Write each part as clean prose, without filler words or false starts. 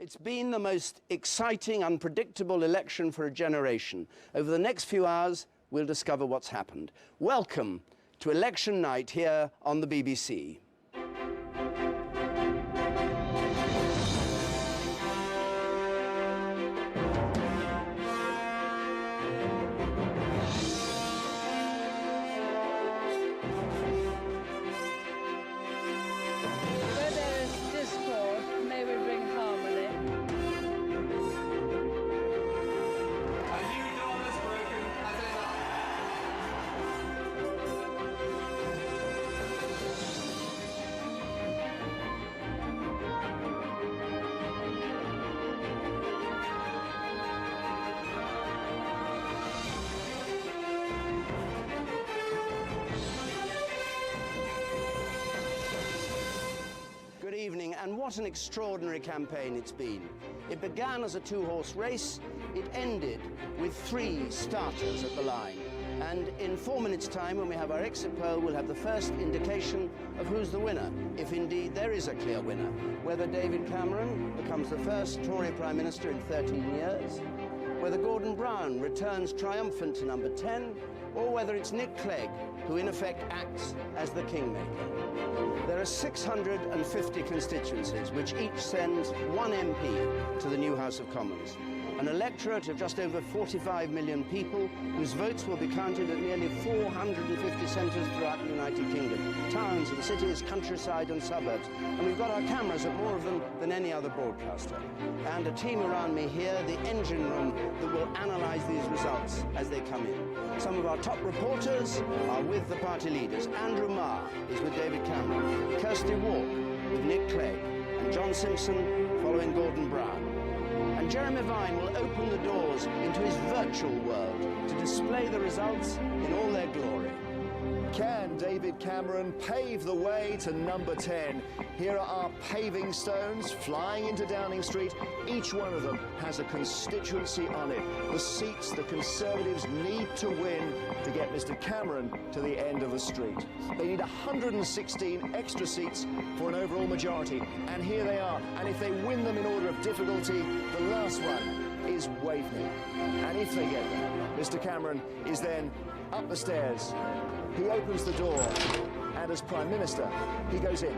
It's been the most exciting, unpredictable election for a generation. Over the next few hours, we'll discover what's happened. Welcome to election night here on the BBC. Good evening, and what an extraordinary campaign it's been. It began as a two-horse race. It ended with 3 starters at the line. And in 4 minutes' time, when we have our exit poll, we'll have the first indication of who's the winner, if indeed there is a clear winner. Whether David Cameron becomes the first Tory Prime Minister in 13 years, whether Gordon Brown returns triumphant to number 10, or whether it's Nick Clegg, who in effect acts as the kingmaker. There are 650 constituencies, which each sends 1 MP to the new House of Commons. An electorate of just over 45 million people, whose votes will be counted at nearly 450 centres throughout the United Kingdom. Towns and cities, countryside and suburbs. And we've got our cameras at more of them than any other broadcaster. And a team around me here, the engine room, that will analyse these results as they come in. Some of our top reporters are with the party leaders. Andrew Marr is with David Cameron, Kirsty Walk with Nick Clegg, and John Simpson following Gordon Brown. And Jeremy Vine will open the doors into his virtual world to display the results in all their glory. Can David Cameron pave the way to number 10? Here are our paving stones flying into Downing Street. Each one of them has a constituency on it. The seats the Conservatives need to win to get Mr. Cameron to the end of the street. They need 116 extra seats for an overall majority, and here they are. And if they win them in order of difficulty, the last one is Waveney. And if they get them, Mr. Cameron is then up the stairs. He opens the door, and as Prime Minister, he goes in.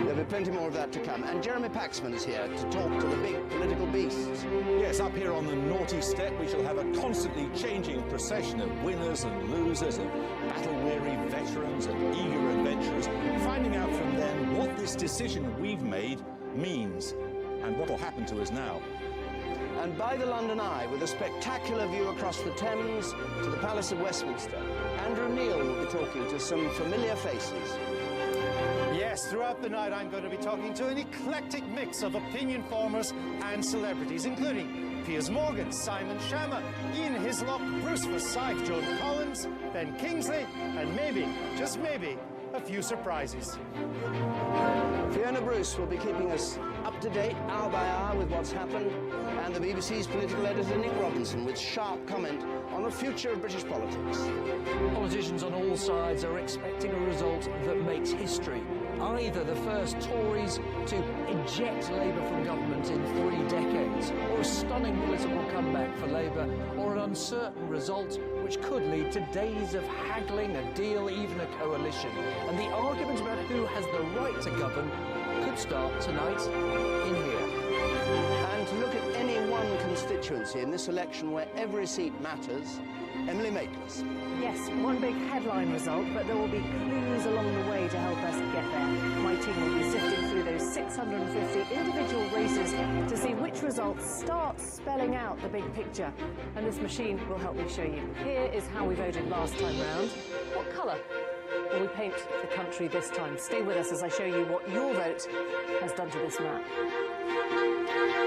There'll be plenty more of that to come. And Jeremy Paxman is here to talk to the big political beasts. Yes, up here on the naughty step, we shall have a constantly changing procession of winners and losers, of battle-weary veterans and eager adventurers, finding out from them what this decision we've made means and what will happen to us now. And by the London Eye, with a spectacular view across the Thames to the Palace of Westminster, Andrew Neil will be talking to some familiar faces. Yes, throughout the night I'm going to be talking to an eclectic mix of opinion formers and celebrities, including Piers Morgan, Simon Shamma, Ian Hislop, Bruce Forsyth, Joan Collins, Ben Kingsley, and maybe, just maybe, a few surprises. Fiona Bruce will be keeping us up to date, hour by hour, with what's happened, and the BBC's political editor Nick Robinson with sharp comment on the future of British politics. Politicians on all sides are expecting a result that makes history. Either the first Tories to eject Labour from government in 3 decades, or a stunning political comeback for Labour, or an uncertain result which could lead to days of haggling, a deal, even a coalition. And the argument about who has the right to govern could start tonight in here. And to look at any one constituency in this election where every seat matters, Emily Maitlis. Yes, one big headline result, but there will be clues along the way to help us get there. My team will be sifting through those 650 individual races to see which results start spelling out the big picture. And this machine will help me show you. Here is how we voted last time round. What colour will we paint the country this time? Stay with us as I show you what your vote has done to this map.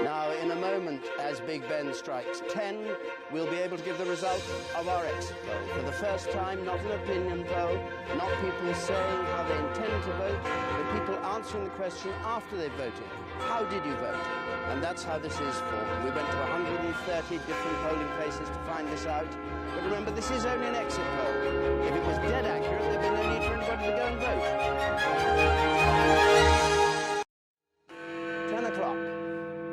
Now, in a moment, as Big Ben strikes 10, we'll be able to give the result of our exit poll. For the first time, not an opinion poll, not people saying how they intend to vote, but people answering the question after they've voted. How did you vote? And that's how this is formed. We went to 130 different polling places to find this out. But remember, this is only an exit poll. If it was dead accurate, there'd be no need for anybody to go and vote. o'clock.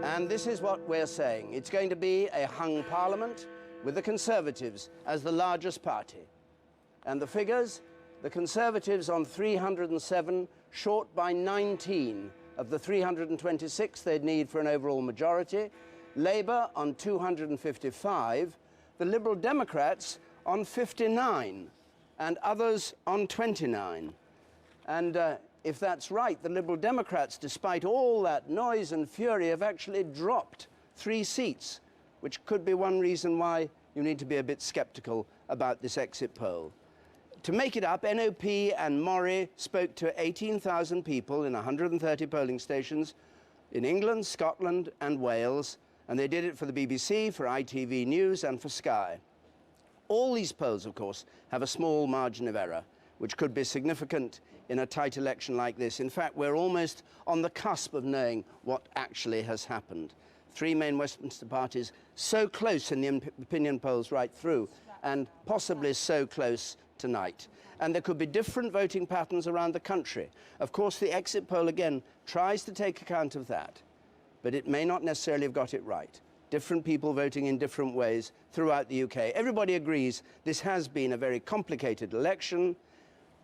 And this is what we're saying. It's going to be a hung parliament with the Conservatives as the largest party. And the figures, the Conservatives on 307, short by 19 of the 326 they'd need for an overall majority. Labour on 255, the Liberal Democrats on 59, and others on 29. And if that's right, the Liberal Democrats, despite all that noise and fury, have actually dropped 3 seats, which could be one reason why you need to be a bit sceptical about this exit poll. To make it up, NOP and Mori spoke to 18,000 people in 130 polling stations in England, Scotland and Wales, and they did it for the BBC, for ITV News and for Sky. All these polls, of course, have a small margin of error, which could be significant in a tight election like this. In fact, we're almost on the cusp of knowing what actually has happened. 3 main Westminster parties so close in the opinion polls right through, and possibly so close tonight. And there could be different voting patterns around the country. Of course, the exit poll, again, tries to take account of that, but it may not necessarily have got it right. Different people voting in different ways throughout the UK. Everybody agrees this has been a very complicated election.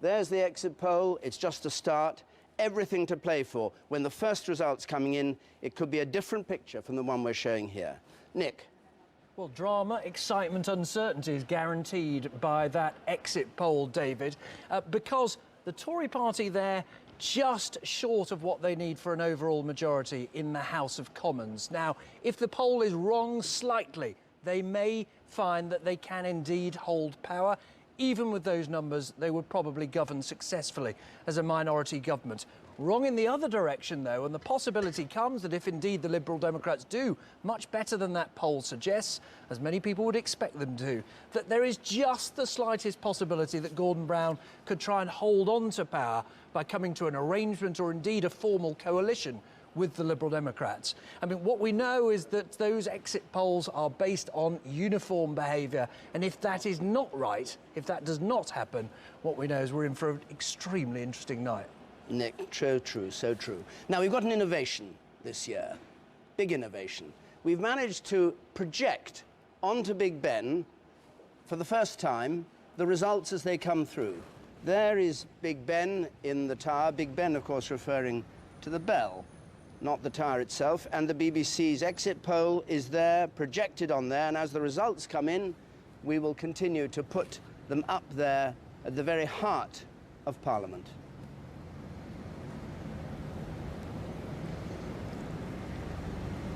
There's the exit poll. It's just a start. Everything to play for. When the first results coming in, it could be a different picture from the one we're showing here. Nick. Well, drama, excitement, uncertainty is guaranteed by that exit poll, David, because the Tory party there just short of what they need for an overall majority in the House of Commons. Now, if the poll is wrong slightly, they may find that they can indeed hold power. Even with those numbers, they would probably govern successfully as a minority government. Wrong in the other direction, though, and the possibility comes that if indeed the Liberal Democrats do much better than that poll suggests, as many people would expect them to, that there is just the slightest possibility that Gordon Brown could try and hold on to power by coming to an arrangement or indeed a formal coalition with the Liberal Democrats. I mean, what we know is that those exit polls are based on uniform behaviour, and if that is not right, if that does not happen, what we know is we're in for an extremely interesting night. Nick, so true, so true. Now, we've got an innovation this year, big innovation. We've managed to project onto Big Ben, for the first time, the results as they come through. There is Big Ben in the tower, Big Ben, of course, referring to the bell, not the tower itself, and the BBC's exit poll is there, projected on there, and as the results come in, we will continue to put them up there at the very heart of Parliament.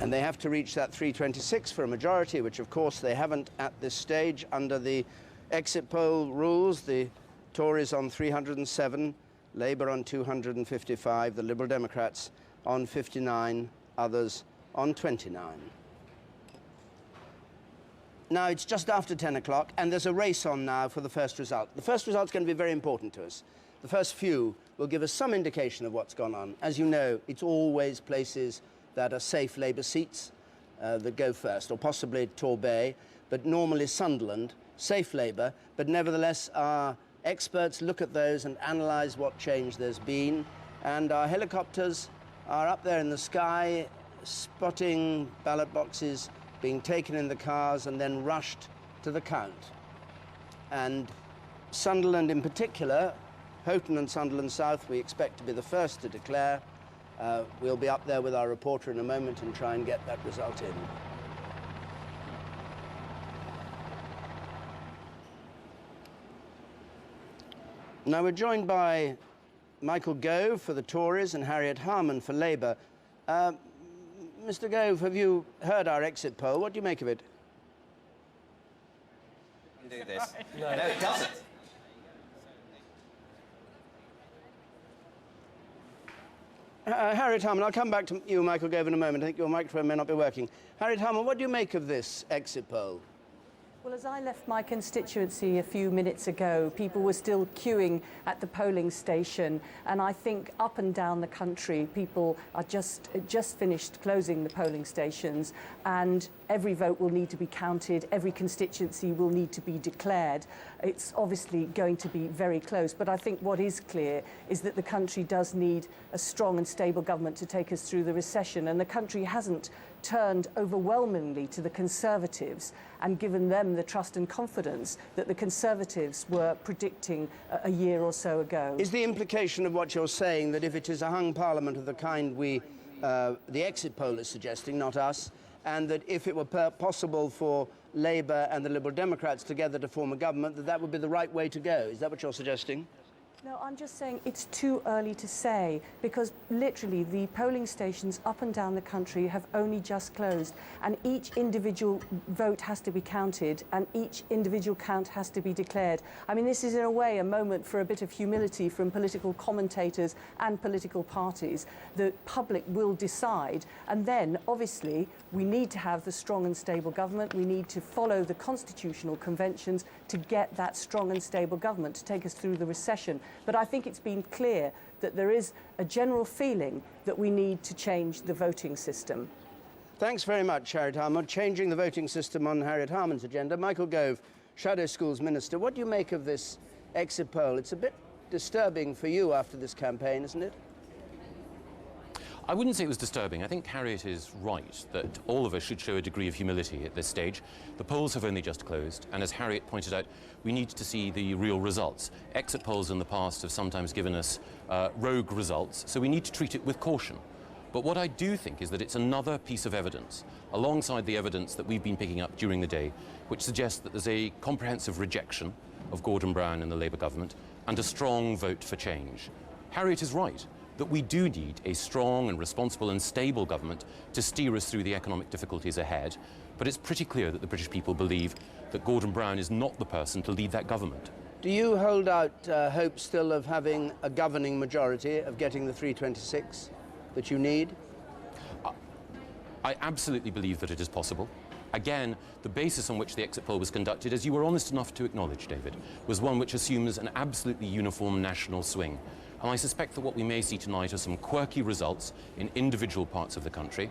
And they have to reach that 326 for a majority, which of course they haven't at this stage under the exit poll rules. The Tories on 307, Labour on 255, the Liberal Democrats on 59, others on 29. Now, it's just after 10 o'clock, and there's a race on now for the first result. The first result's going to be very important to us. The first few will give us some indication of what's gone on. As you know, it's always places that are safe Labour seats that go first, or possibly Torbay, but normally Sunderland, safe Labour, but nevertheless our experts look at those and analyse what change there's been, and our helicopters are up there in the sky spotting ballot boxes being taken in the cars and then rushed to the count. And Sunderland in particular, Houghton and Sunderland South, we expect to be the first to declare. We'll be up there with our reporter in a moment and try and get that result in. Now, we're joined by Michael Gove for the Tories and Harriet Harman for Labour. Mr. Gove, have you heard our exit poll? What do you make of it? Do this. No, it doesn't. Harriet Harman, I'll come back to you, Michael Gove, in a moment. I think your microphone may not be working. Harriet Harman, what do you make of this exit poll? Well, as I left my constituency a few minutes ago, people were still queuing at the polling station, and I think up and down the country, people are just finished closing the polling stations, and every vote will need to be counted, every constituency will need to be declared. It's obviously going to be very close, but I think what is clear is that the country does need a strong and stable government to take us through the recession, and the country hasn't turned overwhelmingly to the Conservatives and given them the trust and confidence that the Conservatives were predicting a year or so ago. Is the implication of what you're saying that if it is a hung parliament of the kind the exit poll is suggesting, not us, and that if it were possible for Labour and the Liberal Democrats together to form a government, that would be the right way to go? Is that what you're suggesting? No, I'm just saying it's too early to say, because literally the polling stations up and down the country have only just closed, and each individual vote has to be counted and each individual count has to be declared. I mean, this is in a way a moment for a bit of humility from political commentators and political parties. The public will decide, and then obviously we need to have the strong and stable government. We need to follow the constitutional conventions to get that strong and stable government to take us through the recession. But I think it's been clear that there is a general feeling that we need to change the voting system. Thanks very much, Harriet Harman. Changing the voting system on Harriet Harman's agenda. Michael Gove, Shadow Schools Minister. What do you make of this exit poll? It's a bit disturbing for you after this campaign, isn't it? I wouldn't say it was disturbing. I think Harriet is right that all of us should show a degree of humility at this stage. The polls have only just closed, and as Harriet pointed out, we need to see the real results. Exit polls in the past have sometimes given us rogue results, so we need to treat it with caution. But what I do think is that it's another piece of evidence, alongside the evidence that we've been picking up during the day, which suggests that there's a comprehensive rejection of Gordon Brown and the Labour government, and a strong vote for change. Harriet is right that we do need a strong and responsible and stable government to steer us through the economic difficulties ahead, but it's pretty clear that the British people believe that Gordon Brown is not the person to lead that government. Do you hold out hope still of having a governing majority, of getting the 326 that you need? I absolutely believe that it is possible. Again, the basis on which the exit poll was conducted, as you were honest enough to acknowledge, David, was one which assumes an absolutely uniform national swing. And I suspect that what we may see tonight are some quirky results in individual parts of the country.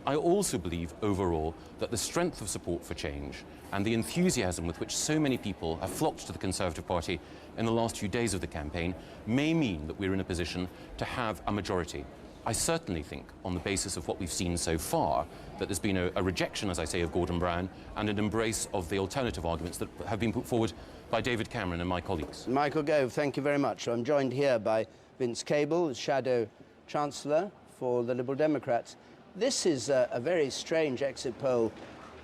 I also believe, overall, that the strength of support for change and the enthusiasm with which so many people have flocked to the Conservative Party in the last few days of the campaign may mean that we're in a position to have a majority. I certainly think, on the basis of what we've seen so far, that there's been a rejection, as I say, of Gordon Brown and an embrace of the alternative arguments that have been put forward by David Cameron and my colleagues. Michael Gove, thank you very much. I'm joined here by Vince Cable, the Shadow Chancellor for the Liberal Democrats. This is a very strange exit poll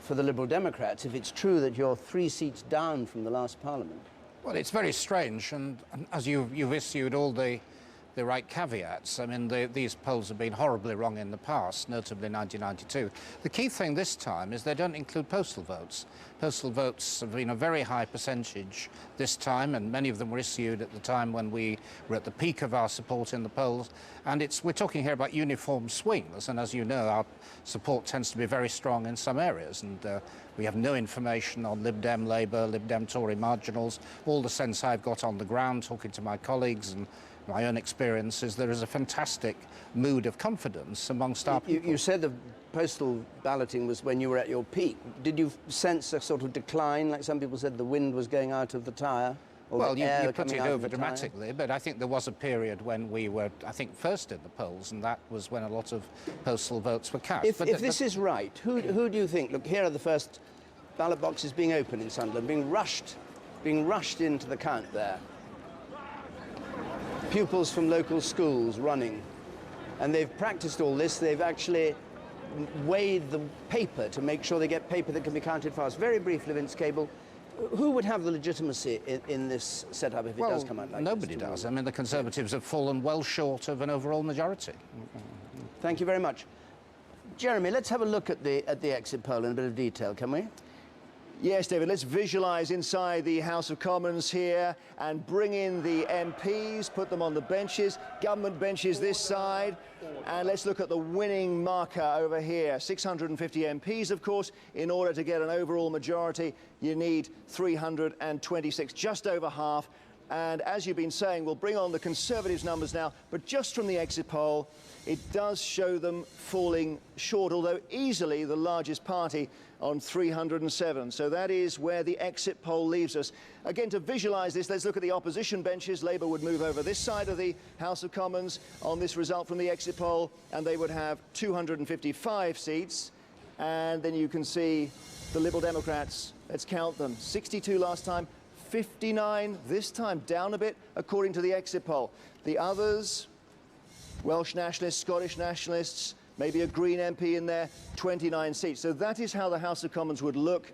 for the Liberal Democrats, if it's true that you're 3 seats down from the last Parliament. Well, it's very strange, and as you've issued all the right caveats. I mean, these polls have been horribly wrong in the past, notably 1992. The key thing this time is they don't include postal votes. Postal votes have been a very high percentage this time, and many of them were issued at the time when we were at the peak of our support in the polls. And we're talking here about uniform swings, and as you know, our support tends to be very strong in some areas, and we have no information on Lib Dem Labour, Lib Dem Tory marginals. All the sense I've got on the ground, talking to my colleagues and my own experiences, there is a fantastic mood of confidence amongst our people. You said the postal balloting was when you were at your peak. Did you sense a sort of decline, like some people said the wind was going out of the tyre? Well, you put it over dramatically, but I think there was a period when we were, I think, first in the polls, and that was when a lot of postal votes were cast. If this is right, who do you think? Look, here are the first ballot boxes being opened in Sunderland, being rushed into the count there. Pupils from local schools running, and they've practiced all this. They've actually weighed the paper to make sure they get paper that can be counted fast. Very briefly, Vince Cable, who would have the legitimacy in this setup if it does come out like nobody this? Nobody does. I mean, the Conservatives have fallen well short of an overall majority. Thank you very much. Jeremy, let's have a look at the exit poll in a bit of detail, can we? Yes, David, let's visualise inside the House of Commons here and bring in the MPs, put them on the benches, government benches this side, and let's look at the winning marker over here. 650 MPs, of course. In order to get an overall majority, you need 326, just over half. And as you've been saying, we'll bring on the Conservatives' numbers now, but just from the exit poll, it does show them falling short, although easily the largest party on 307. So that is where the exit poll leaves us. Again, to visualise this, let's look at the opposition benches. Labour would move over this side of the House of Commons on this result from the exit poll, and they would have 255 seats. And then you can see the Liberal Democrats, let's count them, 62 last time, 59 this time, down a bit according to the exit poll. The others, Welsh nationalists, Scottish nationalists, maybe a Green MP in there, 29 seats. So that is how the House of Commons would look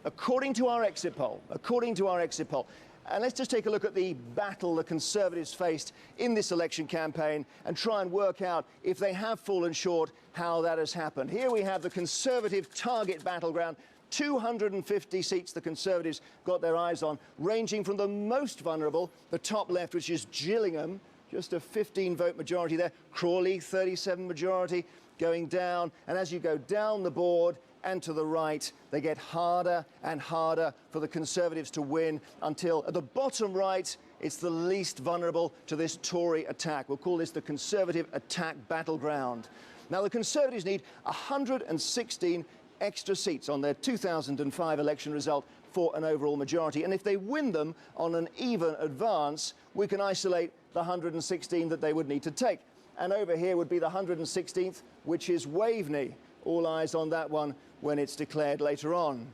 according to our exit poll, And let's just take a look at the battle the Conservatives faced in this election campaign and try and work out, if they have fallen short, how that has happened. Here we have the Conservative target battleground. 250 seats the Conservatives got their eyes on, ranging from the most vulnerable, the top left, which is Gillingham, just a 15-vote majority there. Crawley, 37 majority, going down. And as you go down the board and to the right, they get harder and harder for the Conservatives to win until at the bottom right, it's the least vulnerable to this Tory attack. We'll call this the Conservative attack battleground. Now, the Conservatives need 116 extra seats on their 2005 election result for an overall majority. And if they win them on an even advance, we can isolate the 116 that they would need to take. And over here would be the 116th, which is Waveney. All eyes on that one when it's declared later on.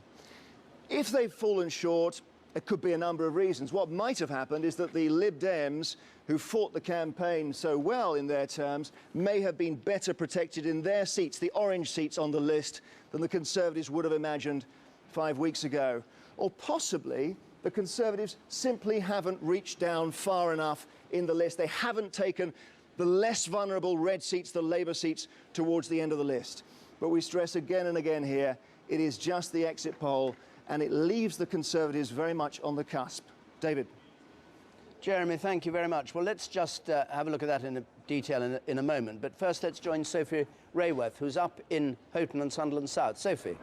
If they've fallen short, it could be a number of reasons. What might have happened is that the Lib Dems, who fought the campaign so well in their terms, may have been better protected in their seats, the orange seats on the list, than the Conservatives would have imagined 5 weeks ago. Or possibly the Conservatives simply haven't reached down far enough in the list. They haven't taken the less vulnerable red seats, the Labour seats, towards the end of the list. But we stress again and again here, it is just the exit poll, and it leaves the Conservatives very much on the cusp. David. Jeremy, thank you very much. Well, let's just have a look at that in detail in a moment. But first, let's join Sophie Rayworth, who's up in Houghton and Sunderland South. Sophie.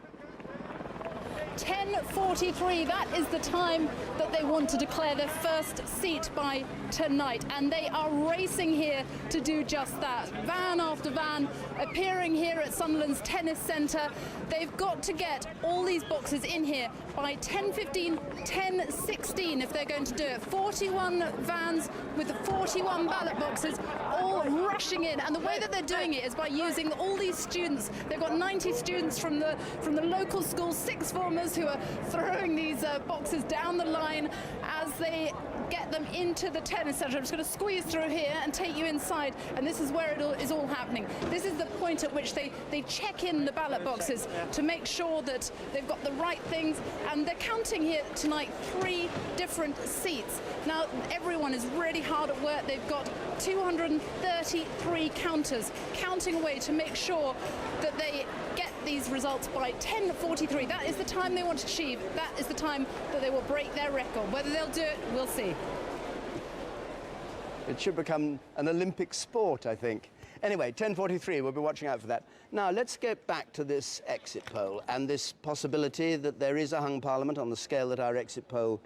10:43, that is the time that they want to declare their first seat by tonight, and they are racing here to do just that. Van after van appearing here at Sunderland's tennis centre. They've got to get all these boxes in here by 10:15, 10:16 if they're going to do it. 41 vans with 41 ballot boxes all rushing in, and the way that they're doing it is by using all these students. They've got 90 students from the local school, sixth formers, who are throwing these boxes down the line as they get them into the tennis centre. I'm just going to squeeze through here and take you inside, and this is where it is all happening. This is the point at which they check in the ballot boxes to make sure that they've got the right things, and they're counting here tonight 3 different seats. Now, everyone is really hard at work. They've got 233 counters counting away to make sure that they get these results by 10:43. That is the time they want to achieve. That is the time that they will break their record. Whether they'll do it, we'll see. It should become an Olympic sport, I think. Anyway, 10:43, we'll be watching out for that. Now, let's get back to this exit poll and this possibility that there is a hung parliament on the scale that our exit poll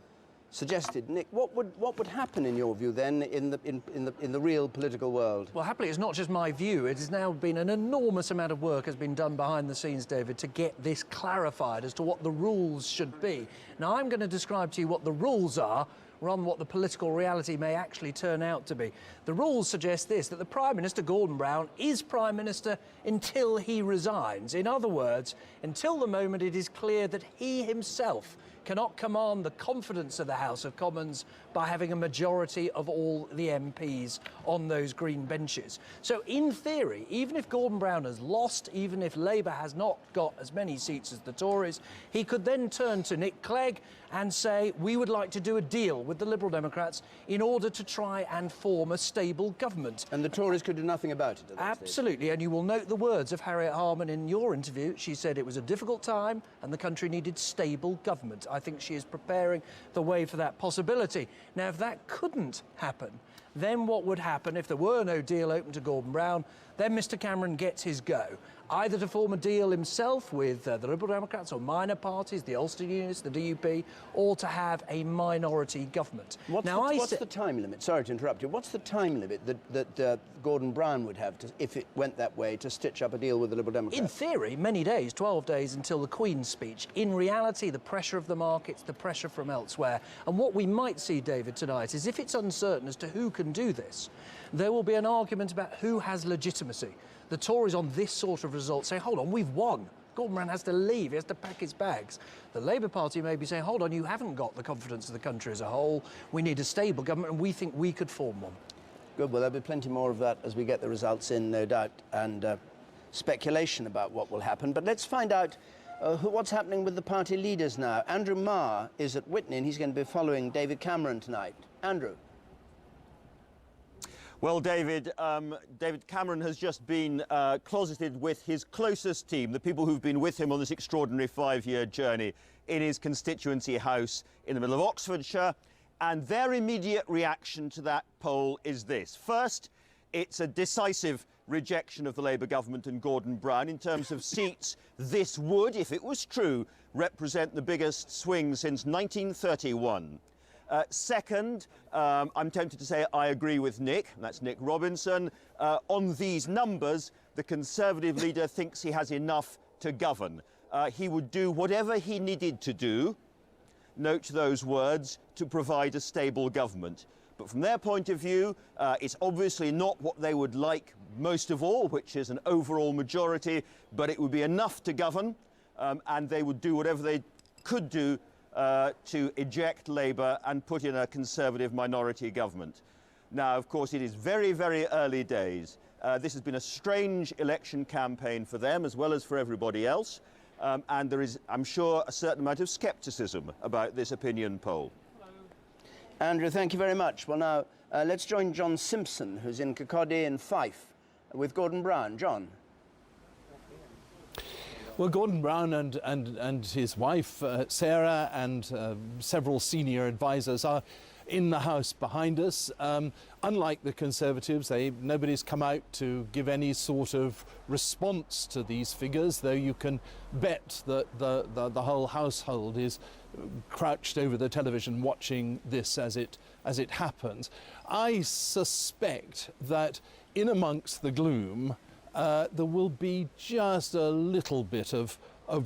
suggested. Nick, what would happen in your view then in the real political world? Well, happily, it's not just my view. It has now been an enormous amount of work has been done behind the scenes, David, to get this clarified as to what the rules should be. Now, I'm going to describe to you what the rules are, rather than what the political reality may actually turn out to be. The rules suggest this, that the Prime Minister, Gordon Brown, is Prime Minister until he resigns. In other words, until the moment it is clear that he himself cannot command the confidence of the House of Commons by having a majority of all the MPs on those green benches. So in theory, even if Gordon Brown has lost, even if Labour has not got as many seats as the Tories, he could then turn to Nick Clegg and say, we would like to do a deal with the Liberal Democrats in order to try and form a stable government. And the Tories could do nothing about it at that stage. Absolutely, and you will note the words of Harriet Harman in your interview. She said it was a difficult time and the country needed stable government. I think she is preparing the way for that possibility. Now, if that couldn't happen, then what would happen if there were no deal open to Gordon Brown? Then Mr Cameron gets his go, either to form a deal himself with the Liberal Democrats or minor parties, the Ulster Unionists, the DUP, or to have a minority government. What's the time limit? Sorry to interrupt you. What's the time limit that Gordon Brown would have, if it went that way, to stitch up a deal with the Liberal Democrats? In theory, many days, 12 days until the Queen's speech. In reality, the pressure of the markets, the pressure from elsewhere. And what we might see, David, tonight is if it's uncertain as to who can do this, there will be an argument about who has legitimacy. The Tories on this sort of result say, hold on, we've won. Gordon Brown has to leave, he has to pack his bags. The Labour Party may be saying, hold on, you haven't got the confidence of the country as a whole. We need a stable government and we think we could form one. Good, well, there'll be plenty more of that as we get the results in, no doubt, and speculation about what will happen. But let's find out what's happening with the party leaders now. Andrew Marr is at Witney and he's going to be following David Cameron tonight. Andrew. Well, David Cameron has just been closeted with his closest team, the people who've been with him on this extraordinary 5-year journey in his constituency house in the middle of Oxfordshire. And their immediate reaction to that poll is this. First, it's a decisive rejection of the Labour government and Gordon Brown. In terms of seats, this would, if it was true, represent the biggest swing since 1931. Second, I'm tempted to say I agree with Nick, and that's Nick Robinson. On these numbers, the Conservative leader thinks he has enough to govern. He would do whatever he needed to do, note those words, to provide a stable government. But from their point of view, it's obviously not what they would like most of all, which is an overall majority, but it would be enough to govern, and they would do whatever they could do to eject Labour and put in a Conservative minority government. Now, of course, it is very, very early days. This has been a strange election campaign for them as well as for everybody else. And there is, I'm sure, a certain amount of scepticism about this opinion poll. Andrew, thank you very much. Well, now, let's join John Simpson, who's in Kirkcaldy in Fife, with Gordon Brown. John. Well, Gordon Brown and his wife, Sarah, and several senior advisors are in the House behind us. Unlike the Conservatives, nobody's come out to give any sort of response to these figures, though you can bet that the whole household is crouched over the television watching this as it happens. I suspect that in amongst the gloom, there will be just a little bit of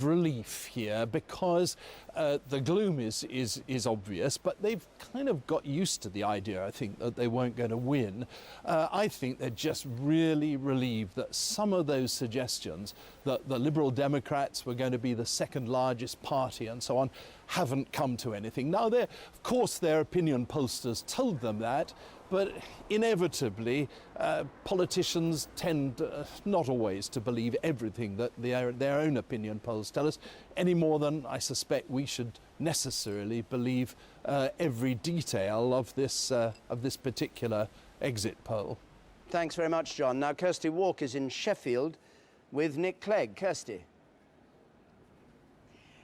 relief here, because the gloom is obvious, but they've kind of got used to the idea, I think, that they weren't going to win. I think they're just really relieved that some of those suggestions that the Liberal Democrats were going to be the second largest party and so on haven't come to anything. Now, of course, their opinion pollsters told them that, but inevitably, politicians tend not always to believe everything that their own opinion polls tell us, any more than I suspect we should necessarily believe every detail of this particular exit poll. Thanks very much, John. Now, Kirsty Walk is in Sheffield with Nick Clegg. Kirsty.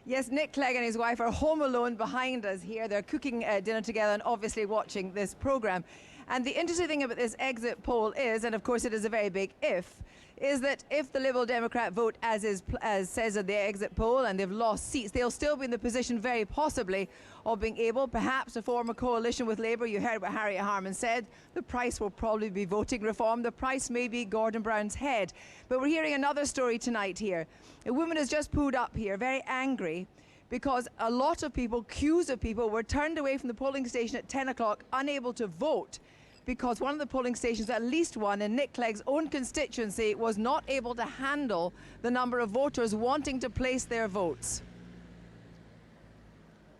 Yes, Nick Clegg and his wife are home alone behind us here. They're cooking dinner together and obviously watching this programme. And the interesting thing about this exit poll is, and of course it is a very big if, is that if the Liberal Democrat vote as says in the exit poll and they've lost seats, they'll still be in the position very possibly of being able perhaps to form a coalition with Labour. You heard what Harriet Harman said. The price will probably be voting reform. The price may be Gordon Brown's head. But we're hearing another story tonight here. A woman has just pulled up here, very angry, because a lot of people, queues of people, were turned away from the polling station at 10 o'clock, unable to vote, because one of the polling stations, at least one in Nick Clegg's own constituency, was not able to handle the number of voters wanting to place their votes.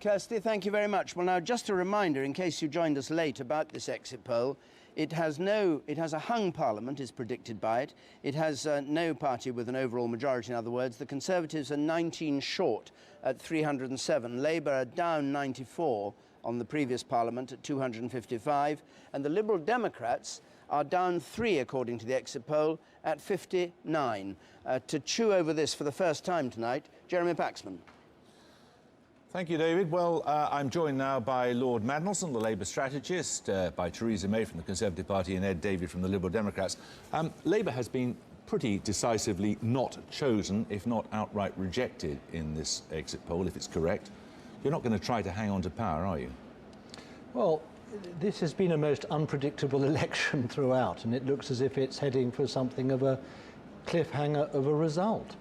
Kirsty, thank you very much. Well, now, just a reminder, in case you joined us late, about this exit poll. It has a hung parliament, is predicted by it. It has no party with an overall majority, in other words. The Conservatives are 19 short at 307. Labour are down 94 on the previous parliament at 255. And the Liberal Democrats are down 3, according to the exit poll, at 59. To chew over this for the first time tonight, Jeremy Paxman. Thank you, David. Well, I'm joined now by Lord Maitlis, the Labour strategist, by Theresa May from the Conservative Party and Ed Davey from the Liberal Democrats. Labour has been pretty decisively not chosen, if not outright rejected, in this exit poll, if it's correct. You're not going to try to hang on to power, are you? Well, this has been a most unpredictable election throughout, and it looks as if it's heading for something of a cliffhanger of a result.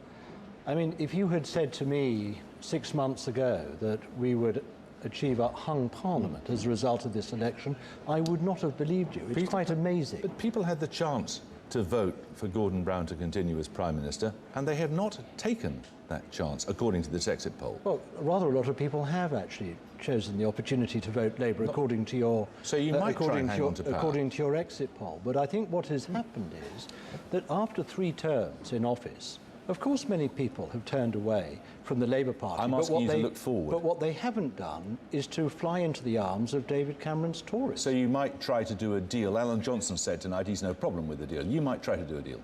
I mean, if you had said to me 6 months ago that we would achieve a hung parliament as a result of this election, I would not have believed you. It's quite amazing. But people had the chance to vote for Gordon Brown to continue as Prime Minister, and they have not taken that chance, according to this exit poll. Well, rather a lot of people have actually chosen the opportunity to vote Labour, according to your... So you might try and hang on to power. According to your exit poll. But I think what has happened is that after 3 terms in office, of course, many people have turned away from the Labour Party. I'm asking you to look forward. But what they haven't done is to fly into the arms of David Cameron's Tories. So you might try to do a deal. Alan Johnson said tonight he's no problem with the deal. You might try to do a deal.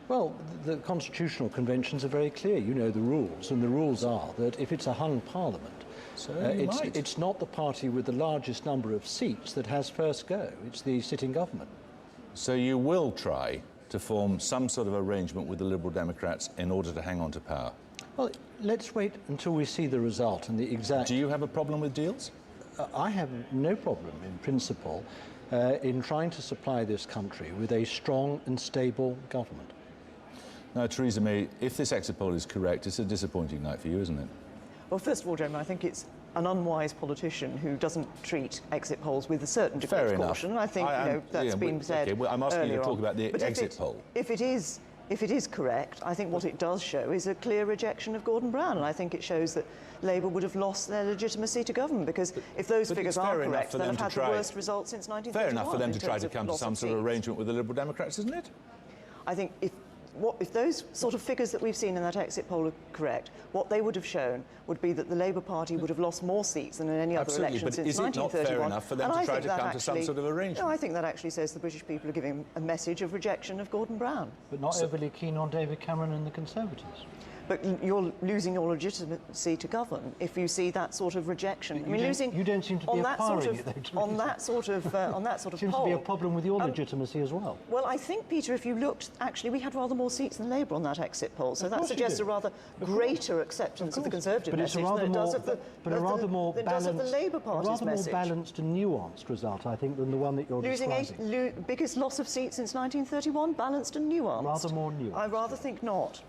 Well, the constitutional conventions are very clear. You know the rules, and the rules are that if it's a hung parliament, it's not the party with the largest number of seats that has first go. It's the sitting government. So you will try to form some sort of arrangement with the Liberal Democrats in order to hang on to power? Well, let's wait until we see the result and the exact... Do you have a problem with deals? I have no problem, in principle, in trying to supply this country with a strong and stable government. Now, Theresa May, if this exit poll is correct, it's a disappointing night for you, isn't it? Well, first of all, Jeremy, I think it's an unwise politician who doesn't treat exit polls with a certain degree of caution. I think that's been said. Okay, well, I'm asking you to talk about the but exit poll. If it is correct, I think what it does show is a clear rejection of Gordon Brown, and I think it shows that Labour would have lost their legitimacy to govern, because if those figures are correct, they'll have had the worst result since 1931. Fair enough for them to try to come to some sort of arrangement with the Liberal Democrats, isn't it? I think if those sort of figures that we've seen in that exit poll are correct, what they would have shown would be that the Labour Party would have lost more seats than in any other election since 1931. Absolutely, but is it not fair enough for them to try to come to some sort of arrangement? No, I think that actually says the British people are giving a message of rejection of Gordon Brown. But not overly keen on David Cameron and the Conservatives. But you're losing your legitimacy to govern if you see that sort of rejection. You don't seem to be acquiring it, though, on that sort of seems poll. to be a problem with your legitimacy as well. Well, I think, Peter, if you looked, actually, we had rather more seats than Labour on that exit poll, so that suggests a rather greater acceptance of the Conservative message than it does of the Labour Party's message. More balanced and nuanced result, I think, than the one that you're describing. Biggest loss of seats since 1931, balanced and nuanced. Rather more nuanced. I rather think not.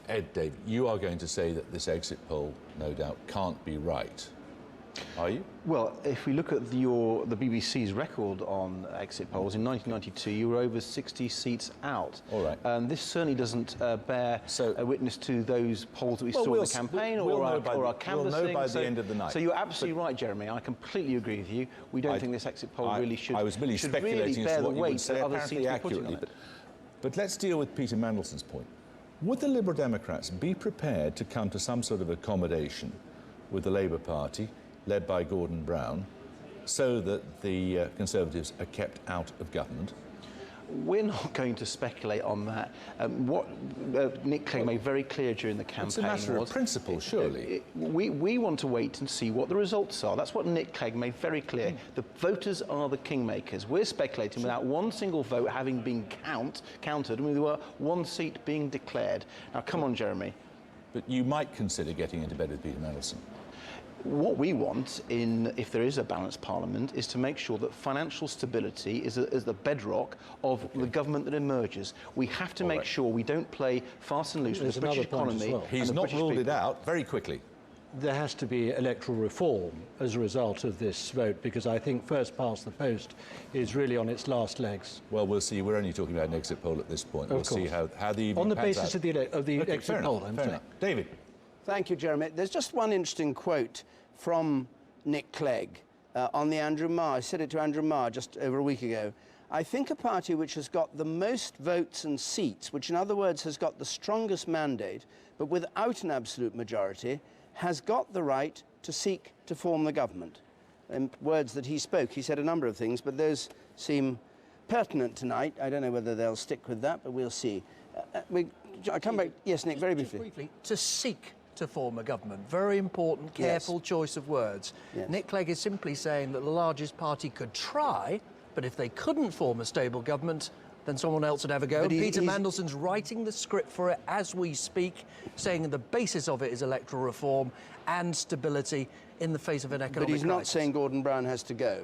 Ed, Dave, you are going to say that this exit poll, no doubt, can't be right. Are you? Well, if we look at the BBC's record on exit polls, in 1992 you were over 60 seats out. All right. This certainly doesn't bear witness to those polls that we saw in the campaign or our canvassing. We'll know by the end of the night. So you're absolutely right, Jeremy. I completely agree with you. We don't think this exit poll really should. I was merely speculating bear as to what the you would weight say, that others apparently seem to be accurately. putting on it. But let's deal with Peter Mandelson's point. Would the Liberal Democrats be prepared to come to some sort of accommodation with the Labour Party, led by Gordon Brown, so that the Conservatives are kept out of government? We're not going to speculate on that. What Nick Clegg made very clear during the campaign was... It's a matter of principle, surely. We want to wait and see what the results are. That's what Nick Clegg made very clear. The voters are the kingmakers. We're speculating without one single vote having been counted, and there were one seat being declared. Now, come on, Jeremy. But you might consider getting into bed with Peter Mandelson. What we want, if there is a balanced parliament, is to make sure that financial stability is the bedrock of the government that emerges. We have to make sure we don't play fast and loose with the British economy. Well. He's not ruled it out. Very quickly. There has to be electoral reform as a result of this vote, because I think first past the post is really on its last legs. Well, we'll see. We're only talking about an exit poll at this point. We'll see how the evening on the pans basis out. of the exit poll, I'm saying. David. Thank you, Jeremy. There's just one interesting quote from Nick Clegg on the Andrew Marr. I said it to Andrew Marr just over a week ago. I think a party which has got the most votes and seats, which in other words has got the strongest mandate, but without an absolute majority, has got the right to seek to form the government. In words that he spoke, he said a number of things, but those seem pertinent tonight. I don't know whether they'll stick with that, but we'll see. I come back. Yes, Nick, very briefly. To seek to form a government. Very important, careful choice of words. Yes. Nick Clegg is simply saying that the largest party could try, but if they couldn't form a stable government, then someone else would have a go. Peter Mandelson's writing the script for it as we speak, saying that the basis of it is electoral reform and stability in the face of an economic crisis. But he's not saying Gordon Brown has to go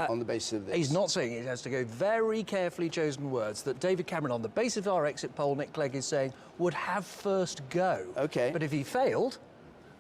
on the basis of this. He's not saying it has to go. Very carefully chosen words that David Cameron, on the basis of our exit poll, Nick Clegg is saying, would have first go. OK. But if he failed,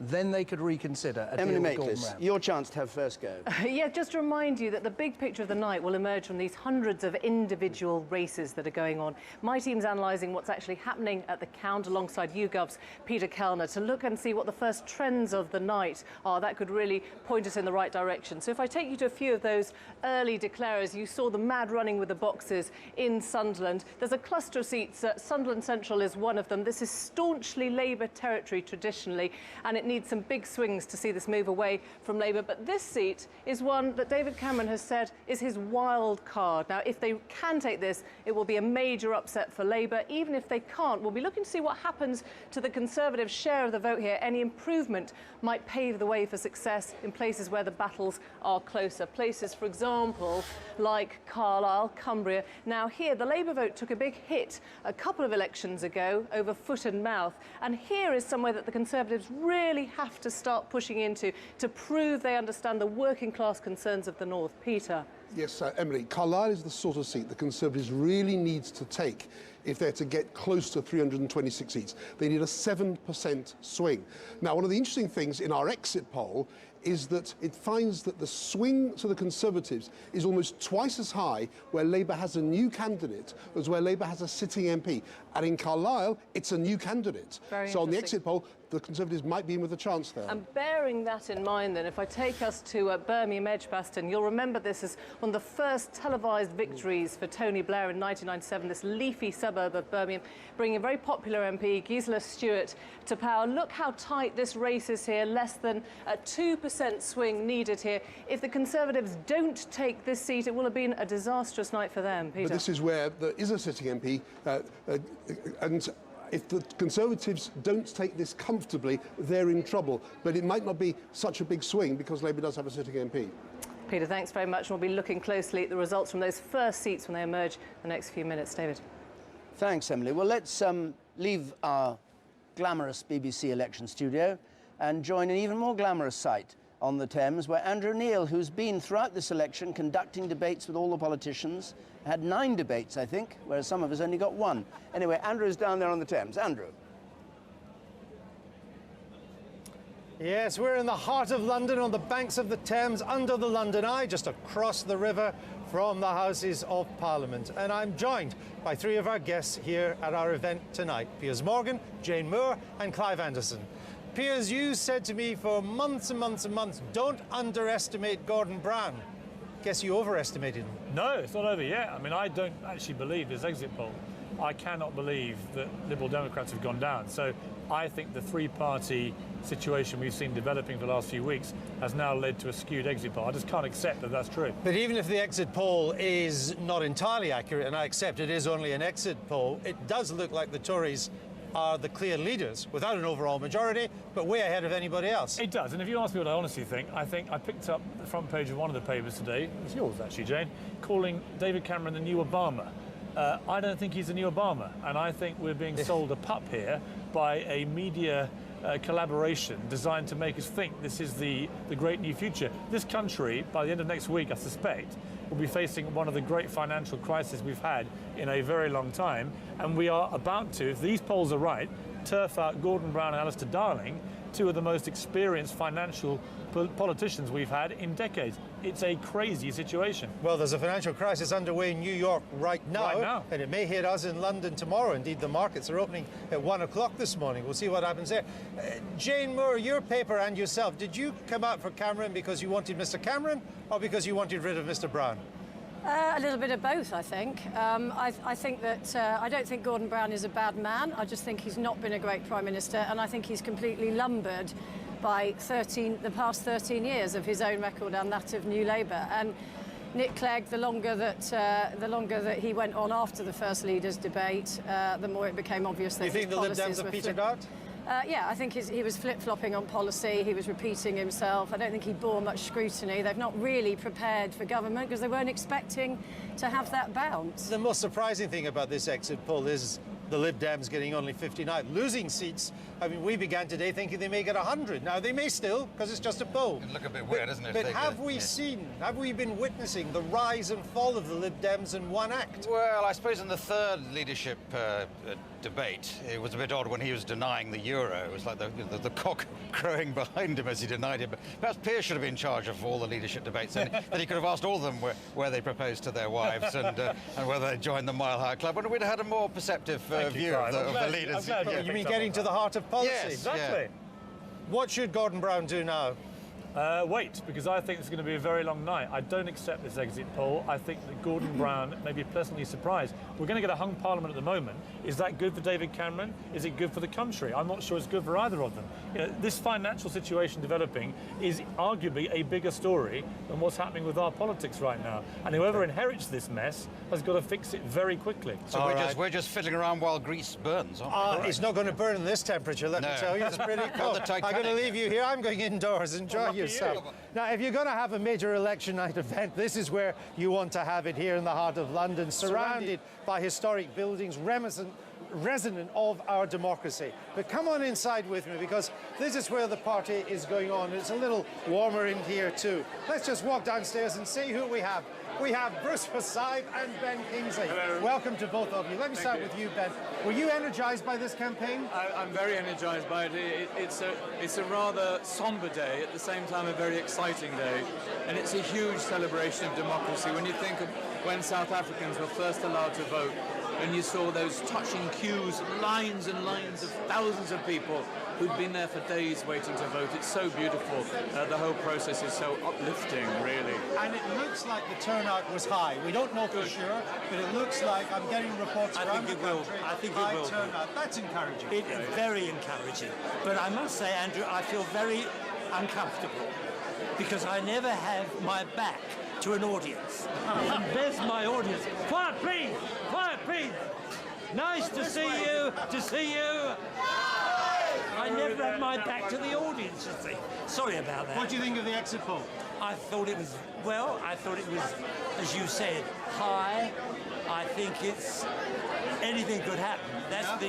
then they could reconsider a deal with Gordon Brown. Your chance to have first go. Yeah, just to remind you that the big picture of the night will emerge from these hundreds of individual races that are going on. My team's analysing what's actually happening at the count alongside YouGov's Peter Kellner to look and see what the first trends of the night are. That could really point us in the right direction. So if I take you to a few of those early declarers, you saw the mad running with the boxes in Sunderland. There's a cluster of seats. Sunderland Central is one of them. This is staunchly Labour territory traditionally, and it needs some big swings to see this move away from Labour. But this seat is one that David Cameron has said is his wild card. Now, if they can take this, it will be a major upset for Labour. Even if they can't, we'll be looking to see what happens to the Conservative share of the vote here. Any improvement might pave the way for success in places where the battles are closer. Places, for example, like Carlisle, Cumbria. Now, here, the Labour vote took a big hit a couple of elections ago over foot and mouth. And here is somewhere that the Conservatives really have to start pushing into to prove they understand the working class concerns of the North. Peter. Yes, Emily, Carlisle is the sort of seat the Conservatives really need to take if they're to get close to 326 seats. They need a 7% swing. Now, one of the interesting things in our exit poll is that it finds that the swing to the Conservatives is almost twice as high where Labour has a new candidate as where Labour has a sitting MP. And in Carlisle, it's a new candidate. So on the exit poll, the Conservatives might be in with a chance there. And bearing that in mind, then, if I take us to Birmingham Edgbaston, you'll remember this as one of the first televised victories for Tony Blair in 1997, this leafy suburb of Birmingham, bringing a very popular MP, Gisela Stewart, to power. Look how tight this race is here, less than a 2% swing needed here. If the Conservatives don't take this seat, it will have been a disastrous night for them, Peter. But this is where there is a sitting MP, and if the Conservatives don't take this comfortably, they're in trouble. But it might not be such a big swing because Labour does have a sitting MP. Peter, thanks very much. We'll be looking closely at the results from those first seats when they emerge in the next few minutes. David. Thanks, Emily. Well, let's leave our glamorous BBC election studio and join an even more glamorous site on the Thames, where Andrew Neil, who's been throughout this election conducting debates with all the politicians, had 9 debates, I think, whereas some of us only got 1. Anyway, Andrew's down there on the Thames. Andrew. Yes, we're in the heart of London, on the banks of the Thames, under the London Eye, just across the river from the Houses of Parliament. And I'm joined by 3 of our guests here at our event tonight: Piers Morgan, Jane Moore and Clive Anderson. Piers, you said to me for months and months and months, don't underestimate Gordon Brown. Guess you overestimated him. No, it's not over yet. I mean, I don't actually believe this exit poll. I cannot believe that Liberal Democrats have gone down. So I think the 3-party situation we've seen developing for the last few weeks has now led to a skewed exit poll. I just can't accept that that's true. But even if the exit poll is not entirely accurate, and I accept it is only an exit poll, it does look like the Tories are the clear leaders without an overall majority, but way ahead of anybody else. It does, and if you ask me what I honestly think I picked up the front page of one of the papers today, it was yours actually, Jane, calling David Cameron the new Obama. I don't think he's the new Obama, and I think we're being sold a pup here by a media collaboration designed to make us think this is the great new future. This country, by the end of next week, I suspect, will be facing one of the great financial crises we've had in a very long time, and we are about to, if these polls are right, turf out Gordon Brown and Alistair Darling two of the most experienced financial politicians we've had in decades. It's a crazy situation. Well, there's a financial crisis underway in New York right now, and it may hit us in London tomorrow. Indeed, the markets are opening at 1 o'clock this morning. We'll see what happens there. Jane Moore, your paper and yourself, did you come out for Cameron because you wanted Mr. Cameron or because you wanted rid of Mr. Brown? A little bit of both, I think. I think that I don't think Gordon Brown is a bad man. I just think he's not been a great Prime Minister, and I think he's completely lumbered by the past 13 years of his own record and that of New Labour. And Nick Clegg, the longer that he went on after the first leaders' debate, the more it became obvious that you think the Lib Dems have petered out? Yeah, I think he was flip-flopping on policy. He was repeating himself. I don't think he bore much scrutiny. They've not really prepared for government because they weren't expecting to have that bounce. The most surprising thing about this exit poll is the Lib Dems getting only 59, losing seats. I mean, we began today thinking they may get 100. Now, they may still, because it's just a poll. It'd look a bit weird, doesn't it? But have we been witnessing the rise and fall of the Lib Dems in one act? Well, I suppose in the third leadership debate, it was a bit odd when he was denying the euro. It was like the cock crowing behind him as he denied it. But perhaps Pierce should have been in charge of all the leadership debates, and that he could have asked all of them where they proposed to their wives and whether they joined the Mile High Club. And we'd have had a more perceptive view of the leaders. You mean getting to the heart of policy? Yes, exactly. Yeah. What should Gordon Brown do now? Wait, because I think it's going to be a very long night. I don't accept this exit poll. I think that Gordon Brown may be pleasantly surprised. We're going to get a hung parliament at the moment. Is that good for David Cameron? Is it good for the country? I'm not sure it's good for either of them. You know, this financial situation developing is arguably a bigger story than what's happening with our politics right now. And whoever inherits this mess has got to fix it very quickly. So we're just fiddling around while grease burns, aren't we? It's not going to burn in this temperature, let me tell you. It's pretty cold. I'm going to leave you here. I'm going indoors. Enjoy yourself. Now, if you're going to have a major election night event, this is where you want to have it, here in the heart of London, surrounded by historic buildings resonant of our democracy. But come on inside with me, because this is where the party is going on. It's a little warmer in here too. Let's just walk downstairs and see who we have. We have Bruce Forsyth and Ben Kingsley. Hello. Welcome to both of you. Let me start with you, Ben. Were you energised by this campaign? I'm very energised by it. It's a rather sombre day, at the same time a very exciting day. And it's a huge celebration of democracy. When you think of when South Africans were first allowed to vote, and you saw those touching queues, lines and lines of thousands of people who'd been there for days waiting to vote. It's so beautiful. The whole process is so uplifting, really. And it looks like the turnout was high. We don't know for sure, but it looks like, I'm getting reports around the country, high turnout. That's encouraging. It is very encouraging. But I must say, Andrew, I feel very uncomfortable because I never have my back to an audience. And there's my audience. Quiet, please! Quiet, please! Nice to see you! To see you! I never have my back to the audience, you see. Sorry about that. What do you think of the exit poll? I thought it was, as you said, high. I think anything could happen. That's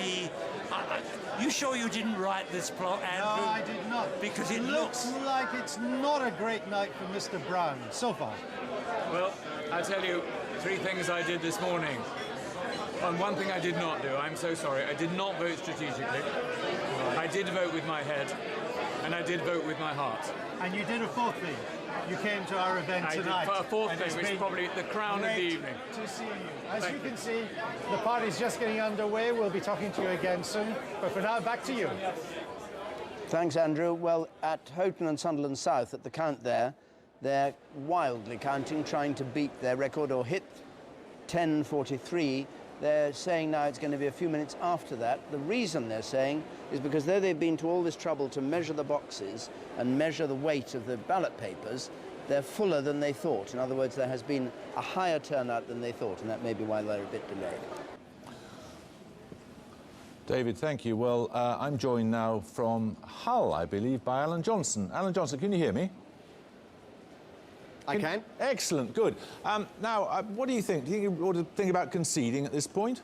you sure you didn't write this plot, Andrew? No, I did not. Because it looks like it's not a great night for Mr. Brown so far. Well, I'll tell you 3 things I did this morning. And one thing I did not do, I'm so sorry, I did not vote strategically. I did vote with my head, and I did vote with my heart. And you did a 4th thing. You came to our event tonight. I did a 4th thing, which is probably the crown of the evening. To see you. As you can see, the party's just getting underway. We'll be talking to you again soon. But for now, back to you. Thanks, Andrew. Well, at Houghton and Sunderland South, at the count there, they're wildly counting, trying to beat their record or hit 10:43. They're saying now it's going to be a few minutes after that. The reason they're saying is because though they've been to all this trouble to measure the boxes and measure the weight of the ballot papers, they're fuller than they thought. In other words, there has been a higher turnout than they thought, and that may be why they're a bit delayed. David, thank you. Well, I'm joined now from Hull, I believe, by Alan Johnson. Alan Johnson, can you hear me? I can. Excellent, good. Now, what do you think? Do you think you ought to think about conceding at this point?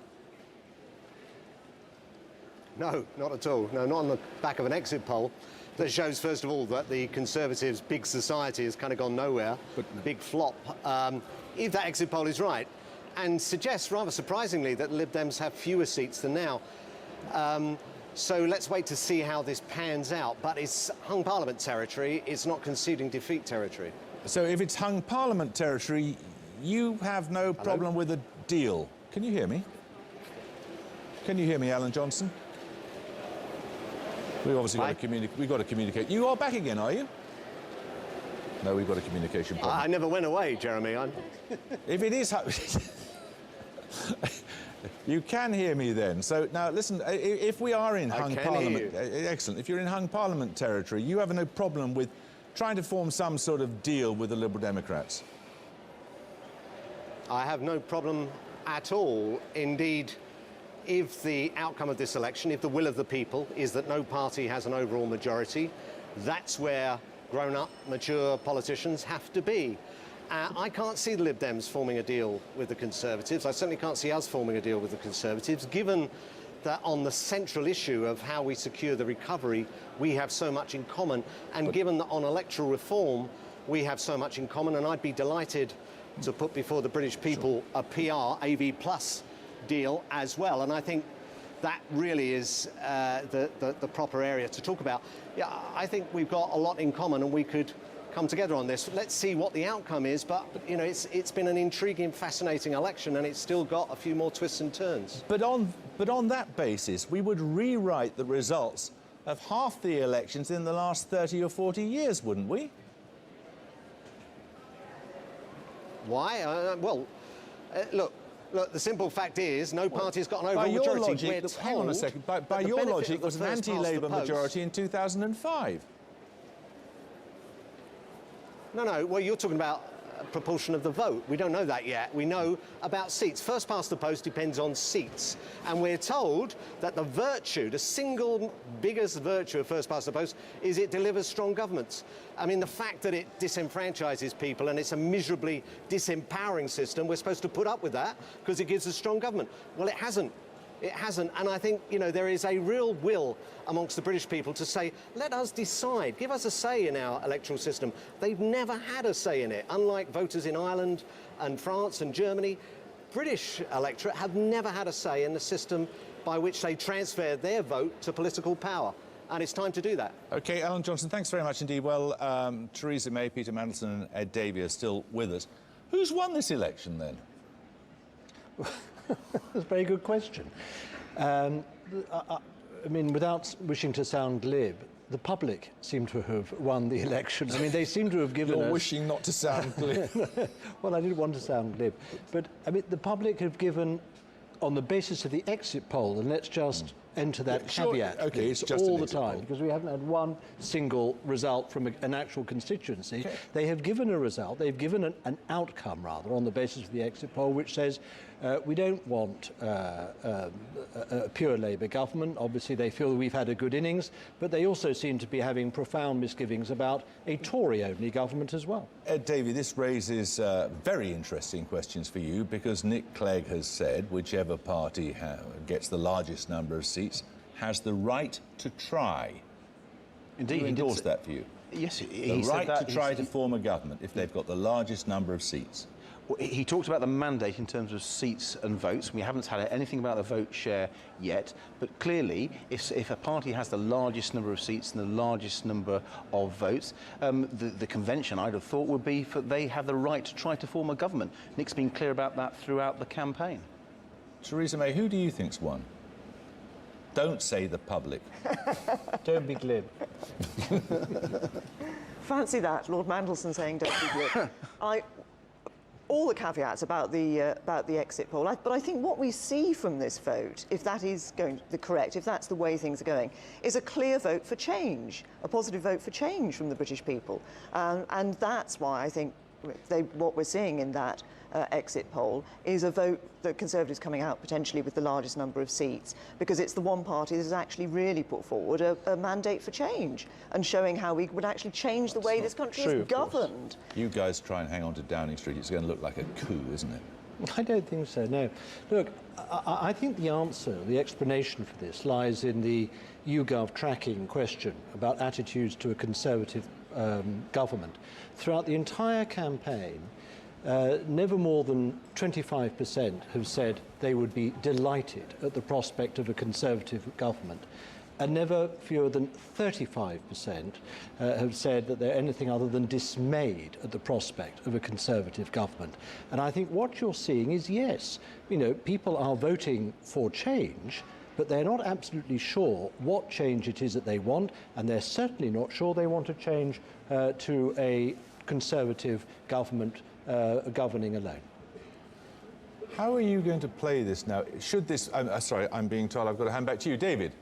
No, not at all. No, not on the back of an exit poll. That shows, first of all, that the Conservatives' big society has kind of gone nowhere. Big flop. If that exit poll is right, and suggests, rather surprisingly, that Lib Dems have fewer seats than now. So let's wait to see how this pans out. But it's hung parliament territory, it's not conceding defeat territory. So if it's hung parliament territory, you have no problem with a deal. Can you hear me? Can you hear me, Alan Johnson? We've obviously got to communicate. You are back again, are you? No, we've got a communication problem. I never went away, Jeremy. If it is... You can hear me then. So now listen, if we are in hung parliament... Excellent. If you're in hung parliament territory, you have no problem with trying to form some sort of deal with the Liberal Democrats? I have no problem at all. Indeed, if the outcome of this election, if the will of the people is that no party has an overall majority, that's where grown-up, mature politicians have to be. I can't see the Lib Dems forming a deal with the Conservatives. I certainly can't see us forming a deal with the Conservatives, given that on the central issue of how we secure the recovery, we have so much in common, and given that on electoral reform, we have so much in common, and I'd be delighted to put before the British people a PR, AV Plus deal as well. And I think that really is the proper area to talk about. Yeah, I think we've got a lot in common and we could come together on this. Let's see what the outcome is, but you know, it's been an intriguing, fascinating election, and it's still got a few more twists and turns. But on that basis, we would rewrite the results of half the elections in the last 30 or 40 years, wouldn't we? Why? Look, the simple fact is no party's got an overall majority. Hang on a second. By your logic, it was an anti-Labour majority in 2005. No, well, you're talking about proportion of the vote. We don't know that yet. We know about seats. First past the post depends on seats. And we're told that the virtue, the single biggest virtue of first past the post, is it delivers strong governments. I mean, the fact that it disenfranchises people and it's a miserably disempowering system, we're supposed to put up with that because it gives us strong government. Well, it hasn't. It hasn't, and I think, you know, there is a real will amongst the British people to say, let us decide, give us a say in our electoral system. They've never had a say in it. Unlike voters in Ireland and France and Germany, British electorate have never had a say in the system by which they transfer their vote to political power. And it's time to do that. OK, Alan Johnson, thanks very much indeed. Well, Theresa May, Peter Mandelson and Ed Davey are still with us. Who's won this election, then? That's a very good question. I mean, without wishing to sound glib, the public seem to have won the election. I mean, they seem to have given You're wishing not to sound glib. Well, I didn't want to sound glib. But, I mean, the public have given, on the basis of the exit poll, and let's just enter that caveat, OK, it's just all the time, because we haven't had one single result from an actual constituency. Okay. They have given a result, they've given an outcome, rather, on the basis of the exit poll, which says we don't want a pure Labour government. Obviously, they feel that we've had a good innings, but they also seem to be having profound misgivings about a Tory-only government as well. Ed Davey, this raises very interesting questions for you, because Nick Clegg has said whichever party gets the largest number of seats has the right to try. Indeed, he endorsed that for you. Yes, the right to try to form a government if they've got the largest number of seats. Well, he talked about the mandate in terms of seats and votes. We haven't had anything about the vote share yet, but clearly, if a party has the largest number of seats and the largest number of votes, the convention, I'd have thought, would be that they have the right to try to form a government. Nick's been clear about that throughout the campaign. Theresa May, who do you think's won? Don't say the public. Don't be glib. Fancy that, Lord Mandelson saying don't be glib. All the caveats about the exit poll, but I think what we see from this vote, if that is correct, if that's the way things are going, is a clear vote for change, a positive vote for change from the British people, and that's why I think what we're seeing in that exit poll is a vote that Conservatives coming out potentially with the largest number of seats, because it's the one party that has actually really put forward a mandate for change and showing how we would actually change the way this country is governed. You guys try and hang on to Downing Street, it's going to look like a coup, isn't it? I don't think so, no. Look, I think the answer, the explanation for this lies in the YouGov tracking question about attitudes to a Conservative government. Throughout the entire campaign, never more than 25% have said they would be delighted at the prospect of a Conservative government. and never fewer than 35% have said that they're anything other than dismayed at the prospect of a Conservative government. And I think what you're seeing is, yes, you know, people are voting for change, but they're not absolutely sure what change it is that they want, and they're certainly not sure they want to change to a Conservative government governing alone. How are you going to play this now? Should this... sorry, I'm being told I've got to hand back to you. David.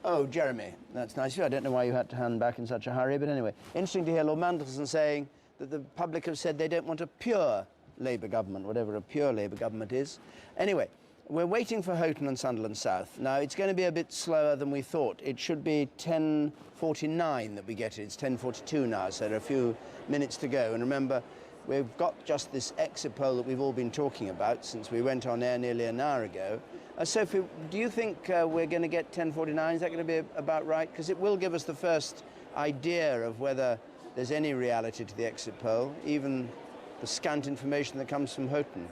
Oh, Jeremy, that's nice of you. I don't know why you had to hand back in such a hurry, but anyway. Interesting to hear Lord Mandelson saying that the public have said they don't want a pure Labour government, whatever a pure Labour government is. Anyway, we're waiting for Houghton and Sunderland South. Now, it's going to be a bit slower than we thought. It should be 10:49 that we get it. It's 10:42 now, so there are a few minutes to go. And remember, we've got just this exit poll that we've all been talking about since we went on air nearly an hour ago. Sophie, do you think we're going to get 10:49? Is that going to be about right? Because it will give us the first idea of whether there's any reality to the exit poll, even the scant information that comes from Houghton.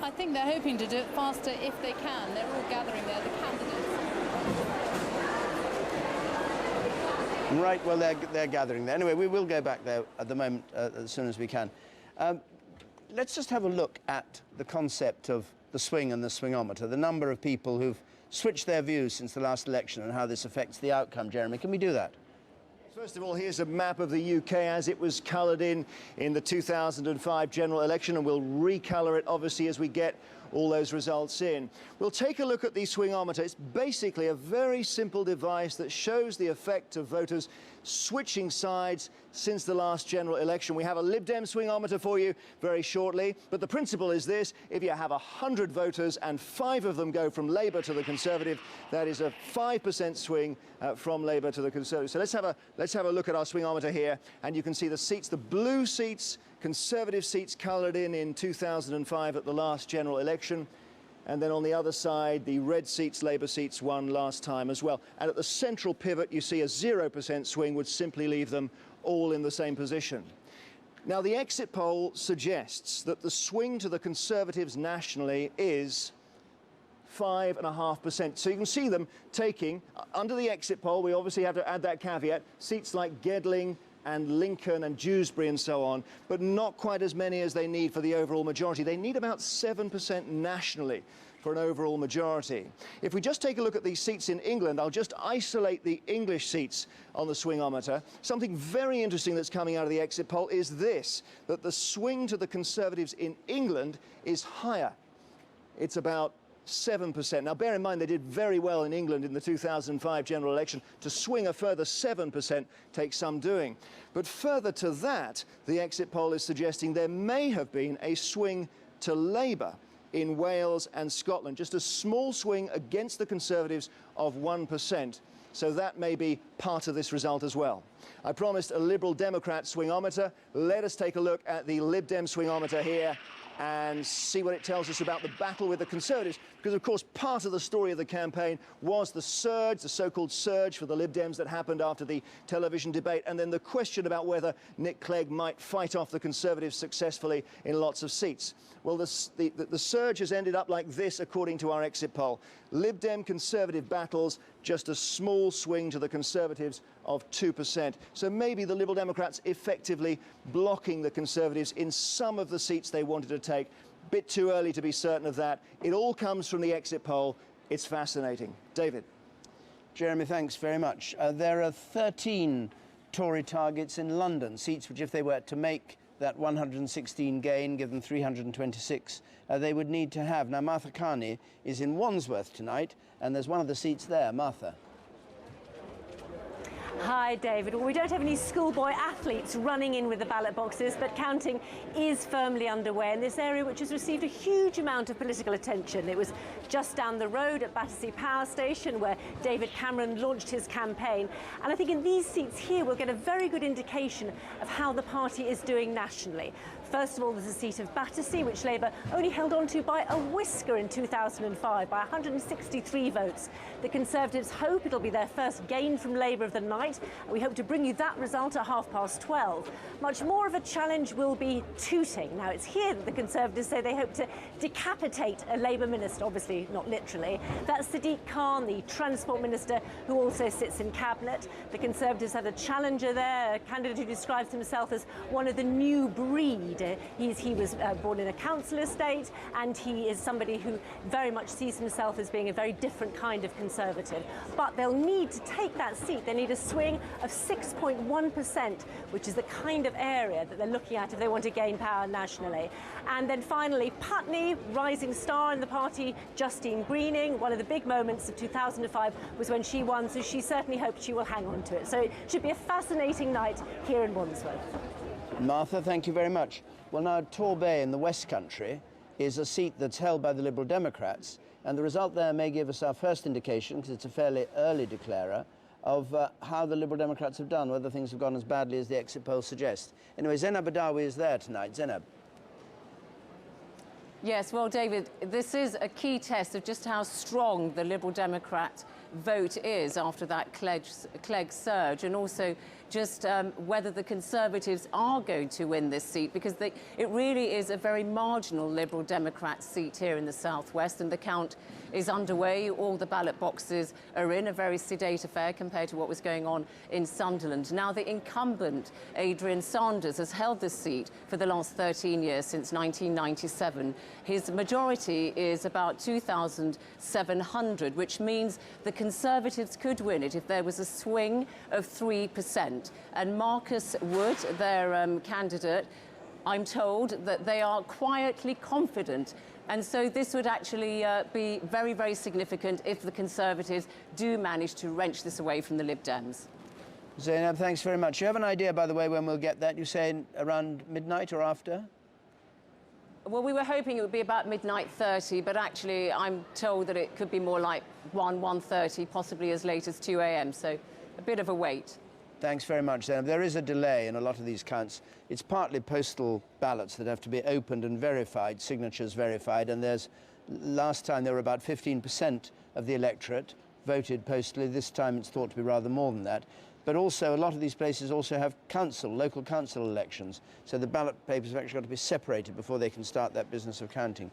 I think they're hoping to do it faster if they can. They're all gathering there, the candidates. Right, well, they're gathering there. Anyway, we will go back there at the moment as soon as we can. Let's just have a look at the concept of the swing and the swingometer, the number of people who've switched their views since the last election and how this affects the outcome. Jeremy, can we do that? First of all, here's a map of the UK as it was coloured in the 2005 general election, and we'll recolour it, obviously, as we get all those results in. We'll take a look at the swingometer. It's basically a very simple device that shows the effect of voters switching sides since the last general election. We have a Lib Dem swingometer for you very shortly, but the principle is this: if you have 100 voters and 5 of them go from Labour to the Conservative, that is a 5% swing from Labour to the Conservative. So let's have a look at our swingometer here, and you can see the seats, the blue seats, Conservative seats coloured in 2005 at the last general election. And then on the other side, the red seats, Labour seats, won last time as well. And at the central pivot, you see a 0% swing would simply leave them all in the same position. Now, the exit poll suggests that the swing to the Conservatives nationally is 5.5%. So you can see them taking, under the exit poll, we obviously have to add that caveat, seats like Gedling and Lincoln and Dewsbury and so on, but not quite as many as they need for the overall majority. They need about 7% nationally for an overall majority. If we just take a look at these seats in England, I'll just isolate the English seats on the swingometer. Something very interesting that's coming out of the exit poll is this, that the swing to the Conservatives in England is higher. It's about 7%. Now, bear in mind, they did very well in England in the 2005 general election. To swing a further 7% takes some doing. But further to that, the exit poll is suggesting there may have been a swing to Labour in Wales and Scotland, just a small swing against the Conservatives of 1%. So that may be part of this result as well. I promised a Liberal Democrat swingometer. Let us take a look at the Lib Dem swingometer here and see what it tells us about the battle with the Conservatives, because of course part of the story of the campaign was the surge, the so-called surge for the Lib Dems that happened after the television debate, and then the question about whether Nick Clegg might fight off the Conservatives successfully in lots of seats. Well, the surge has ended up like this according to our exit poll. Lib Dem Conservative battles, just a small swing to the Conservatives of 2%. So maybe the Liberal Democrats effectively blocking the Conservatives in some of the seats they wanted to take. Bit too early to be certain of that. It all comes from the exit poll. It's fascinating. David. Jeremy, thanks very much. There are 13 Tory targets in London, seats which, if they were to make that 116 gain, give them 326, they would need to have. Now, Martha Carney is in Wandsworth tonight, and there's one of the seats there. Martha. Hi, David. Well, we don't have any schoolboy athletes running in with the ballot boxes, but counting is firmly underway in this area, which has received a huge amount of political attention. It was just down the road at Battersea Power Station where David Cameron launched his campaign. And I think in these seats here, we'll get a very good indication of how the party is doing nationally. First of all, there's the seat of Battersea, which Labour only held on to by a whisker in 2005, by 163 votes. The Conservatives hope it'll be their first gain from Labour of the night. We hope to bring you that result at 12:30. Much more of a challenge will be Tooting. Now, it's here that the Conservatives say they hope to decapitate a Labour minister, obviously not literally. That's Sadiq Khan, the Transport Minister, who also sits in Cabinet. The Conservatives have a challenger there, a candidate who describes himself as one of the new breed. He was born in a council estate, and he is somebody who very much sees himself as being a very different kind of Conservative. But they'll need to take that seat. They need a swing of 6.1%, which is the kind of area that they're looking at if they want to gain power nationally. And then finally, Putney, rising star in the party, Justine Greening. One of the big moments of 2005 was when she won, so she certainly hopes she will hang on to it. So it should be a fascinating night here in Wandsworth. Martha, thank you very much. Well, now, Torbay in the West Country is a seat that's held by the Liberal Democrats, and the result there may give us our first indication, because it's a fairly early declarer, of how the Liberal Democrats have done, whether things have gone as badly as the exit polls suggest. Anyway, Zainab Badawi is there tonight. Zainab. Yes, well, David, this is a key test of just how strong the Liberal Democrat vote is after that Clegg surge, and also just whether the Conservatives are going to win this seat, because it really is a very marginal Liberal Democrat seat here in the southwest, and the count is underway. All the ballot boxes are in, a very sedate affair compared to what was going on in Sunderland. Now, the incumbent, Adrian Sanders, has held this seat for the last 13 years, since 1997. His majority is about 2,700, which means the Conservatives could win it if there was a swing of 3%. And Marcus Wood, their candidate, I'm told that they are quietly confident. And so this would actually be very, very significant if the Conservatives do manage to wrench this away from the Lib Dems. Zainab, thanks very much. You have an idea, by the way, when we'll get that? You say around midnight or after? Well, we were hoping it would be about midnight 30, but actually I'm told that it could be more like 1:30, possibly as late as 2 a.m. So a bit of a wait. Thanks very much, Zainab. There is a delay in a lot of these counts. It's partly postal ballots that have to be opened and verified, signatures verified, and last time there were about 15% of the electorate voted postally. This time it's thought to be rather more than that. But also, a lot of these places also have local council elections, so the ballot papers have actually got to be separated before they can start that business of counting.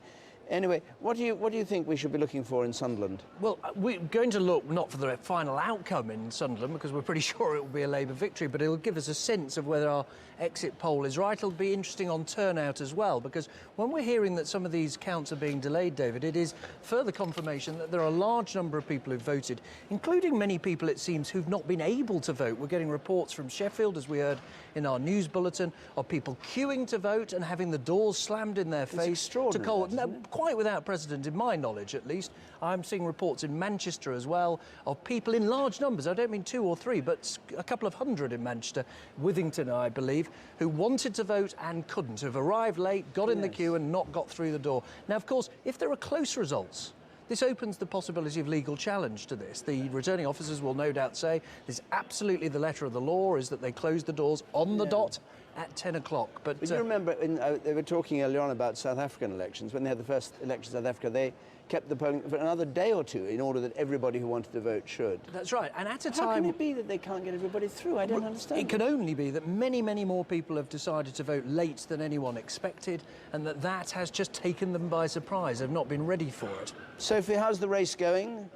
Anyway, what do you think we should be looking for in Sunderland? Well, we're going to look not for the final outcome in Sunderland, because we're pretty sure it will be a Labour victory, but it'll give us a sense of whether our exit poll is right. It'll be interesting on turnout as well, because when we're hearing that some of these counts are being delayed, David, it is further confirmation that there are a large number of people who've voted, including many people, it seems, who've not been able to vote. We're getting reports from Sheffield, as we heard in our news bulletin, of people queuing to vote and having the doors slammed in their face. Extraordinary, quite without precedent, in my knowledge at least. I'm seeing reports in Manchester as well of people in large numbers, I don't mean 2 or 3, but a couple of hundred in Manchester, Withington I believe, who wanted to vote and couldn't, who've arrived late, got in the queue and not got through the door. Now, of course, if there are close results, this opens the possibility of legal challenge to this. The returning officers will no doubt say this absolutely the letter of the law is that they close the doors on the dot at 10 o'clock. But you remember, they were talking earlier on about South African elections. When they had the first election in South Africa, they kept the polling for another day or two in order that everybody who wanted to vote should. That's right. And at a time... How can it be that they can't get everybody through? I don't understand. It can only be that many, many more people have decided to vote late than anyone expected, and that has just taken them by surprise. They've not been ready for it. Sophie, how's the race going?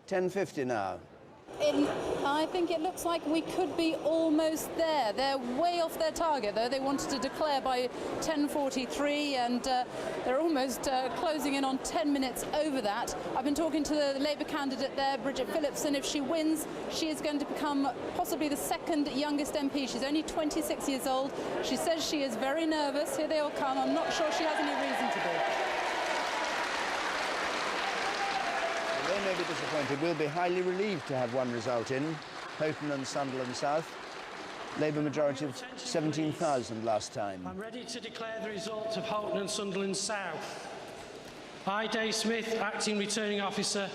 10:50 now. I think it looks like we could be almost there. They're way off their target, though. They wanted to declare by 10:43, and they're almost closing in on 10 minutes over that. I've been talking to the Labour candidate there, Bridget Phillips, and if she wins, she is going to become possibly the second youngest MP. She's only 26 years old. She says she is very nervous. Here they all come. I'm not sure she has any reason to be. They may be disappointed. We'll be highly relieved to have one result in. Houghton and Sunderland South. Labour majority of 17,000 last time. I'm ready to declare the results of Houghton and Sunderland South. I, Dave Smith, Acting Returning Officer,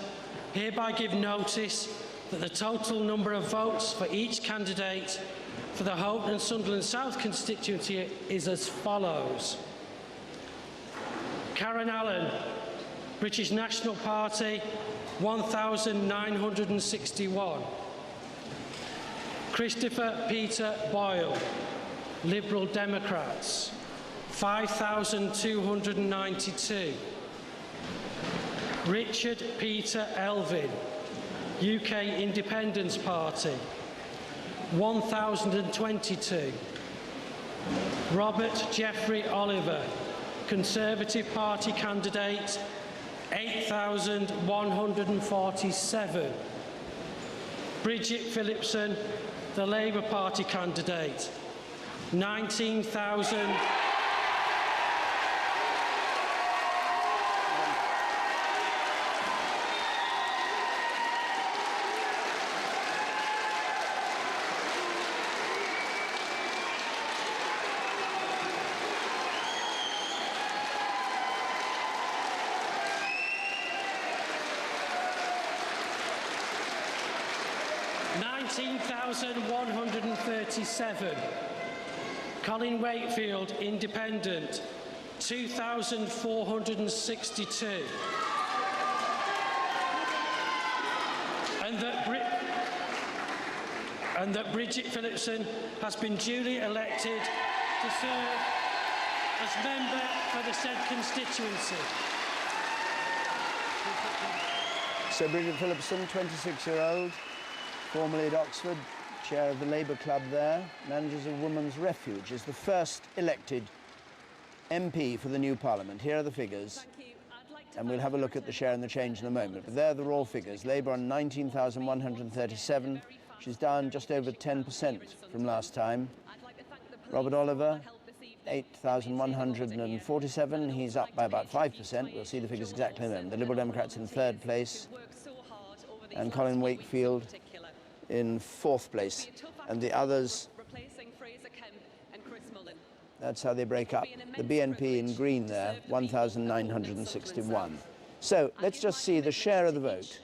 hereby give notice that the total number of votes for each candidate for the Houghton and Sunderland South constituency is as follows. Karen Allen, British National Party, 1,961. Christopher Peter Boyle, Liberal Democrats, 5,292. Richard Peter Elvin, UK Independence Party, 1,022. Robert Jeffrey Oliver, Conservative Party candidate, 8,147. Bridget Phillipson, the Labour Party candidate, 19,000. 19,137. Colin Wakefield, Independent, 2,462. And that Bridget Phillipson has been duly elected to serve as member for the said constituency. So Bridget Phillipson, 26-year-old, formerly at Oxford, chair of the Labour Club there, manages a woman's refuge, is the first elected MP for the new Parliament. Here are the figures, and we'll have a look at the share and the change in a moment. But there are the raw figures. Labour on 19,137, which is down just over 10% from last time. Robert Oliver, 8,147, he's up by about 5%. We'll see the figures exactly in a moment. The Liberal Democrats in third place, and Colin Wakefield in fourth place. And the others, that's how they break up. The BNP in green there, 1,961. So let's just see the share of the vote.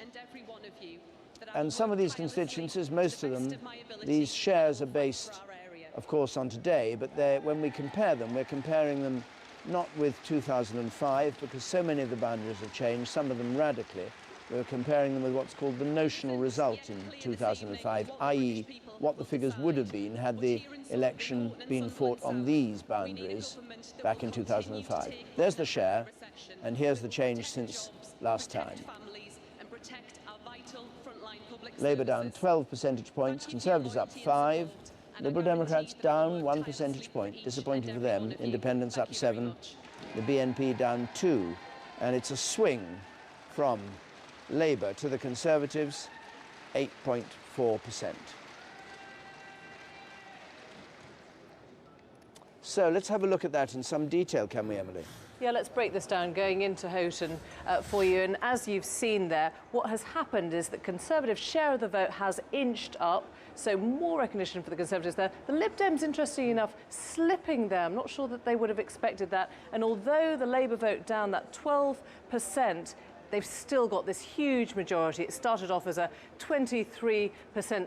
And some of these constituencies, most of them, these shares are based, of course, on today, but when we compare them, we're comparing them not with 2005, because so many of the boundaries have changed, some of them radically. We're comparing them with what's called the notional result in 2005, i.e. what the figures would have been had the election been fought on these boundaries back in 2005. There's the share, and here's the change since last time. Labour down 12 percentage points, Conservatives up 5, Liberal Democrats down 1 percentage point, disappointing for them, Independents up 7, the BNP down 2, and it's a swing from Labour to the Conservatives, 8.4%. So let's have a look at that in some detail, can we, Emily? Yeah, let's break this down going into Houghton for you. And as you've seen there, what has happened is that Conservative share of the vote has inched up, so more recognition for the Conservatives there. The Lib Dems, interestingly enough, slipping there. I'm not sure that they would have expected that. And although the Labour vote down that 12%, they've still got this huge majority. It started off as a 23%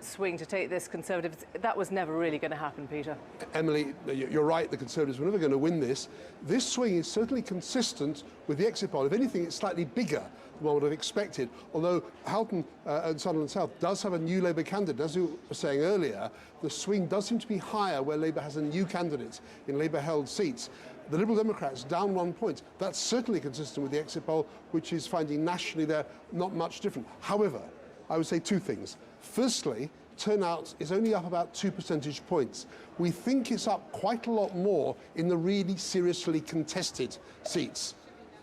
swing to take this Conservative. That was never really going to happen, Peter. Emily, you're right, the Conservatives were never going to win this. This swing is certainly consistent with the exit poll. If anything, it's slightly bigger than one would have expected, although Houghton and Sunderland South does have a new Labour candidate. As you were saying earlier, the swing does seem to be higher where Labour has a new candidate in Labour-held seats. The Liberal Democrats down 1 point. That's certainly consistent with the exit poll, which is finding nationally they're not much different. However, I would say two things. Firstly, turnout is only up about 2 percentage points. We think it's up quite a lot more in the really seriously contested seats.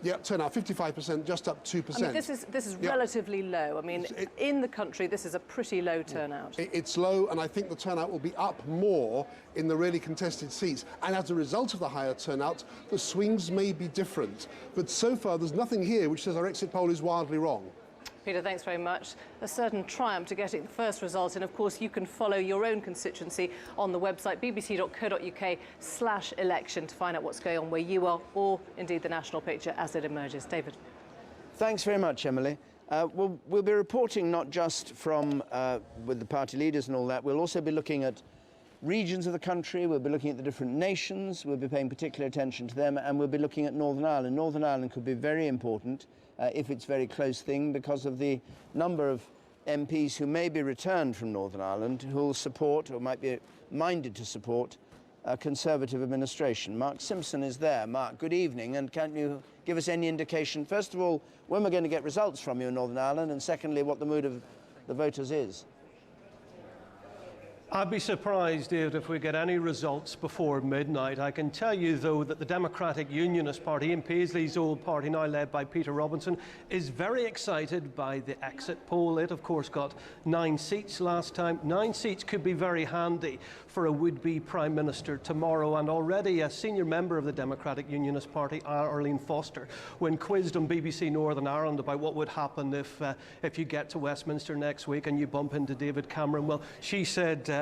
Yeah, turnout 55%, just up 2%. I mean, this is relatively low. I mean, in the country, this is a pretty low turnout. It's low, and I think the turnout will be up more in the really contested seats. And as a result of the higher turnout, the swings may be different. But so far, there's nothing here which says our exit poll is wildly wrong. Peter, thanks very much. A certain triumph to getting the first result, and of course you can follow your own constituency on the website bbc.co.uk/election to find out what's going on where you are, or indeed the national picture as it emerges. David. Thanks very much, Emily. We'll be reporting not just from with the party leaders and all that. We'll also be looking at regions of the country, we'll be looking at the different nations, we'll be paying particular attention to them, and we'll be looking at Northern Ireland. Northern Ireland could be very important if it's a very close thing, because of the number of MPs who may be returned from Northern Ireland who will support, or might be minded to support, a Conservative administration. Mark Simpson is there. Mark, good evening, and can you give us any indication, first of all, when we're going to get results from you in Northern Ireland, and secondly, what the mood of the voters is? I'd be surprised, David, if we get any results before midnight. I can tell you, though, that the Democratic Unionist Party, Ian Paisley's old party, now led by Peter Robinson, is very excited by the exit poll. It, of course, got 9 seats last time. 9 seats could be very handy for a would-be Prime Minister tomorrow. And already a senior member of the Democratic Unionist Party, Arlene Foster, when quizzed on BBC Northern Ireland about what would happen if you get to Westminster next week and you bump into David Cameron, well, she said,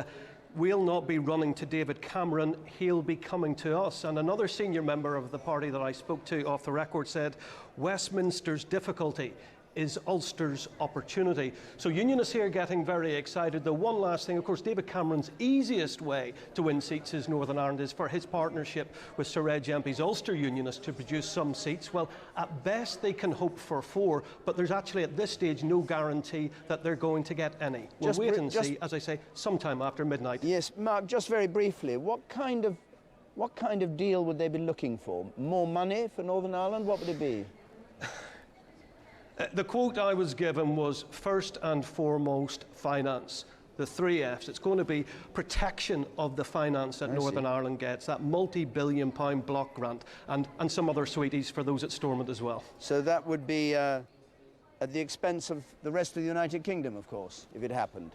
we'll not be running to David Cameron, he'll be coming to us. And another senior member of the party that I spoke to off the record said, Westminster's difficulty is Ulster's opportunity. So unionists here getting very excited. The one last thing, of course, David Cameron's easiest way to win seats in Northern Ireland is for his partnership with Sir Reg MP's Ulster unionists to produce some seats. Well, at best they can hope for 4, but there's actually at this stage no guarantee that they're going to get any. We'll wait and see, as I say, sometime after midnight. Yes, Mark, just very briefly, what kind of deal would they be looking for? More money for Northern Ireland? What would it be? The quote I was given was first and foremost finance, the 3 Fs. It's going to be protection of the finance that Northern Ireland gets, that multi-billion-pound block grant, and some other sweeties for those at Stormont as well. So that would be at the expense of the rest of the United Kingdom, of course, if it happened.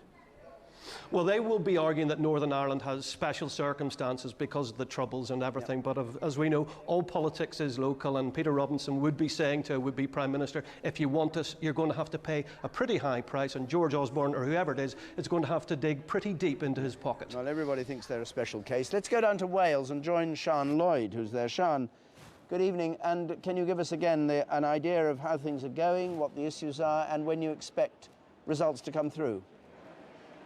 Well, they will be arguing that Northern Ireland has special circumstances because of the Troubles and everything, but as we know, all politics is local, and Peter Robinson would be saying to a would-be Prime Minister, if you want us, you're going to have to pay a pretty high price, and George Osborne, or whoever it is going to have to dig pretty deep into his pocket. Well, everybody thinks they're a special case. Let's go down to Wales and join Sian Lloyd, who's there. Sian, good evening, and can you give us again an idea of how things are going, what the issues are, and when you expect results to come through?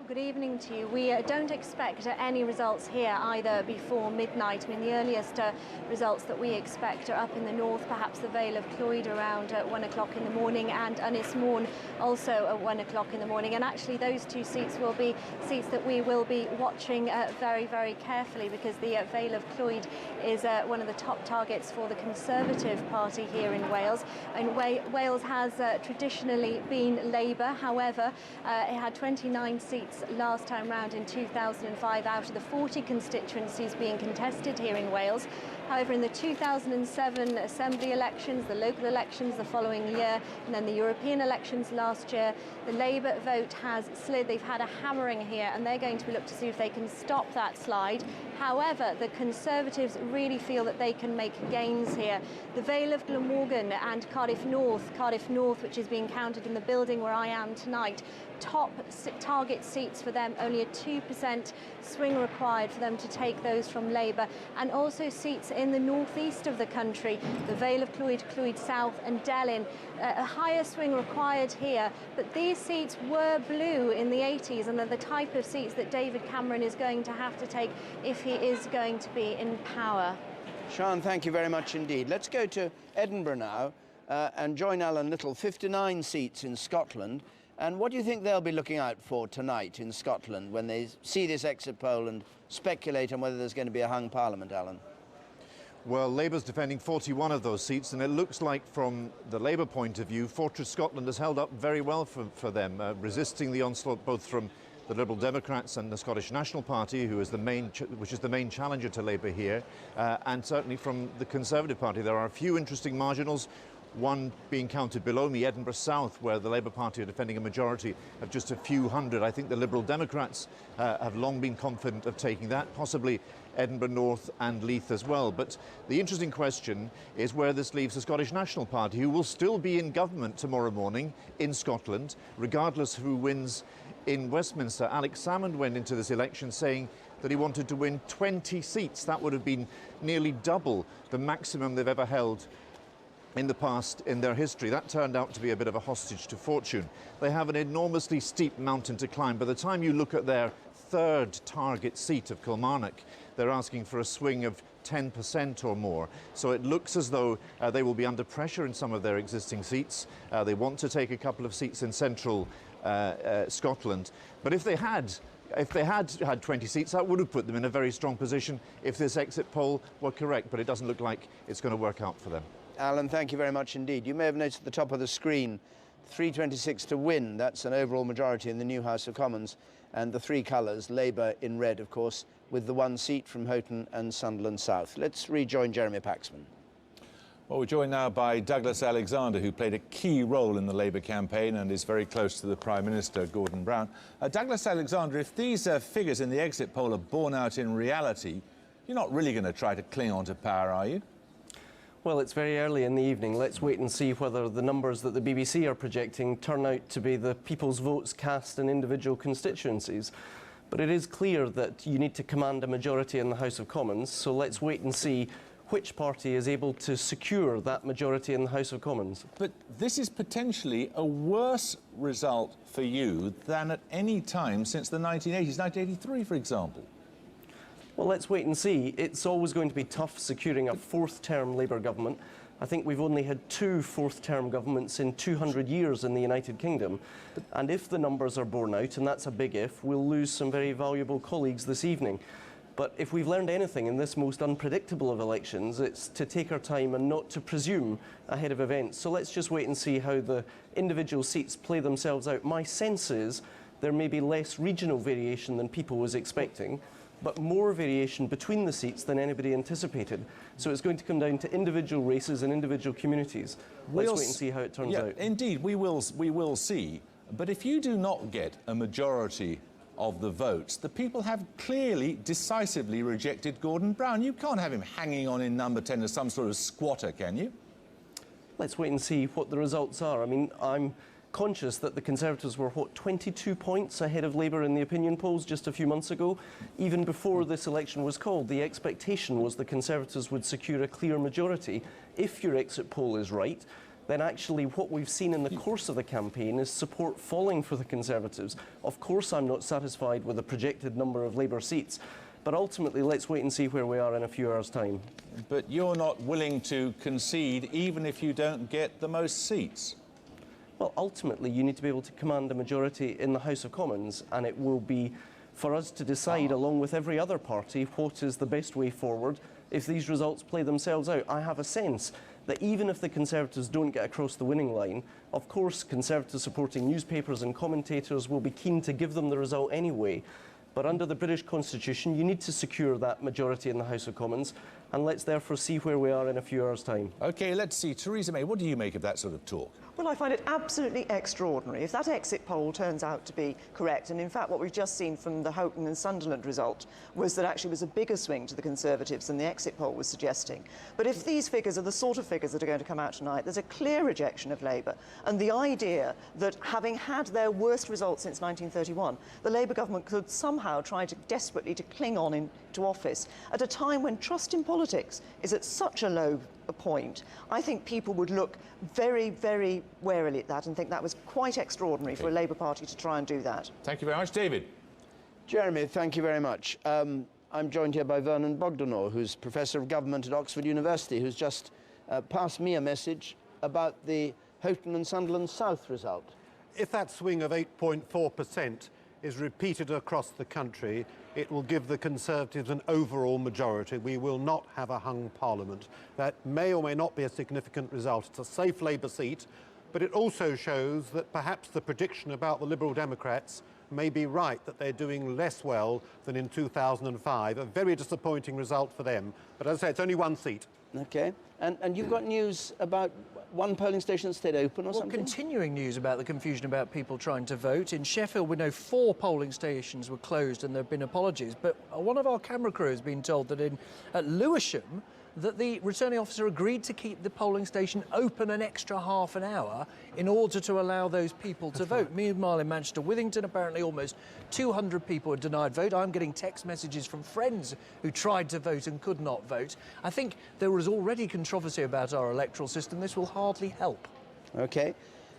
Good evening to you. We don't expect any results here either before midnight. I mean, the earliest results that we expect are up in the north, perhaps the Vale of Clwyd around 1 o'clock in the morning, and Ynys Môn also at 1 o'clock in the morning. And actually those 2 seats will be seats that we will be watching very, very carefully, because the Vale of Clwyd is one of the top targets for the Conservative Party here in Wales. And Wales has traditionally been Labour. However, it had 29 seats last time round in 2005 out of the 40 constituencies being contested here in Wales. However, in the 2007 Assembly elections, the local elections the following year, and then the European elections last year, the Labour vote has slid. They've had a hammering here, and they're going to look to see if they can stop that slide. However, the Conservatives really feel that they can make gains here. The Vale of Glamorgan and Cardiff North, which is being counted in the building where I am tonight, top target seats for them, only a 2% swing required for them to take those from Labour, and also seats in the northeast of the country, the Vale of Clwyd, Clwyd South and Delyn, a higher swing required here, but these seats were blue in the 80s and are the type of seats that David Cameron is going to have to take if he is going to be in power. Sian, thank you very much indeed. Let's go to Edinburgh now and join Alan Little. 59 seats in Scotland. And what do you think they'll be looking out for tonight in Scotland when they see this exit poll and speculate on whether there's going to be a hung parliament, Alan? Well, Labour's defending 41 of those seats, and it looks like from the Labour point of view, Fortress Scotland has held up very well for them, resisting the onslaught both from the Liberal Democrats and the Scottish National Party, which is the main challenger to Labour here, and certainly from the Conservative Party. There are a few interesting marginals, one being counted below me, Edinburgh South, where the Labour Party are defending a majority of just a few hundred. I think the Liberal Democrats have long been confident of taking that, possibly Edinburgh North and Leith as well. But the interesting question is where this leaves the Scottish National Party, who will still be in government tomorrow morning in Scotland, regardless who wins in Westminster. Alex Salmond went into this election saying that he wanted to win 20 seats. That would have been nearly double the maximum they've ever held in the past in their history. That turned out to be a bit of a hostage to fortune. They have an enormously steep mountain to climb. By the time you look at their third target seat of Kilmarnock, they're asking for a swing of 10% or more. So it looks as though they will be under pressure in some of their existing seats. They want to take a couple of seats in central Scotland. But if they had had 20 seats, that would have put them in a very strong position if this exit poll were correct. But it doesn't look like it's going to work out for them. Alan, thank you very much indeed. You may have noticed at the top of the screen 326 to win. That's an overall majority in the new House of Commons. And the three colours, Labour in red, of course, with the one seat from Houghton and Sunderland South. Let's rejoin Jeremy Paxman. Well, we're joined now by Douglas Alexander, who played a key role in the Labour campaign and is very close to the Prime Minister, Gordon Brown. Douglas Alexander, if these figures in the exit poll are borne out in reality, you're not really going to try to cling on to power, are you? Well, it's very early in the evening. Let's wait and see whether the numbers that the BBC are projecting turn out to be the people's votes cast in individual constituencies. But it is clear that you need to command a majority in the House of Commons, so let's wait and see which party is able to secure that majority in the House of Commons. But this is potentially a worse result for you than at any time since the 1980s, 1983, for example. Well, let's wait and see. It's always going to be tough securing a fourth-term Labour government. I think we've only had 2 fourth-term governments in 200 years in the United Kingdom. And if the numbers are borne out, and that's a big if, we'll lose some very valuable colleagues this evening. But if we've learned anything in this most unpredictable of elections, it's to take our time and not to presume ahead of events. So let's just wait and see how the individual seats play themselves out. My sense is there may be less regional variation than people was expecting, but more variation between the seats than anybody anticipated. So it's going to come down to individual races and individual communities. Let's wait and see how it turns out. Indeed, we will see. But if you do not get a majority of the votes, the people have clearly, decisively rejected Gordon Brown. You can't have him hanging on in number 10 as some sort of squatter, can you? Let's wait and see what the results are. I mean, I'm conscious that the Conservatives were, 22 points ahead of Labour in the opinion polls just a few months ago. Even before this election was called, the expectation was the Conservatives would secure a clear majority. If your exit poll is right, then actually what we've seen in the course of the campaign is support falling for the Conservatives. Of course, I'm not satisfied with the projected number of Labour seats, but ultimately let's wait and see where we are in a few hours' time. But you're not willing to concede even if you don't get the most seats? Well, ultimately, you need to be able to command a majority in the House of Commons, and it will be for us to decide, along with every other party, what is the best way forward if these results play themselves out. I have a sense that even if the Conservatives don't get across the winning line, of course, Conservative supporting newspapers and commentators will be keen to give them the result anyway. But under the British Constitution, you need to secure that majority in the House of Commons, and let's therefore see where we are in a few hours' time. OK, let's see. Theresa May, what do you make of that sort of talk? Well, I find it absolutely extraordinary. If that exit poll turns out to be correct, and in fact what we've just seen from the Houghton and Sunderland result was that actually was a bigger swing to the Conservatives than the exit poll was suggesting. But if these figures are the sort of figures that are going to come out tonight, there's a clear rejection of Labour. And the idea that having had their worst result since 1931, the Labour government could somehow try to desperately to cling on into office at a time when trust in politics is at such a low point, I think people would look very, very warily at that and think that was quite extraordinary for a Labour Party to try and do that. Thank you very much. David. Jeremy, thank you very much. I'm joined here by Vernon Bogdanor, who's Professor of Government at Oxford University, who's just passed me a message about the Houghton and Sunderland South result. If that swing of 8.4% is repeated across the country, it will give the Conservatives an overall majority. We will not have a hung parliament. That may or may not be a significant result. It's a safe Labour seat, but it also shows that perhaps the prediction about the Liberal Democrats may be right, that they're doing less well than in 2005. A very disappointing result for them. But as I say, it's only one seat. OK. And you've got news about one polling station that stayed open or something? Continuing news about the confusion about people trying to vote. In Sheffield, we know 4 polling stations were closed and there have been apologies. But one of our camera crew has been told that at Lewisham, that the returning officer agreed to keep the polling station open an extra half an hour in order to allow those people to vote. Meanwhile, in Manchester Withington, apparently almost 200 people are denied vote. I'm getting text messages from friends who tried to vote and could not vote. I think there was already controversy about our electoral system. This will hardly help. OK.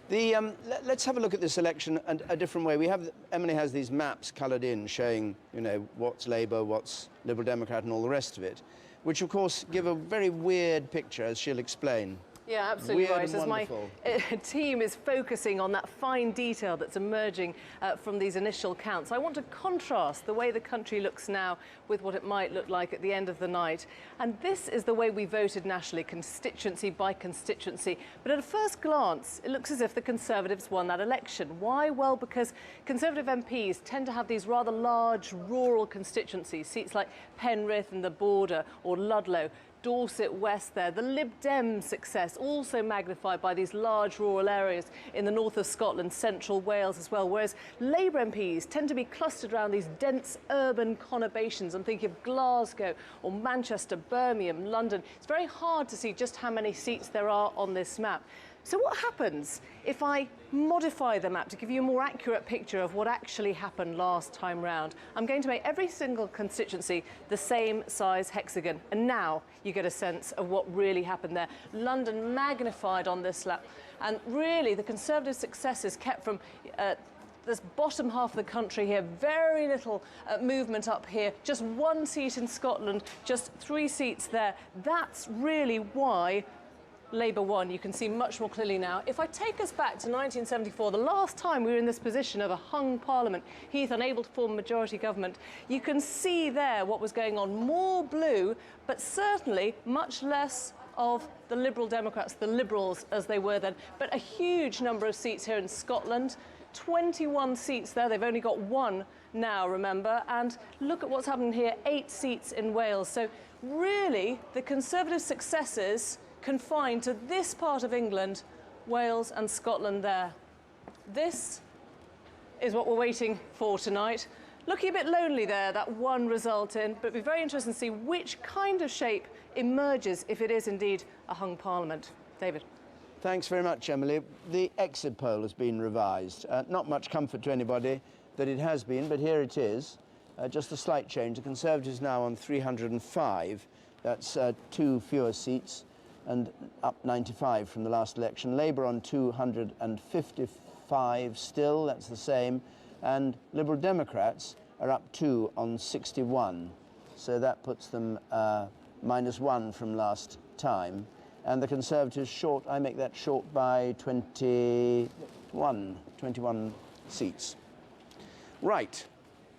Let's have a look at this election a different way. Emily has these maps coloured in showing, you know, what's Labour, what's Liberal Democrat and all the rest of it, which of course give a very weird picture, as she'll explain. Yeah, absolutely Weird right. and As my wonderful. team is focusing on that fine detail that's emerging from these initial counts, I want to contrast the way the country looks now with what it might look like at the end of the night. And this is the way we voted nationally, constituency by constituency. But at a first glance, it looks as if the Conservatives won that election. Why? Well, because Conservative MPs tend to have these rather large rural constituencies, seats like Penrith and the Border or Ludlow, Dorset West there. The Lib Dem success also magnified by these large rural areas in the north of Scotland, central Wales as well, whereas Labour MPs tend to be clustered around these dense urban conurbations. I'm thinking of Glasgow or Manchester, Birmingham, London. It's very hard to see just how many seats there are on this map. So what happens if I modify the map to give you a more accurate picture of what actually happened last time round? I'm going to make every single constituency the same size hexagon, and now you get a sense of what really happened there. London magnified on this lap, and really the Conservative successes kept from this bottom half of the country here, very little movement up here, just one seat in Scotland, just 3 seats there. That's really why Labour won. You can see much more clearly now. If I take us back to 1974, the last time we were in this position of a hung parliament, Heath unable to form a majority government, you can see there what was going on. More blue, but certainly much less of the Liberal Democrats, the Liberals as they were then, but a huge number of seats here in Scotland. 21 seats there. They've only got 1 now, remember. And look at what's happening here, 8 seats in Wales. So really, the Conservative successes confined to this part of England, Wales and Scotland there. This is what we're waiting for tonight. Looking a bit lonely there, that one result in, but it'll be very interesting to see which kind of shape emerges if it is indeed a hung parliament. David. Thanks very much, Emily. The exit poll has been revised. Not much comfort to anybody that it has been, but here it is. Just a slight change. The Conservatives now on 305. That's 2 fewer seats, and up 95 from the last election. Labour on 255 still, that's the same. And Liberal Democrats are up 2 on 61. So that puts them -1 from last time. And the Conservatives short, I make that short by 21 seats. Right.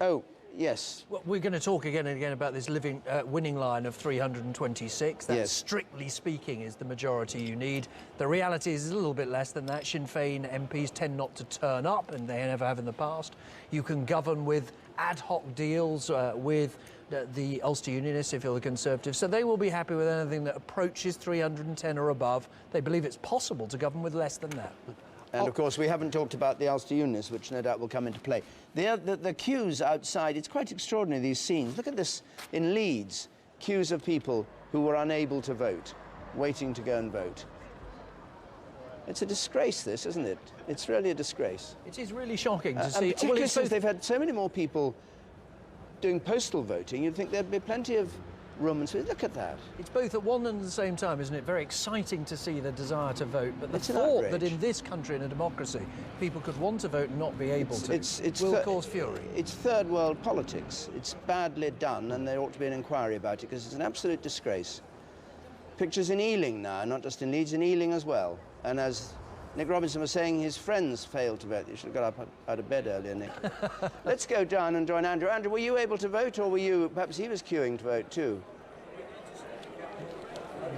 Oh, yes. Well, we're going to talk again and again about this winning line of 326. That, yes, strictly speaking, is the majority you need. The reality is a little bit less than that. Sinn Féin MPs tend not to turn up, and they never have in the past. You can govern with ad hoc deals with the Ulster Unionists, if you're the Conservatives. So they will be happy with anything that approaches 310 or above. They believe it's possible to govern with less than that. And of course, we haven't talked about the Ulster Unionists, which no doubt will come into play. The queues outside, it's quite extraordinary, these scenes. Look at this in Leeds, queues of people who were unable to vote, waiting to go and vote. It's a disgrace, this, isn't it? It's really a disgrace. It is really shocking to see. And particularly since they've had so many more people doing postal voting, you'd think there'd be plenty of room, and so look at that. It's both at one and the same time, isn't it? Very exciting to see the desire to vote, but the It's an thought outrage. that in this country, in a democracy, people could want to vote and not be able to will cause fury. It's third world politics. It's badly done, and there ought to be an inquiry about it, because it's an absolute disgrace. Pictures in Ealing now, not just in Leeds, in Ealing as well. And as Nick Robinson was saying, his friends failed to vote. You should have got up out of bed earlier, Nick. Let's go down and join Andrew. Andrew, were you able to vote, or were you, perhaps he was queuing to vote too?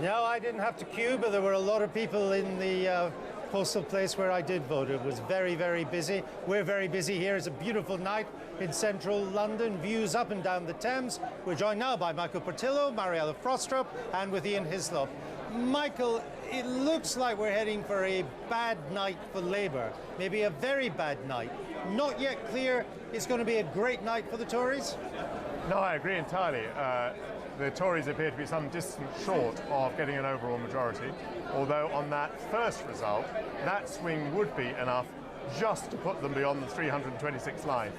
No, I didn't have to queue, but there were a lot of people in the postal place where I did vote. It was very, very busy. We're very busy here. It's a beautiful night in central London. Views up and down the Thames. We're joined now by Michael Portillo, Mariella Frostrup, and with Ian Hislop. Michael, it looks like we're heading for a bad night for Labour, maybe a very bad night. Not yet clear it's going to be a great night for the Tories? No, I agree entirely. The Tories appear to be some distance short of getting an overall majority, although on that first result, that swing would be enough just to put them beyond the 326 line.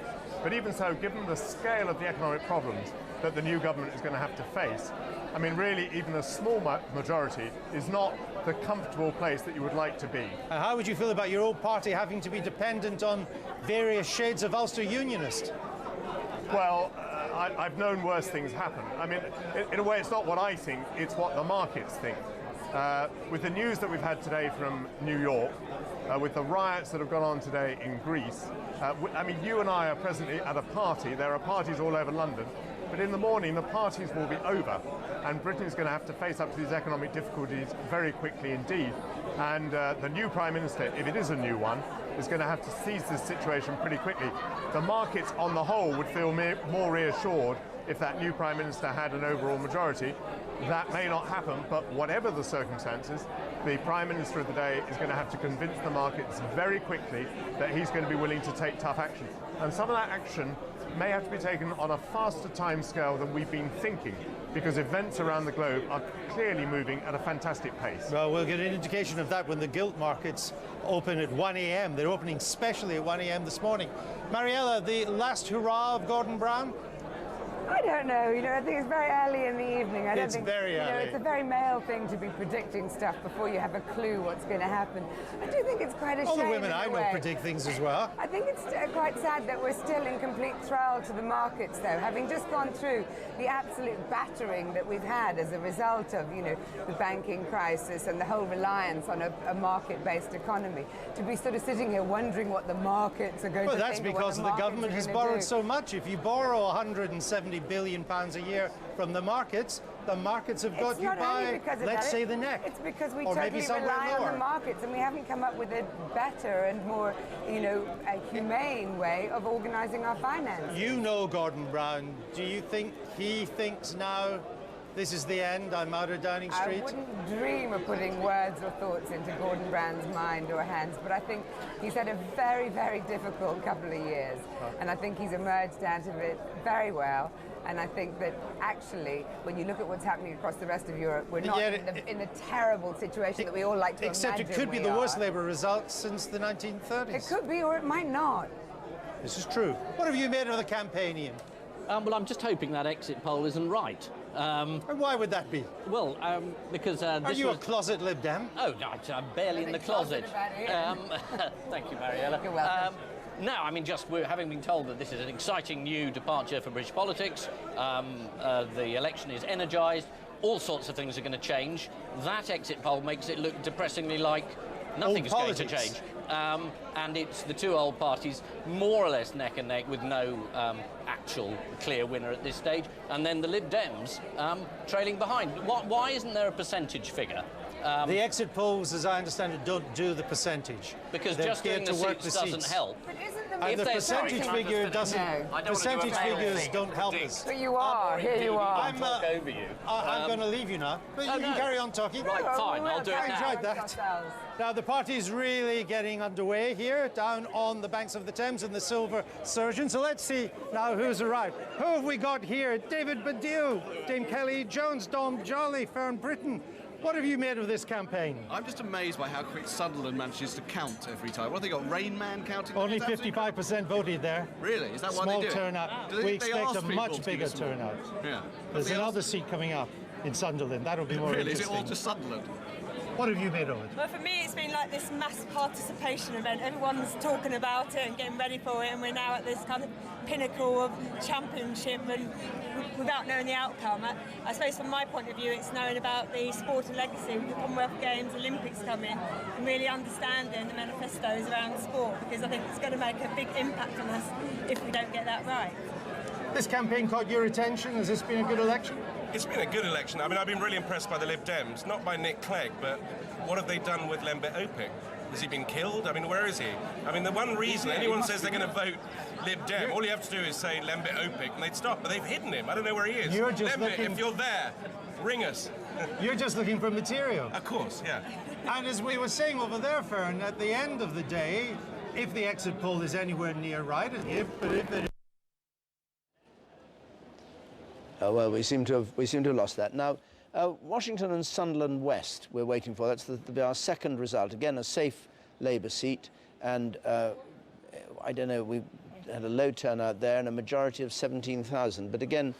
But even so, given the scale of the economic problems that the new government is going to have to face, I mean, really, even a small majority is not the comfortable place that you would like to be. How would you feel about your old party having to be dependent on various shades of Ulster Unionist? Well, I've known worse things happen. I mean, in a way, it's not what I think, it's what the markets think. With the news that we've had today from New York, with the riots that have gone on today in Greece, I mean, you and I are presently at a party. There are parties all over London. But in the morning, the parties will be over, and Britain is going to have to face up to these economic difficulties very quickly indeed. And the new Prime Minister, if it is a new one, is going to have to seize this situation pretty quickly. The markets on the whole would feel more reassured if that new Prime Minister had an overall majority. That may not happen, but whatever the circumstances, the Prime Minister of the day is going to have to convince the markets very quickly that he's going to be willing to take tough action. And some of that action may have to be taken on a faster timescale than we've been thinking, because events around the globe are clearly moving at a fantastic pace. Well, we'll get an indication of that when the gilt markets open at 1 a.m. They're opening specially at 1 a.m. this morning. Mariella, the last hurrah of Gordon Brown? I don't know, you know, I think it's very early in the evening. I don't It's think, very early. You know, it's a very male thing to be predicting stuff before you have a clue what's going to happen. I do think it's quite a All shame. the women in I a know way. predict things as well. I think it's quite sad that we're still in complete thrall to the markets, though, having just gone through the absolute battering that we've had as a result of, you know, the banking crisis and the whole reliance on a market-based economy. To be sort of sitting here wondering what the markets are going Well, to that's think or what because the markets government are has gonna borrowed do. so much. If you borrow £170 billion a year from the markets have got It's you not only by, because of let's that, say, the neck. It's because we or maybe totally somewhere rely on lower. the markets, and we haven't come up with a better and more, you know, a humane way of organising our finances. You know Gordon Brown. Do you think he thinks now, this is the end, I'm out of Downing Street? I wouldn't dream of putting words or thoughts into Gordon Brown's mind or hands, but I think he's had a very, very difficult couple of years, and I think he's emerged out of it very well. And I think that actually, when you look at what's happening across the rest of Europe, we're not in the terrible situation that we all like to Except imagine it could be we the are. worst Labour result since the 1930s. It could be, or it might not. This is true. What have you made of the campaign, Ian? Well, I'm just hoping that exit poll isn't right. And why would that be? Well, because Are this you was... a closet Lib Dem? Oh, no, I'm barely in the closet. Thank you, Mariella. You're welcome. No, I mean, just we're having been told that this is an exciting new departure for British politics. The election is energised. All sorts of things are going to change. That exit poll makes it look depressingly like nothing is going to change. And it's the two old parties more or less neck and neck with no actual clear winner at this stage. And then the Lib Dems trailing behind. Why isn't there a percentage figure? The exit polls, as I understand it, don't do the percentage. Because They're just doing geared the to work seats the doesn't seats. help. And the percentage figure doesn't. No. Percentage figures don't help us. But you are. Here you are. I'm over you. I'm going to leave you now. But you can carry on talking. Right, fine. I'll do it I now. enjoyed that. Now, the party's really getting underway here, down on the banks of the Thames in the Silver Surgeon. So let's see now who's arrived. Who have we got here? David Baddiel, Dame Kelly Jones, Dom Jolly, Fern Britton. What have you made of this campaign? I'm just amazed by how quick Sunderland manages to count every time. What have they got, Rain Man counting? Only 55% voted there. Really? Is that why Small they do it? turnout. Do they- We they expect ask a people much to bigger give us more? turnout. Yeah. There's They another ask- seat coming up in Sunderland. That'll be more Really? Is it interesting. all just Sunderland? What have you made of it? Well, for me, it's been like this mass participation event. Everyone's talking about it and getting ready for it, and we're now at this kind of pinnacle of championship, and without knowing the outcome. I suppose from my point of view, it's knowing about the sport and legacy, the Commonwealth Games, Olympics coming, and really understanding the manifestos around the sport, because I think it's going to make a big impact on us if we don't get that right. This campaign caught your attention. Has this been a good election? It's been a good election. I mean, I've been really impressed by the Lib Dems, not by Nick Clegg, but what have they done with Lembit Opik? Has he been killed? I mean, where is he? I mean, the one reason anyone says they're going to vote Lib Dem, all you have to do is say Lembit Opik, and they'd stop, but they've hidden him. I don't know where he is. You're just Lembit, looking- if you're there, ring us. You're just looking for material. Of course, yeah. And as we were saying over there, Fern, at the end of the day, if the exit poll is anywhere near right, but if it Oh, well, we seem to have lost that. Now, Washington and Sunderland West we're waiting for. That's our second result. Again, a safe Labour seat. And I don't know, had a low turnout there and a majority of 17,000. But again,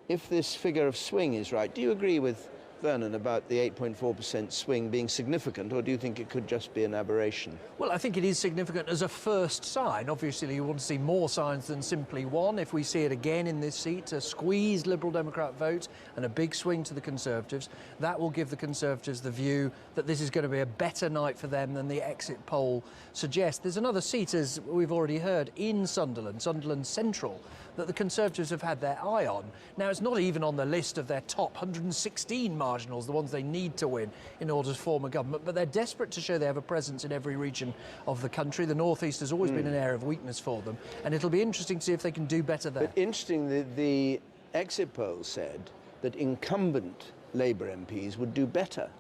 if this figure of swing is right, do you agree with Vernon about the 8.4% swing being significant, or do you think it could just be an aberration? Well, I think it is significant as a first sign. Obviously, you want to see more signs than simply one. If we see it again in this seat, a squeezed Liberal Democrat vote and a big swing to the Conservatives, that will give the Conservatives the view that this is going to be a better night for them than the exit poll suggests. There's another seat, as we've already heard, in Sunderland, Sunderland Central, that the Conservatives have had their eye on. Now, it's not even on the list of their top 116 marginals, the ones they need to win in order to form a government, but they're desperate to show they have a presence in every region of the country. The North East has always been an area of weakness for them, and it'll be interesting to see if they can do better there. But interesting, the exit poll said that incumbent Labour MPs would do better.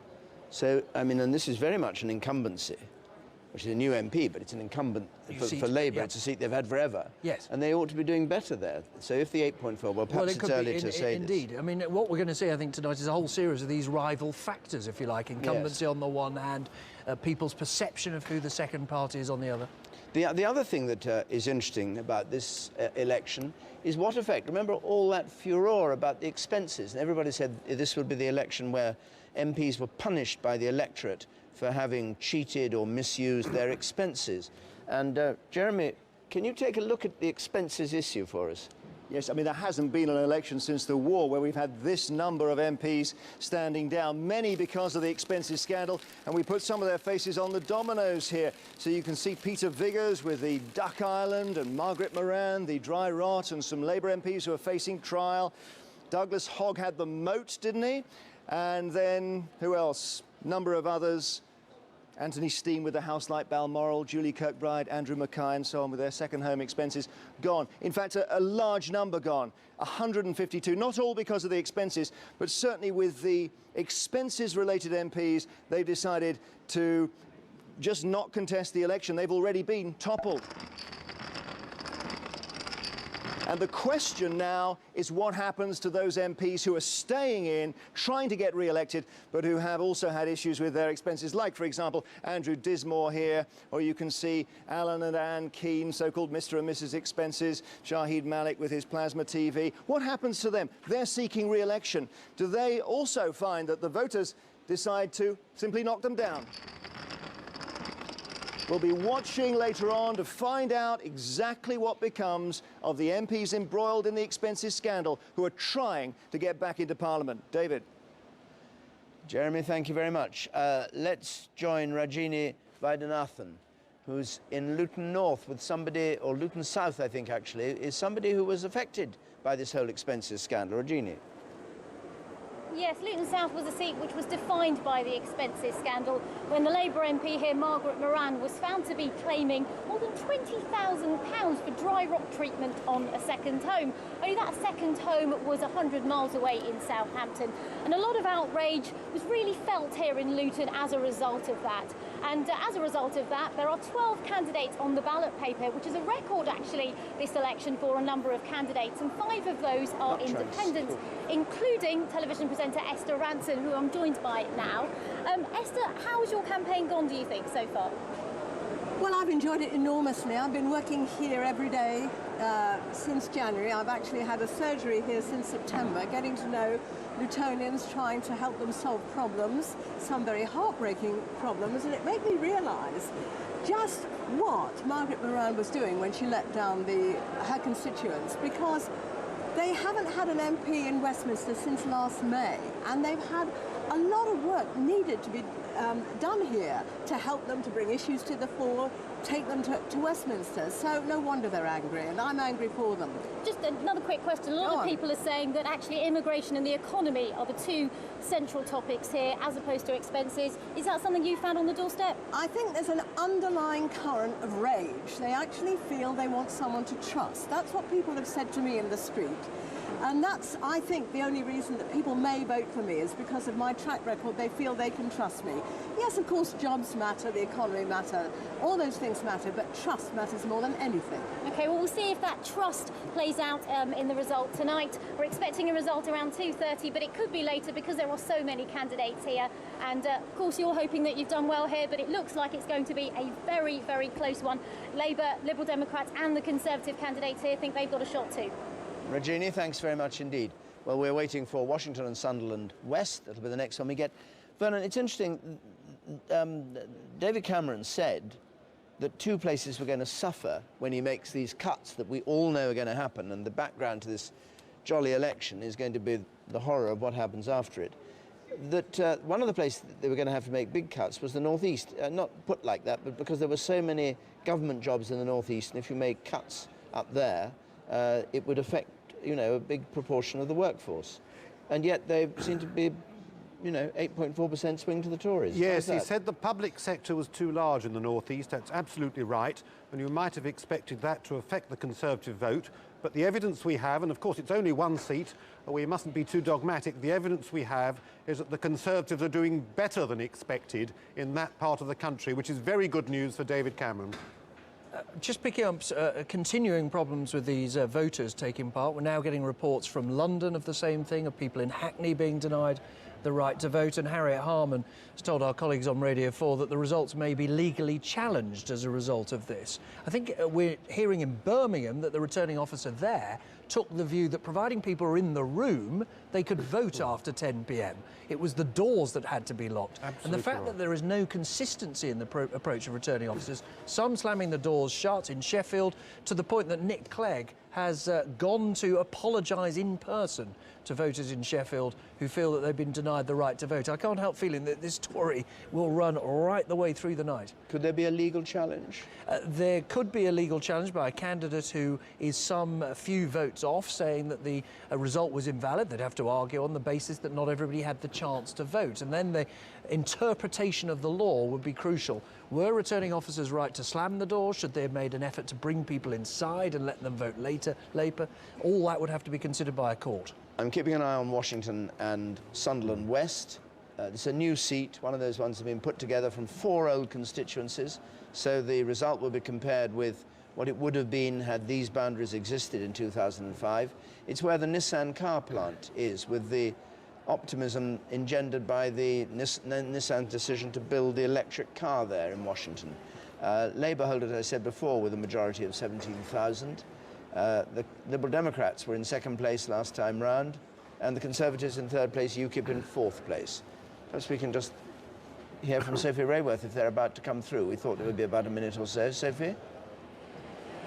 So, I mean, and this is very much an incumbency, which is a new MP, but it's an incumbent for Labour. Yeah. It's a seat they've had forever. Yes. And they ought to be doing better there. So if the 8.4, well, perhaps it's early to say indeed. I mean, what we're going to see, I think, tonight is a whole series of these rival factors, if you like. Incumbency on the one hand, people's perception of who the second party is on the other. The other thing that is interesting about this election is what effect. Remember all that furore about the expenses. And everybody said this would be the election where MPs were punished by the electorate for having cheated or misused their expenses. And Jeremy, can you take a look at the expenses issue for us? Yes, I mean, there hasn't been an election since the war where we've had this number of MPs standing down, many because of the expenses scandal, and we put some of their faces on the dominoes here. So you can see Peter Viggers with the Duck Island and Margaret Moran, the dry rot, and some Labour MPs who are facing trial. Douglas Hogg had the moat, didn't he? And then, who else? Number of others. Anthony Steen with the house like Balmoral, Julie Kirkbride, Andrew Mackay and so on with their second home expenses gone. In fact, a large number gone, 152, not all because of the expenses, but certainly with the expenses-related MPs, they've decided to just not contest the election. They've already been toppled. And the question now is what happens to those MPs who are staying in, trying to get re-elected, but who have also had issues with their expenses, like, for example, Andrew Dismore here, or you can see Alan and Anne Keane, so-called Mr. and Mrs. Expenses, Shahid Malik with his plasma TV. What happens to them? They're seeking re-election. Do they also find that the voters decide to simply knock them down? We'll be watching later on to find out exactly what becomes of the MPs embroiled in the expenses scandal who are trying to get back into Parliament. David. Jeremy, thank you very much. Let's join Rajini Vaidyanathan, who's in Luton North with somebody, or Luton South, I think, actually, is somebody who was affected by this whole expenses scandal. Rajini. Yes, Luton South was a seat which was defined by the expenses scandal when the Labour MP here, Margaret Moran, was found to be claiming more than £20,000 for dry rot treatment on a second home. Only that second home was 100 miles away in Southampton. And a lot of outrage was really felt here in Luton as a result of that. And as a result of that, there are 12 candidates on the ballot paper, which is a record, actually, this election for a number of candidates. And 5 of those are independents, including television presenter Esther Ranson, who I'm joined by now. Esther, how has your campaign gone, do you think, so far? Well, I've enjoyed it enormously. I've been working here every day since January. I've actually had a surgery here since September, getting to know Lutonians, trying to help them solve problems, some very heartbreaking problems, and it made me realise just what Margaret Moran was doing when she let down her constituents, because they haven't had an MP in Westminster since last May, and they've had a lot of work needed to be done here to help them to bring issues to the fore, take them to Westminster. So no wonder they're angry, and I'm angry for them. Just another quick question. A lot of people are saying that actually immigration and the economy are the 2 central topics here, as opposed to expenses. Is that something you found on the doorstep? I think there's an underlying current of rage. They actually feel they want someone to trust. That's what people have said to me in the street. And that's, I think, the only reason that people may vote for me is because of my track record. They feel they can trust me. Yes, of course, jobs matter, the economy matter, all those things matter, but trust matters more than anything. OK, well, we'll see if that trust plays out in the result tonight. We're expecting a result around 2:30, but it could be later because there are so many candidates here. And, of course, you're hoping that you've done well here, but it looks like it's going to be a very, very close one. Labour, Liberal Democrats and the Conservative candidates here think they've got a shot too. Regina, thanks very much indeed. Well, we're waiting for Washington and Sunderland West. That'll be the next one we get. Vernon, it's interesting. David Cameron said that two places were going to suffer when he makes these cuts that we all know are going to happen, and the background to this jolly election is going to be the horror of what happens after it. That one of the places that they were going to have to make big cuts was the northeast. Not put like that, but because there were so many government jobs in the northeast, and if you make cuts up there, it would affect, you know, a big proportion of the workforce. And yet they seem to be, you know, 8.4% swing to the Tories. Yes, he said the public sector was too large in the northeast. That's absolutely right, and you might have expected that to affect the Conservative vote. But the evidence we have, and of course it's only one seat, we mustn't be too dogmatic, the evidence we have is that the Conservatives are doing better than expected in that part of the country, which is very good news for David Cameron. Just picking up continuing problems with these voters taking part. We're now getting reports from London of the same thing, of people in Hackney being denied the right to vote, and Harriet Harman has told our colleagues on Radio 4 that the results may be legally challenged as a result of this. I think we're hearing in Birmingham that the returning officer there took the view that providing people are in the room, they could vote after 10 p.m. It was the doors that had to be locked. Absolutely and the fact right. that there is no consistency in the approach of returning officers, some slamming the doors shut in Sheffield, to the point that Nick Clegg has gone to apologise in person to voters in Sheffield who feel that they've been denied the right to vote. I can't help feeling that this story will run right the way through the night. Could there be a legal challenge? There could be a legal challenge by a candidate who is some few votes off, saying that the result was invalid. They'd have to argue on the basis that not everybody had the chance to vote. And then the interpretation of the law would be crucial. Were returning officers right to slam the door? Should they have made an effort to bring people inside and let them vote later? All that would have to be considered by a court. I'm keeping an eye on Washington and Sunderland West. It's a new seat, one of those ones that have been put together from 4 old constituencies, so the result will be compared with what it would have been had these boundaries existed in 2005. It's where the Nissan car plant is, with the optimism engendered by the Nissan decision to build the electric car there in Washington. Labour hold it, as I said before, with a majority of 17,000. The Liberal Democrats were in second place last time round, and the Conservatives in third place, UKIP in fourth place. Perhaps we can just hear from Sophie Rayworth if they're about to come through. We thought it would be about a minute or so. Sophie?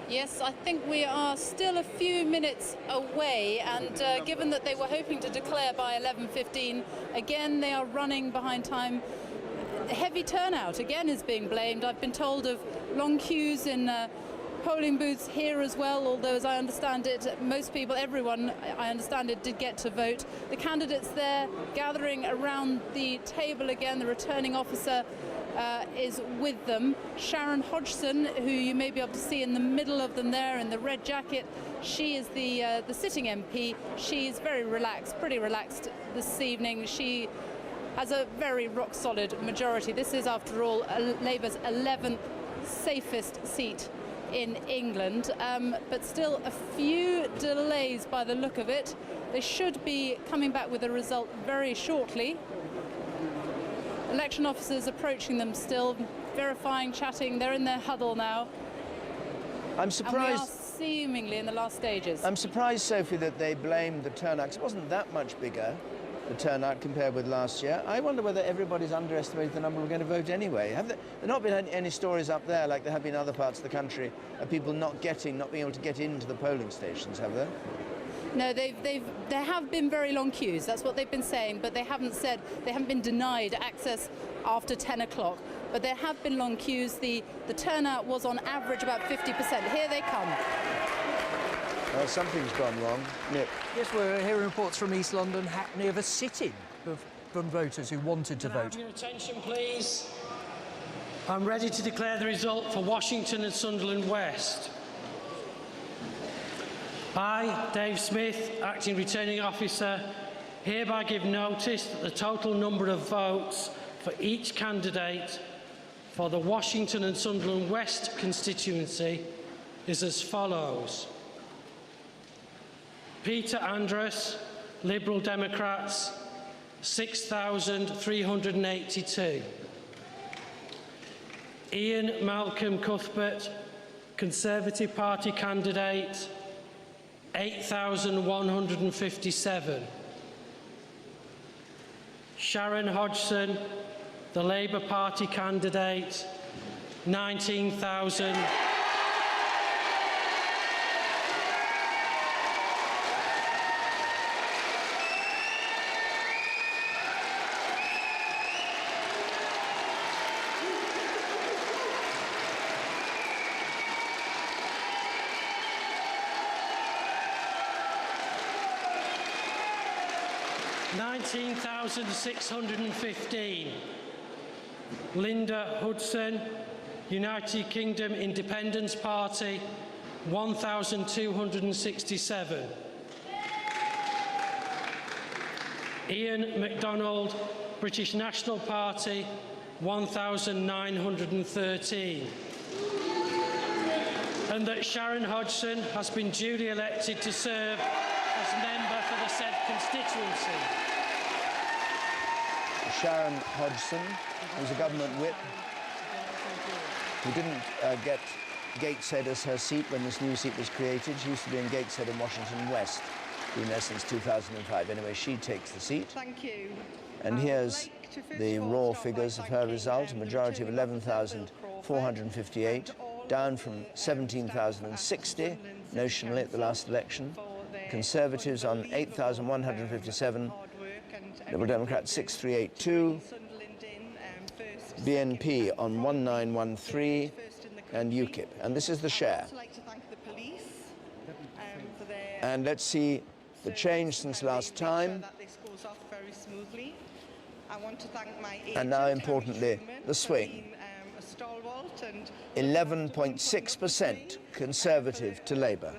Yes, I think we are still a few minutes away, and given that they were hoping to declare by 11:15, again they are running behind time. Heavy turnout again is being blamed. I've been told of long queues in polling booths here as well, although as I understand it, most people, everyone, I understand it, did get to vote. The candidates there gathering around the table again. The returning officer is with them. Sharon Hodgson, who you may be able to see in the middle of them there in the red jacket, she is the sitting MP. She's very relaxed, pretty relaxed this evening. She has a very rock-solid majority. This is, after all, Labour's 11th safest seat in England, but still a few delays by the look of it. They should be coming back with a result very shortly. Election officers approaching them still, verifying, chatting. They're in their huddle now. I'm surprised. And we are seemingly in the last stages. I'm surprised, Sophie, that they blamed the turnout, 'cause it wasn't that much bigger, the turnout, compared with last year. I wonder whether everybody's underestimated the number who are going to vote anyway. Have there not been any stories up there, like there have been in other parts of the country, of people not being able to get into the polling stations, have there? No, there have been very long queues. That's what they've been saying, but they haven't been denied access after 10 o'clock. But there have been long queues. The turnout was on average about 50%. Here they come. Well, something's gone wrong. Nick? Yes, we're hearing reports from East London, Hackney, of a sit-in from voters who wanted to vote. Can I have your attention, please? I'm ready to declare the result for Washington and Sunderland West. I, Dave Smith, Acting Returning Officer, hereby give notice that the total number of votes for each candidate for the Washington and Sunderland West constituency is as follows. Peter Andrus, Liberal Democrats, 6,382. Ian Malcolm Cuthbert, Conservative Party candidate, 8,157. Sharon Hodgson, the Labour Party candidate, 19,000. $19,615. Linda Hudson, United Kingdom Independence Party, 1,267. Ian MacDonald, British National Party, 1,913. And that Sharon Hodgson has been duly elected to serve as member for the said constituency. Sharon Hodgson, who's a government whip, who didn't get Gateshead as her seat when this new seat was created. She used to be in Gateshead in Washington West, been there since 2005. Anyway, she takes the seat. Thank you. And here's the raw figures of her result, a majority of 11,458, down from 17,060 notionally at the last election. Conservatives on 8,157, Liberal Democrats 6,382, BNP on 1,913, and UKIP. And this is the share. And let's see the change since last time. And now, importantly, the swing. 11.6% Conservative to Labour.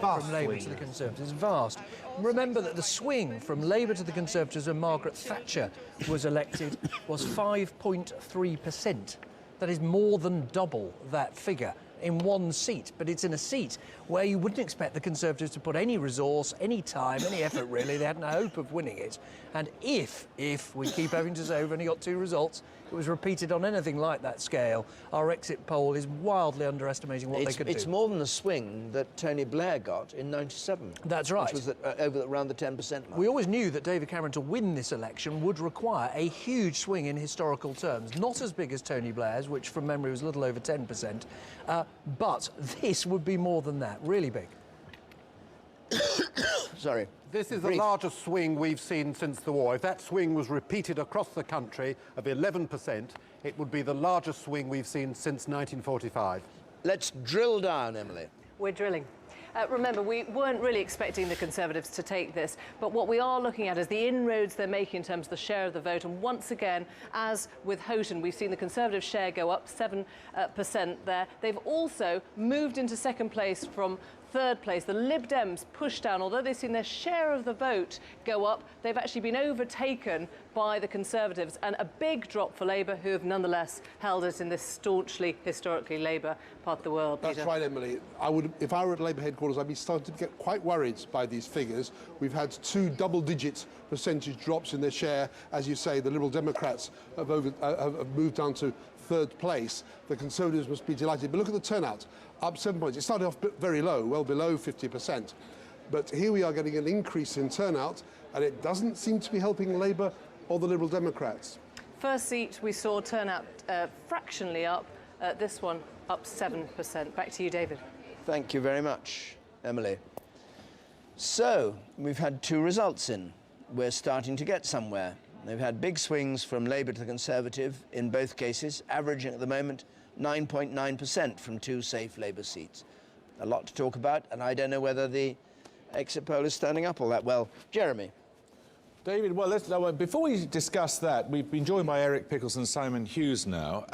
From Labour to the Conservatives, vast. Remember that the swing from Labour to the Conservatives when Margaret Thatcher was elected was 5.3%. That is more than double that figure in one seat, but it's in a seat where you wouldn't expect the Conservatives to put any resource, any time, any effort really. They had no hope of winning it. And if we keep having to say we've only got 2 results, it was repeated on anything like that scale, our exit poll is wildly underestimating what they could do. It's more than the swing that Tony Blair got in '97. That's right. Which was around the 10% mark. We always knew that David Cameron to win this election would require a huge swing in historical terms. Not as big as Tony Blair's, which from memory was a little over 10%, but this would be more than that, really big. Sorry. This is the largest swing we've seen since the war. If that swing was repeated across the country of 11%, it would be the largest swing we've seen since 1945. Let's drill down, Emily. We're drilling. Remember, we weren't really expecting the Conservatives to take this, but what we are looking at is the inroads they're making in terms of the share of the vote. And once again, as with Houghton, we've seen the Conservative share go up 7% there. They've also moved into second place from third place. The Lib Dems pushed down, although they've seen their share of the vote go up, they've actually been overtaken by the Conservatives, and a big drop for Labour, who have nonetheless held it in this staunchly, historically Labour part of the world. That's Peter. right, Emily. If I were at Labour headquarters, I'd be starting to get quite worried by these figures. We've had 2 double-digit percentage drops in their share. As you say, the Liberal Democrats have moved down to third place. The Conservatives must be delighted. But look at the turnout, up 7 points. It started off very low, well below 50%. But here we are getting an increase in turnout, and it doesn't seem to be helping Labour or the Liberal Democrats. First seat, we saw turnout fractionally up. This one up 7%. Back to you, David. Thank you very much, Emily. So, we've had 2 results in. We're starting to get somewhere. They've had big swings from Labour to the Conservative in both cases, averaging at the moment 9.9% from 2 safe Labour seats. A lot to talk about, and I don't know whether the exit poll is standing up all that well. Jeremy. David, well, before we discuss that, we've been joined by Eric Pickles and Simon Hughes now.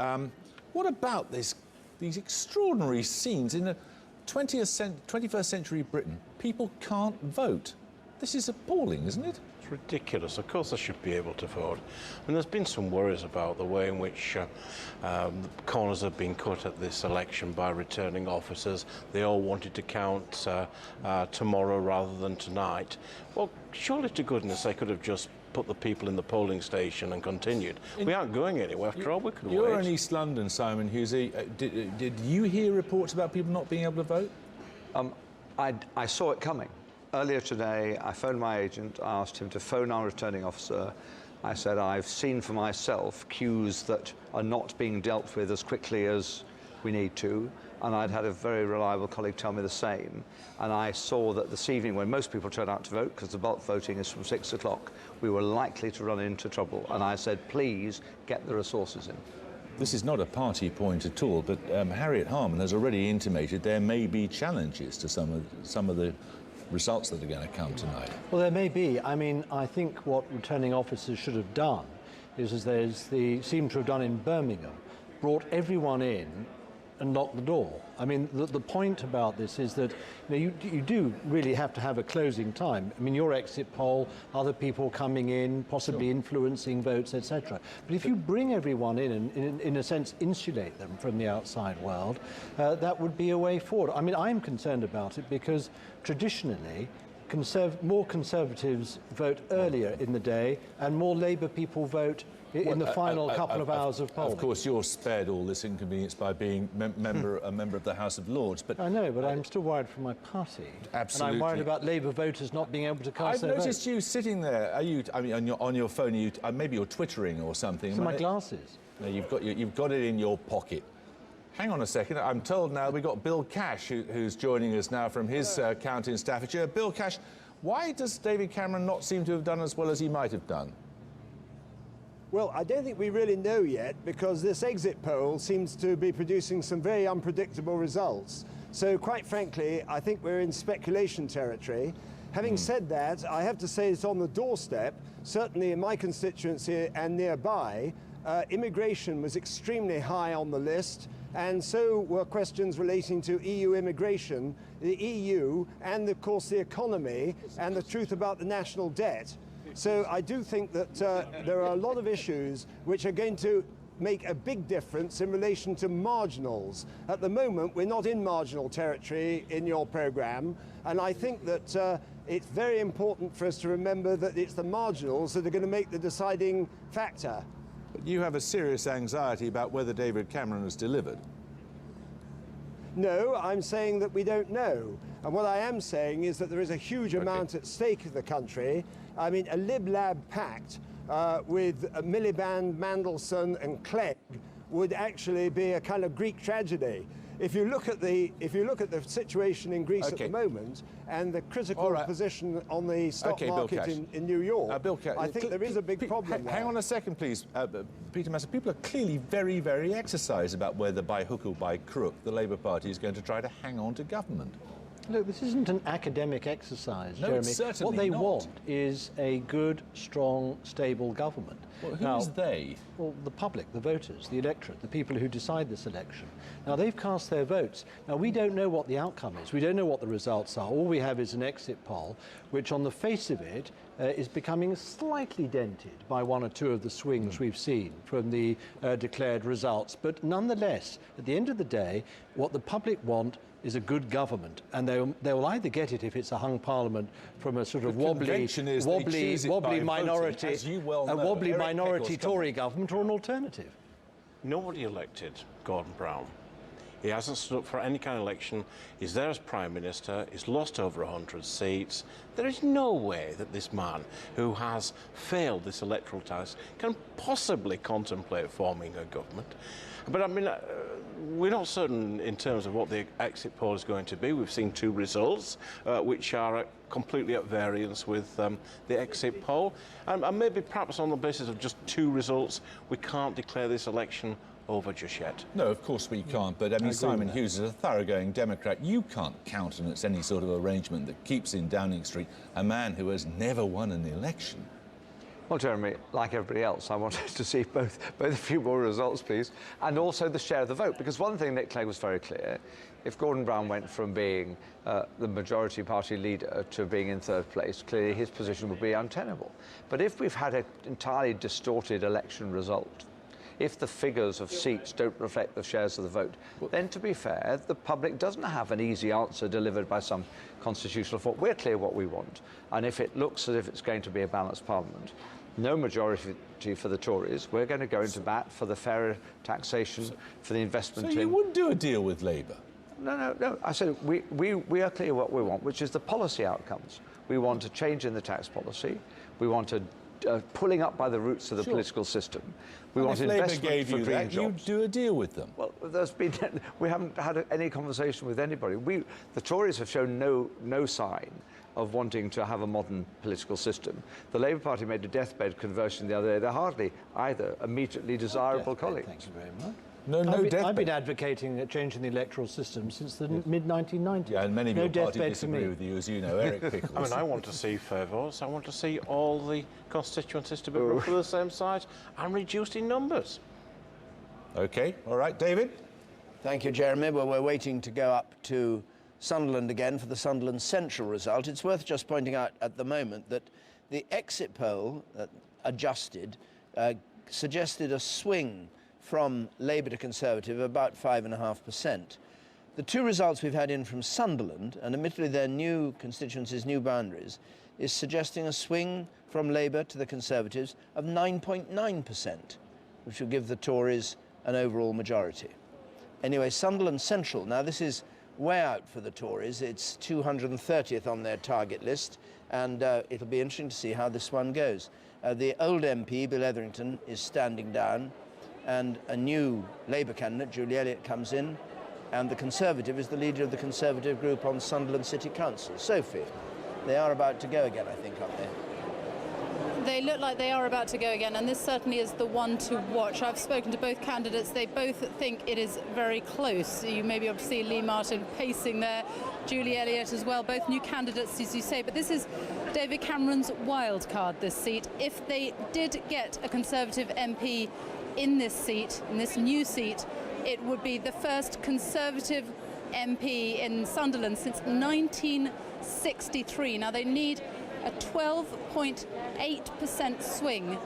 What about these extraordinary scenes in a 21st century Britain? People can't vote. This is appalling, isn't it? It's ridiculous. Of course I should be able to vote. And there's been some worries about the way in which corners have been cut at this election by returning officers. They all wanted to count tomorrow rather than tonight. Well, surely to goodness they could have just put the people in the polling station and continued. We aren't going anywhere after all. We could wait. You're in East London, Simon Hughesy. Did you hear reports about people not being able to vote? I saw it coming. Earlier today, I phoned my agent, I asked him to phone our returning officer. I said, I've seen for myself queues that are not being dealt with as quickly as we need to, and I'd had a very reliable colleague tell me the same. And I saw that this evening, when most people turn out to vote, because the bulk voting is from 6 o'clock, we were likely to run into trouble. And I said, please get the resources in. This is not a party point at all, but Harriet Harman has already intimated there may be challenges to some of the results that are going to come tonight. Well, there may be. I mean, I think what returning officers should have done is, as they seem to have done in Birmingham, brought everyone in and locked the door. I mean, the point about this is that you do really have to have a closing time. I mean, your exit poll, other people coming in, possibly influencing votes, etc. But if you bring everyone in and, in a sense, insulate them from the outside world, that would be a way forward. I mean, I'm concerned about it because traditionally, more Conservatives vote earlier in the day and more Labour people vote in the final couple of hours of polling. Of course, you're spared all this inconvenience by being a member of the House of Lords. But I know, but I'm still worried for my party. Absolutely. And I'm worried about Labour voters not being able to cast their vote. I've noticed you sitting there. Are you? I mean, on your phone? Maybe you're twittering or something. It's my glasses. No, you've got it in your pocket. Hang on a second. I'm told now we've got Bill Cash, who's joining us now from his county in Staffordshire. Bill Cash, why does David Cameron not seem to have done as well as he might have done? Well, I don't think we really know yet, because this exit poll seems to be producing some very unpredictable results. So quite frankly, I think we're in speculation territory. Having said that, I have to say it's on the doorstep, certainly in my constituency and nearby. Immigration was extremely high on the list, and so were questions relating to EU immigration, the EU, and of course the economy, and the truth about the national debt. So I do think that there are a lot of issues which are going to make a big difference in relation to marginals. At the moment, we're not in marginal territory in your programme, and I think that it's very important for us to remember that it's the marginals that are going to make the deciding factor. But you have a serious anxiety about whether David Cameron has delivered. No, I'm saying that we don't know. And what I am saying is that there is a huge amount at stake in the country. I mean, a Lib-Lab pact with Miliband, Mandelson and Clegg would actually be a kind of Greek tragedy. If you look at the situation in Greece at the moment and the critical position on the stock market in New York, I think there is a big problem there. Hang on a second, please, Peter Masser. People are clearly very, very exercised about whether by hook or by crook the Labour Party is going to try to hang on to government. Look, this isn't an academic exercise, no, Jeremy. It's certainly what they not. want is a good, strong, stable government. Well, who's they? Well, the public, the voters, the electorate, the people who decide this election. Now, they've cast their votes. Now, we don't know what the outcome is. We don't know what the results are. All we have is an exit poll, which on the face of it is becoming slightly dented by one or two of the swings we've seen from the declared results. But nonetheless, at the end of the day, what the public want is a good government, and they'll either get it if it's a hung parliament from a sort of wobbly minority Tory government, or an alternative. Nobody elected Gordon Brown. He hasn't stood up for any kind of election. He's there as Prime Minister. He's lost over 100 seats. There is no way that this man, who has failed this electoral task, can possibly contemplate forming a government. But I mean, we're not certain in terms of what the exit poll is going to be. We've seen two results, which are completely at variance with the exit poll. And maybe perhaps on the basis of just two results, we can't declare this election over just yet. No, of course we can't, but I mean, Simon Hughes is a thoroughgoing Democrat. You can't countenance any sort of arrangement that keeps in Downing Street a man who has never won an election. Well, Jeremy, like everybody else, I wanted to see both a few more results, please, and also the share of the vote. Because one thing Nick Clegg was very clear: if Gordon Brown went from being the majority party leader to being in third place, clearly his position would be untenable. But if we've had an entirely distorted election result, if the figures of seats don't reflect the shares of the vote, then, to be fair, the public doesn't have an easy answer delivered by some constitutional form. We're clear what we want, and if it looks as if it's going to be a balanced parliament, no majority for the Tories, we're going to go into bat for the fairer taxation, for the investment So you wouldn't do a deal with Labour? No. I said we are clear what we want, which is the policy outcomes. We want a change in the tax policy. We want a pulling up by the roots of the political system. We want investment for green jobs. You'd do a deal with them? Well, we haven't had any conversation with anybody. The Tories have shown no sign of wanting to have a modern political system. The Labour Party made a deathbed conversion the other day. They're hardly either immediately desirable colleagues. Thank you very much. I've been advocating changing the electoral system since the mid-1990s. Yeah, and many of your party disagree with you, as you know, Eric Pickles. I mean, I want to see fair votes. I want to see all the constituencies to be roughly the same size and reduced in numbers. OK, all right, David? Thank you, Jeremy. Well, we're waiting to go up to Sunderland again for the Sunderland Central result. It's worth just pointing out at the moment that the exit poll, adjusted, suggested a swing from Labour to Conservative of about 5.5%. The two results we've had in from Sunderland, and admittedly their new constituencies, new boundaries, is suggesting a swing from Labour to the Conservatives of 9.9%, which will give the Tories an overall majority. Anyway, Sunderland Central, now this is way out for the Tories. It's 230th on their target list, and it'll be interesting to see how this one goes. The old MP, Bill Etherington, is standing down, and a new Labour candidate, Julie Elliott, comes in, and the Conservative is the leader of the Conservative group on Sunderland City Council. Sophie, they are about to go again, I think, aren't they? They look like they are about to go again, and this certainly is the one to watch. I've spoken to both candidates. They both think it is very close. You may be able to see Lee Martin pacing there, Julie Elliott as well, both new candidates, as you say. But this is David Cameron's wild card, this seat. If they did get a Conservative MP in this seat, in this new seat, it would be the first Conservative MP in Sunderland since 1963. Now, they need a 12.8% swing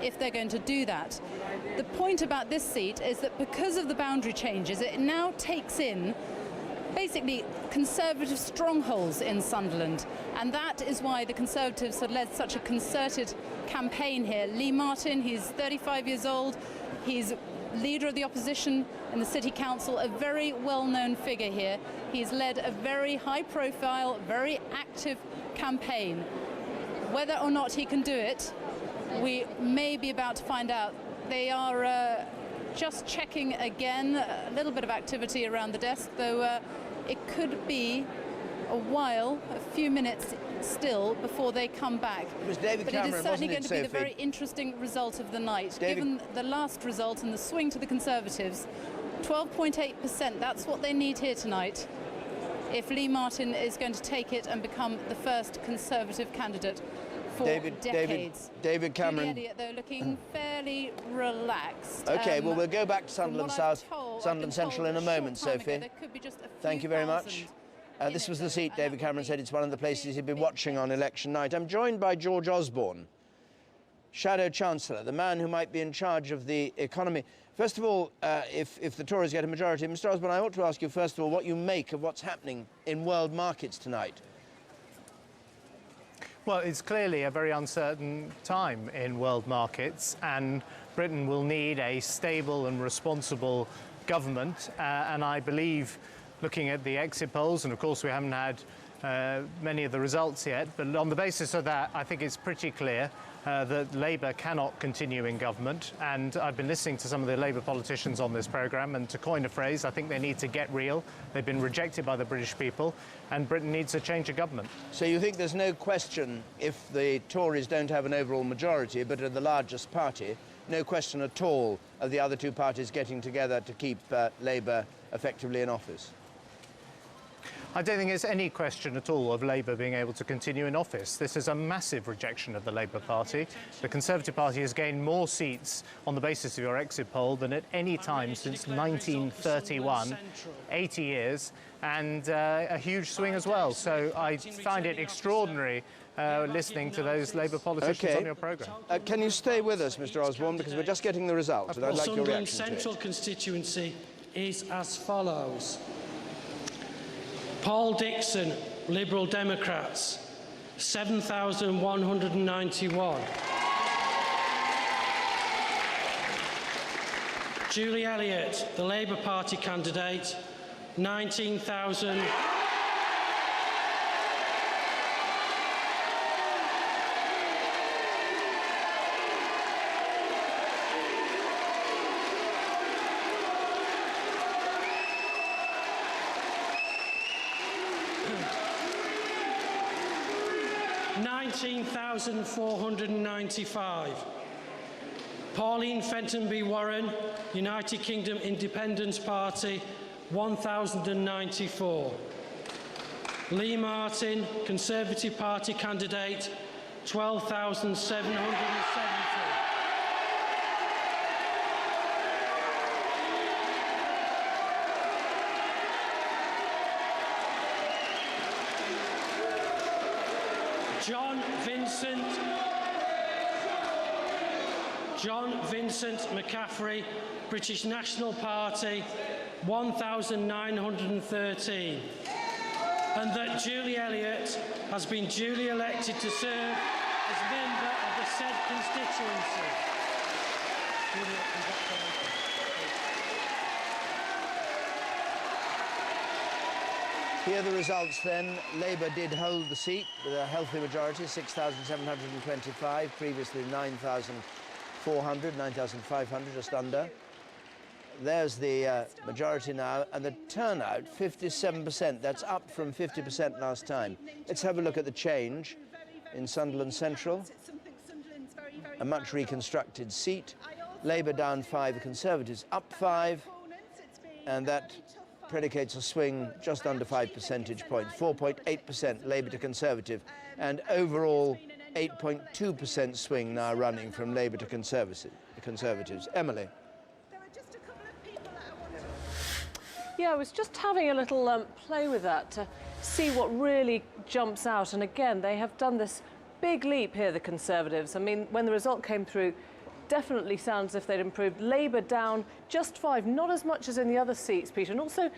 if they're going to do that. The point about this seat is that because of the boundary changes, it now takes in basically Conservative strongholds in Sunderland, and that is why the Conservatives have led such a concerted campaign here. Lee Martin, he's 35 years old, he's leader of the opposition in the City Council, a very well-known figure here. He's led a very high-profile, very active campaign. Whether or not he can do it, we may be about to find out. They are just checking again, a little bit of activity around the desk, though it could be a while, a few minutes still, before they come back. It was David Cameron, but it is certainly going to be the Sophie? very interesting result of the night. David... Given the last result and the swing to the Conservatives, 12.8%, that's what they need here tonight if Lee Martin is going to take it and become the first Conservative candidate for decades. David Cameron. Julie Elliott, though, looking fairly relaxed. OK, well, we'll go back to Sunderland South, Sunderland Central in a moment, Sophie. Thank you very much. This was the seat, David Cameron said it's one of the places he'd been watching on election night. I'm joined by George Osborne, Shadow Chancellor, the man who might be in charge of the economy. First of all, if the Tories get a majority, Mr. Osborne, I ought to ask you, first of all, what you make of what's happening in world markets tonight. Well, it's clearly a very uncertain time in world markets, and Britain will need a stable and responsible government, and I believe, looking at the exit polls, and of course we haven't had many of the results yet, but on the basis of that, I think it's pretty clear that Labour cannot continue in government, and I've been listening to some of the Labour politicians on this programme, and to coin a phrase, I think they need to get real. They've been rejected by the British people, and Britain needs a change of government. So you think there's no question, if the Tories don't have an overall majority, but are the largest party, no question at all of the other two parties getting together to keep Labour effectively in office? I don't think there's any question at all of Labour being able to continue in office. This is a massive rejection of the Labour Party. The Conservative Party has gained more seats on the basis of your exit poll than at any time since 1931, 80 years, and a huge swing as well. So I find it extraordinary listening to those Labour politicians on your programme. Can you stay with us, Mr Osborne, because we're just getting the results, and I'd like your reaction to it. Central constituency is as follows. Paul Dixon, Liberal Democrats, 7,191. Julie Elliott, the Labour Party candidate, 19,000. $19,495. Pauline Fenton-B-Warren, United Kingdom Independence Party, 1,094. Lee Martin, Conservative Party candidate, 12,770. John Vincent McCaffrey, British National Party, 1,913. And that Julie Elliott has been duly elected to serve as member of the said constituency. Juliet, congratulations. Here are the results then. Labour did hold the seat with a healthy majority, 6,725, previously 9,400, 9,500, just under. There's the majority now, and the turnout, 57%. That's up from 50% last time. Let's have a look at the change in Sunderland Central. A much reconstructed seat. Labour down 5, Conservatives up 5, and that predicates a swing just under 5 percentage points, 4.8% Labour to Conservative, and overall 8.2% swing now running from Labour to Conservatives. Emily. Yeah, I was just having a little play with that to see what really jumps out. And again, they have done this big leap here, the Conservatives. I mean, when the result came through, definitely sounds as if they'd improved. Labour down just 5, not as much as in the other seats, Peter. And also,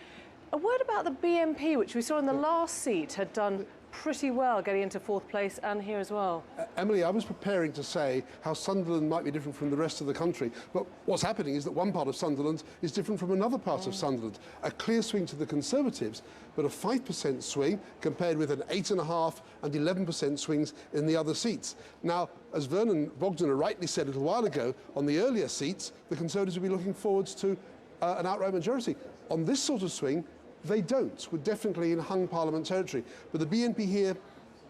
a word about the BNP, which we saw in the last seat, had done pretty well getting into 4th place, and here as well. Emily, I was preparing to say how Sunderland might be different from the rest of the country, but what's happening is that one part of Sunderland is different from another part of Sunderland. A clear swing to the Conservatives, but a 5% swing compared with an 8.5% and 11% swings in the other seats. Now, as Vernon Bogdan rightly said a little while ago, on the earlier seats, the Conservatives will be looking forwards to an outright majority. On this sort of swing, they don't. We're definitely in hung parliament territory. But the BNP here,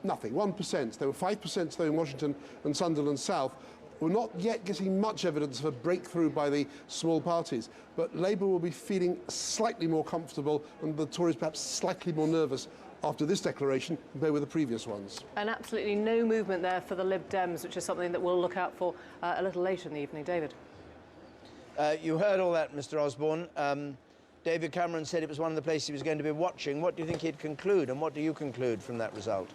nothing, 1%. There were 5% though in Washington and Sunderland South. We're not yet getting much evidence of a breakthrough by the small parties. But Labour will be feeling slightly more comfortable, and the Tories perhaps slightly more nervous after this declaration compared with the previous ones. And absolutely no movement there for the Lib Dems, which is something that we'll look out for a little later in the evening. David. You heard all that, Mr Osborne. David Cameron said it was one of the places he was going to be watching. What do you think he'd conclude, and what do you conclude from that result?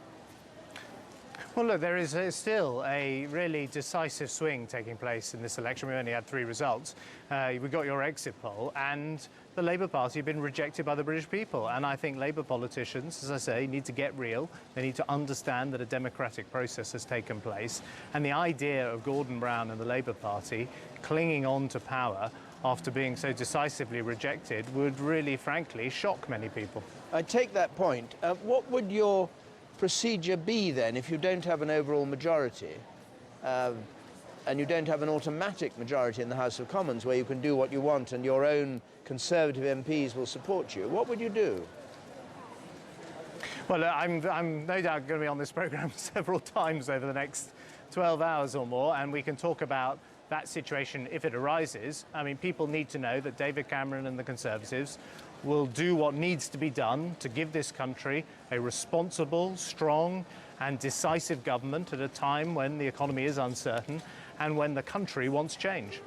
Well, look, there is still a really decisive swing taking place in this election. We only had 3 results. We got your exit poll, and the Labour Party have been rejected by the British people. And I think Labour politicians, as I say, need to get real. They need to understand that a democratic process has taken place. And the idea of Gordon Brown and the Labour Party clinging on to power after being so decisively rejected would really, frankly, shock many people. I take that point. What would your procedure be then if you don't have an overall majority and you don't have an automatic majority in the House of Commons where you can do what you want and your own Conservative MPs will support you? What would you do? Well, I'm no doubt going to be on this programme several times over the next 12 hours or more, and we can talk about that situation if it arises. I mean, people need to know that David Cameron and the Conservatives will do what needs to be done to give this country a responsible, strong and decisive government at a time when the economy is uncertain and when the country wants change.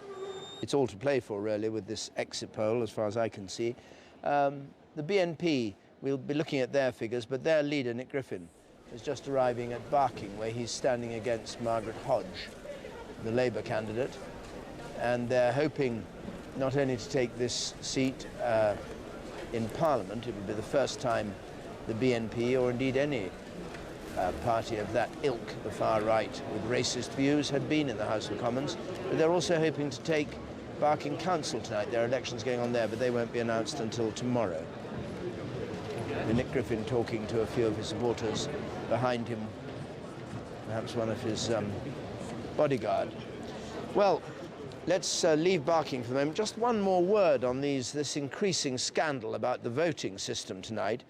It's all to play for, really, with this exit poll, as far as I can see. The BNP, we'll be looking at their figures, but their leader, Nick Griffin, is just arriving at Barking, where he's standing against Margaret Hodge, the Labour candidate. And they're hoping not only to take this seat in Parliament, it will be the first time the BNP, or indeed any party of that ilk, the far right, with racist views, had been in the House of Commons, but they're also hoping to take Barking Council tonight. There are elections going on there, but they won't be announced until tomorrow. Nick Griffin talking to a few of his supporters behind him, perhaps one of his bodyguard. Well, let's leave Barking for the moment. Just one more word on this increasing scandal about the voting system tonight.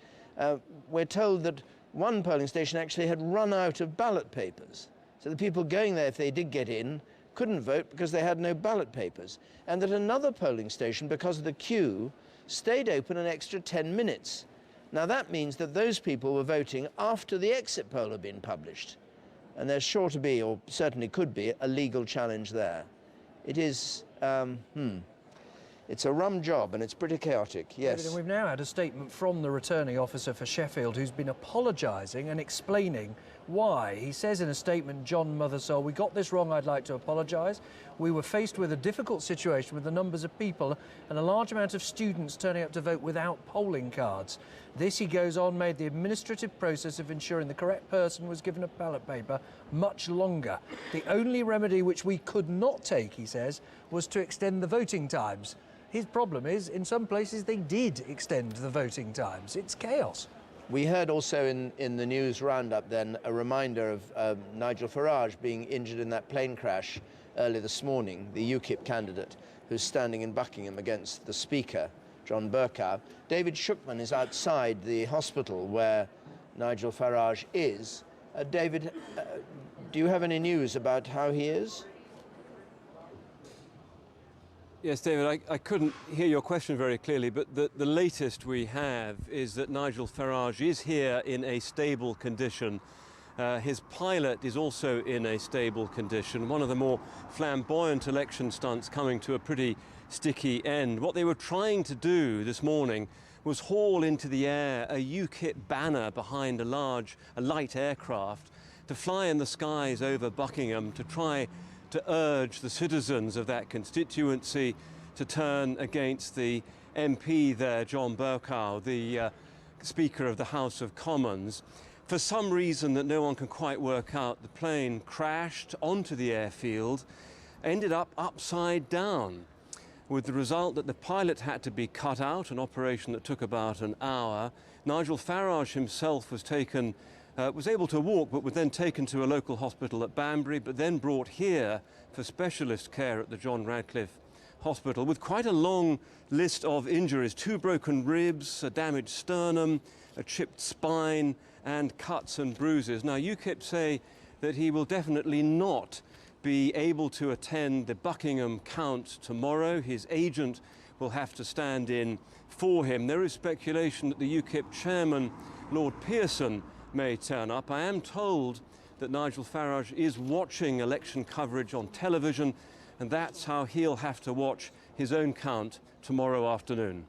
We're told that one polling station actually had run out of ballot papers. So the people going there, if they did get in, couldn't vote because they had no ballot papers. And that another polling station, because of the queue, stayed open an extra 10 minutes. Now that means that those people were voting after the exit poll had been published. And there's sure to be, or certainly could be, a legal challenge there. It is, it's a rum job and it's pretty chaotic, yes. David, and we've now had a statement from the returning officer for Sheffield who's been apologising and explaining why. He says in a statement, John Mothersole, "We got this wrong, I'd like to apologise. We were faced with a difficult situation with the numbers of people and a large amount of students turning up to vote without polling cards. This," he goes on, "made the administrative process of ensuring the correct person was given a ballot paper much longer. The only remedy which we could not take," he says, "was to extend the voting times." His problem is, in some places, they did extend the voting times. It's chaos. We heard also in the news roundup then a reminder of Nigel Farage being injured in that plane crash early this morning, the UKIP candidate who's standing in Buckingham against the Speaker, John Bercow. David Shookman is outside the hospital where Nigel Farage is. David, do you have any news about how he is? Yes, David, I couldn't hear your question very clearly, but the latest we have is that Nigel Farage is here in a stable condition. His pilot is also in a stable condition, one of the more flamboyant election stunts coming to a pretty sticky end. What they were trying to do this morning was haul into the air a UKIP banner behind a light aircraft to fly in the skies over Buckingham to try to urge the citizens of that constituency to turn against the MP there, John Bercow, the Speaker of the House of Commons. For some reason that no one can quite work out, the plane crashed onto the airfield, ended up upside down, with the result that the pilot had to be cut out, an operation that took about an hour. Nigel Farage himself was able to walk, but was then taken to a local hospital at Banbury, but then brought here for specialist care at the John Radcliffe Hospital, with quite a long list of injuries: 2 broken ribs, a damaged sternum, a chipped spine, and cuts and bruises. Now, UKIP say that he will definitely not be able to attend the Buckingham count tomorrow. His agent will have to stand in for him. There is speculation that the UKIP chairman, Lord Pearson, may turn up. I am told that Nigel Farage is watching election coverage on television, and that's how he'll have to watch his own count tomorrow afternoon.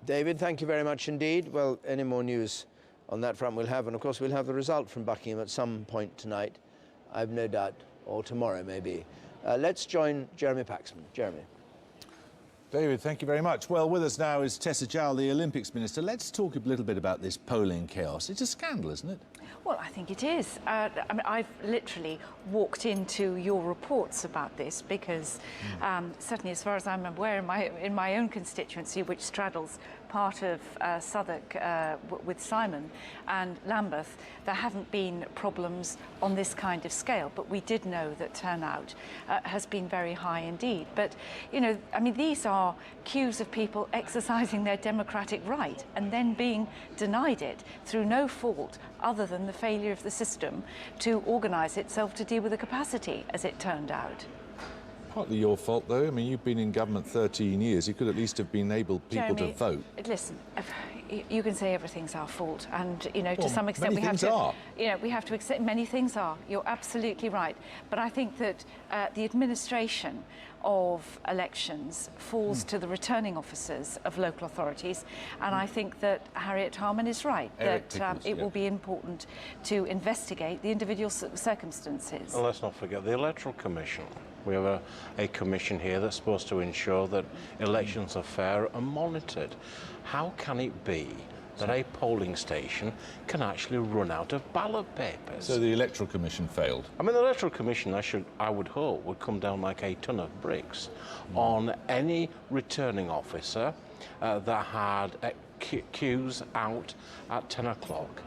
David, thank you very much indeed. Well, any more news on that front we'll have, and of course we'll have the result from Buckingham at some point tonight, I've no doubt, or tomorrow maybe. Let's join Jeremy Paxman. Jeremy. David, thank you very much. Well, with us now is Tessa Jowell, the Olympics Minister. Let's talk a little bit about this polling chaos. It's a scandal, isn't it? Well, I think it is. I mean, I've literally walked into your reports about this because certainly as far as I'm aware in my own constituency, which straddles part of Southwark with Simon and Lambeth, there haven't been problems on this kind of scale, but we did know that turnout has been very high indeed. But, you know, I mean, these are queues of people exercising their democratic right and then being denied it through no fault other than the failure of the system to organise itself to deal with the capacity, as it turned out. Partly your fault, though. I mean, you've been in government 13 years. You could at least have enabled people Jeremy, to vote. Listen, you can say everything's our fault, and to Well, some extent many we have things to. are. We have to accept many things are. You're absolutely right, but I think that the administration of elections falls to the returning officers of local authorities, and I think that Harriet Harman is right that it will be important to investigate the individual circumstances. Well, let's not forget the Electoral Commission. We have a commission here that's supposed to ensure that elections are fair and monitored. How can it be that a polling station can actually run out of ballot papers? So the Electoral Commission failed? I mean, the Electoral Commission, I would hope, would come down like a ton of bricks on any returning officer that had queues out at 10 o'clock.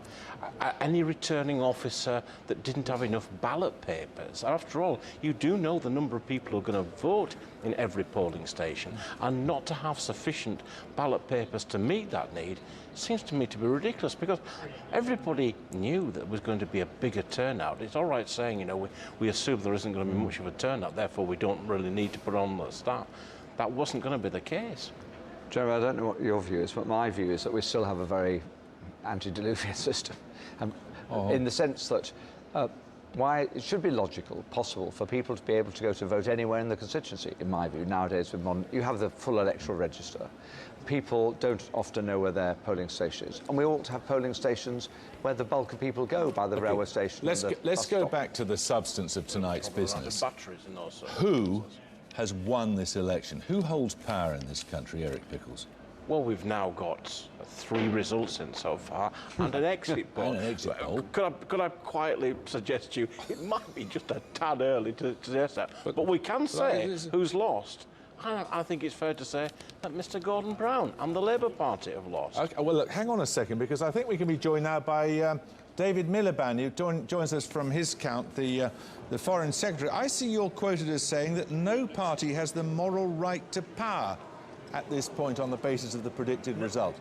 Any returning officer that didn't have enough ballot papers. After all, you do know the number of people who are going to vote in every polling station, and not to have sufficient ballot papers to meet that need seems to me to be ridiculous, because everybody knew that there was going to be a bigger turnout. It's all right saying, you know, we assume there isn't going to be much of a turnout, therefore we don't really need to put on the staff. That wasn't going to be the case. Jeremy, I don't know what your view is, but my view is that we still have a very antediluvian system, in the sense that why it should be logical, possible for people to be able to go to vote anywhere in the constituency. In my view, nowadays with you have the full electoral register. People don't often know where their polling station is, and we ought to have polling stations where the bulk of people go, by the railway station. Let's go back to the substance of tonight's business. Batteries and also. Who has won this election? Who holds power in this country, Eric Pickles? Well, we've now got 3 results in so far, and an exit poll. Could I quietly suggest to you, it might be just a tad early to suggest that, but we can say who's lost. I think it's fair to say that Mr. Gordon Brown and the Labour Party have lost. Okay, well, look, hang on a second, because I think we can be joined now by David Miliband, who joins us from his count, the Foreign Secretary. I see you're quoted as saying that no party has the moral right to power at this point on the basis of the predicted result.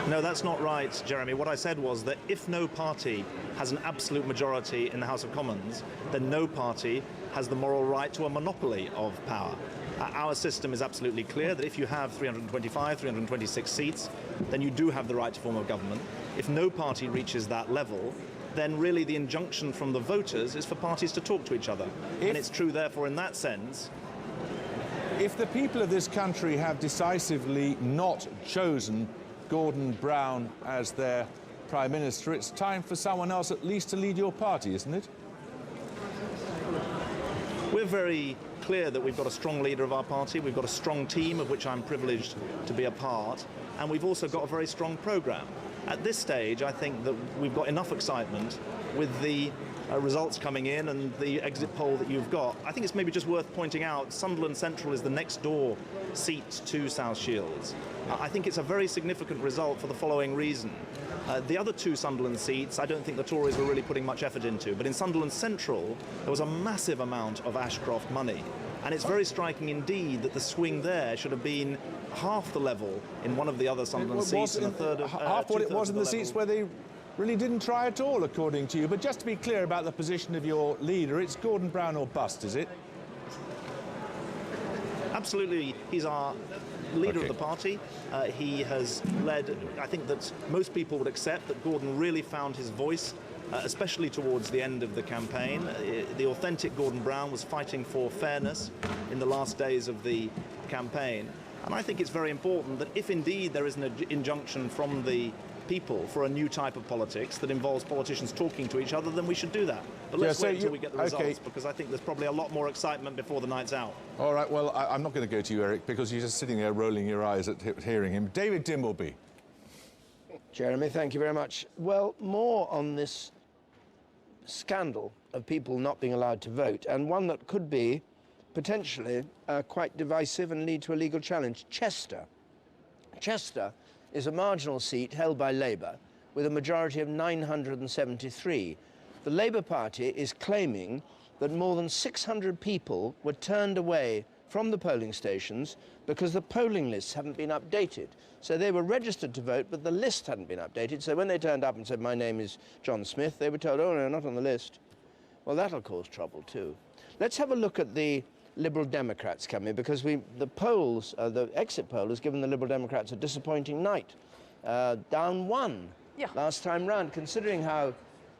No, that's not right, Jeremy. What I said was that if no party has an absolute majority in the House of Commons, then no party has the moral right to a monopoly of power. Our system is absolutely clear that if you have 325, 326 seats, then you do have the right to form a government. If no party reaches that level, then really the injunction from the voters is for parties to talk to each other. And it's true, therefore, in that sense. If the people of this country have decisively not chosen Gordon Brown as their Prime Minister, it's time for someone else at least to lead your party, isn't it? We're very clear that we've got a strong leader of our party, we've got a strong team of which I'm privileged to be a part, and we've also got a very strong programme. At this stage, I think that we've got enough excitement with the results coming in and the exit poll that you've got. I think it's maybe just worth pointing out Sunderland Central is the next door seat to South Shields. I think it's a very significant result for the following reason. The other 2 Sunderland seats, I don't think the Tories were really putting much effort into, but in Sunderland Central, there was a massive amount of Ashcroft money. And it's very striking indeed that the swing there should have been half the level in one of the other Sunderland seats and a third of... half what it was in the seats where they really didn't try at all, according to you. But just to be clear about the position of your leader, it's Gordon Brown or bust, is it? Absolutely, he's our leader of the party. He has led, I think that most people would accept that Gordon really found his voice, especially towards the end of the campaign. The authentic Gordon Brown was fighting for fairness in the last days of the campaign. And I think it's very important that if indeed there is an injunction from the people for a new type of politics that involves politicians talking to each other, then we should do that. But let's wait until we get the results, because I think there's probably a lot more excitement before the night's out. All right, well, I'm not going to go to you, Eric, because you're just sitting there rolling your eyes at hearing him. David Dimbleby. Jeremy, thank you very much. Well, more on this scandal of people not being allowed to vote, and one that could be potentially quite divisive and lead to a legal challenge. Chester is a marginal seat held by Labour with a majority of 973. The Labour Party is claiming that more than 600 people were turned away from the polling stations because the polling lists haven't been updated. So they were registered to vote, but the list hadn't been updated. So when they turned up and said, "My name is John Smith," they were told, "Oh, no, not on the list." Well, that'll cause trouble too. Let's have a look at the Liberal Democrats coming, because the polls, the exit poll has given the Liberal Democrats a disappointing night. Down 1 last time round, considering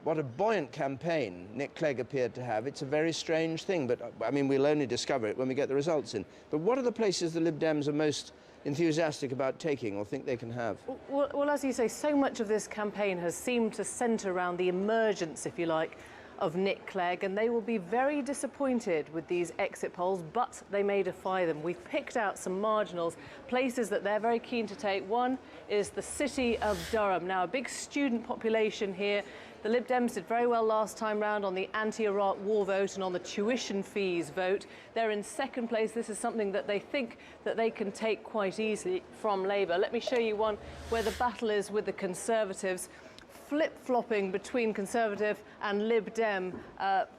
what a buoyant campaign Nick Clegg appeared to have. It's a very strange thing, but I mean, we'll only discover it when we get the results in. But what are the places the Lib Dems are most enthusiastic about taking or think they can have? Well, as you say, so much of this campaign has seemed to centre around the emergence, if you like, of Nick Clegg, and they will be very disappointed with these exit polls, but they may defy them. We've picked out some marginals, places that they're very keen to take. One is the city of Durham. Now, a big student population here. The Lib Dems did very well last time round on the anti-Iraq war vote and on the tuition fees vote. They're in second place. This is something that they think that they can take quite easily from Labour. Let me show you one where the battle is with the Conservatives, flip-flopping between Conservative and Lib Dem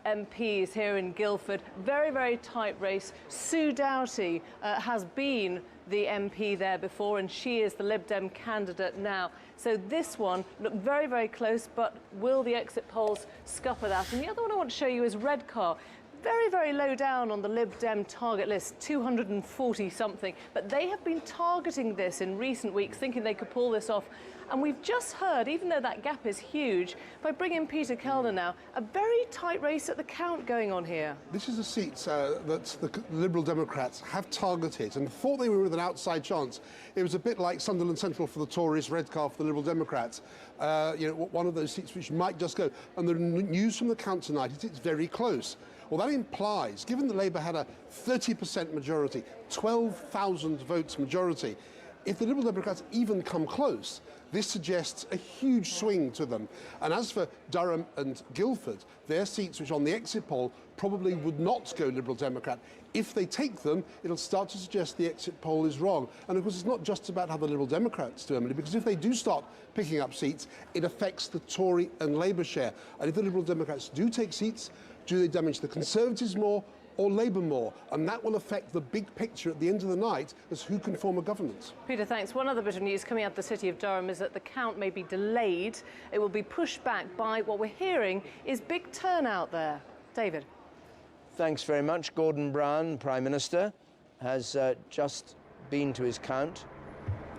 MPs here in Guildford. Very, very tight race. Sue Doughty has been the MP there before, and she is the Lib Dem candidate now. So this one looked very, very close, but will the exit polls scupper that? And the other one I want to show you is Redcar. Very, very low down on the Lib Dem target list, 240 something. But they have been targeting this in recent weeks, thinking they could pull this off. And we've just heard, even though that gap is huge, if I bring in Peter Kellner now, a very tight race at the count going on here. This is a seat that the Liberal Democrats have targeted and thought they were with an outside chance. It was a bit like Sunderland Central for the Tories, Redcar for the Liberal Democrats. You know, one of those seats which might just go. And the news from the count tonight is it's very close. Well, that implies, given that Labour had a 30% majority, 12,000 votes majority, if the Liberal Democrats even come close, this suggests a huge swing to them. And as for Durham and Guildford, they're seats which on the exit poll probably would not go Liberal Democrat. If they take them, it'll start to suggest the exit poll is wrong. And of course, it's not just about how the Liberal Democrats do, Emily, because if they do start picking up seats, it affects the Tory and Labour share. And if the Liberal Democrats do take seats, do they damage the Conservatives more or Labour more? And that will affect the big picture at the end of the night as who can form a government. Peter, thanks. One other bit of news coming out of the city of Durham is that the count may be delayed. It will be pushed back by what we're hearing is big turnout there. David. Thanks very much. Gordon Brown, Prime Minister, has just been to his count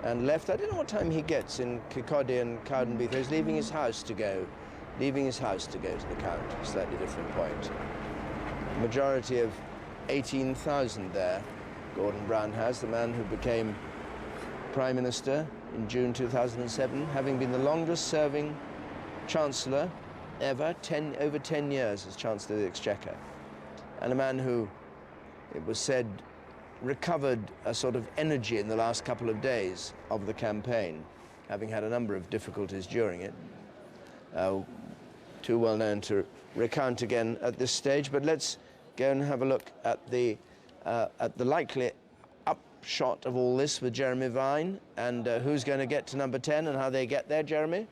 and left. I don't know what time he gets in Kirkcaldy and Cowdenbeath. He's leaving his house to go. Leaving his house to go to the count. Slightly different point. Majority of 18,000 there. Gordon Brown has, the man who became Prime Minister in June 2007, having been the longest-serving Chancellor ever, over 10 years as Chancellor of the Exchequer, and a man who, it was said, recovered a sort of energy in the last couple of days of the campaign, having had a number of difficulties during it. Too well known to recount again at this stage, but let's go and have a look at the likely upshot of all this with Jeremy Vine and who's going to get to number 10 and how they get there, Jeremy.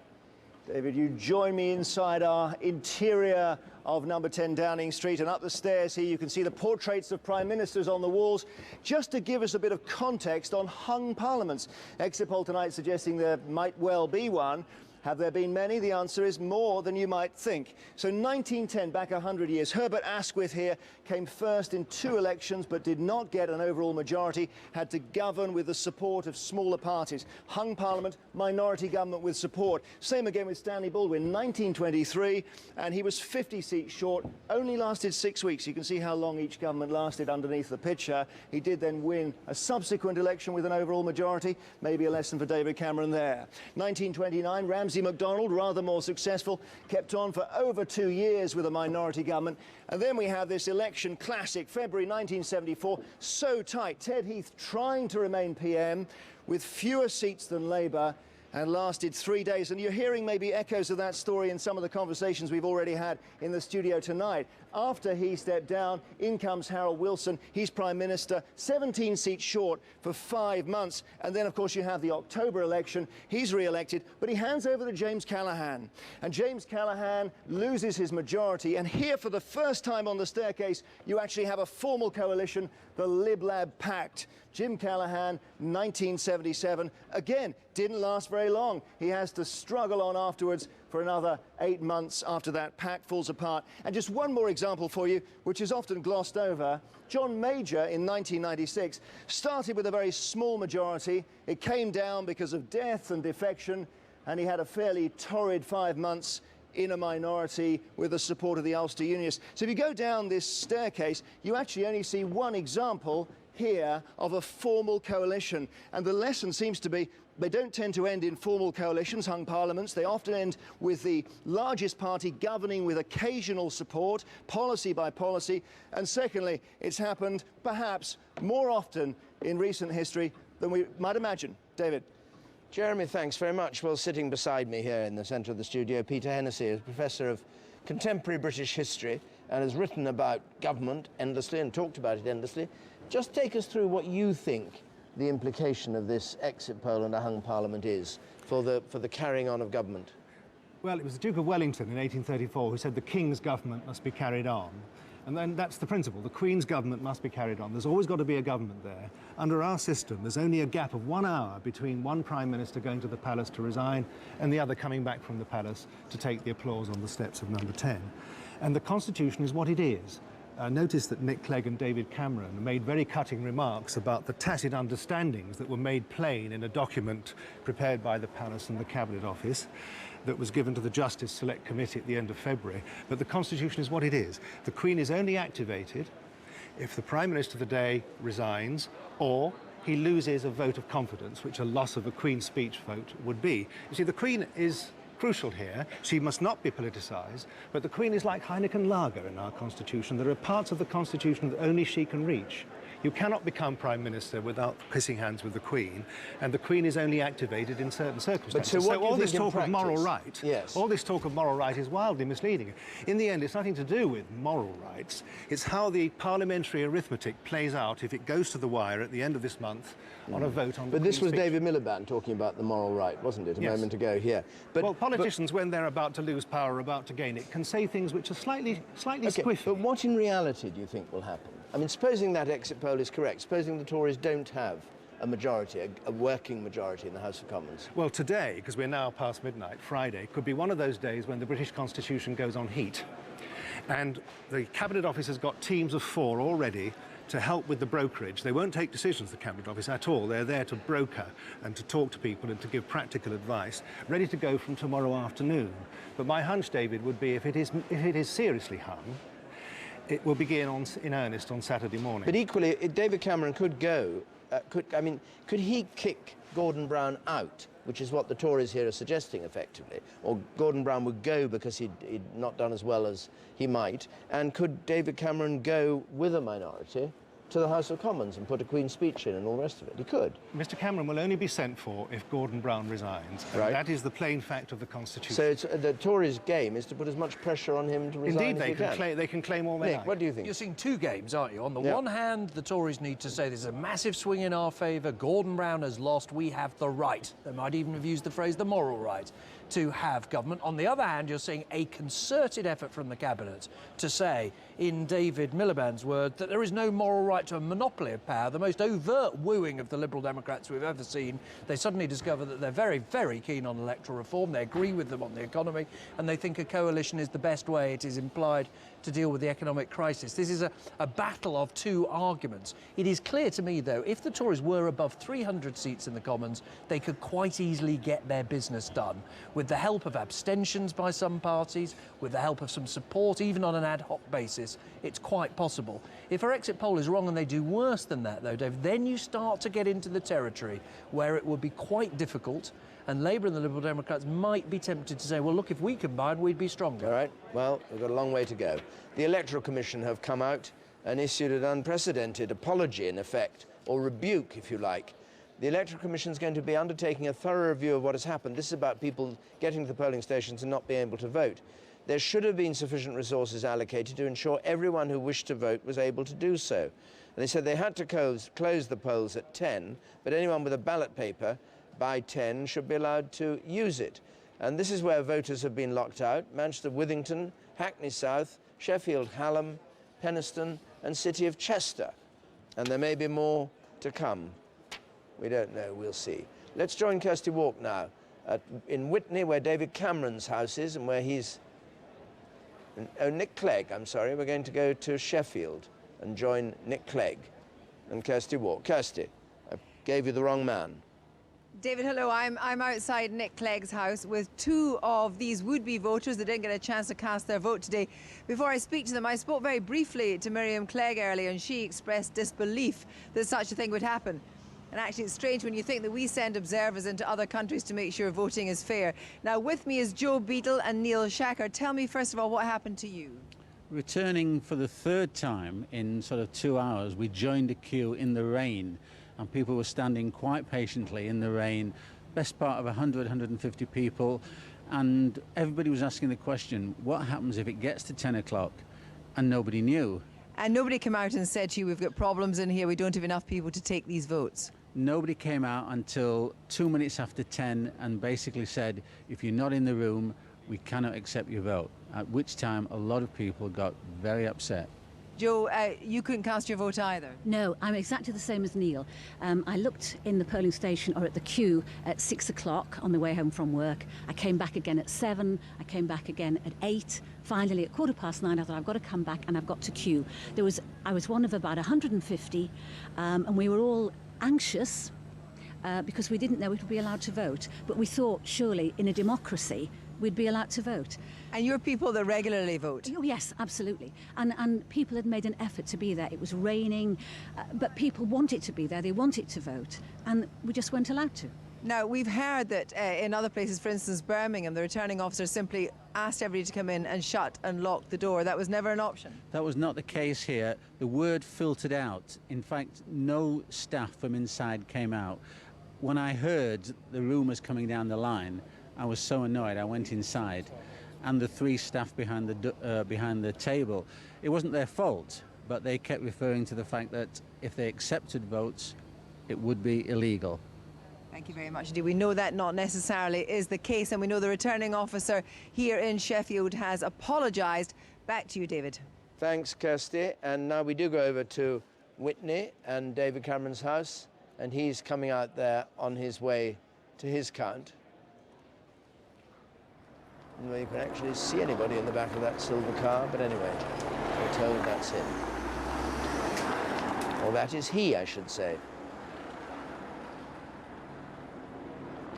David, you join me inside our interior of number 10 Downing Street, and up the stairs here you can see the portraits of Prime Ministers on the walls, just to give us a bit of context on hung parliaments. Exit poll tonight suggesting there might well be one. Have there been many? The answer is more than you might think. So 1910, back 100 years, Herbert Asquith here came first in 2 elections but did not get an overall majority, had to govern with the support of smaller parties. Hung parliament, minority government with support. Same again with Stanley Baldwin, 1923, and he was 50 seats short, only lasted 6 weeks. You can see how long each government lasted underneath the picture. He did then win a subsequent election with an overall majority, maybe a lesson for David Cameron there. 1929, Ramsay MacDonald, rather more successful, kept on for over 2 years with a minority government. And then we have this election classic, February 1974, so tight. Ted Heath trying to remain PM with fewer seats than Labour, and lasted 3 days. And you're hearing maybe echoes of that story in some of the conversations we've already had in the studio tonight. After he stepped down, in comes Harold Wilson. He's Prime Minister, 17 seats short for 5 months. And then, of course, you have the October election. He's re-elected, but he hands over to James Callaghan. And James Callaghan loses his majority. And here, for the first time on the staircase, you actually have a formal coalition, the Lib Lab Pact. Jim Callaghan, 1977, again, didn't last very long. He has to struggle on afterwards for another 8 months after that pact falls apart. And just one more example for you, which is often glossed over. John Major in 1996 started with a very small majority. It came down because of death and defection, and he had a fairly torrid 5 months in a minority with the support of the Ulster Unionists. So if you go down this staircase, you actually only see one example here of a formal coalition. And the lesson seems to be they don't tend to end in formal coalitions, hung parliaments. They often end with the largest party governing with occasional support, policy by policy. And secondly, it's happened perhaps more often in recent history than we might imagine. David. Jeremy, thanks very much. Well, sitting beside me here in the centre of the studio, Peter Hennessy is Professor of Contemporary British History and has written about government endlessly and talked about it endlessly. Just take us through what you think the implication of this exit poll and a hung parliament is for the carrying on of government. Well, it was the Duke of Wellington in 1834 who said the King's government must be carried on. And then that's the principle. The Queen's government must be carried on. There's always got to be a government there. Under our system, there's only a gap of 1 hour between one Prime Minister going to the palace to resign and the other coming back from the palace to take the applause on the steps of number 10. And the Constitution is what it is. Notice that Nick Clegg and David Cameron made very cutting remarks about the tacit understandings that were made plain in a document prepared by the Palace and the Cabinet Office that was given to the Justice Select Committee at the end of February. But the Constitution is what it is. The Queen is only activated if the Prime Minister of the day resigns or he loses a vote of confidence, which a loss of a Queen's speech vote would be. You see, the Queen is crucial here. She must not be politicised, but the Queen is like Heineken Lager in our Constitution. There are parts of the Constitution that only she can reach. You cannot become Prime Minister without kissing hands with the Queen, and the Queen is only activated in certain circumstances. But so all this talk of moral right, all this talk of moral right is wildly misleading. In the end, it's nothing to do with moral rights. It's how the parliamentary arithmetic plays out if it goes to the wire at the end of this month on a vote on the But this was Queen's speech. David Miliband talking about the moral right, wasn't it, a moment ago here? Well, politicians, when they're about to lose power or about to gain it, can say things which are slightly squiffy. But what in reality do you think will happen? I mean, supposing that exit poll is correct, supposing the Tories don't have a majority, a working majority in the House of Commons. Well, today, because we're now past midnight, Friday, could be one of those days when the British Constitution goes on heat. And the Cabinet Office has got teams of 4 already to help with the brokerage. They won't take decisions, the Cabinet Office, at all. They're there to broker and to talk to people and to give practical advice, ready to go from tomorrow afternoon. But my hunch, David, would be if it is seriously hung, it will begin in earnest on Saturday morning. But equally, David Cameron could go, could he kick Gordon Brown out, which is what the Tories here are suggesting effectively, or Gordon Brown would go because he'd not done as well as he might, and could David Cameron go with a minority to the House of Commons and put a Queen's speech in and all the rest of it? He could. Mr Cameron will only be sent for if Gordon Brown resigns. And that is the plain fact of the Constitution. So it's, the Tories' game is to put as much pressure on him to resign Indeed, they can claim all they like. What do you think? You're seeing 2 games, aren't you? On the one hand, the Tories need to say there's a massive swing in our favour. Gordon Brown has lost. We have the right. They might even have used the phrase the moral right to have government. On the other hand, you're seeing a concerted effort from the Cabinet to say, in David Miliband's words, that there is no moral right to a monopoly of power, the most overt wooing of the Liberal Democrats we've ever seen. They suddenly discover that they're very, very keen on electoral reform. They agree with them on the economy, and they think a coalition is the best way, it is implied, to deal with the economic crisis. This is a battle of 2 arguments. It is clear to me, though, if the Tories were above 300 seats in the Commons, they could quite easily get their business done. With the help of abstentions by some parties, with the help of some support, even on an ad hoc basis, it's quite possible. If our exit poll is wrong and they do worse than that, though, Dave, then you start to get into the territory where it would be quite difficult, and Labour and the Liberal Democrats might be tempted to say, well, look, if we combine, we'd be stronger. All right, well, we've got a long way to go. The Electoral Commission have come out and issued an unprecedented apology, in effect, or rebuke, if you like. The Electoral Commission is going to be undertaking a thorough review of what has happened. This is about people getting to the polling stations and not being able to vote. There should have been sufficient resources allocated to ensure everyone who wished to vote was able to do so. And they said they had to close the polls at 10, but anyone with a ballot paper by 10 should be allowed to use it. And this is where voters have been locked out: Manchester Withington, Hackney South, Sheffield Hallam, Penistone and City of Chester. And there may be more to come. We don't know, we'll see. Let's join Kirsty Walk now. in Witney, where David Cameron's house is and where he's... Oh, Nick Clegg, I'm sorry. We're going to go to Sheffield and join Nick Clegg and Kirsty Walk. Kirsty, I gave you the wrong man. David, hello. I'm outside Nick Clegg's house with two of these would-be voters that didn't get a chance to cast their vote today. Before I speak to them, I spoke very briefly to Miriam Clegg earlier, and she expressed disbelief that such a thing would happen. And actually, it's strange when you think that we send observers into other countries to make sure voting is fair. Now, with me is Joe Beadle and Neil Shacker. Tell me, first of all, what happened to you? Returning for the third time in sort of 2 hours, we joined a queue in the rain, and people were standing quite patiently in the rain, best part of 100, 150 people, and everybody was asking the question, what happens if it gets to 10 o'clock? And nobody knew. And nobody came out and said to you, we've got problems in here, we don't have enough people to take these votes? Nobody came out until 2 minutes after 10 and basically said, if you're not in the room, we cannot accept your vote, at which time a lot of people got very upset. Joe, you couldn't cast your vote either? No, I'm exactly the same as Neil. I looked in the polling station or at the queue at 6 o'clock on the way home from work. I came back again at 7, I came back again at 8. Finally, at 9:15, I thought, I've got to come back, and I've got to queue. I was one of about 150, and we were all anxious because we didn't know we would be allowed to vote. But we thought, surely, in a democracy, we'd be allowed to vote. And you're people that regularly vote? Oh, yes, absolutely. And people had made an effort to be there. It was raining, but people wanted to be there. They wanted to vote, and we just weren't allowed to. Now, we've heard that in other places, for instance, Birmingham, the returning officer simply asked everybody to come in and shut and lock the door. That was never an option. That was not the case here. The word filtered out. In fact, no staff from inside came out. When I heard the rumours coming down the line, I was so annoyed, I went inside, and the 3 staff behind the table, it wasn't their fault, but they kept referring to the fact that if they accepted votes, it would be illegal. Thank you very much indeed. We know that not necessarily is the case, and we know the returning officer here in Sheffield has apologised. Back to you, David. Thanks, Kirsty. And now we do go over to Witney and David Cameron's house, and he's coming out there on his way to his count. Well, you can actually see anybody in the back of that silver car, but anyway, we're told that's him. Or that is he, I should say.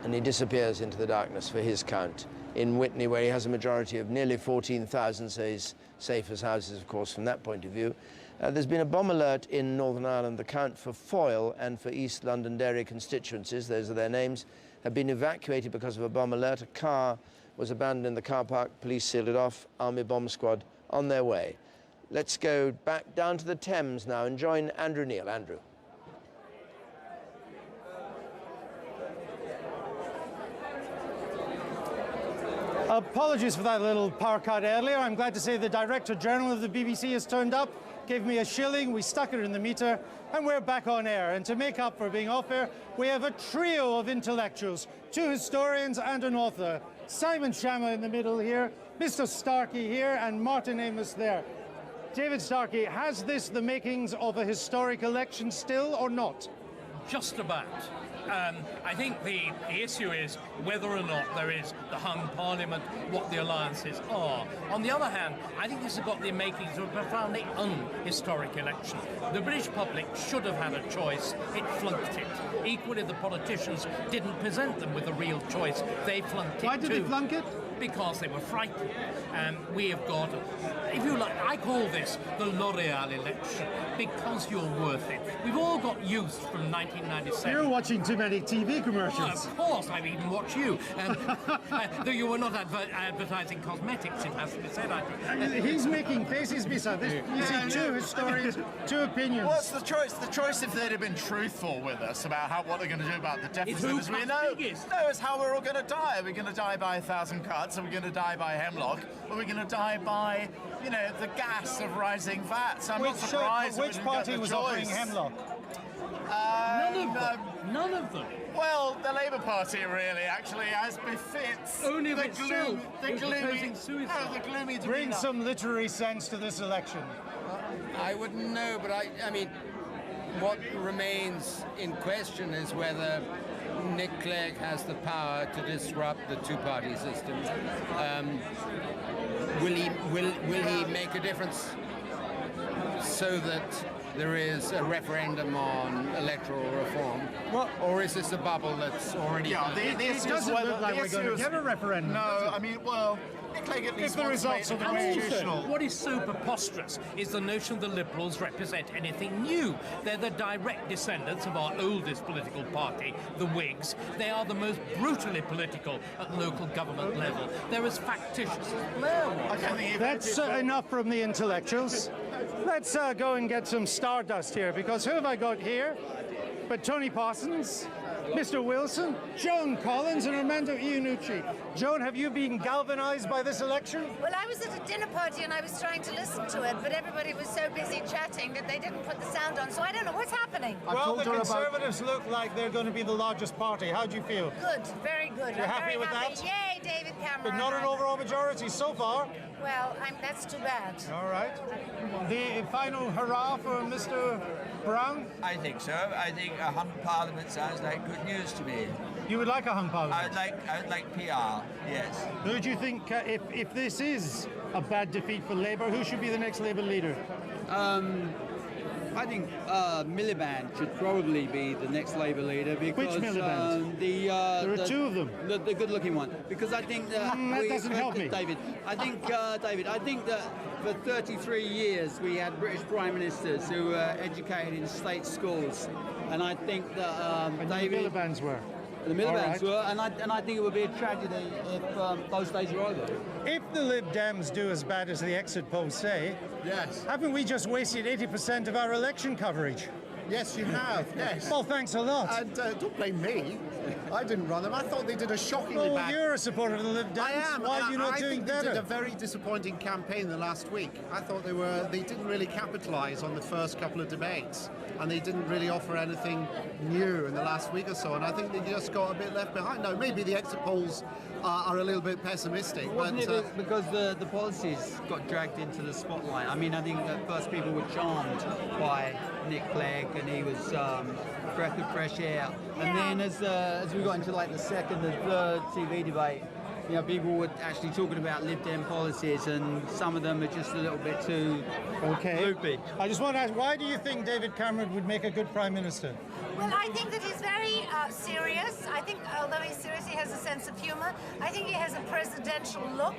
And he disappears into the darkness for his count in Witney, where he has a majority of nearly 14,000, so he's safe as houses, of course, from that point of view. There's been a bomb alert in Northern Ireland. The count for Foyle and for East Londonderry constituencies, those are their names, have been evacuated because of a bomb alert. A car was abandoned in the car park. Police sealed it off. Army bomb squad on their way. Let's go back down to the Thames now and join Andrew Neil. Andrew. Apologies for that little power cut earlier. I'm glad to say the Director General of the BBC has turned up, gave me a shilling, we stuck it in the meter, and we're back on air. And to make up for being off air, we have a trio of intellectuals, 2 historians and an author. Simon Shamma in the middle here, Mr. Starkey here, and Martin Amos there. David Starkey, has this the makings of a historic election still or not? Just about. I think the issue is whether or not there is the hung parliament, what the alliances are. On the other hand, I think this has got the makings of a profoundly unhistoric election. The British public should have had a choice. It flunked it. Equally, the politicians didn't present them with a real choice. They flunked it too. Why did they flunk it? Because they were frightened. We have got, if you like, I call this the L'Oreal election, because you're worth it. We've all got used from 1997. You're watching too many TV commercials. Well, of course, I've even watched you. Though you were not advertising cosmetics, it has to be said, I think. He's making faces, Misa. You see 2 historians, 2 opinions. What's the choice? The choice, if they'd have been truthful with us about what they're going to do about the deficit, as we know. No, it's how we're all going to die. Are we going to die by 1,000 cuts? Are we going to die by hemlock? Or are we going to die by, you know, the gas of rising fats? I'm not surprised. Which party was offering hemlock? None of them. Well, the Labour Party, really, actually, as befits only the itself. The gloomy demeanor. Bring some literary sense to this election. I wouldn't know, but I mean, what remains in question is whether Nick Clegg has the power to disrupt the two-party system. Will he make a difference so that there is a referendum on electoral reform? Or is this a bubble that's already... Yeah, it doesn't look like we're going to get a referendum. No, I mean, well, Nick Clegg at least the results are the way Also, what is so preposterous is the notion the Liberals represent anything new. They're the direct descendants of our oldest political party, the Whigs. They are the most brutally political at local government level. They're as factitious as Blair was. That's enough from the intellectuals. Let's go and get some stardust here, because who have I got here but Tony Parsons, Mr. Wilson, Joan Collins, and Armando Iannucci. Joan, have you been galvanized by this election? Well, I was at a dinner party and I was trying to listen to it, but everybody was so busy chatting that they didn't put the sound on, so I don't know what's happening. Well, the Conservatives look like they're going to be the largest party. How do you feel? Good, very good. You're I'm happy very with happy. that? Yay, David Cameron. But not an overall majority so far. Well, that's too bad. All right. The final hurrah for Mr. Brown? I think so. I think a hung parliament sounds like good news to me. You would like a hung parliament? I would like PR, yes. Who do you think, if this is a bad defeat for Labour, who should be the next Labour leader? I think Miliband should probably be the next Labour leader because Which Miliband? There are two of them. The good-looking one. Because I think that that doesn't help me, David. I think that for 33 years we had British prime ministers who were educated in state schools, and I think that David. The Miliband's were. The Miliband's were, and I think it would be a tragedy if those days are over. If the Lib Dems do as bad as the exit polls say, yes, haven't we just wasted 80% of our election coverage? Yes, you have, yes. Well, thanks a lot. And don't blame me. I didn't run them. I thought they did a shockingly well, bad... you're a supporter of the Lib Dems. I am. Why are you not I doing think better? They did a very disappointing campaign the last week. I thought they didn't really capitalise on the first couple of debates, and they didn't really offer anything new in the last week or so, and I think they just got a bit left behind. No, maybe the exit polls are a little bit pessimistic. Wasn't it because the policies got dragged into the spotlight? I mean, I think at first people were charmed by Nick Clegg, and he was a breath of fresh air. And then as we got into like the second and third TV debate, you know, people were actually talking about Lib Dem policies, and some of them are just a little bit too loopy. I just want to ask, why do you think David Cameron would make a good Prime Minister? Well, I think that he's very serious. I think, although he's serious, he has a sense of humour. I think he has a presidential look,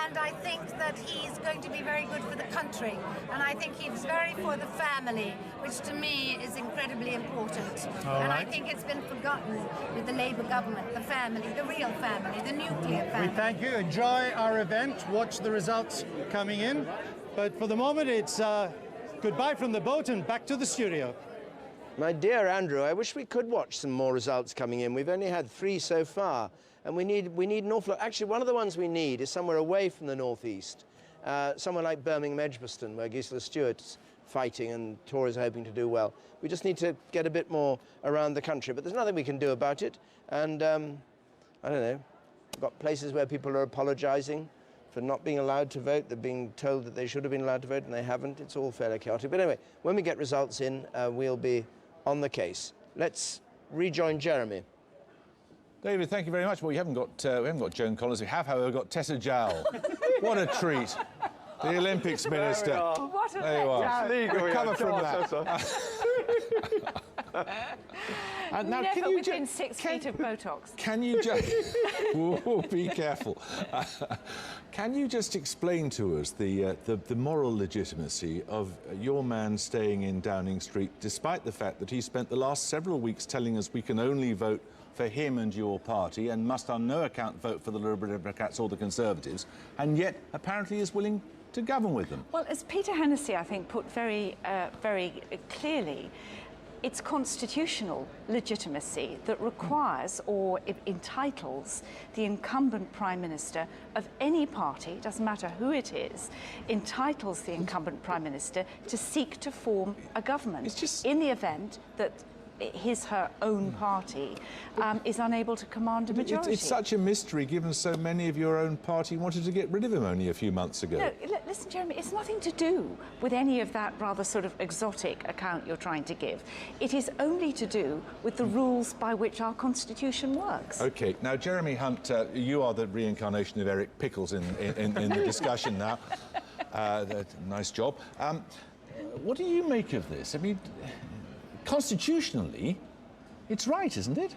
and I think that he's going to be very good for the country. And I think he's very for the family, which to me is incredibly important. And I think it's been forgotten with the Labour government, the family, the real family, the nuclear family. We thank you. Enjoy our event. Watch the results coming in. But for the moment, it's goodbye from the boat and back to the studio. My dear Andrew, I wish we could watch some more results coming in. We've only had 3 so far, and we need an awful lot. Actually, one of the ones we need is somewhere away from the northeast, somewhere like Birmingham, Edgbaston, where Gisela Stewart's fighting and Tories are hoping to do well. We just need to get a bit more around the country, but there's nothing we can do about it. And I don't know, we've got places where people are apologising for not being allowed to vote. They're being told that they should have been allowed to vote and they haven't. It's all fairly chaotic. But anyway, when we get results in, we'll be on the case. Let's rejoin Jeremy. David, thank you very much. Well, we haven't got Joan Collins. We have, however, got Tessa Jowell. What a treat. The Olympics minister. What a there you are. Recover from that. And now, Never can you within 6 feet of Botox. Can you just... Whoa, be careful. Can you just explain to us the moral legitimacy of your man staying in Downing Street, despite the fact that he spent the last several weeks telling us we can only vote for him and your party and must on no account vote for the Liberal Democrats or the Conservatives, and yet apparently is willing to govern with them? Well, as Peter Hennessy, I think, put very clearly, it's constitutional legitimacy that requires or entitles the incumbent Prime Minister of any party, doesn't matter who it is, entitles the incumbent Prime Minister to seek to form a government in the event that her own party is unable to command a majority. It's such a mystery, given so many of your own party wanted to get rid of him only a few months ago. No, listen, Jeremy, it's nothing to do with any of that rather sort of exotic account you're trying to give. It is only to do with the rules by which our constitution works. OK, now, Jeremy Hunt, you are the reincarnation of Eric Pickles in the discussion now. Nice job. What do you make of this? I mean, constitutionally, it's right, isn't it?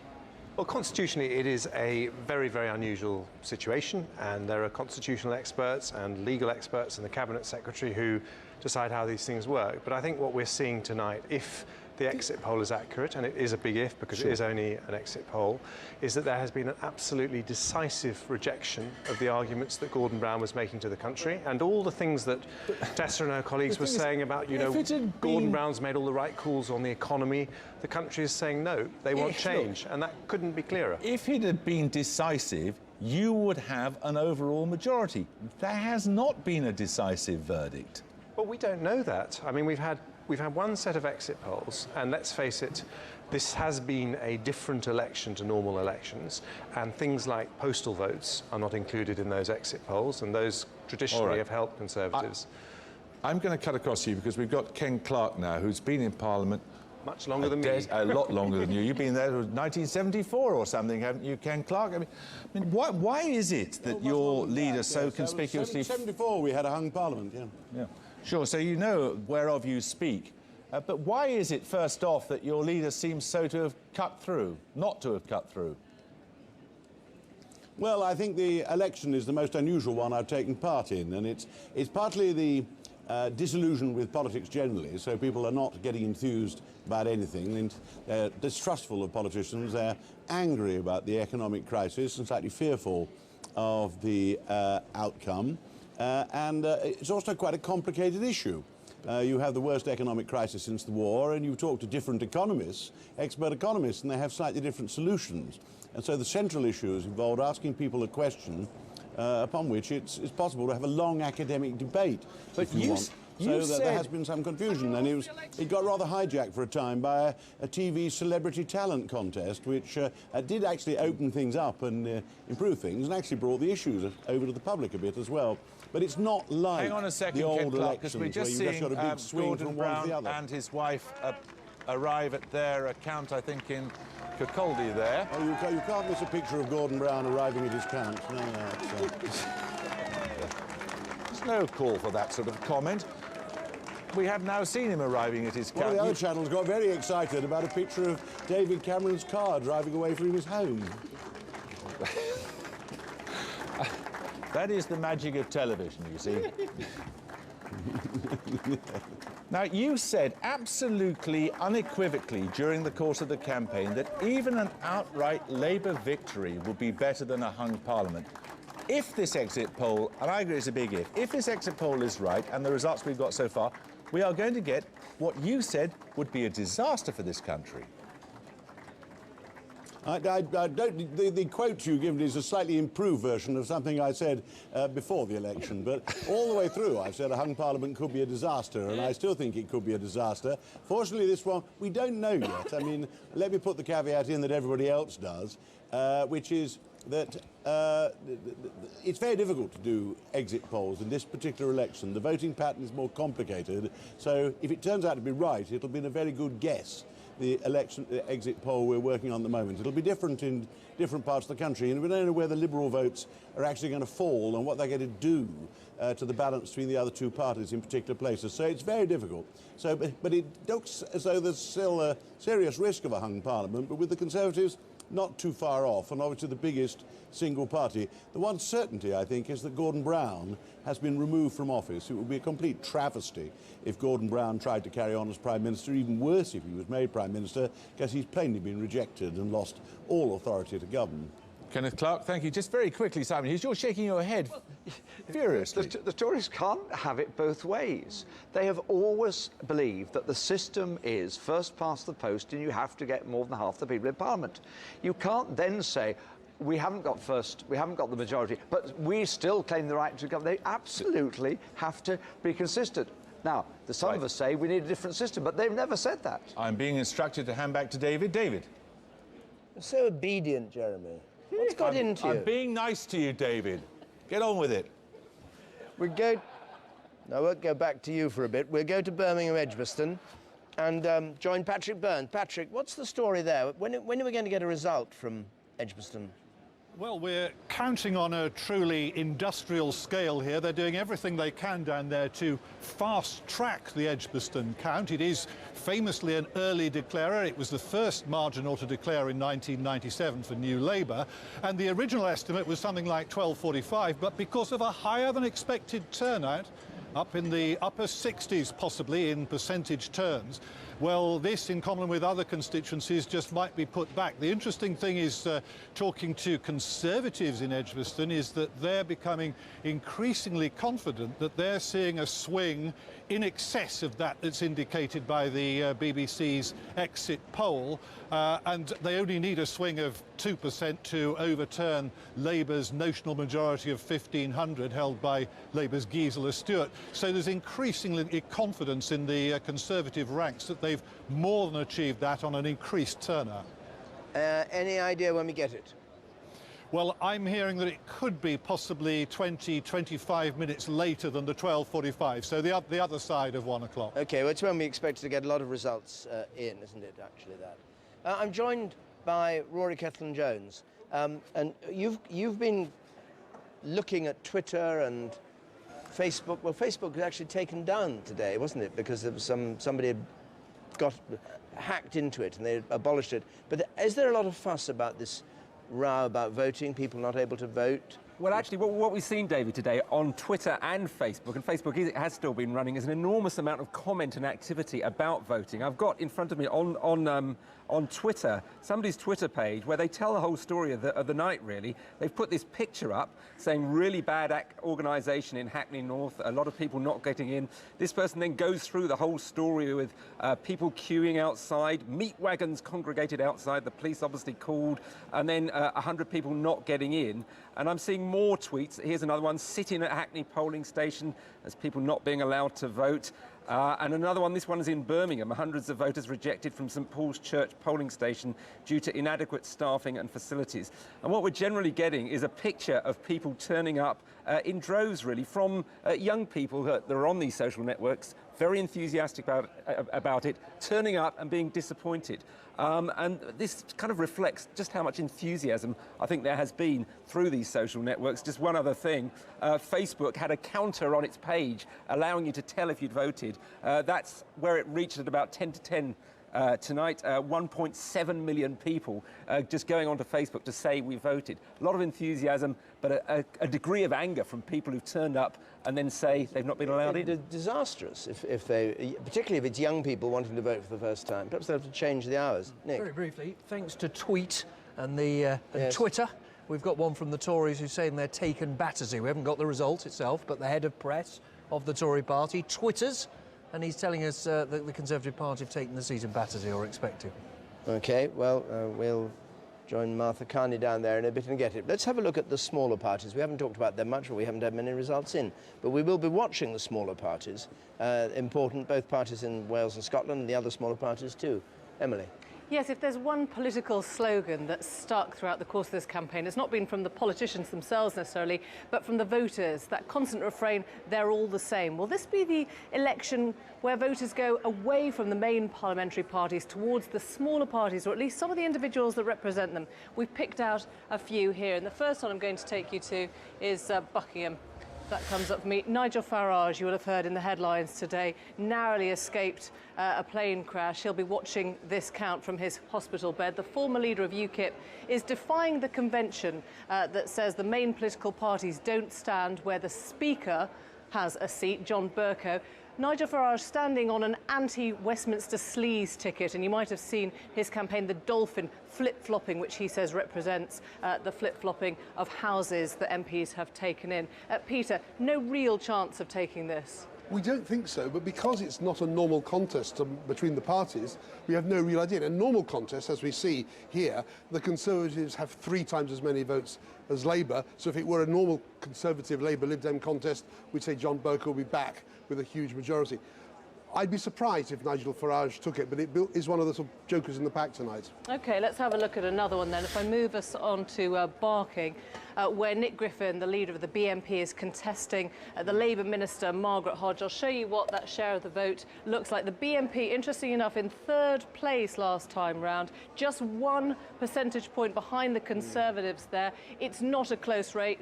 Well, constitutionally, it is a very, very unusual situation, and there are constitutional experts and legal experts and the Cabinet Secretary who decide how these things work. But I think what we're seeing tonight, if the exit poll is accurate, and it is a big if because it is only an exit poll, is that there has been an absolutely decisive rejection of the arguments that Gordon Brown was making to the country, and all the things that Tessa and her colleagues were saying about, you know, Gordon Brown's made all the right calls on the economy. The country is saying no, they want change, and that couldn't be clearer. If it had been decisive, you would have an overall majority. There has not been a decisive verdict. Well, we don't know that. I mean, we've had one set of exit polls, and let's face it, this has been a different election to normal elections, and things like postal votes are not included in those exit polls, and those traditionally have helped Conservatives. I'm going to cut across you because we've got Ken Clarke now, who's been in Parliament much longer than me. A lot longer than you. You've been there since 1974 or something, haven't you, Ken Clarke? I mean, why is it that your leader so conspicuously... 1974 we had a hung Parliament, Yeah. Sure, so you know whereof you speak. But why is it, first off, that your leader seems so to have cut through, not to have cut through? Well, I think the election is the most unusual one I've taken part in, and it's partly the disillusion with politics generally, so people are not getting enthused about anything, and they're distrustful of politicians, they're angry about the economic crisis and slightly fearful of the outcome. And it's also quite a complicated issue. You have the worst economic crisis since the war, and you talk to different economists, expert economists, and they have slightly different solutions. And so the central issue is involved asking people a question upon which it's possible to have a long academic debate, if you want. So that there has been some confusion, and it got rather hijacked for a time by a TV celebrity talent contest, which did actually open things up and improve things, and actually brought the issues over to the public a bit as well. But it's not like Hang on a second, the old Ken Clarke, because we're just seeing got a big swing Gordon from one to the Brown other. and his wife arrive at their account, I think, in Kirkcaldy there. Oh, you can't miss a picture of Gordon Brown arriving at his camp. No, There's no call for that sort of comment. We have now seen him arriving at his camp. One of the other channels got very excited about a picture of David Cameron's car driving away from his home. That is the magic of television, you see. Now, you said absolutely unequivocally during the course of the campaign that even an outright Labour victory would be better than a hung Parliament. If this exit poll, and I agree it's a big if this exit poll is right, and the results we've got so far, we are going to get what you said would be a disaster for this country. The quote you given is a slightly improved version of something I said before the election, but all the way through I've said a hung Parliament could be a disaster, and I still think it could be a disaster. Fortunately, this one, we don't know yet. I mean, let me put the caveat in that everybody else does, which is that it's very difficult to do exit polls in this particular election. The voting pattern is more complicated, so if it turns out to be right, it'll be a very good guess. The exit poll we're working on at the moment. It'll be different in different parts of the country, and we don't know where the Liberal votes are actually going to fall and what they're going to do to the balance between the other two parties in particular places. So it's very difficult. So, but it looks as though there's still a serious risk of a hung Parliament, but with the Conservatives not too far off, and obviously the biggest single party. The one certainty, I think, is that Gordon Brown has been removed from office. It would be a complete travesty if Gordon Brown tried to carry on as Prime Minister, even worse if he was made Prime Minister, because he's plainly been rejected and lost all authority to govern. Kenneth Clarke, thank you. Just very quickly, Simon, you're shaking your head furiously. The Tories can't have it both ways. They have always believed that the system is first past the post and you have to get more than half the people in Parliament. You can't then say, we haven't got the majority, but we still claim the right to govern. They absolutely have to be consistent. Now, some of us say we need a different system, but they've never said that. I'm being instructed to hand back to David. David. You're so obedient, Jeremy. What's got into you? I'm being nice to you, David. Get on with it. We go... I won't go back to you for a bit. We'll go to Birmingham, Edgbaston, and join Patrick Byrne. Patrick, what's the story there? When are we going to get a result from Edgbaston? Well, we're counting on a truly industrial scale here. They're doing everything they can down there to fast-track the Edgbaston count. It is famously an early declarer. It was the first marginal to declare in 1997 for New Labour, and the original estimate was something like 1245, but because of a higher than expected turnout, up in the upper 60s possibly in percentage terms, well, this, in common with other constituencies, just might be put back. The interesting thing is, talking to Conservatives in Edgbaston, is that they're becoming increasingly confident that they're seeing a swing in excess of that that's indicated by the BBC's exit poll, and they only need a swing of 2% to overturn Labour's notional majority of 1,500 held by Labour's Gisela Stewart. So there's increasingly confidence in the Conservative ranks that they've more than achieved that on an increased turnout. Any idea when we get it? Well, I'm hearing that it could be possibly 20, 25 minutes later than the 12:45, so the other side of 1 o'clock. OK, well, it's when we expect to get a lot of results in, isn't it, actually, that? I'm joined by Rory Kettlin-Jones, and you've been looking at Twitter and Facebook. Well, Facebook was actually taken down today, wasn't it, because there was somebody had got hacked into it and they abolished it. But is there a lot of fuss about this row about voting, people not able to vote? Well, actually, what we've seen, David, today on Twitter and Facebook has still been running, is an enormous amount of comment and activity about voting. I've got in front of me on Twitter, somebody's Twitter page, where they tell the whole story of the night, really. They've put this picture up saying really bad organisation in Hackney North, a lot of people not getting in. This person then goes through the whole story with people queuing outside, meat wagons congregated outside, the police obviously called, and then 100 people not getting in. And I'm seeing more tweets. Here's another one, sitting at Hackney polling station as people not being allowed to vote. And another one, this one is in Birmingham. Hundreds of voters rejected from St Paul's Church polling station due to inadequate staffing and facilities. And what we're generally getting is a picture of people turning up in droves, really, from young people that are on these social networks, very enthusiastic about it, turning up and being disappointed. And this kind of reflects just how much enthusiasm I think there has been through these social networks. Just one other thing, Facebook had a counter on its page allowing you to tell if you'd voted. That's where it reached at about 10 to 10 tonight. 1.7 million people just going onto Facebook to say we voted. A lot of enthusiasm, but a degree of anger from people who've turned up and then say they've not been allowed in. It's disastrous, if they, particularly if it's young people wanting to vote for the first time. Perhaps they'll have to change the hours. Nick? Very briefly, thanks to Tweet and and Twitter, we've got one from the Tories who's saying they're taken Battersea. We haven't got the result itself, but the head of press of the Tory party twitters, and he's telling us that the Conservative Party have taken the seat in Battersea, or expect to. OK, well, we'll join Martha Carney down there in a bit and get it. Let's have a look at the smaller parties. We haven't talked about them much, or we haven't had many results in. But we will be watching the smaller parties. Important, both parties in Wales and Scotland, and the other smaller parties too. Emily? Yes, if there's one political slogan that's stuck throughout the course of this campaign, it's not been from the politicians themselves necessarily, but from the voters, that constant refrain, they're all the same. Will this be the election where voters go away from the main parliamentary parties towards the smaller parties, or at least some of the individuals that represent them? We've picked out a few here, and the first one I'm going to take you to is Buckingham. That comes up for me. Nigel Farage, you will have heard in the headlines today, narrowly escaped a plane crash. He'll be watching this count from his hospital bed. The former leader of UKIP is defying the convention that says the main political parties don't stand where the Speaker has a seat, John Bercow. Nigel Farage standing on an anti-Westminster sleaze ticket, and you might have seen his campaign, the Dolphin, flip-flopping, which he says represents the flip-flopping of houses that MPs have taken in. Peter, no real chance of taking this? We don't think so, but because it's not a normal contest between the parties, we have no real idea. In a normal contest, as we see here, the Conservatives have 3 times as many votes as Labour, so if it were a normal Conservative Labour Lib Dem contest, we'd say John Bercow will be back with a huge majority. I'd be surprised if Nigel Farage took it, but it is one of the sort of jokers in the pack tonight. OK, let's have a look at another one then. If I move us on to Barking, where Nick Griffin, the leader of the BNP, is contesting the Labour Minister, Margaret Hodge. I'll show you what that share of the vote looks like. The BNP, interesting enough, in third place last time round, just 1 percentage point behind the Conservatives there. It's not a close rate.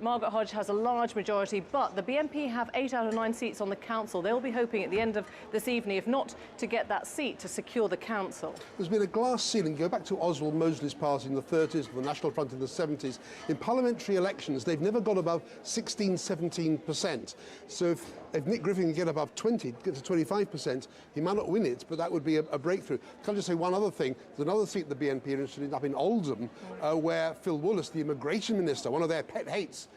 Margaret Hodge has a large majority, but the BNP have 8 out of 9 seats on the council. They'll be hoping at the end of this evening, if not to get that seat, to secure the council. There's been a glass ceiling. Go back to Oswald Mosley's party in the 30s, the National Front in the 70s. In parliamentary elections, they've never got above 16, 17%. So if Nick Griffin can get above 20, get to 25%, he might not win it, but that would be a breakthrough. Can I just say one other thing? There's another seat the BNP are interested in up in Oldham, where Phil Wallace, the immigration minister, one of their pet hates,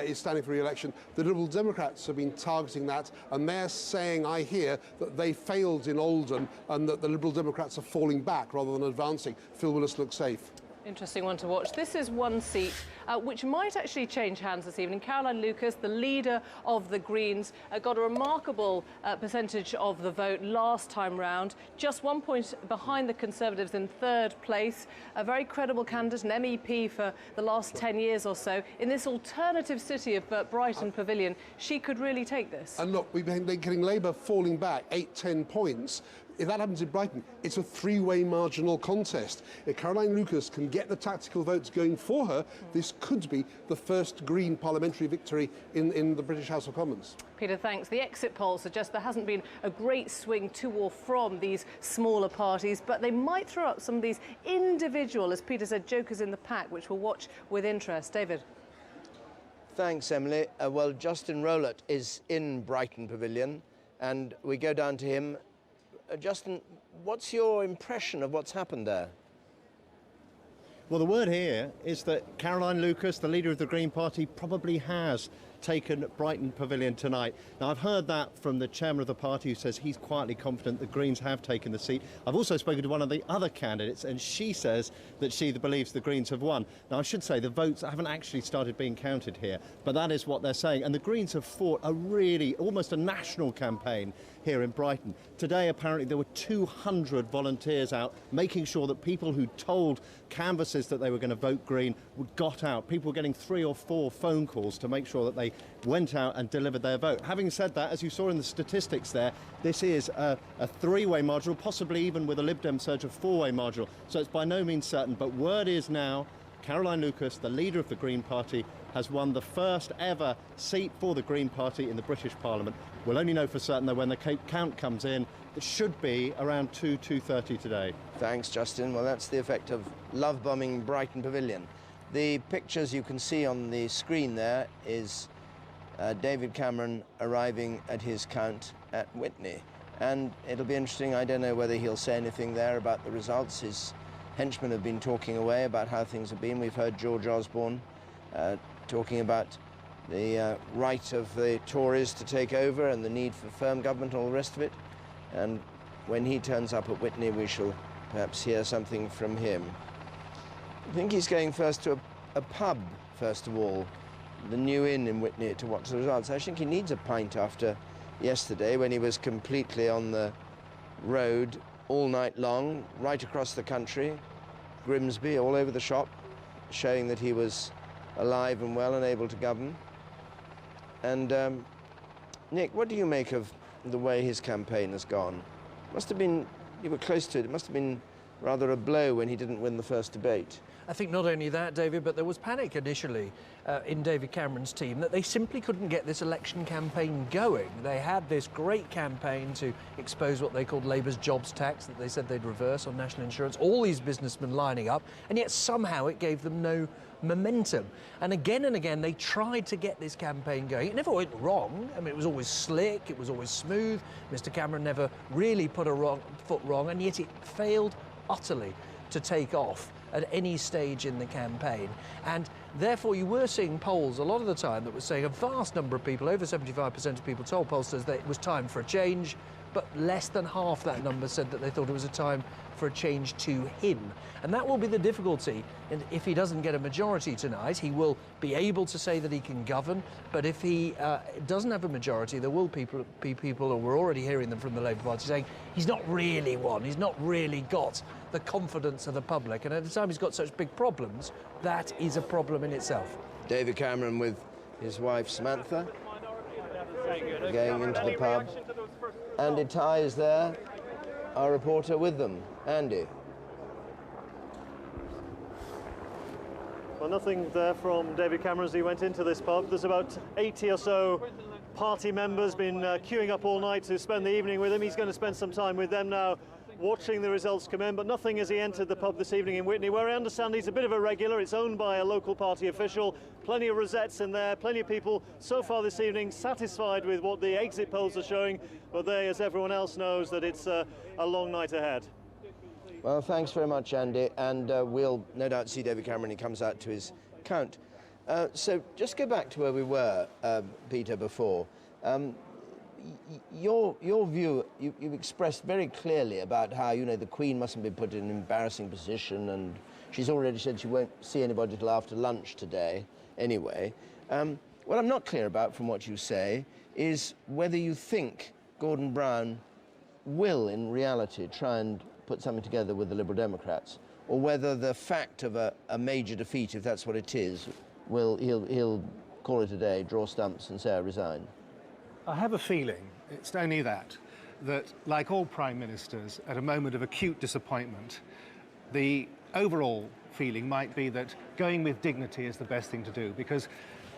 is standing for re-election. The Liberal Democrats have been targeting that, and they're saying, I hear, that they failed in Oldham and that the Liberal Democrats are falling back rather than advancing. Phil Wallace looks safe. Interesting one to watch. This is one seat which might actually change hands this evening. Caroline Lucas, the leader of the Greens, got a remarkable percentage of the vote last time round, just 1 point behind the Conservatives in third place. A very credible candidate, an MEP for the last 10 years or so. In this alternative city of Brighton Pavilion, she could really take this. And look, we've been getting Labour falling back 8-10 points. If that happens in Brighton, it's a three-way marginal contest. If Caroline Lucas can get the tactical votes going for her, this could be the first Green parliamentary victory in the British House of Commons. Peter, thanks. The exit polls suggest there hasn't been a great swing to or from these smaller parties, but they might throw up some of these individual, as Peter said, jokers in the pack, which we'll watch with interest. David? Thanks, Emily. Well, Justin Rowlett is in Brighton Pavilion, and we go down to him. Justin, what's your impression of what's happened there? Well, the word here is that Caroline Lucas, the leader of the Green Party, probably has taken Brighton Pavilion tonight. Now, I've heard that from the chairman of the party, who says he's quietly confident the Greens have taken the seat. I've also spoken to one of the other candidates, and she says that she believes the Greens have won. Now, I should say the votes haven't actually started being counted here, but that is what they're saying. And the Greens have fought a really, almost a national campaign here in Brighton. Today, apparently, there were 200 volunteers out making sure that people who told canvassers that they were going to vote Green got out. People were getting 3 or 4 phone calls to make sure that they went out and delivered their vote. Having said that, as you saw in the statistics there, this is a three-way marginal, possibly even with a Lib Dem surge, a four-way marginal. So it's by no means certain, but word is now Caroline Lucas, the leader of the Green Party, has won the first ever seat for the Green Party in the British Parliament. We'll only know for certain, though, when the count comes in. It should be around 2:30 today. Thanks, Justin. Well, that's the effect of love-bombing Brighton Pavilion. The pictures you can see on the screen there is David Cameron arriving at his count at Witney. And it'll be interesting. I don't know whether he'll say anything there about the results. His henchmen have been talking away about how things have been. We've heard George Osborne talking about the right of the Tories to take over and the need for firm government and all the rest of it. And when he turns up at Witney, we shall perhaps hear something from him. I think he's going first to a pub, first of all, the New Inn in Witney, to watch the results. I think he needs a pint after yesterday, when he was completely on the road all night long, right across the country, Grimsby, all over the shop, showing that he was alive and well and able to govern. And Nick, what do you make of the way his campaign has gone? Must have been, you were close to it, it must have been rather a blow when he didn't win the first debate. I think not only that, David, but there was panic initially in David Cameron's team that they simply couldn't get this election campaign going. They had this great campaign to expose what they called Labour's jobs tax that they said they'd reverse on national insurance, all these businessmen lining up, and yet somehow it gave them no momentum. And again they tried to get this campaign going. It never went wrong. I mean, it was always slick, it was always smooth. Mr. Cameron never really put a foot wrong, and yet it failed utterly to take off at any stage in the campaign. And Therefore, you were seeing polls a lot of the time that were saying a vast number of people, over 75% of people told pollsters that it was time for a change, but less than half that number said that they thought it was a time for a change to him. And that will be the difficulty. And if he doesn't get a majority tonight, he will be able to say that he can govern. But if he doesn't have a majority, there will be people, and we're already hearing them from the Labour Party, saying he's not really won, he's not really got the confidence of the public. And at the time he's got such big problems, that is a problem in itself. David Cameron with his wife Samantha going into the pub. Andy Ty is there, our reporter with them. Andy. Well, nothing there from David Cameron as he went into this pub. There's about 80 or so party members been queuing up all night to spend the evening with him. He's going to spend some time with them now, watching the results come in, but nothing as he entered the pub this evening in Witney, where I understand he's a bit of a regular. It's owned by a local party official. Plenty of rosettes in there, plenty of people so far this evening satisfied with what the exit polls are showing, but they, as everyone else knows, that it's a long night ahead. Well, thanks very much, Andy, and we'll no doubt see David Cameron when he comes out to his count. So just go back to where we were, Peter, before. Your view, you've expressed very clearly about how, you know, the Queen mustn't be put in an embarrassing position, and she's already said she won't see anybody till after lunch today anyway. What I'm not clear about from what you say is whether you think Gordon Brown will, in reality, try and put something together with the Liberal Democrats, or whether the fact of a major defeat, if that's what it is, he'll call it a day, draw stumps and say I resign. I have a feeling, it's only that like all prime ministers, at a moment of acute disappointment, the overall feeling might be that going with dignity is the best thing to do, because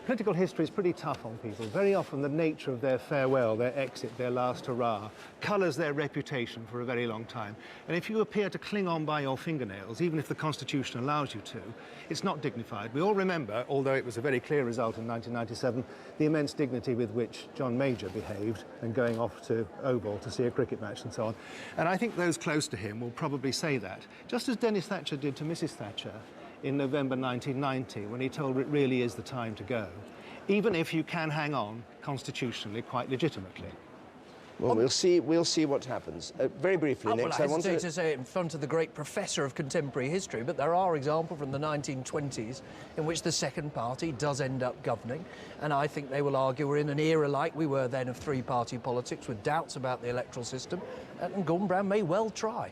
political history is pretty tough on people. Very often the nature of their farewell, their exit, their last hurrah, colours their reputation for a very long time. And if you appear to cling on by your fingernails, even if the Constitution allows you to, it's not dignified. We all remember, although it was a very clear result in 1997, the immense dignity with which John Major behaved and going off to Oval to see a cricket match and so on. And I think those close to him will probably say that, just as Dennis Thatcher did to Mrs. Thatcher in November 1990, when he told her it really is the time to go, even if you can hang on constitutionally quite legitimately. Well, we'll see what happens. Very briefly, Nick, I hesitate to say it in front of the great professor of contemporary history, but there are examples from the 1920s in which the second party does end up governing, and I think they will argue we're in an era like we were then of three-party politics with doubts about the electoral system, and Gordon Brown may well try.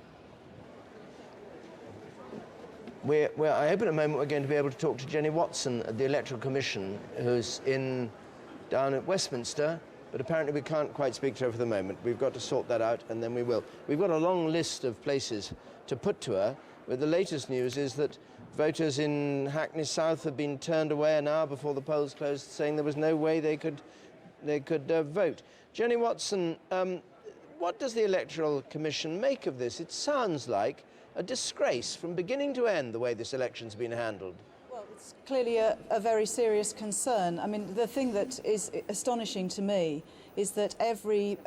I hope in a moment we're going to be able to talk to Jenny Watson at the Electoral Commission, who's down at Westminster, but apparently we can't quite speak to her for the moment. We've got to sort that out, and then we will. We've got a long list of places to put to her, but the latest news is that voters in Hackney South have been turned away an hour before the polls closed, saying there was no way they could vote. Jenny Watson, what does the Electoral Commission make of this? It sounds like a disgrace from beginning to end, the way this election's been handled. Well, it's clearly a very serious concern. I mean, the thing that is astonishing to me is that every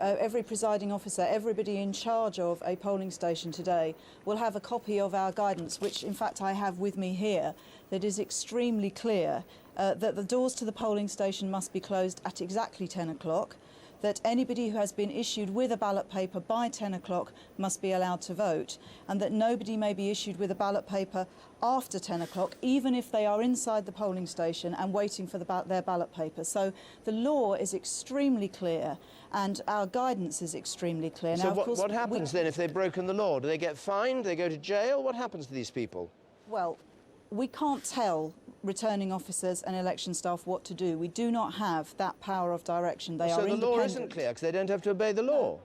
presiding officer, everybody in charge of a polling station today will have a copy of our guidance, which in fact I have with me here, that is extremely clear that the doors to the polling station must be closed at exactly 10 o'clock, that anybody who has been issued with a ballot paper by 10 o'clock must be allowed to vote, and that nobody may be issued with a ballot paper after 10 o'clock, even if they are inside the polling station and waiting for their ballot paper. So the law is extremely clear, and our guidance is extremely clear. So now, what happens then if they've broken the law? Do they get fined? Do they go to jail? What happens to these people? Well, we can't tell returning officers and election staff what to do. We do not have that power of direction. They are independent. So the law isn't clear because they don't have to obey the law?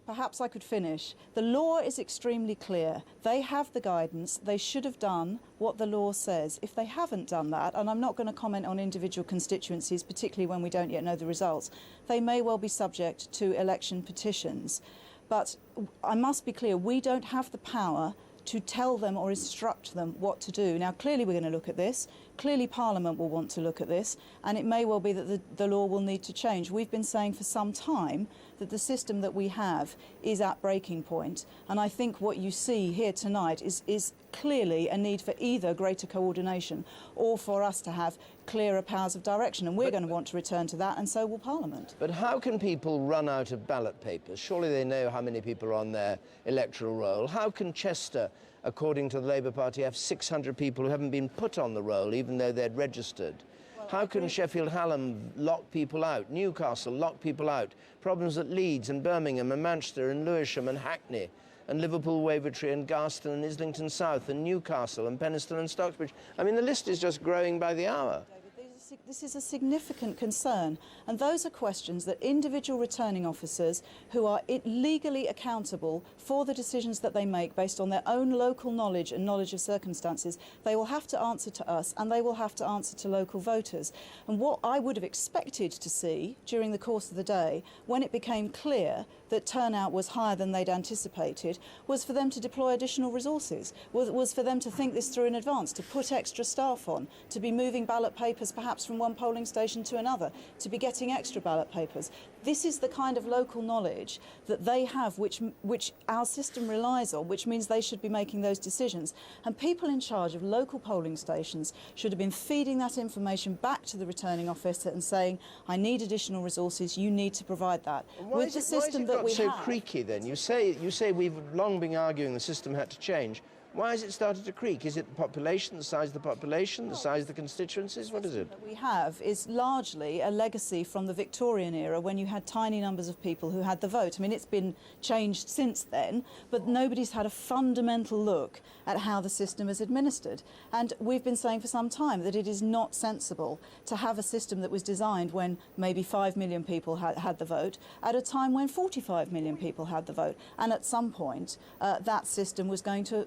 Perhaps I could finish. The law is extremely clear. They have the guidance. They should have done what the law says. If they haven't done that, and I'm not going to comment on individual constituencies, particularly when we don't yet know the results, they may well be subject to election petitions. But I must be clear, we don't have the power to tell them or instruct them what to do. Now, clearly we're going to look at this. Clearly Parliament will want to look at this, and it may well be that the law will need to change. We've been saying for some time that the system that we have is at breaking point, and I think what you see here tonight is clearly a need for either greater coordination or for us to have clearer powers of direction, and we're going to want to return to that, and so will Parliament. But how can people run out of ballot papers? Surely they know how many people are on their electoral roll. How can Chester, according to the Labour Party, have 600 people who haven't been put on the roll, even though they'd registered? How can Sheffield Hallam lock people out? Newcastle lock people out? Problems at Leeds and Birmingham and Manchester and Lewisham and Hackney and Liverpool, Wavertree and Garston and Islington South and Newcastle and Penistone and Stocksbridge. I mean, the list is just growing by the hour. This is a significant concern, and those are questions that individual returning officers who are legally accountable for the decisions that they make based on their own local knowledge and knowledge of circumstances, they will have to answer to us, and they will have to answer to local voters. And what I would have expected to see during the course of the day, when it became clear that turnout was higher than they'd anticipated, was for them to deploy additional resources, was for them to think this through in advance, to put extra staff on, to be moving ballot papers perhaps from one polling station to another, to be getting extra ballot papers. This is the kind of local knowledge that they have, which our system relies on, which means they should be making those decisions. And people in charge of local polling stations should have been feeding that information back to the returning officer and saying, I need additional resources, you need to provide that. With the system that we have. Why is it got so creaky then? You say we've long been arguing the system had to change. Why has it started to creak? Is it the population, the size of the population, the size of the constituencies? What is it? What we have is largely a legacy from the Victorian era when you had tiny numbers of people who had the vote. I mean, it's been changed since then, but nobody's had a fundamental look at how the system is administered. And we've been saying for some time that it is not sensible to have a system that was designed when maybe 5 million people had the vote, at a time when 45 million people had the vote. And at some point, that system was going to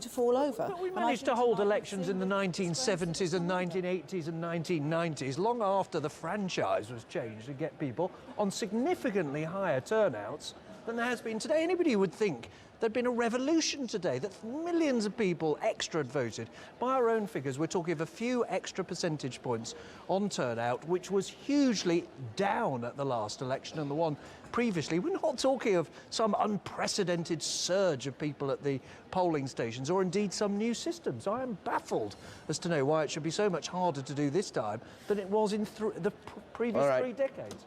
fall over. But we managed to hold elections in the 1970s and 1980s and 1990s, long after the franchise was changed, to get people on significantly higher turnouts than there has been today. Anybody would think there'd been a revolution today, that millions of people extra had voted. By our own figures, we're talking of a few extra percentage points on turnout, which was hugely down at the last election and the one previously. We're not talking of some unprecedented surge of people at the polling stations or indeed some new systems. I am baffled as to know why it should be so much harder to do this time than it was in the previous 3 decades.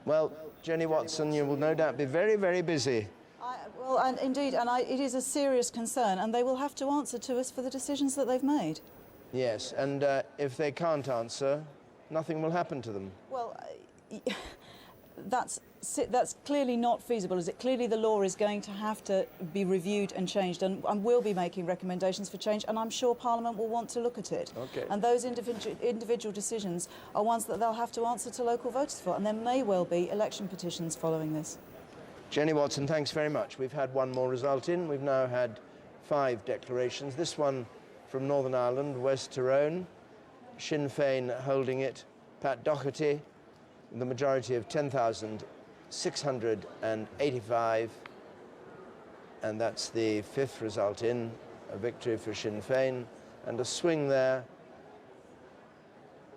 Well, Jenny Watson, you will no doubt be very, very busy. Well, and indeed, it is a serious concern, and they will have to answer to us for the decisions that they've made. Yes, and if they can't answer, nothing will happen to them. Well, that's clearly not feasible, is it? Clearly the law is going to have to be reviewed and changed, and we'll be making recommendations for change, and I'm sure Parliament will want to look at it. Okay. And those individual decisions are ones that they'll have to answer to local voters for, and there may well be election petitions following this. Jenny Watson, thanks very much. We've had one more result in. We've now had 5 declarations. This one from Northern Ireland, West Tyrone, Sinn Féin holding it, Pat Doherty, the majority of 10,685, and that's the 5th result in, a victory for Sinn Féin, and a swing there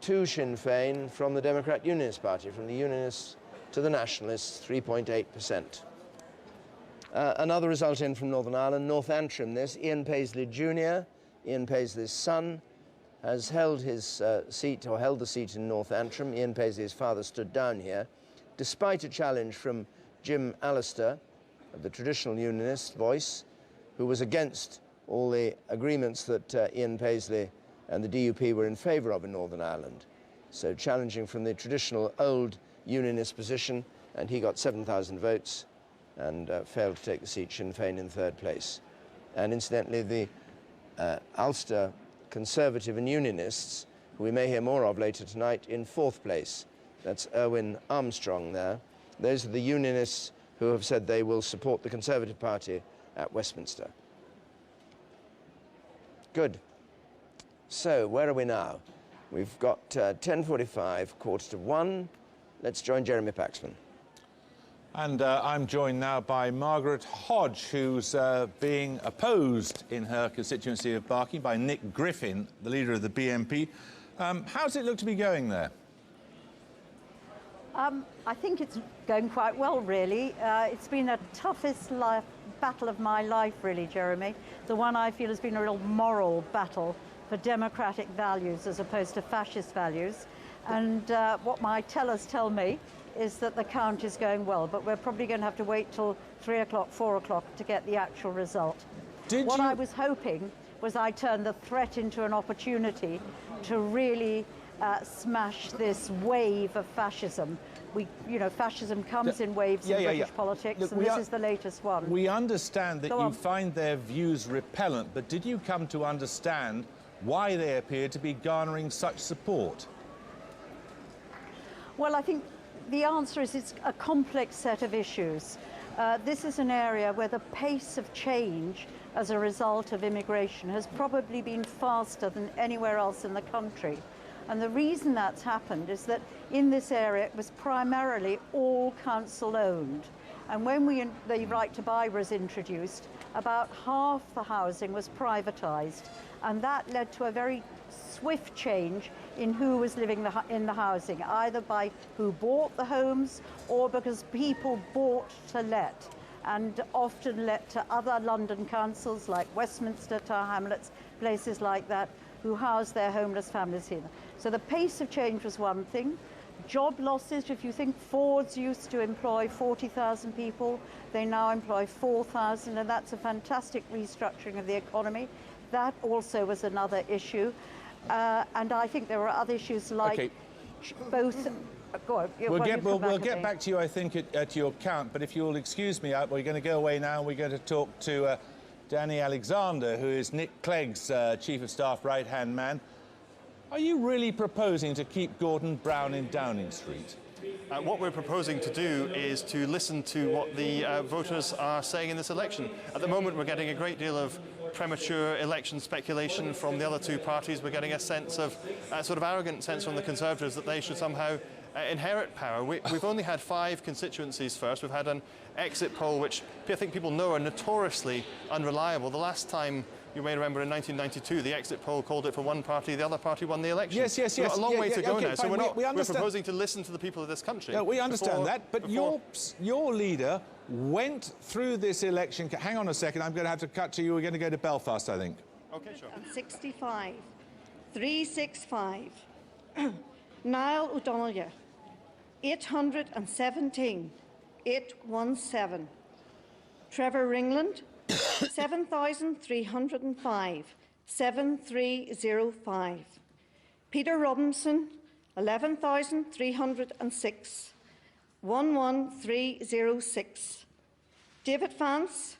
to Sinn Féin from the Democrat Unionist Party, from the Unionists to the Nationalists, 3.8%. Another result in from Northern Ireland, North Antrim this, Ian Paisley Jr., Ian Paisley's son, has held his seat, or held the seat in North Antrim. Ian Paisley's father stood down here, despite a challenge from Jim Allister, of the traditional Unionist voice, who was against all the agreements that Ian Paisley and the DUP were in favour of in Northern Ireland. So challenging from the traditional old Unionist position, and he got 7,000 votes and failed to take the seat, Sinn Féin in 3rd place. And incidentally, the Ulster Conservative and Unionists, who we may hear more of later tonight, in 4th place. That's Erwin Armstrong there. Those are the Unionists who have said they will support the Conservative Party at Westminster. Good. So, where are we now? We've got 10:45, 1:45. Let's join Jeremy Paxman. And I'm joined now by Margaret Hodge, who's being opposed in her constituency of Barking by Nick Griffin, the leader of the BNP. How's it look to be going there? I think it's going quite well, really. It's been the toughest battle of my life, really, Jeremy. The one I feel has been a real moral battle for democratic values as opposed to fascist values. And what my tellers tell me is that the count is going well, but we're probably going to have to wait till 3 o'clock, 4 o'clock to get the actual result. What I was hoping was I turned the threat into an opportunity to really smash this wave of fascism. Fascism comes in waves in British politics, Look, and this is the latest one. We understand that you find their views repellent, but did you come to understand why they appear to be garnering such support? Well, I think the answer is it's a complex set of issues. This is an area where the pace of change as a result of immigration has probably been faster than anywhere else in the country. And the reason that's happened is that in this area it was primarily all council owned. And when the right to buy was introduced, about half the housing was privatised. And that led to a very swift change in who was living in the housing, either by who bought the homes or because people bought to let, and often let to other London councils like Westminster, Tower Hamlets, places like that, who house their homeless families here. So the pace of change was one thing. Job losses, if you think Ford's used to employ 40,000 people, they now employ 4,000, and that's a fantastic restructuring of the economy. That also was another issue. And I think there were other issues like both... Go on. We'll get back to you, I think, at your count, but if you'll excuse me, we're going to go away now and we're going to talk to Danny Alexander, who is Nick Clegg's Chief of Staff right-hand man. Are you really proposing to keep Gordon Brown in Downing Street? What we're proposing to do is to listen to what the voters are saying in this election. At the moment, we're getting a great deal of premature election speculation from the other two parties. We're getting a sense of, sort of arrogant sense from the Conservatives that they should somehow inherit power. We've only had 5 constituencies first. We've had an exit poll, which I think people know are notoriously unreliable. The last time, you may remember, in 1992, the exit poll called it for one party, the other party won the election. Yes. We've got a long way to go now, so we're proposing to listen to the people of this country. No, we understand that, but your leader went through this election... Hang on a second, I'm going to have to cut to you. We're going to go to Belfast, I think. OK, sure. 65, 365, Niall O'Donoghue, 817, 817, Trevor Ringland, 7,305, 7305. Peter Robinson, 11,306, 11306. David Vance,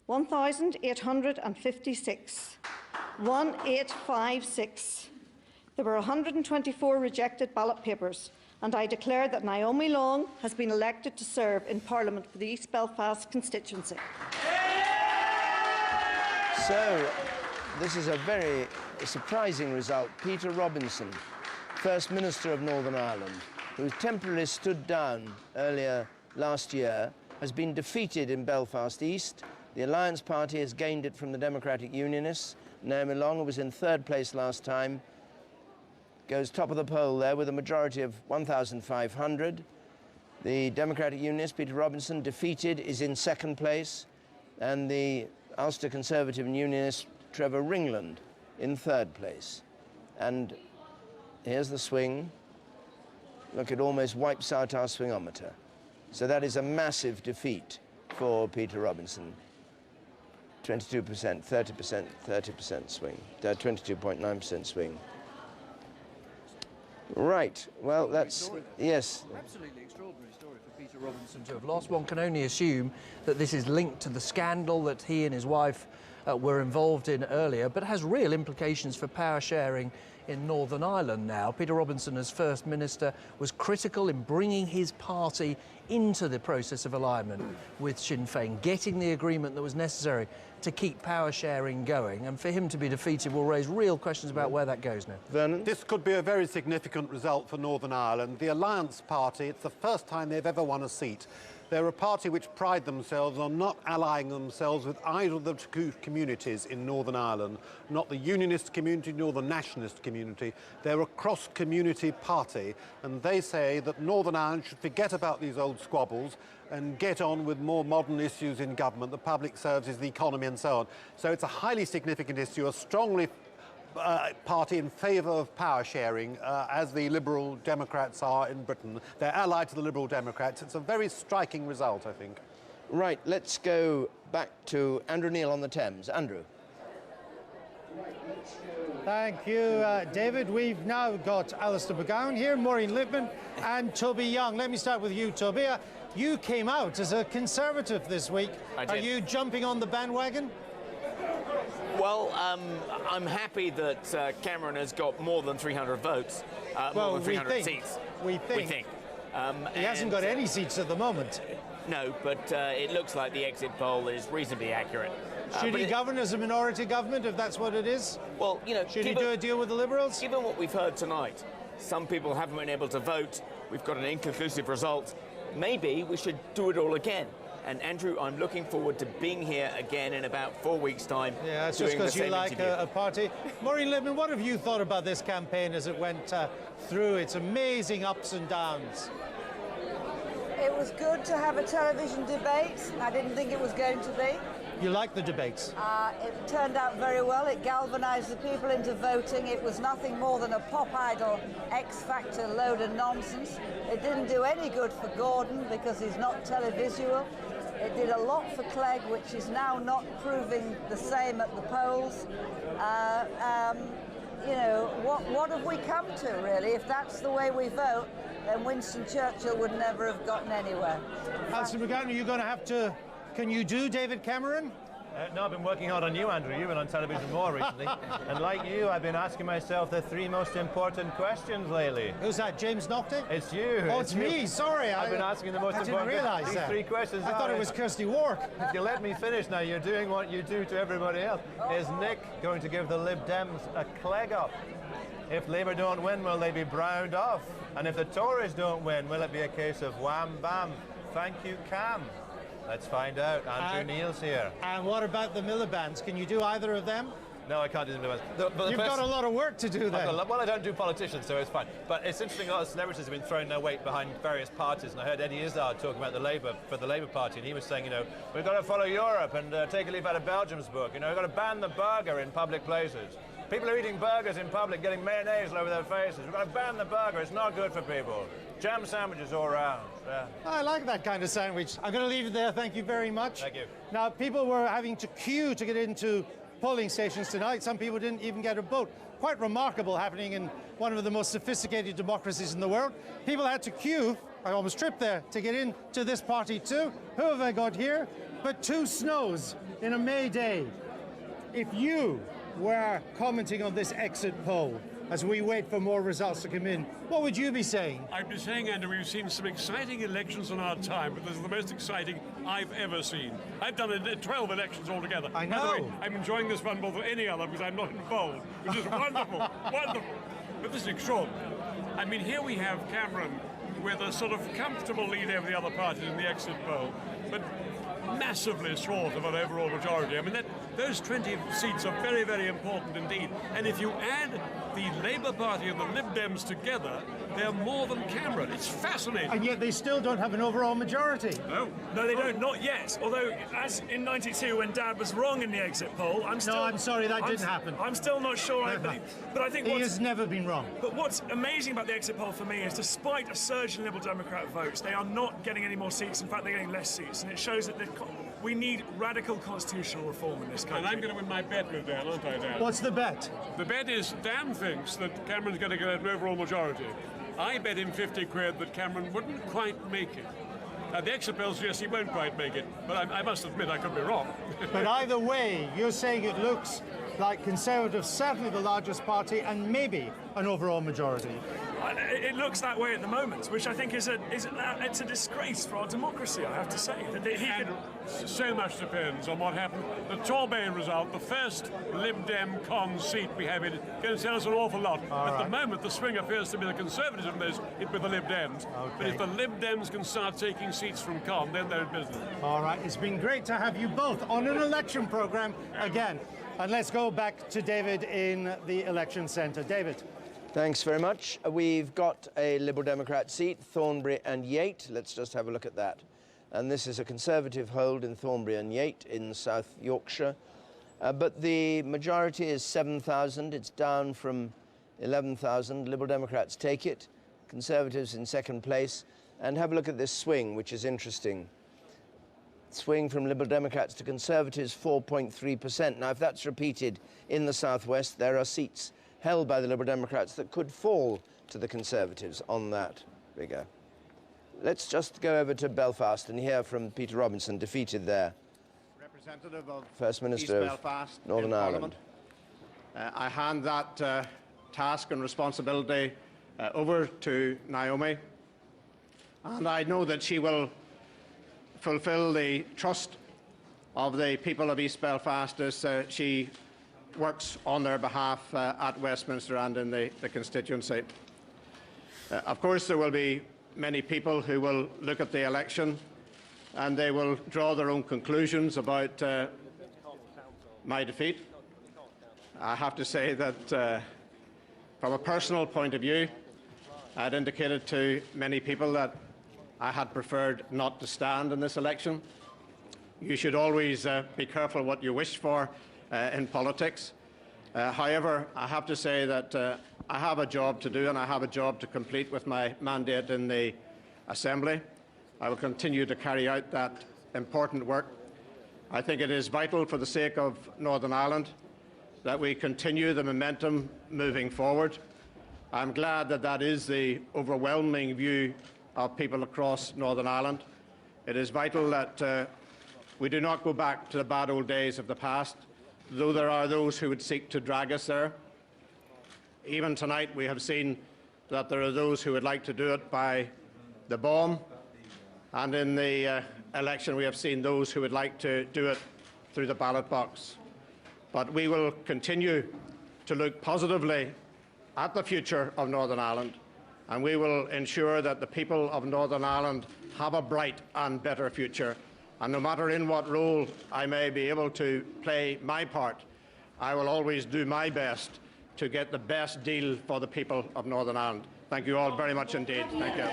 1,856, 1856. There were 124 rejected ballot papers, and I declare that Naomi Long has been elected to serve in Parliament for the East Belfast constituency. So, this is a very surprising result. Peter Robinson, First Minister of Northern Ireland, who temporarily stood down earlier last year, has been defeated in Belfast East. The Alliance Party has gained it from the Democratic Unionists. Naomi Long, who was in 3rd place last time, goes top of the poll there with a majority of 1,500. The Democratic Unionist, Peter Robinson, defeated, is in 2nd place. And the Ulster Conservative and Unionist, Trevor Ringland, in 3rd place. And here's the swing. Look, it almost wipes out our swingometer. So that is a massive defeat for Peter Robinson. 22%, 30%, 30% swing. 22.9% swing. Right, well, that's, yes. Absolutely extraordinary story for Peter Robinson to have lost. One can only assume that this is linked to the scandal that he and his wife were involved in earlier, but has real implications for power sharing in Northern Ireland now. Peter Robinson, as First Minister, was critical in bringing his party into the process of alignment with Sinn Féin, getting the agreement that was necessary to keep power sharing going. And for him to be defeated will raise real questions about where that goes now. Vernon? This could be a very significant result for Northern Ireland. The Alliance Party, it's the first time they've ever won a seat. They're a party which pride themselves on not allying themselves with either of the two communities in Northern Ireland, not the Unionist community nor the Nationalist community. They're a cross-community party, and they say that Northern Ireland should forget about these old squabbles and get on with more modern issues in government, the public services, the economy and so on. So it's a highly significant issue, a strongly party in favour of power sharing, as the Liberal Democrats are in Britain. They're allied to the Liberal Democrats. It's a very striking result, I think. Right, let's go back to Andrew Neil on the Thames. Andrew. Thank you, David. We've now got Alistair McGowan here, Maureen Lipman and Toby Young. Let me start with you, Toby. You came out as a Conservative this week. I did. Are you jumping on the bandwagon? Well, I'm happy that Cameron has got more than 300 votes, more than 300 seats. We think. He hasn't got any seats at the moment. No, but it looks like the exit poll is reasonably accurate. Should he govern as a minority government, if that's what it is? Well, you know, should he do a deal with the Liberals? Given what we've heard tonight, some people haven't been able to vote. We've got an inconclusive result. Maybe we should do it all again. And Andrew, I'm looking forward to being here again in about 4 weeks' time. Yeah, it's just because you like a party. Maureen Lipman, what have you thought about this campaign as it went through its amazing ups and downs? It was good to have a television debate. I didn't think it was going to be. You like the debates? It turned out very well. It galvanised the people into voting. It was nothing more than a pop idol X-Factor load of nonsense. It didn't do any good for Gordon because he's not televisual. It did a lot for Clegg, which is now not proving the same at the polls. You know, what have we come to, really? If that's the way we vote, then Winston Churchill would never have gotten anywhere. Alistair McGowan, are you going to have to... Can you do David Cameron? No, I've been working hard on you, Andrew. You've been on television more recently. And like you, I've been asking myself the three most important questions lately. Who's that, James Naughton? It's you. Oh, it's me. Sorry. I've been asking the most important I didn't realise these that. three questions. I thought it was Kirsty Wark. If you let me finish now, you're doing what you do to everybody else. Is Nick going to give the Lib Dems a Clegg up? If Labour don't win, will they be browned off? And if the Tories don't win, will it be a case of wham bam? Thank you, Cam. Let's find out. Andrew Neil's here. And what about the Miliband's? Can you do either of them? No, I can't do the Miliband's. You've got a lot of work to do then. Well, I don't do politicians, so it's fine. But it's interesting, a lot of celebrities have been throwing their weight behind various parties, and I heard Eddie Izzard talking about the Labour Party, and he was saying, you know, we've got to follow Europe and take a leaf out of Belgium's book. You know, we've got to ban the burger in public places. People are eating burgers in public, getting mayonnaise all over their faces. We've got to ban the burger. It's not good for people. Jam sandwiches all around. Yeah. I like that kind of sandwich. I'm going to leave it there. Thank you very much. Thank you. Now, people were having to queue to get into polling stations tonight. Some people didn't even get a vote. Quite remarkable happening in one of the most sophisticated democracies in the world. People had to queue, I almost tripped there, to get into this party too. Who have I got here? But two Snows in a May day. If you were commenting on this exit poll as we wait for more results to come in, what would you be saying? I'd be saying, Andrew, we've seen some exciting elections in our time, but this is the most exciting I've ever seen. I've done 12 elections altogether. I know. By the way, I'm enjoying this one more than any other because I'm not involved, which is wonderful, wonderful. But this is extraordinary. I mean, here we have Cameron with a sort of comfortable lead over the other parties in the exit poll, but massively short of an overall majority. I mean, those 20 seats are very, very important indeed. And if you add the Labour Party and the Lib Dems together, they're more than Cameron. It's fascinating. And yet they still don't have an overall majority. No, they don't, not yet. Although, as in '92 when Dad was wrong in the exit poll, I'm sorry, that didn't happen. I'm still not sure. But I think he has never been wrong. But what's amazing about the exit poll for me is, despite a surge in Liberal Democrat votes, they are not getting any more seats. In fact, they're getting less seats, and it shows that we need radical constitutional reform in this country. And I'm going to win my bet with Dan, aren't I, Dan? What's the bet? The bet is Dan thinks that Cameron's going to get an overall majority. I bet him 50 quid that Cameron wouldn't quite make it. The exit poll suggests he won't quite make it, but I must admit I could be wrong. But either way, you're saying it looks like Conservatives, certainly the largest party, and maybe an overall majority. It looks that way at the moment, which I think it's a disgrace for our democracy, I have to say. So much depends on what happens. The Torbay result, the first Lib Dem con seat we have in it, going to tell us an awful lot. At the moment, the swing appears to be the Conservatives with the Lib Dems. Okay. But if the Lib Dems can start taking seats from con, then they're in business. All right, it's been great to have you both on an election programme again. And let's go back to David in the election centre. David. Thanks very much. We've got a Liberal Democrat seat, Thornbury and Yate. Let's just have a look at that. And this is a Conservative hold in Thornbury and Yate in South Yorkshire. But the majority is 7,000. It's down from 11,000. Liberal Democrats take it. Conservatives in second place. And have a look at this swing, which is interesting. Swing from Liberal Democrats to Conservatives, 4.3%. Now, if that's repeated in the southwest, there are seats held by the Liberal Democrats that could fall to the Conservatives on that figure. Let's just go over to Belfast and hear from Peter Robinson, defeated there. Representative of First Minister East of Belfast Northern in Ireland. Parliament. I hand that task and responsibility over to Naomi, and I know that she will fulfil the trust of the people of East Belfast as she works on their behalf at Westminster and in the constituency. Of course, there will be many people who will look at the election and they will draw their own conclusions about my defeat. I have to say that from a personal point of view, I'd indicated to many people that I had preferred not to stand in this election. You should always be careful what you wish for in politics. However, I have to say that I have a job to do and I have a job to complete with my mandate in the Assembly. I will continue to carry out that important work. I think it is vital for the sake of Northern Ireland that we continue the momentum moving forward. I'm glad that that is the overwhelming view of people across Northern Ireland. It is vital that we do not go back to the bad old days of the past, though there are those who would seek to drag us there. Even tonight we have seen that there are those who would like to do it by the bomb, and in the election we have seen those who would like to do it through the ballot box. But we will continue to look positively at the future of Northern Ireland, and we will ensure that the people of Northern Ireland have a bright and better future. And no matter in what role I may be able to play my part, I will always do my best to get the best deal for the people of Northern Ireland. Thank you all very much indeed. Thank you.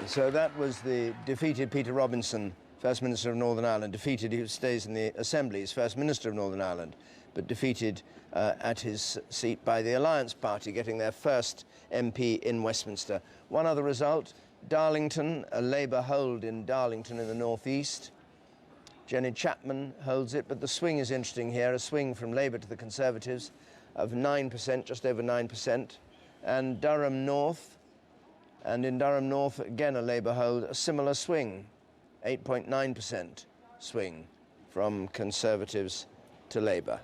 So that was the defeated Peter Robinson, First Minister of Northern Ireland, defeated. He stays in the Assembly as First Minister of Northern Ireland, but defeated at his seat by the Alliance Party, getting their first MP in Westminster. One other result, Darlington, a Labour hold in Darlington in the northeast. Jenny Chapman holds it, but the swing is interesting here, a swing from Labour to the Conservatives of 9%, just over 9%. And Durham North, and in Durham North, again a Labour hold, a similar swing, 8.9% swing from Conservatives to Labour.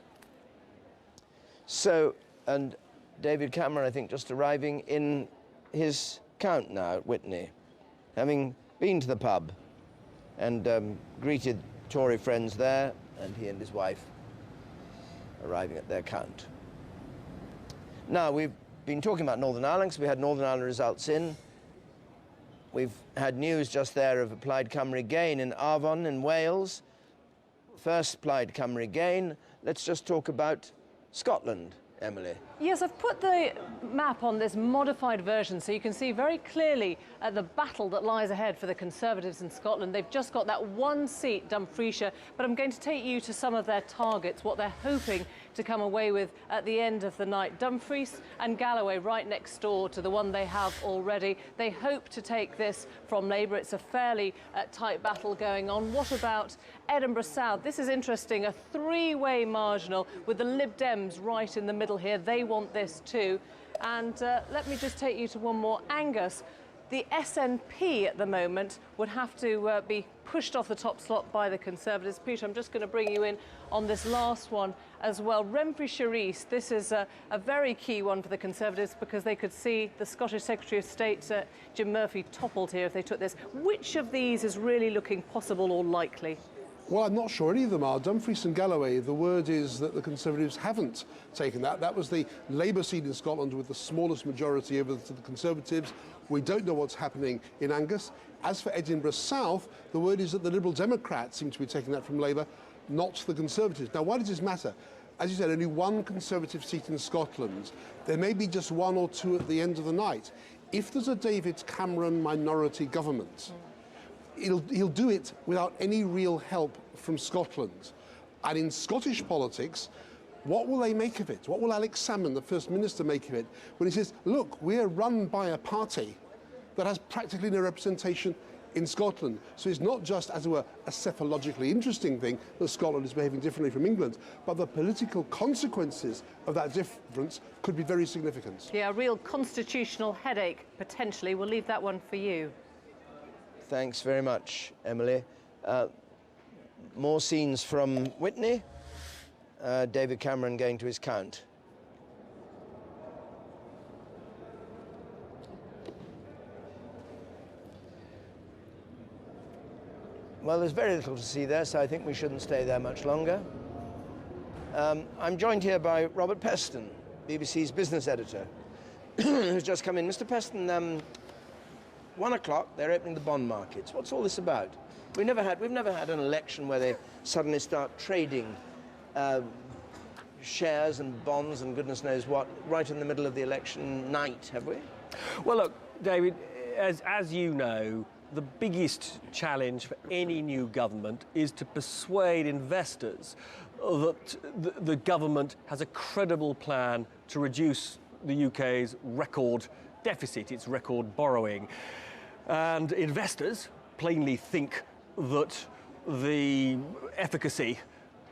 So, and David Cameron, I think, just arriving in his count now at Witney, having been to the pub and greeted Tory friends there, and he and his wife arriving at their count. Now, we've been talking about Northern Ireland because we had Northern Ireland results in. We've had news just there of a Plaid Cymru gain in Arfon in Wales. First Plaid Cymru gain. Let's just talk about Scotland, Emily. Yes, I've put the map on this modified version so you can see very clearly the battle that lies ahead for the Conservatives in Scotland. They've just got that one seat, Dumfriesshire, but I'm going to take you to some of their targets, what they're hoping to come away with at the end of the night. Dumfries and Galloway right next door to the one they have already. They hope to take this from Labour. It's a fairly tight battle going on. What about Edinburgh South? This is interesting, a three-way marginal with the Lib Dems right in the middle here. They want this too. And let me just take you to one more. Angus, The SNP at the moment would have to be pushed off the top slot by the Conservatives. Peter, I'm just going to bring you in on this last one as well. Renfrew-Sheriff, this is a very key one for the Conservatives because they could see the Scottish Secretary of State, Jim Murphy, toppled here if they took this. Which of these is really looking possible or likely? Well, I'm not sure any of them are. Dumfries and Galloway, the word is that the Conservatives haven't taken that. That was the Labour seat in Scotland with the smallest majority over to the Conservatives. We don't know what's happening in Angus. As for Edinburgh South, the word is that the Liberal Democrats seem to be taking that from Labour, not the Conservatives. Now, why does this matter? As you said, only one Conservative seat in Scotland. There may be just one or two at the end of the night. If there's a David Cameron minority government, he'll do it without any real help from Scotland. And in Scottish politics, what will they make of it? What will Alex Salmond, the First Minister, make of it when he says, look, we're run by a party that has practically no representation in Scotland. So it's not just, as it were, a cephalogically interesting thing that Scotland is behaving differently from England, but the political consequences of that difference could be very significant. Yeah, a real constitutional headache, potentially. We'll leave that one for you. Thanks very much, Emily. More scenes from Witney. David Cameron going to his count. Well, there's very little to see there, so I think we shouldn't stay there much longer. I'm joined here by Robert Peston, BBC's business editor, who's just come in. Mr. Peston, 1 o'clock, they're opening the bond markets. What's all this about? We've never had an election where they suddenly start trading shares and bonds and goodness knows what right in the middle of the election night, have we? Well, look, David, as you know, the biggest challenge for any new government is to persuade investors that the government has a credible plan to reduce the UK's record deficit, its record borrowing. And investors plainly think that the efficacy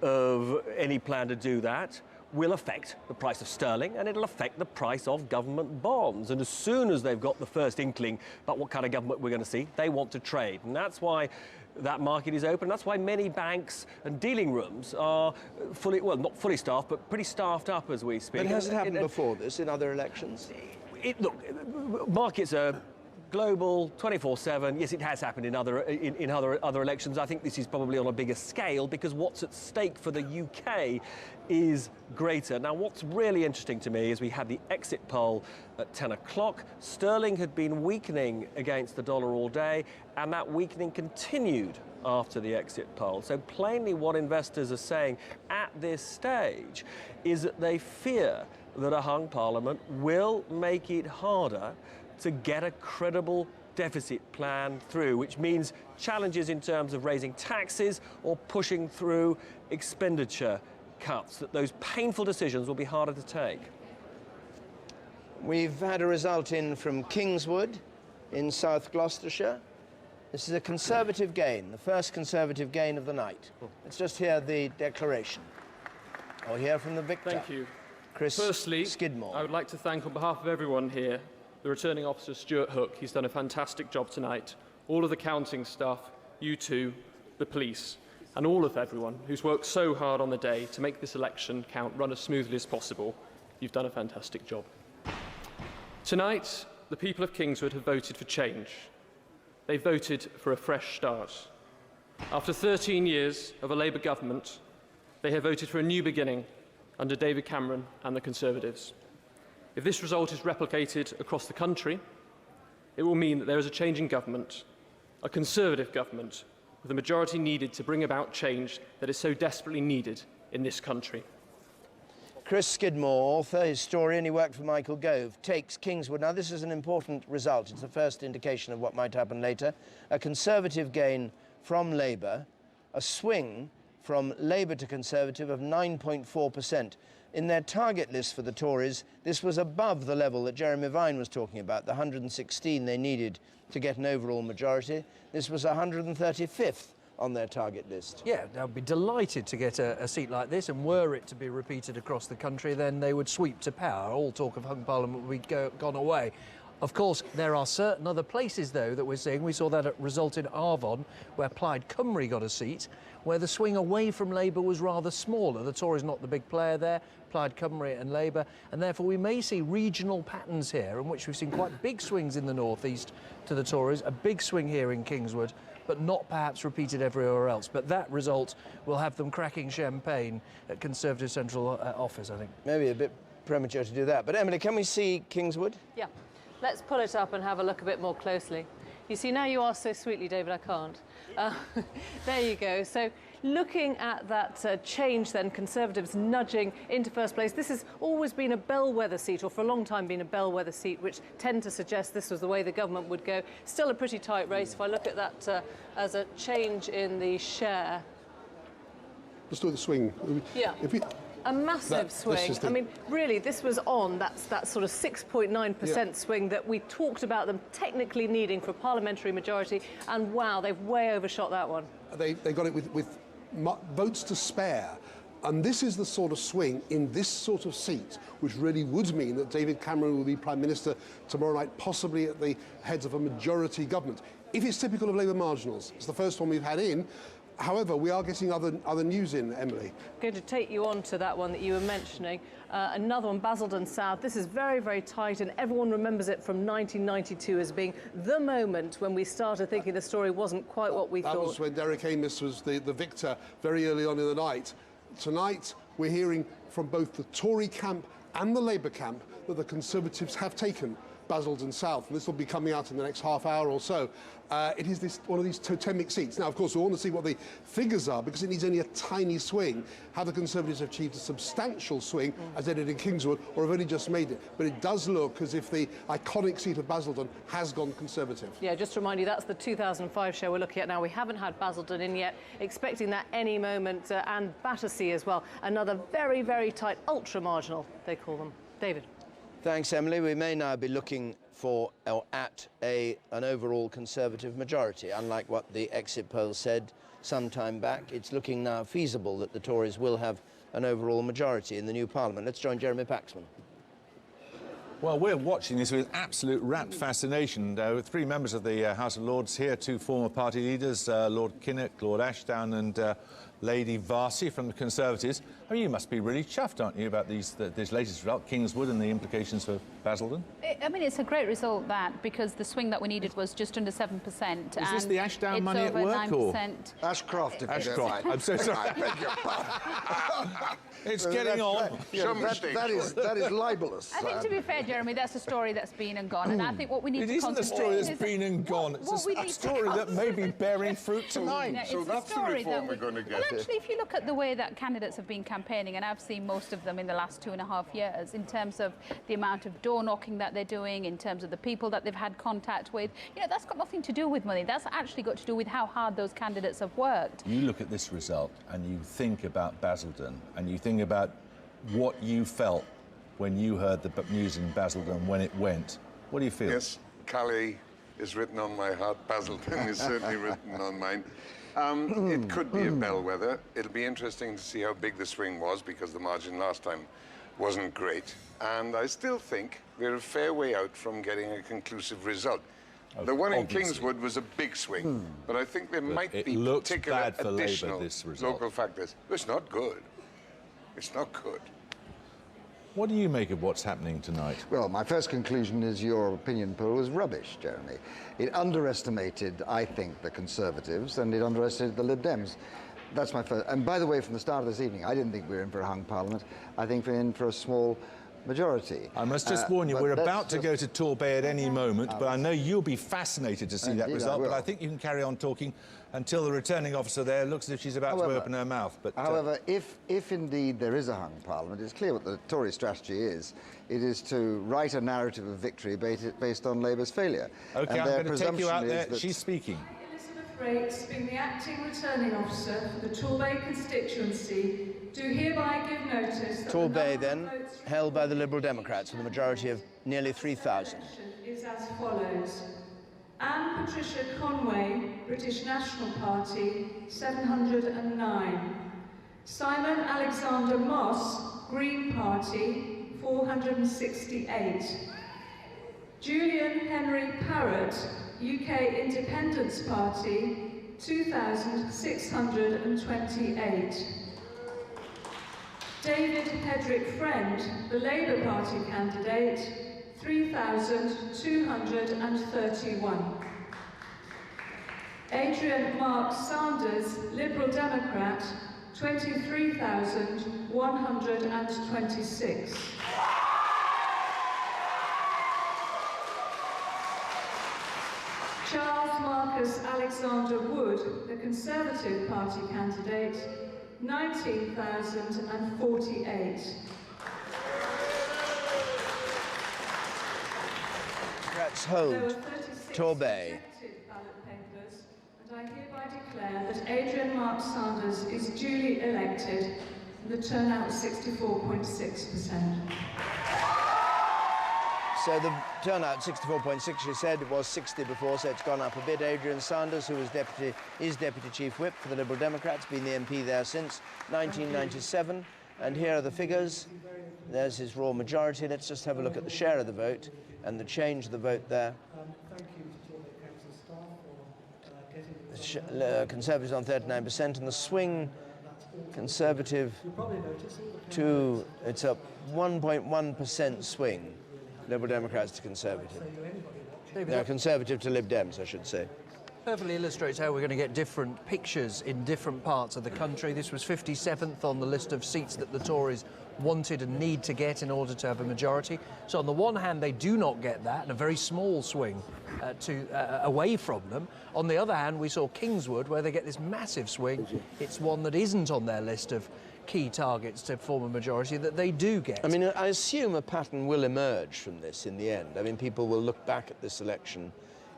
of any plan to do that will affect the price of sterling and it'll affect the price of government bonds. And as soon as they've got the first inkling about what kind of government we're going to see, they want to trade. And that's why that market is open. That's why many banks and dealing rooms are fully, well, not fully staffed, but pretty staffed up as we speak. But has it happened before this in other elections? Look, markets are global, 24/7. Yes, it has happened in other elections. I think this is probably on a bigger scale because what's at stake for the UK is greater. Now, what's really interesting to me is we had the exit poll at 10 o'clock. Sterling had been weakening against the dollar all day, and that weakening continued after the exit poll. So plainly what investors are saying at this stage is that they fear that a hung parliament will make it harder to get a credible deficit plan through, which means challenges in terms of raising taxes or pushing through expenditure cuts, that those painful decisions will be harder to take. We've had a result in from Kingswood in South Gloucestershire. This is a Conservative gain, the first Conservative gain of the night. Let's just hear the declaration, or hear from the victor. Thank you. Chris Firstly, Skidmore. I would like to thank on behalf of everyone here the returning officer Stuart Hook. He's done a fantastic job tonight. All of the counting staff, you two, the police, and all of everyone who's worked so hard on the day to make this election count run as smoothly as possible. You've done a fantastic job. Tonight, the people of Kingswood have voted for change. They voted for a fresh start. After 13 years of a Labour government, they have voted for a new beginning under David Cameron and the Conservatives. If this result is replicated across the country, it will mean that there is a change in government, a Conservative government, with the majority needed to bring about change that is so desperately needed in this country. Chris Skidmore, author, historian, he worked for Michael Gove, takes Kingswood. Now, this is an important result. It's the first indication of what might happen later. A Conservative gain from Labour, a swing from Labour to Conservative of 9.4%. In their target list for the Tories, this was above the level that Jeremy Vine was talking about, the 116 they needed to get an overall majority. This was 135th on their target list. Yeah, they'll be delighted to get a seat like this, and were it to be repeated across the country, then they would sweep to power. All talk of hung parliament would be gone away. Of course, there are certain other places, though, that we're seeing. We saw that result in Arvon, where Plaid Cymru got a seat, where the swing away from Labour was rather smaller. The Tories not the big player there, Plaid Cymru and Labour, and therefore we may see regional patterns here in which we've seen quite big swings in the northeast to the Tories, a big swing here in Kingswood, but not perhaps repeated everywhere else. But that result will have them cracking champagne at Conservative Central Office, I think. Maybe a bit premature to do that. But Emily, can we see Kingswood? Yeah. Let's pull it up and have a look a bit more closely. You see, now you ask so sweetly, David, I can't. There you go. So looking at that change then, Conservatives nudging into first place. This has always been a bellwether seat, or for a long time been a bellwether seat, which tend to suggest this was the way the government would go. Still a pretty tight race. If I look at that as a change in the share. Let's do the swing. Yeah. A massive swing. I mean, really, this was on that sort of 6.9% swing that we talked about them technically needing for a parliamentary majority, and wow, they've way overshot that one. They got it with votes to spare. And this is the sort of swing in this sort of seat which really would mean that David Cameron will be Prime Minister tomorrow night, possibly at the heads of a majority government. If it's typical of Labour marginals, it's the first one we've had in. However, we are getting other news in, Emily. I'm going to take you on to that one that you were mentioning. Another one, Basildon South. This is very, very tight, and everyone remembers it from 1992 as being the moment when we started thinking the story wasn't quite what we thought. That was when Derek Amos was the victor very early on in the night. Tonight, we're hearing from both the Tory camp and the Labour camp that the Conservatives have taken Basildon South, and this will be coming out in the next half hour or so. It is one of these totemic seats. Now, of course, we want to see what the figures are, because it needs only a tiny swing. Have the Conservatives achieved a substantial swing, as they did in Kingswood, or have only just made it? But it does look as if the iconic seat of Basildon has gone Conservative. Yeah, just to remind you, that's the 2005 show we're looking at now. We haven't had Basildon in yet, expecting that any moment, and Battersea as well. Another very, very tight, ultra-marginal, they call them. David. Thanks, Emily. We may now be looking for or at an overall Conservative majority. Unlike what the exit poll said some time back, it's looking now feasible that the Tories will have an overall majority in the new Parliament. Let's join Jeremy Paxman. Well, we're watching this with absolute rapt fascination. With three members of the House of Lords here, two former party leaders, Lord Kinnock, Lord Ashdown and Lady Varsi from the Conservatives. I mean, you must be really chuffed, aren't you, about this latest result, Kingswood, and the implications for Basildon? I mean, it's a great result, that, because the swing that we needed was just under 7%. Is this the Ashdown money at work, 9%. Or? Ashcroft, if Ashcroft. I'm so sorry. I beg your pardon. It's getting on. That is libelous. I think, to be fair, Jeremy, that's a story that's been and gone, and I think what we need to concentrate... It isn't a story that's been and gone. It's a story that may be bearing fruit tonight. No, so that's the reform we're going to get. Well, actually, if you look at the way that candidates have been campaigning, and I've seen most of them in the last 2.5 years, in terms of the amount of door knocking that they're doing, in terms of the people that they've had contact with, you know, that's got nothing to do with money. That's actually got to do with how hard those candidates have worked. You look at this result and you think about Basildon, and you think about what you felt when you heard the news in Basildon when it went. What do you feel? Yes, Calais is written on my heart. Basildon is certainly written on mine. It could be a bellwether. It'll be interesting to see how big the swing was, because the margin last time wasn't great. And I still think we're a fair way out from getting a conclusive result. The one in Kingswood was a big swing, but I think there might be particular additional local factors. It's not good. It's not good. What do you make of what's happening tonight? Well, my first conclusion is your opinion poll was rubbish, Jeremy. It underestimated, I think, the Conservatives, and it underestimated the Lib Dems. That's my first. And by the way, from the start of this evening, I didn't think we were in for a hung parliament. I think we're in for a small majority. I must just warn you, we're about to go to Torbay at any moment, but I know you'll be fascinated to see that result, but I think you can carry on talking until the returning officer there looks as if she's about to open her mouth. But however, if indeed there is a hung parliament, it's clear what the Tory strategy is. It is to write a narrative of victory based on Labour's failure. OK, I'm going to take you out there. She's speaking. Rates, being the acting returning officer for the Torbay constituency, do hereby give notice that Torbay, then, held by the Liberal Democrats with a majority of nearly 3,000. Is as follows. Anne Patricia Conway, British National Party, 709. Simon Alexander Moss, Green Party, 468. Julian Henry Parrott, UK Independence Party, 2,628. David Hedrick Friend, the Labour Party candidate, 3,231. Adrian Mark Sanders, Liberal Democrat, 23,126. Charles Marcus Alexander Wood, the Conservative Party candidate, 19,048. That's Hold, Torbay. And I hereby declare that Adrian Mark Sanders is duly elected. The turnout was 64.6%. So the turnout, 64.6, you said, it was 60 before, so it's gone up a bit. Adrian Sanders, who is Deputy Chief Whip for the Liberal Democrats, been the MP there since 1997. And here are the figures. There's his raw majority. Let's just have a look at the share of the vote and the change of the vote there. Conservatives on 39%, and the swing Conservative to, it's a 1.1% swing, Liberal Democrats to Conservative. No, Conservative to Lib Dems, I should say. Perfectly illustrates how we're going to get different pictures in different parts of the country. This was 57th on the list of seats that the Tories wanted and need to get in order to have a majority. So on the one hand, they do not get that, and a very small swing away from them. On the other hand, we saw Kingswood, where they get this massive swing. It's one that isn't on their list of key targets to form a majority that they do get. I mean, I assume a pattern will emerge from this in the end. I mean, people will look back at this election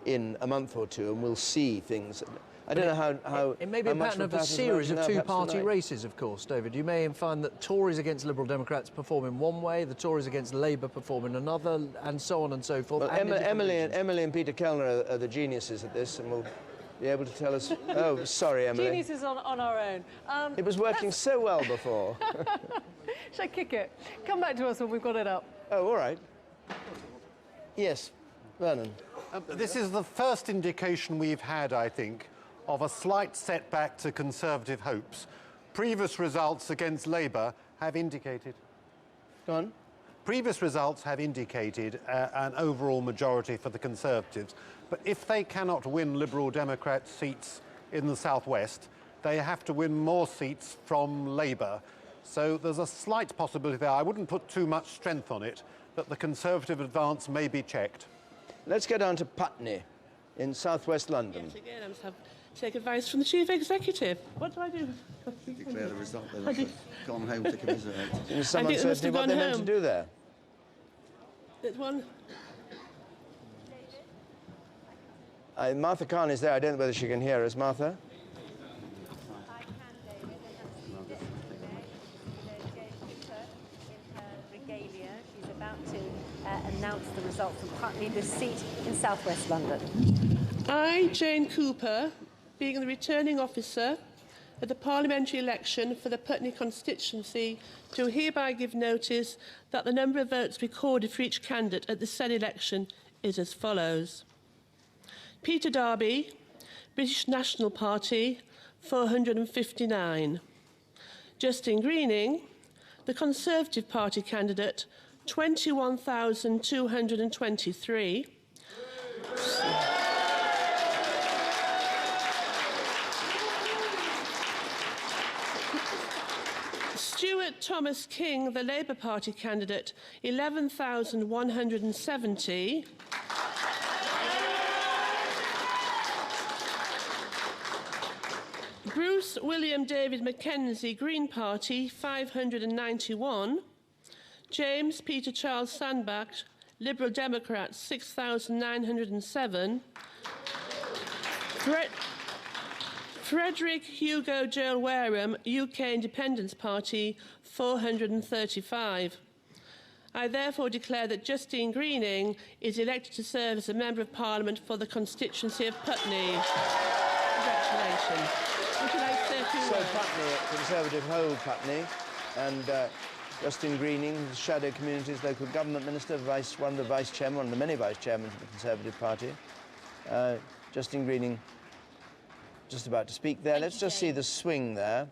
in a month or two and we'll see things. I don't know how it may be a pattern of a series of two-party races, of course, David. You may find that Tories against Liberal Democrats perform in one way, the Tories against Labour perform in another, and so on and so forth. Well, Emily and Peter Kellner are the geniuses at this, and will be able to tell us. Oh, sorry, Emily. Geniuses on our own. It was working so well before. Should I kick it? Come back to us when we've got it up. Oh, all right. Yes, Vernon. This is the first indication we've had, I think, of a slight setback to Conservative hopes. Previous results against Labour have indicated... Go on. Previous results have indicated an overall majority for the Conservatives, but if they cannot win Liberal Democrat seats in the southwest, they have to win more seats from Labour. So there's a slight possibility there. I wouldn't put too much strength on it, that the Conservative advance may be checked. Let's go down to Putney in southwest London. Yes, again, I must have take advice from the Chief Executive. What do I do? Declare the result. They've gone home to commiserate. Is some uncertainty what they're meant to do there? That one. Martha Khan is there. I don't know whether she can hear us. Martha? She's about to announce the result from Putney, the seat in southwest London. I, Jane Cooper, being the returning officer at the parliamentary election for the Putney constituency, do hereby give notice that the number of votes recorded for each candidate at the said election is as follows. Peter Darby, British National Party, 459. Justin Greening, the Conservative Party candidate, 21,223. Stuart Thomas King, the Labour Party candidate, 11,170. Bruce William David Mackenzie, Green Party, 591. James Peter Charles Sandbach, Liberal Democrats, 6,907. Frederick Hugo Joel Wareham, UK Independence Party, 435. I therefore declare that Justine Greening is elected to serve as a Member of Parliament for the constituency of Putney. Congratulations. Would you like to say a few words? Putney, Conservative hold Putney, and Justin Greening, the Shadow Communities Local Government Minister, one of the vice chairmen, one of the many vice chairmen of the Conservative Party. Justin Greening just about to speak there. Let's just see the swing there.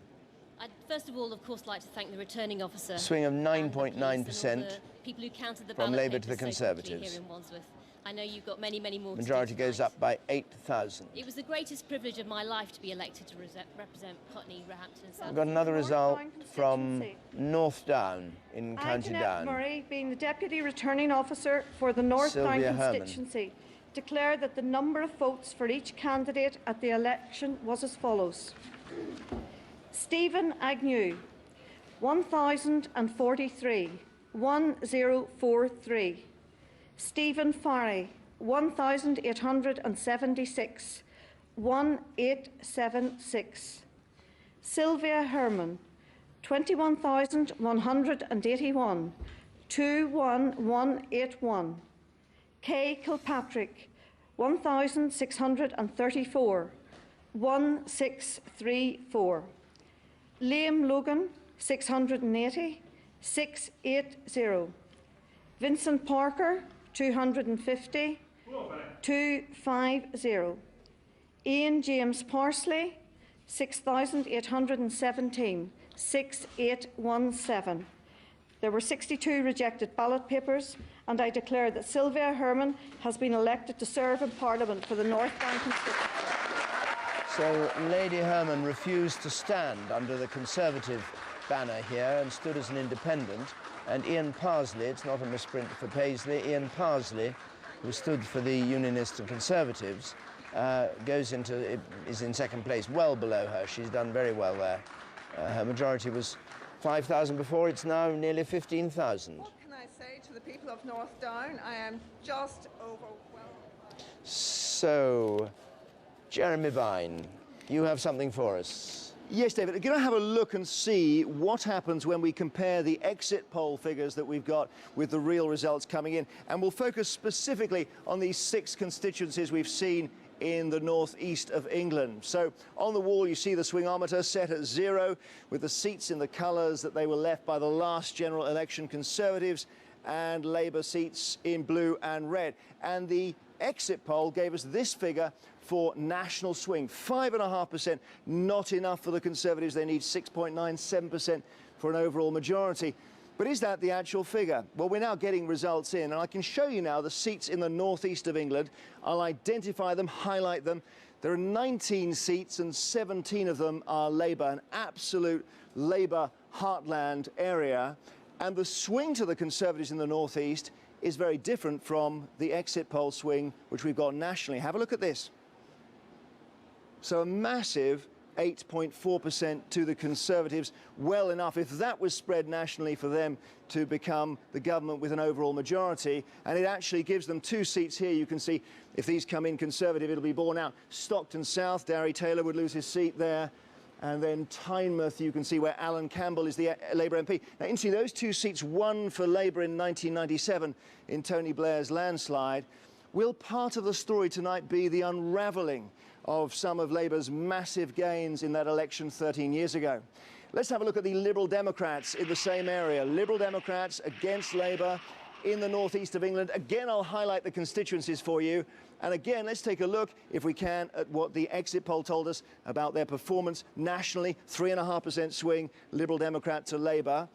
I'd first of all, of course, like to thank the returning officer. Swing of 9.9% people who counted the from ballot Labour to the papers so quickly Conservatives. here in Wandsworth. I know you've got many, many more. Majority goes up by 8,000. It was the greatest privilege of my life to be elected to represent Putney, Roehampton and South. We've got another result from North Down in County Jeanette Down. Murray, being the Deputy Returning Officer for the North Down Sylvia Herman. constituency, declare that the number of votes for each candidate at the election was as follows. Stephen Agnew, 1,043, 1043. Stephen Farry, 1,876, 1876. Sylvia Herman, 21,181, 21181. Kay Kilpatrick, 1,634, 1634. Liam Logan, 680, 680. Vincent Parker, 250, 250. Ian James Parsley, 6,817, 6817. There were 62 rejected ballot papers, and I declare that Sylvia Herman has been elected to serve in Parliament for the North Down constituency. So Lady Herman refused to stand under the Conservative banner here and stood as an independent. And Ian Parsley, it's not a misprint for Paisley, Ian Parsley, who stood for the Unionists and Conservatives, is in second place, well below her. She's done very well there. Her majority was 5,000 before, it's now nearly 15,000. What can I say to the people of North Down? I am just overwhelmed. So, Jeremy Vine, you have something for us. Yes, David. We're going to have a look and see what happens when we compare the exit poll figures that we've got with the real results coming in. And we'll focus specifically on these 6 constituencies we've seen in the northeast of England. So on the wall you see the swingometer set at 0 with the seats in the colours that they were left by the last general election, Conservatives and Labour seats in blue and red. And the exit poll gave us this figure for national swing, 5.5%, not enough for the Conservatives. They need 6.97% for an overall majority. But is that the actual figure? Well, we're now getting results in, and I can show you now the seats in the northeast of England. I'll identify them, highlight them. There are 19 seats, and 17 of them are Labour, an absolute Labour heartland area. And the swing to the Conservatives in the northeast is very different from the exit poll swing, which we've got nationally. Have a look at this. So a massive 8.4% to the Conservatives, well enough if that was spread nationally for them to become the government with an overall majority. And it actually gives them 2 seats here. You can see if these come in Conservative, it'll be borne out. Stockton South, Darry Taylor would lose his seat there. And then Tynemouth, you can see where Alan Campbell is the Labour MP. Now, interesting, those 2 seats won for Labour in 1997 in Tony Blair's landslide. Will part of the story tonight be the unravelling of some of Labour's massive gains in that election 13 years ago? Let's have a look at the Liberal Democrats in the same area. Liberal Democrats against Labour in the northeast of England. Again, I'll highlight the constituencies for you. And again, let's take a look, if we can, at what the exit poll told us about their performance nationally. 3.5% swing, Liberal Democrat to Labour.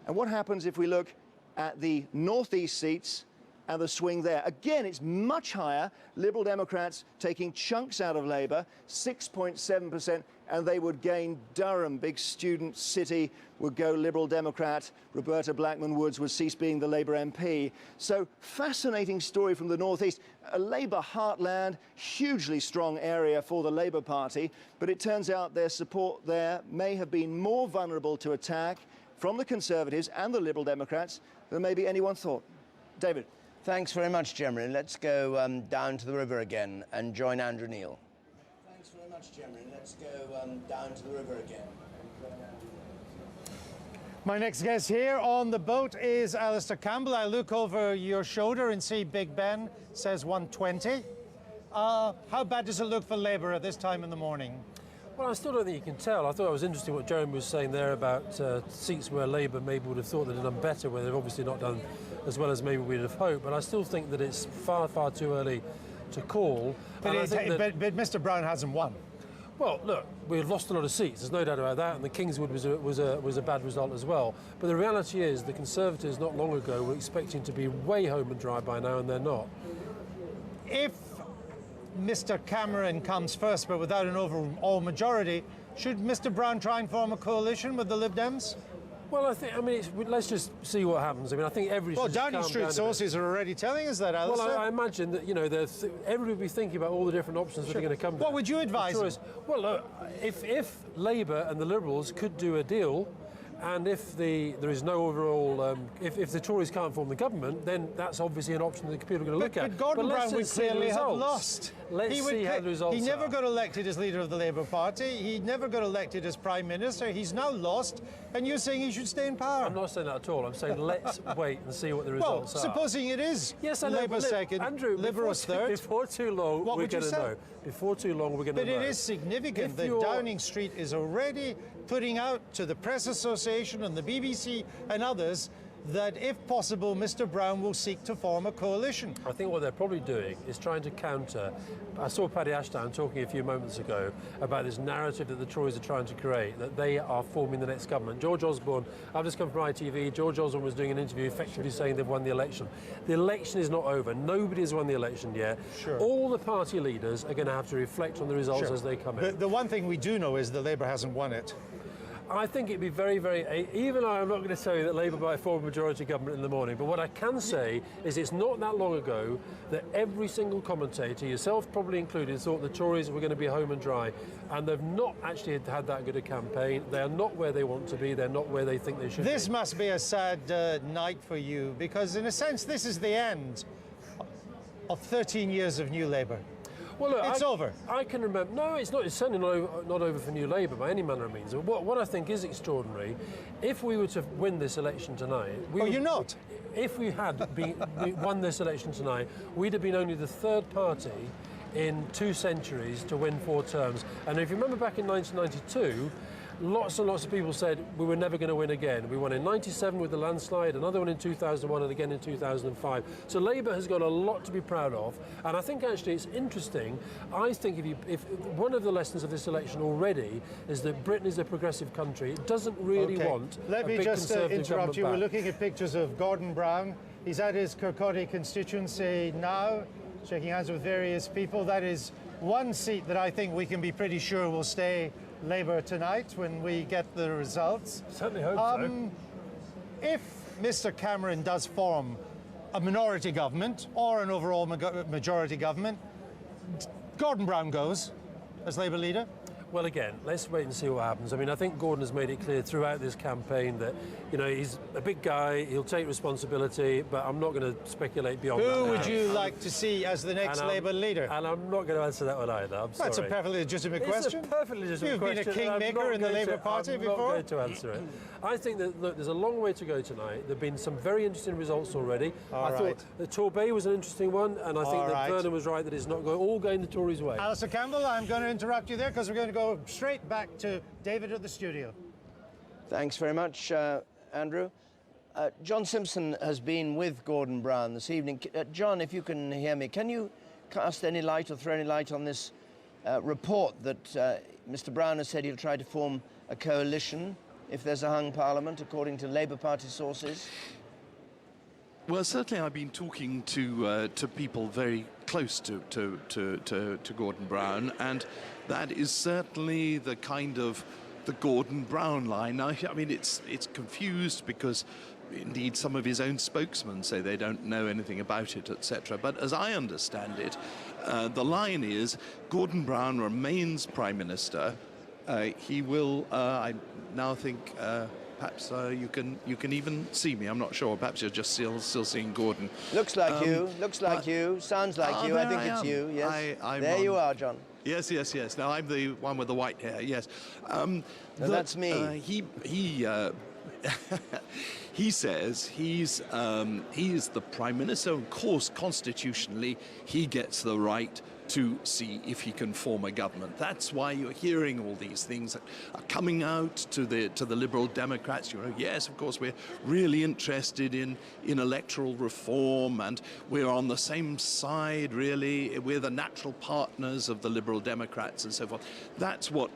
And what happens if we look at the northeast seats and the swing there? Again, it's much higher. Liberal Democrats taking chunks out of Labour, 6.7%, and they would gain Durham, big student city, would go Liberal Democrat. Roberta Blackman-Woods would cease being the Labour MP. So fascinating story from the northeast. A Labour heartland, hugely strong area for the Labour Party, but it turns out their support there may have been more vulnerable to attack from the Conservatives and the Liberal Democrats than maybe anyone thought. David. Thanks very much, Jeremy. Let's go down to the river again and join Andrew Neil. Thanks very much, Jeremy. Let's go down to the river again. My next guest here on the boat is Alistair Campbell. I look over your shoulder and see Big Ben says 120. How bad does it look for Labour at this time in the morning? Well, I still don't think you can tell. I thought it was interesting what Jeremy was saying there about seats where Labour maybe would have thought they'd done better, where they've obviously not done as well as maybe we'd have hoped. But I still think that it's far, far too early to call. But Mr. Brown hasn't won. Well, look, we've lost a lot of seats. There's no doubt about that, and the Kingswood was a bad result as well. But the reality is, the Conservatives not long ago were expecting to be way home and dry by now, and they're not. If Mr. Cameron comes first, but without an overall majority, should Mr. Brown try and form a coalition with the Lib Dems? Well, let's just see what happens. I mean, I think Well, Downing Street sources are already telling us that, Alistair. Well, I imagine that, everybody will be thinking about all the different options that are going to come. What would you advise them? Well, look, if Labour and the Liberals could do a deal, and if there is no overall, if the Tories can't form the government, then that's obviously an option that people are going to look at. But Gordon Brown would clearly have lost. Let's see how the results He never are. got elected as leader of the Labour Party. He never got elected as Prime Minister. He's now lost, and you're saying he should stay in power. I'm not saying that at all. I'm saying let's wait and see what the results are. Supposing it is Labour second, Andrew, Liberals third. Before too long, we're going to know. Before too long, we're going to know. But it is significant that Downing Street is already putting out to the Press Association and the BBC and others that, if possible, Mr. Brown will seek to form a coalition. I think what they're probably doing is trying to counter. I saw Paddy Ashdown talking a few moments ago about this narrative that the Tories are trying to create, that they are forming the next government. George Osborne, I've just come from ITV, George Osborne was doing an interview effectively saying they've won the election. The election is not over. Nobody has won the election yet. Sure. All the party leaders are going to have to reflect on the results as they come in. The one thing we do know is that Labour hasn't won it. I think it'd be very, very... Even I'm not going to tell you that Labour might form a majority government in the morning, but what I can say is it's not that long ago that every single commentator, yourself probably included, thought the Tories were going to be home and dry, and they've not actually had that good a campaign. They are not where they want to be. They're not where they think they should be. This must be a sad night for you, because in a sense this is the end of 13 years of New Labour. Well, look, it's over. I can remember. No, it's not. It's certainly not over for New Labour by any manner of means. What I think is extraordinary, if we were to win this election tonight, you're not. If we had won this election tonight, we'd have been only the third party in 2 centuries to win 4 terms. And if you remember back in 1992. Lots and lots of people said we were never going to win again. We won in 97 with the landslide, another one in 2001 and again in 2005. So Labour has got a lot to be proud of, and I think actually it's interesting. I think if one of the lessons of this election already is that Britain is a progressive country. It doesn't really want Let a me big just Conservative interrupt you. government We're back. looking at pictures of Gordon Brown. He's at his Kirkcaldy constituency now, shaking hands with various people. That is one seat that I think we can be pretty sure will stay Labour tonight when we get the results. Certainly hope so. If Mr. Cameron does form a minority government or an overall majority government, Gordon Brown goes as Labour leader. Well, again, let's wait and see what happens. I mean, I think Gordon has made it clear throughout this campaign that, he's a big guy, he'll take responsibility, but I'm not going to speculate beyond that. Who would you like to see as the next Labour leader? And I'm not going to answer that one either. I'm sorry. That's a perfectly legitimate question. It's a perfectly legitimate question. You've been a kingmaker in the Labour Party before. I'm not going to answer it. I think that, look, there's a long way to go tonight. There have been some very interesting results already. I thought the Torbay was an interesting one, and I think that Vernon was right that it's not all going the Tories' way. Alistair Campbell, I'm going to interrupt you there because we're going to go straight back to David at the studio. Thanks very much, Andrew. John Simpson has been with Gordon Brown this evening. John, if you can hear me, can you cast any light or throw any light on this report that Mr. Brown has said he'll try to form a coalition if there's a hung parliament, according to Labour Party sources? Well, certainly I've been talking to people very close to Gordon Brown, and that is certainly the kind of the Gordon Brown line. Now, I mean, it's confused because indeed some of his own spokesmen say they don't know anything about it, etc. But as I understand it, the line is Gordon Brown remains Prime Minister. He will, I now think, perhaps you can even see me. I'm not sure. Perhaps you're just still seeing Gordon. Looks like you. Looks like you. Sounds like you. I think it's you. Yes. There you are, John. Yes. Now I'm the one with the white hair. Yes. That's me. He says he is the Prime Minister. Of course, constitutionally, he gets the right to see if he can form a government. That's why you're hearing all these things that are coming out to the Liberal Democrats. You know, yes, of course, we're really interested in electoral reform, and we're on the same side, really. We're the natural partners of the Liberal Democrats and so forth. That's what,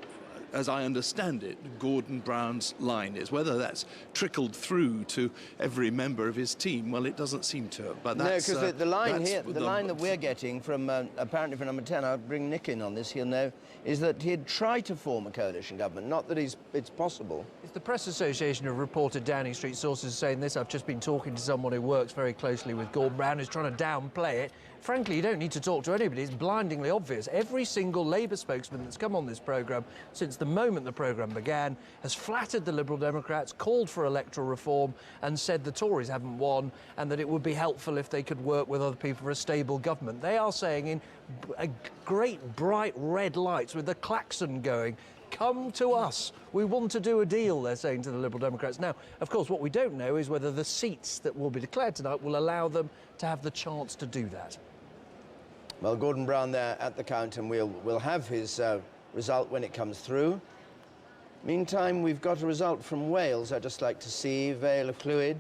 as I understand it, Gordon Brown's line is. Whether that's trickled through to every member of his team, well, it doesn't seem to. But that's, no, because the line here, the line that we're getting from, apparently from number 10, I'll bring Nick in on this, he'll know, is that he'd try to form a coalition government, not that it's possible. The Press Association have reported Downing Street sources saying this. I've just been talking to someone who works very closely with Gordon Brown, who's trying to downplay it. Frankly, you don't need to talk to anybody. It's blindingly obvious. Every single Labour spokesman that's come on this programme since the moment the programme began has flattered the Liberal Democrats, called for electoral reform and said the Tories haven't won and that it would be helpful if they could work with other people for a stable government. They are saying in great bright red lights with the klaxon going, come to us. We want to do a deal, they're saying to the Liberal Democrats. Now, of course, what we don't know is whether the seats that will be declared tonight will allow them to have the chance to do that. Well, Gordon Brown there at the count, and we'll have his result when it comes through. Meantime, we've got a result from Wales I'd just like to see. Vale of Clwyd,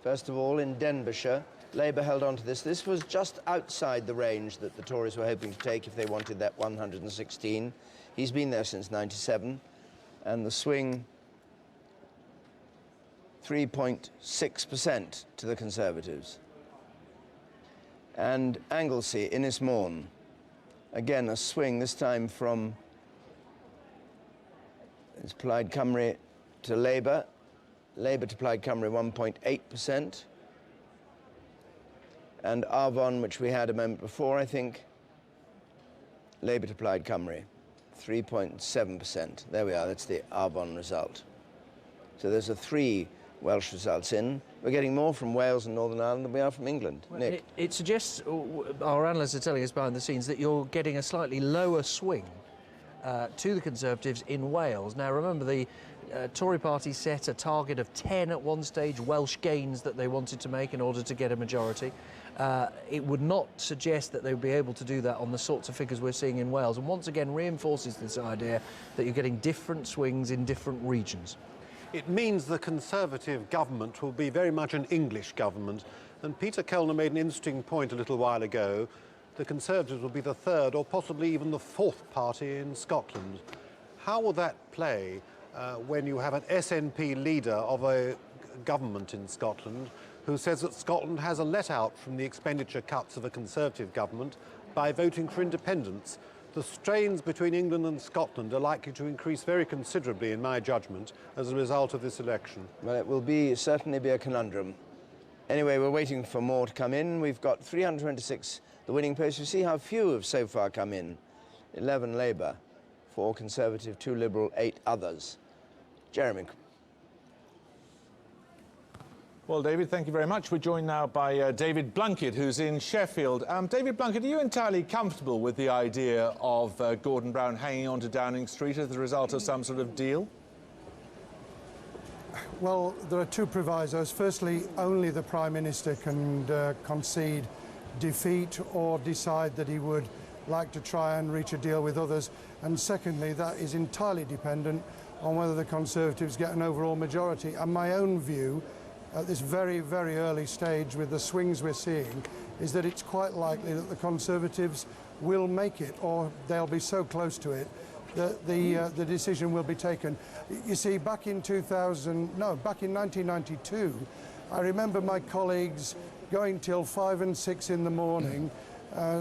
first of all, in Denbighshire. Labour held on to this. This was just outside the range that the Tories were hoping to take if they wanted that 116. He's been there since 97, and the swing 3.6% to the Conservatives. And Anglesey, Innismorn, again a swing, this time from it's Plaid Cymru to Labour. Labour to Plaid Cymru 1.8%. And Arfon, which we had a moment before, I think, Labour to Plaid Cymru 3.7%. There we are, that's the Arfon result. So there's a 3 Welsh results in. We're getting more from Wales and Northern Ireland than we are from England. Well, Nick? It suggests, our analysts are telling us behind the scenes, that you're getting a slightly lower swing to the Conservatives in Wales. Now, remember, the Tory party set a target of 10 at one stage, Welsh gains that they wanted to make in order to get a majority. It would not suggest that they would be able to do that on the sorts of figures we're seeing in Wales, and once again reinforces this idea that you're getting different swings in different regions. It means the Conservative government will be very much an English government. And Peter Kellner made an interesting point a little while ago. The Conservatives will be the third or possibly even the fourth party in Scotland. How will that play when you have an SNP leader of a government in Scotland who says that Scotland has a let-out from the expenditure cuts of a Conservative government by voting for independence? The strains between England and Scotland are likely to increase very considerably, in my judgment, as a result of this election. Well, it will certainly be a conundrum. Anyway, we're waiting for more to come in. We've got 326, the winning post. You see how few have so far come in. 11 Labour, 4 Conservative, 2 Liberal, 8 others. Jeremy. Well, David, thank you very much. We're joined now by David Blunkett, who's in Sheffield. David Blunkett, are you entirely comfortable with the idea of Gordon Brown hanging on to Downing Street as the result of some sort of deal? Well, there are 2 provisos. Firstly, only the Prime Minister can concede defeat or decide that he would like to try and reach a deal with others. And secondly, that is entirely dependent on whether the Conservatives get an overall majority. And my own view, at this very, very early stage with the swings we're seeing, is that it's quite likely that the Conservatives will make it, or they'll be so close to it that the decision will be taken. You see, back in 1992, I remember my colleagues going till 5 and 6 in the morning,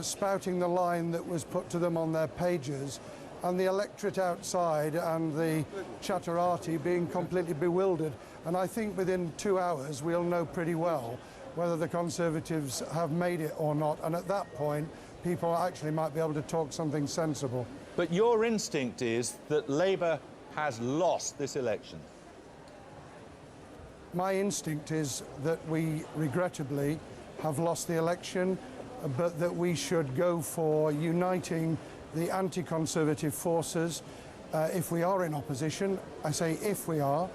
spouting the line that was put to them on their pages, and the electorate outside and the chatterati being completely bewildered. And I think within 2 hours we'll know pretty well whether the Conservatives have made it or not, and at that point people actually might be able to talk something sensible. But your instinct is that Labour has lost this election. My instinct is that we regrettably have lost the election, but that we should go for uniting the anti-Conservative forces if we are in opposition. I say if we are,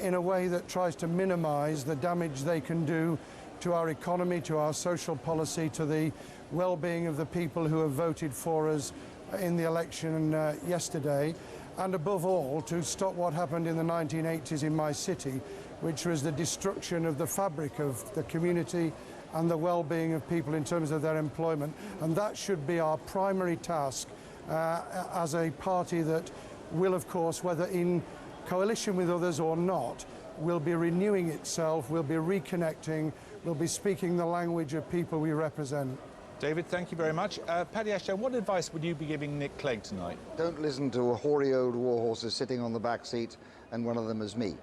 in a way that tries to minimise the damage they can do to our economy, to our social policy, to the well-being of the people who have voted for us in the election yesterday, and above all to stop what happened in the 1980s in my city, which was the destruction of the fabric of the community and the well-being of people in terms of their employment. And that should be our primary task as a party that will, of course, whether in coalition with others or not, will be renewing itself, will be reconnecting, will be speaking the language of people we represent. David, thank you very much. Paddy Ashdown, what advice would you be giving Nick Clegg tonight? Don't listen to hoary old war horses sitting on the back seat, and one of them is me.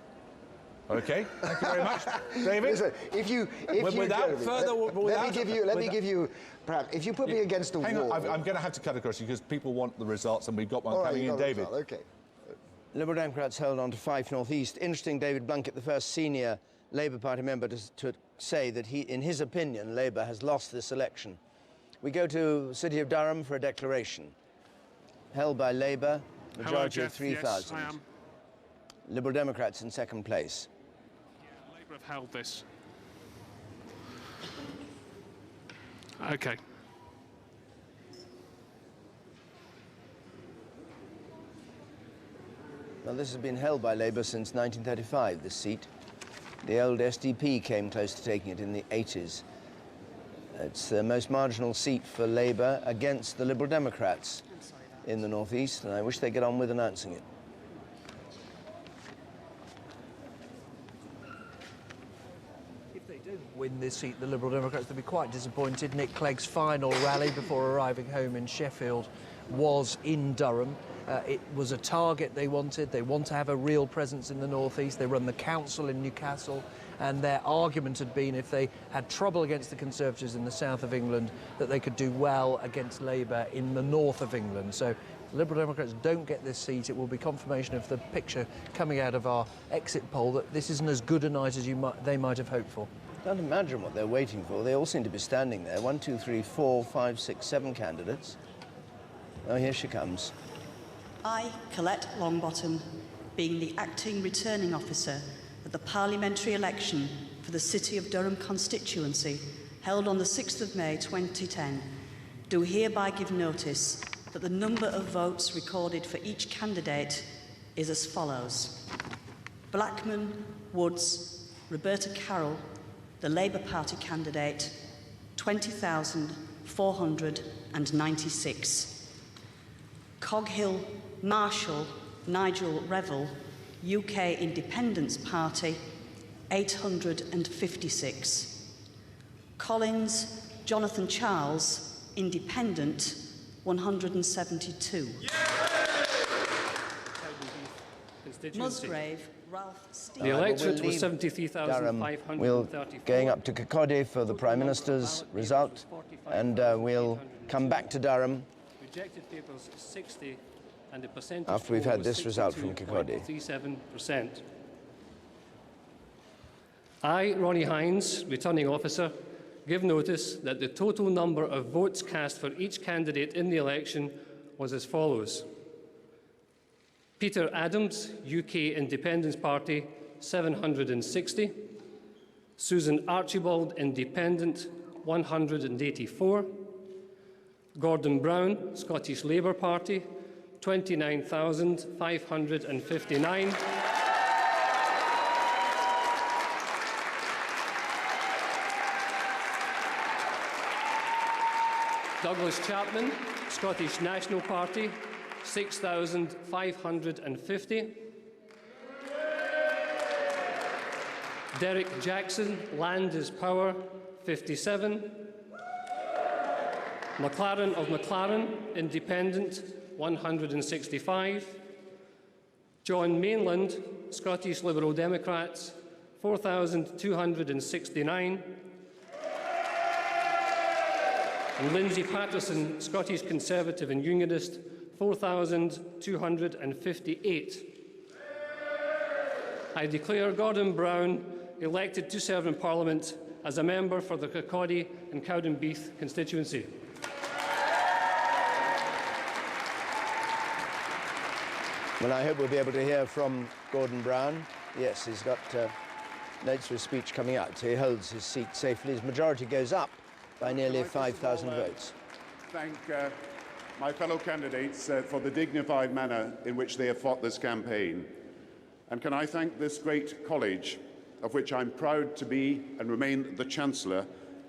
Okay, thank you very much, David. Listen, if you let me give you perhaps if you put me against a wall. I'm going to have to cut across you because people want the results, and we've got one coming in, David. Okay. Liberal Democrats held on to Fife North East. Interesting, David Blunkett, the first senior Labour Party member, to say that he, in his opinion, Labour has lost this election. We go to the city of Durham for a declaration. Held by Labour, majority of 3,000. Yes, I am. Liberal Democrats in second place. Labour have held this. Okay. Well, this has been held by Labour since 1935, this seat. The old SDP came close to taking it in the 80s. It's the most marginal seat for Labour against the Liberal Democrats in the North East, and I wish they'd get on with announcing it. If they don't win this seat, the Liberal Democrats, they'll be quite disappointed. Nick Clegg's final rally before arriving home in Sheffield was in Durham. It was a target they wanted. They want to have a real presence in the North East. They run the council in Newcastle, and their argument had been if they had trouble against the Conservatives in the south of England, that they could do well against Labour in the north of England. So Liberal Democrats don't get this seat. It will be confirmation of the picture coming out of our exit poll that this isn't as good a night as they might have hoped for. Can't imagine what they're waiting for. They all seem to be standing there. 1, 2, 3, 4, 5, 6, 7 candidates. Oh, here she comes. I, Colette Longbottom, being the acting returning officer at the parliamentary election for the City of Durham constituency held on the 6th of May 2010, do hereby give notice that the number of votes recorded for each candidate is as follows. Blackman, Woods, Roberta Carroll, the Labour Party candidate, 20,496. Coghill, Marshall, Nigel Revel, UK Independence Party, 856. Collins, Jonathan Charles, Independent, 172. Musgrave, Ralph Steve. The electorate was 73,534. We'll going up to Kirkcaldy for the Prime Minister's result, and we'll come back to Durham Rejected papers 60, and the percentage after we've had this result from Kirkcaldy. 37%. I, Ronnie Hines, returning officer, give notice that the total number of votes cast for each candidate in the election was as follows. Peter Adams, UK Independence Party, 760. Susan Archibald, Independent, 184. Gordon Brown, Scottish Labour Party, 29,559. Douglas Chapman, Scottish National Party, 6,550. Derek Jackson, Land is Power, 57. McLaren of McLaren, Independent, 165. John Mainland, Scottish Liberal Democrats, 4,269. And Lindsay Patterson, Scottish Conservative and Unionist, 4,258. I declare Gordon Brown elected to serve in Parliament as a member for the Kirkcaldy and Cowdenbeath constituency. Well, I hope we'll be able to hear from Gordon Brown. Yes, he's got notes for his speech coming out. So he holds his seat safely. His majority goes up by nearly 5,000 votes. Thank my fellow candidates for the dignified manner in which they have fought this campaign. And can I thank this great college, of which I'm proud to be and remain the Chancellor,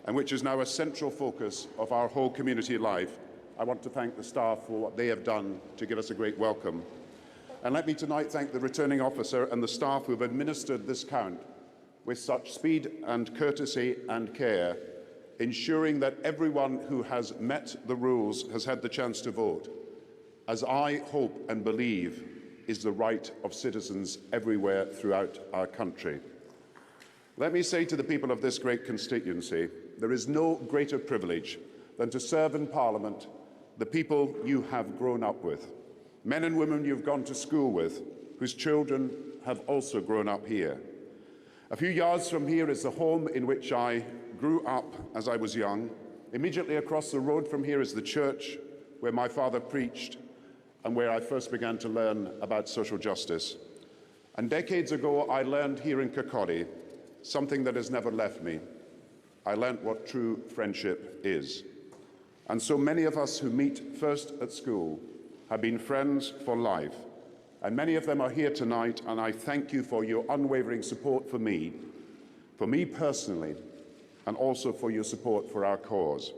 and which is now a central focus of our whole community life. I want to thank the staff for what they have done to give us a great welcome. And let me tonight thank the returning officer and the staff who have administered this count with such speed and courtesy and care, ensuring that everyone who has met the rules has had the chance to vote, as I hope and believe is the right of citizens everywhere throughout our country. Let me say to the people of this great constituency, there is no greater privilege than to serve in Parliament the people you have grown up with, men and women you've gone to school with, whose children have also grown up here. A few yards from here is the home in which I grew up as I was young. Immediately across the road from here is the church where my father preached and where I first began to learn about social justice. And decades ago, I learned here in Kirkcaldy something that has never left me. I learned what true friendship is. And so many of us who meet first at school have been friends for life. And many of them are here tonight, and I thank you for your unwavering support for me personally, and also for your support for our cause.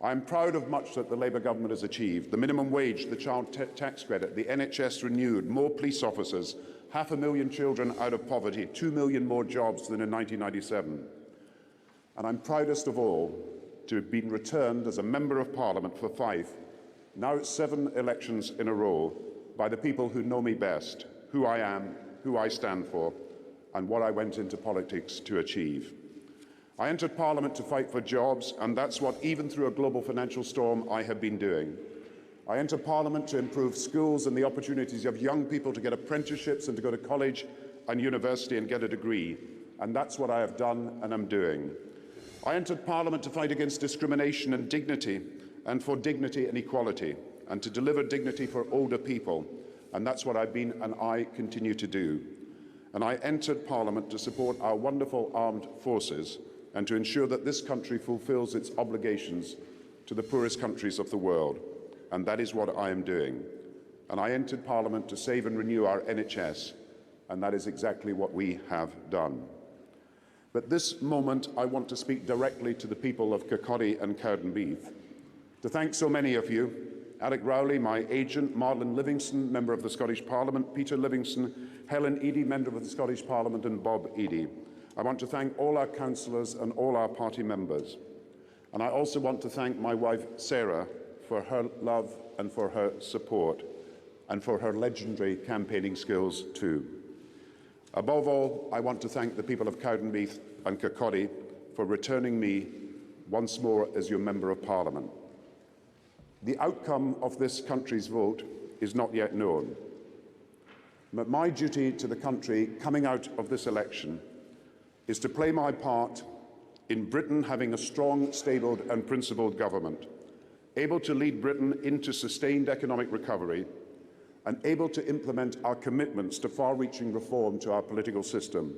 I'm proud of much that the Labour government has achieved: the minimum wage, the child tax credit, the NHS renewed, more police officers, 500,000 children out of poverty, 2 million more jobs than in 1997. And I'm proudest of all to have been returned as a Member of Parliament for 5, now 7 elections in a row, by the people who know me best, who I am, who I stand for, and what I went into politics to achieve. I entered Parliament to fight for jobs, and that's what, even through a global financial storm, I have been doing. I entered Parliament to improve schools and the opportunities of young people to get apprenticeships and to go to college and university and get a degree, and that's what I have done and am doing. I entered Parliament to fight against discrimination and dignity, and for dignity and equality, and to deliver dignity for older people, and that's what I've been and I continue to do. And I entered Parliament to support our wonderful armed forces and to ensure that this country fulfills its obligations to the poorest countries of the world, and that is what I am doing. And I entered Parliament to save and renew our NHS, and that is exactly what we have done. But this moment, I want to speak directly to the people of Kirkcaldy and Cowdenbeath, to thank so many of you: Alec Rowley, my agent; Marlon Livingston, Member of the Scottish Parliament; Peter Livingston; Helen Eadie, Member of the Scottish Parliament; and Bob Eadie. I want to thank all our councillors and all our party members. And I also want to thank my wife, Sarah, for her love and for her support, and for her legendary campaigning skills too. Above all, I want to thank the people of Cowdenbeath and Kirkcaldy for returning me once more as your Member of Parliament. The outcome of this country's vote is not yet known, but my duty to the country coming out of this election is to play my part in Britain having a strong, stable and principled government, able to lead Britain into sustained economic recovery, and able to implement our commitments to far-reaching reform to our political system,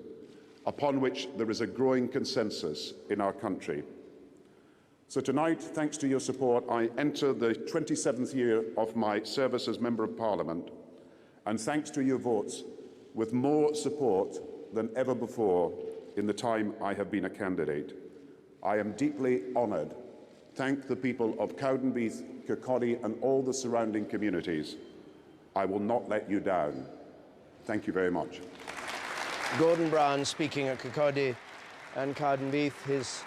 upon which there is a growing consensus in our country. So tonight, thanks to your support, I enter the 27th year of my service as Member of Parliament, and thanks to your votes, with more support than ever before in the time I have been a candidate. I am deeply honoured. Thank the people of Cowdenbeath, Kirkcaldy and all the surrounding communities. I will not let you down. Thank you very much. Gordon Brown speaking at Kirkcaldy and Cowdenbeath, his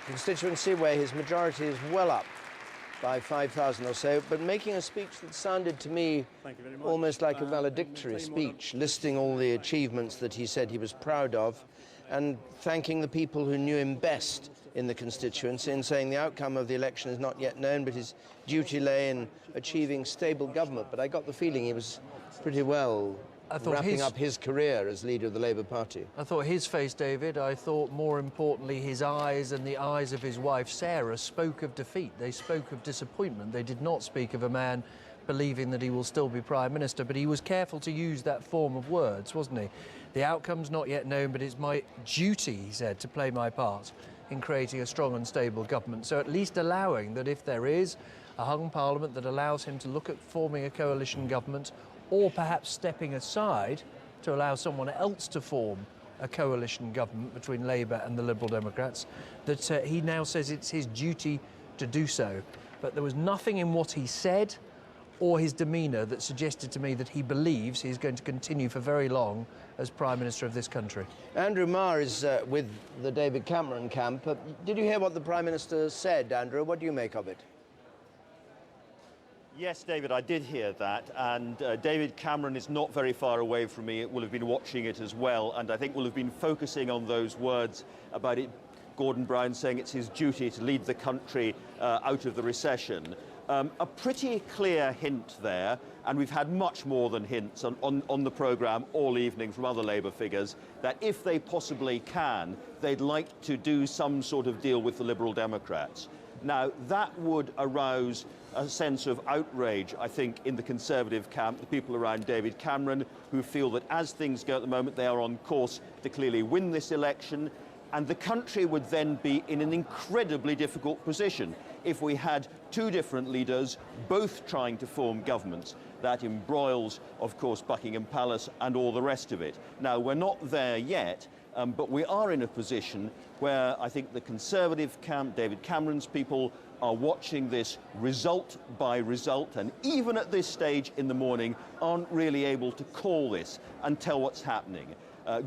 constituency where his majority is well up by 5,000 or so, but making a speech that sounded to me almost like a valedictory speech, listing all the achievements that he said he was proud of, and thanking the people who knew him best in the constituency, and saying the outcome of the election is not yet known, but his duty lay in achieving stable government. But I got the feeling he was pretty well wrapping up his career as leader of the Labour Party. I thought his face, David, I thought more importantly his eyes and the eyes of his wife Sarah spoke of defeat. They spoke of disappointment. They did not speak of a man believing that he will still be Prime Minister, but he was careful to use that form of words, wasn't he? The outcome's not yet known, but it's my duty, he said, to play my part in creating a strong and stable government. So at least allowing that if there is a hung parliament that allows him to look at forming a coalition government, or perhaps stepping aside to allow someone else to form a coalition government between Labour and the Liberal Democrats, that he now says it's his duty to do so. But there was nothing in what he said or his demeanour that suggested to me that he believes he's going to continue for very long as Prime Minister of this country. Andrew Marr is with the David Cameron camp. Did you hear what the Prime Minister said, Andrew? What do you make of it? Yes, David, I did hear that, and David Cameron is not very far away from me. It will have been watching it as well, and I think will have been focusing on those words about it. Gordon Brown saying it's his duty to lead the country out of the recession. A pretty clear hint there, and we've had much more than hints on the programme all evening from other Labour figures, that if they possibly can, they'd like to do some sort of deal with the Liberal Democrats. Now, that would arouse a sense of outrage, I think, in the Conservative camp, the people around David Cameron, who feel that as things go at the moment, they are on course to clearly win this election. And the country would then be in an incredibly difficult position if we had two different leaders both trying to form governments. That embroils, of course, Buckingham Palace and all the rest of it. Now, we're not there yet, but we are in a position where I think the Conservative camp, David Cameron's people, are watching this result by result, and even at this stage in the morning aren't really able to call this and tell what's happening.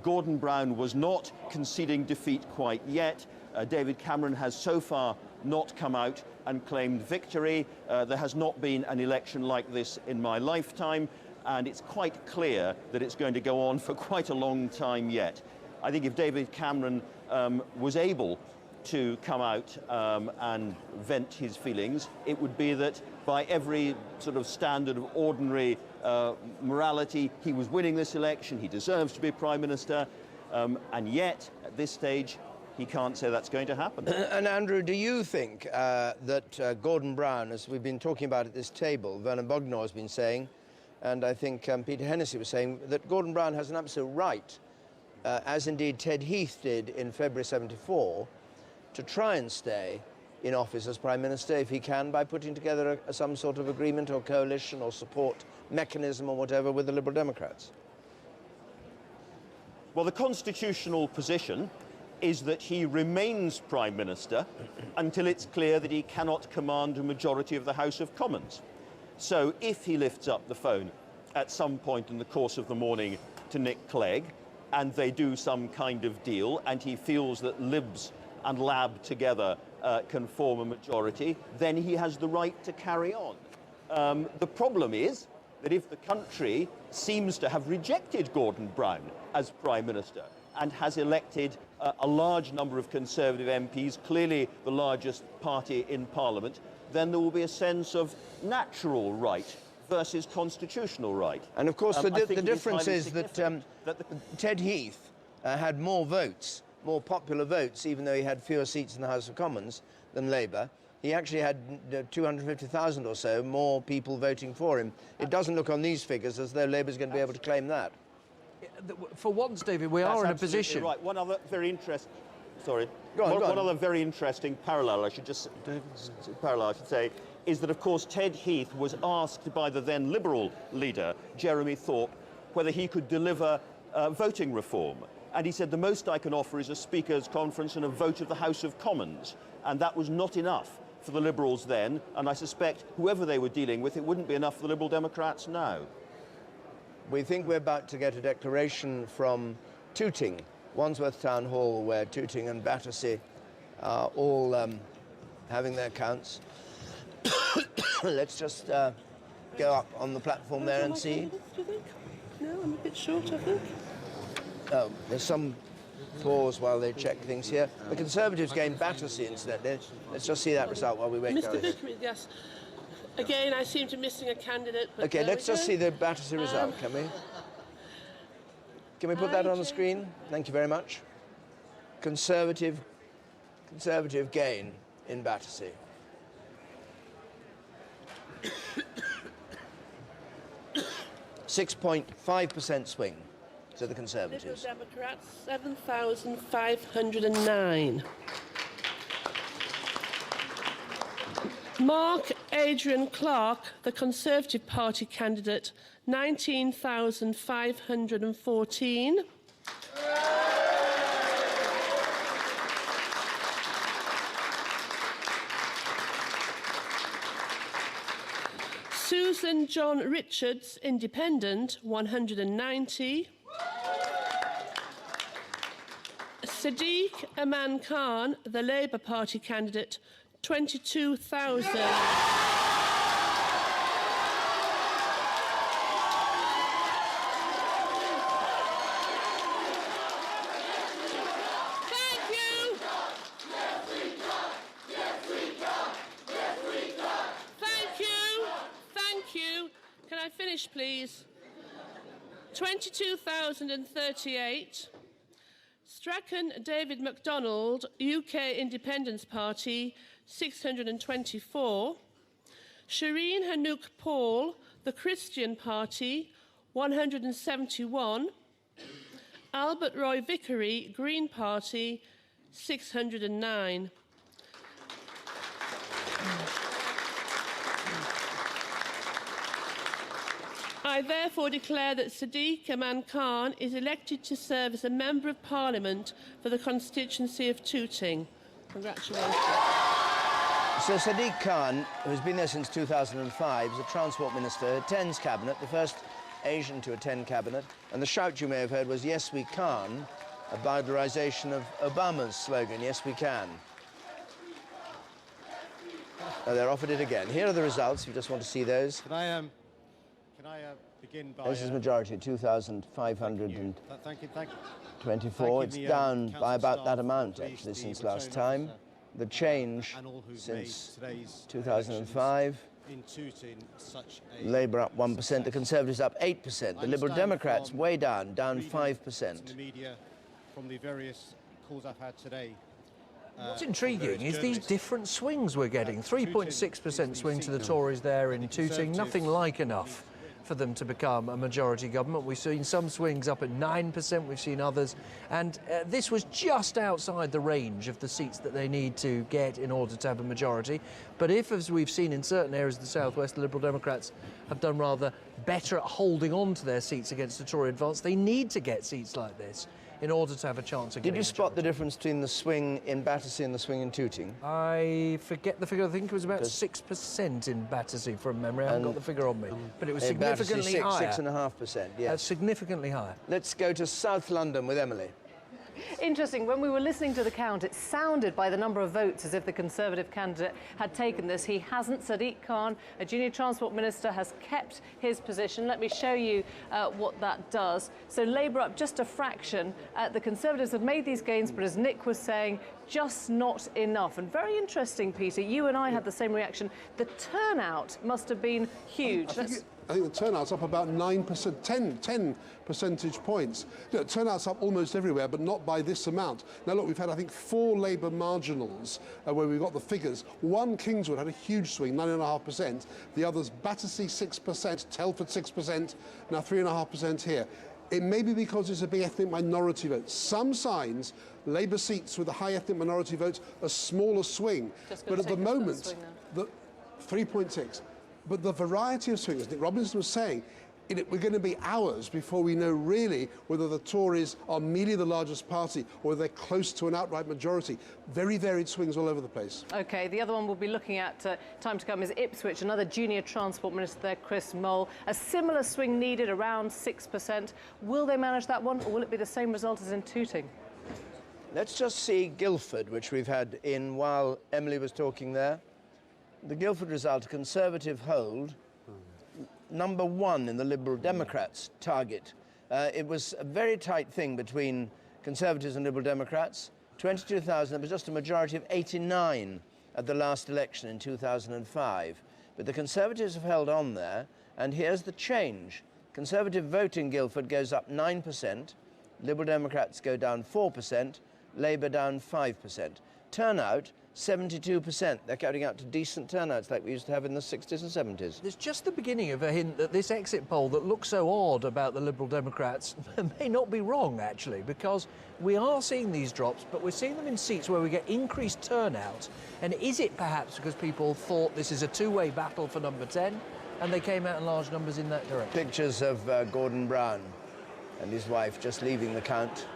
Gordon Brown was not conceding defeat quite yet. David Cameron has so far not come out and claimed victory. There has not been an election like this in my lifetime, and it's quite clear that it's going to go on for quite a long time yet. I think if David Cameron was able to come out and vent his feelings, it would be that by every sort of standard of ordinary morality, he was winning this election, he deserves to be Prime Minister, and yet, at this stage, he can't say that's going to happen. And Andrew, do you think that Gordon Brown, as we've been talking about at this table, Vernon Bognor has been saying, and I think Peter Hennessy was saying, that Gordon Brown has an absolute right, as indeed Ted Heath did in February '74, to try and stay in office as Prime Minister if he can, by putting together some sort of agreement or coalition or support mechanism or whatever with the Liberal Democrats? Well, the constitutional position is that he remains Prime Minister until it's clear that he cannot command a majority of the House of Commons. So if he lifts up the phone at some point in the course of the morning to Nick Clegg, and they do some kind of deal, and he feels that Libs and Lab together can form a majority, then he has the right to carry on. The problem is that if the country seems to have rejected Gordon Brown as Prime Minister and has elected a large number of Conservative MPs, clearly the largest party in Parliament, then there will be a sense of natural right versus constitutional right. And of course, the difference is that Ted Heath had more votes, more popular votes, even though he had fewer seats in the House of Commons than Labour. He actually had 250,000 or so more people voting for him. It doesn't look on these figures as though Labour's going to be able to claim that. For once, David, we are in a position. Right. One other very interesting. Sorry. Go on. One other very interesting parallel I should say is that, of course, Ted Heath was asked by the then Liberal leader, Jeremy Thorpe, whether he could deliver voting reform. And he said, the most I can offer is a Speaker's Conference and a vote of the House of Commons. And that was not enough for the Liberals then, and I suspect whoever they were dealing with, it wouldn't be enough for the Liberal Democrats now. We think we're about to get a declaration from Tooting, Wandsworth Town Hall, where Tooting and Battersea are all having their counts. Let's just go up on the platform there and see. No, I'm a bit short, I think. Oh, there's some pause while they check things here. The Conservatives gained Battersea, incidentally. Let's just see that result while we wait. Mr. Vickers, yes. Again, I seem to be missing a candidate. But okay, let's just see the Battersea result, can we? Can we put that on the screen? Thank you very much. Conservative gain in Battersea. 6.5% swing to the Conservatives. Liberal Democrats, 7,509. Mark Adrian Clark, the Conservative Party candidate, 19,514. Susan John Richards, Independent, 190. Sadiq Aman Khan, the Labour Party candidate, 22,000. Please. 22,038. Strachan David MacDonald, UK Independence Party, 624. Shireen Hanouk Paul, the Christian Party, 171. Albert Roy Vickery, Green Party, 609. I therefore declare that Sadiq Aman Khan is elected to serve as a Member of Parliament for the constituency of Tooting. Congratulations. So Sadiq Khan, who's been there since 2005, is a Transport Minister, attends Cabinet, the first Asian to attend Cabinet, and the shout you may have heard was "Yes, we can," a bowdlerisation of Obama's slogan, "Yes, we can." Oh, they're offered it again. Here are the results, if you just want to see those. Can I begin by... This is majority, 2,524. Thank you. It's down by about that amount, actually, since last time. The change since 2005. Labour up 1%, the Conservatives up 8%. The Liberal Democrats way down 5%. The media, from the various calls I've had today. What's intriguing is these different swings we're getting. 3.6% swing to the Tories there in Tooting, nothing like enough for them to become a majority government. We've seen some swings up at 9%, we've seen others, and this was just outside the range of the seats that they need to get in order to have a majority. But if, as we've seen in certain areas of the southwest, the Liberal Democrats have done rather better at holding on to their seats against the Tory advance, they need to get seats like this in order to have a chance of getting. Did you spot the difference between the swing in Battersea and the swing in Tooting? I forget the figure. I think it was about 6% in Battersea from memory. I haven't got the figure on me. But it was significantly higher. 6.5%, yes. Significantly higher. Let's go to South London with Emily. Interesting, when we were listening to the count, it sounded by the number of votes as if the Conservative candidate had taken this. He hasn't. Sadiq Khan, a junior Transport Minister, has kept his position. Let me show you what that does. So Labour up just a fraction. The Conservatives have made these gains, but as Nick was saying, just not enough. And very interesting, Peter, you and I had the same reaction. The turnout must have been huge. I think the turnout's up about 9%, 10 percentage points. Turnout's up almost everywhere, but not by this amount. Now, look, we've had, I think, 4 Labour marginals where we've got the figures. One, Kingswood, had a huge swing, 9.5%. The others, Battersea, 6%, Telford, 6%, now 3.5% here. It may be because it's a big ethnic minority vote. Some signs, Labour seats with a high ethnic minority votes, a smaller swing. But at the moment, the 3.6. But the variety of swings, Nick Robinson was saying, we're going to be hours before we know really whether the Tories are merely the largest party or whether they're close to an outright majority. Very varied swings all over the place. OK, the other one we'll be looking at time to come is Ipswich, another junior Transport Minister there, Chris Moll. A similar swing needed, around 6%. Will they manage that one, or will it be the same result as in Tooting? Let's just see Guildford, which we've had in while Emily was talking there. The Guildford result, Conservative hold, number 1 in the Liberal Democrats' target. It was a very tight thing between Conservatives and Liberal Democrats. 22,000, there was just a majority of 89 at the last election in 2005. But the Conservatives have held on there, and here's the change. Conservative vote in Guildford goes up 9%, Liberal Democrats go down 4%, Labour down 5%. Turnout, 72%. They're carrying out to decent turnouts like we used to have in the 60s and 70s. There's just the beginning of a hint that this exit poll that looks so odd about the Liberal Democrats may not be wrong, actually, because we are seeing these drops, but we're seeing them in seats where we get increased turnout. And is it perhaps because people thought this is a two-way battle for number 10, and they came out in large numbers in that direction? Pictures of Gordon Brown and his wife just leaving the count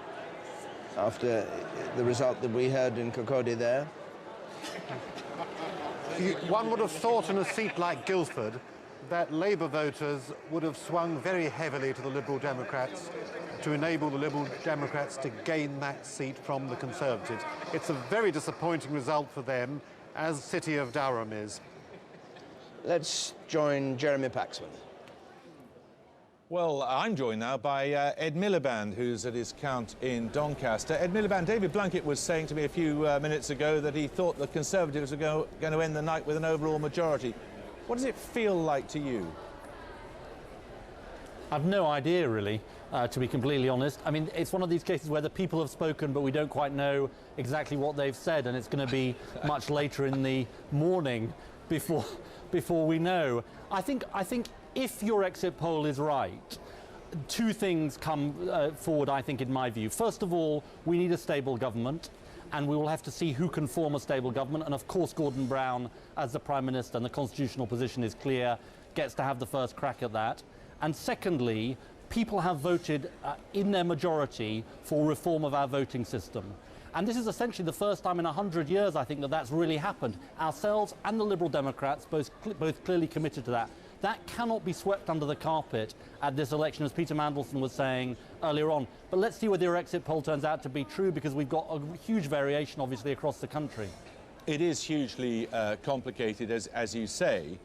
after the result that we heard in Kirkcaldy there. One would have thought in a seat like Guildford that Labour voters would have swung very heavily to the Liberal Democrats to enable the Liberal Democrats to gain that seat from the Conservatives. It's a very disappointing result for them, as City of Durham is. Let's join Jeremy Paxman. Well, I'm joined now by Ed Miliband, who's at his count in Doncaster. Ed Miliband, David Blunkett was saying to me a few minutes ago that he thought the Conservatives were going to end the night with an overall majority. What does it feel like to you? I've no idea, really, to be completely honest. I mean, it's one of these cases where the people have spoken, but we don't quite know exactly what they've said, and it's going to be much later in the morning before we know. I think if your exit poll is right, two things come forward, I think, in my view. First of all, we need a stable government, and we will have to see who can form a stable government. And of course, Gordon Brown, as the Prime Minister, and the constitutional position is clear, gets to have the first crack at that. And secondly, people have voted in their majority for reform of our voting system. And this is essentially the first time in 100 years, I think, that that's really happened. Ourselves and the Liberal Democrats both clearly committed to that. That cannot be swept under the carpet at this election, as Peter Mandelson was saying earlier on. But let's see whether your exit poll turns out to be true, because we've got a huge variation, obviously, across the country. It is hugely complicated, as you say,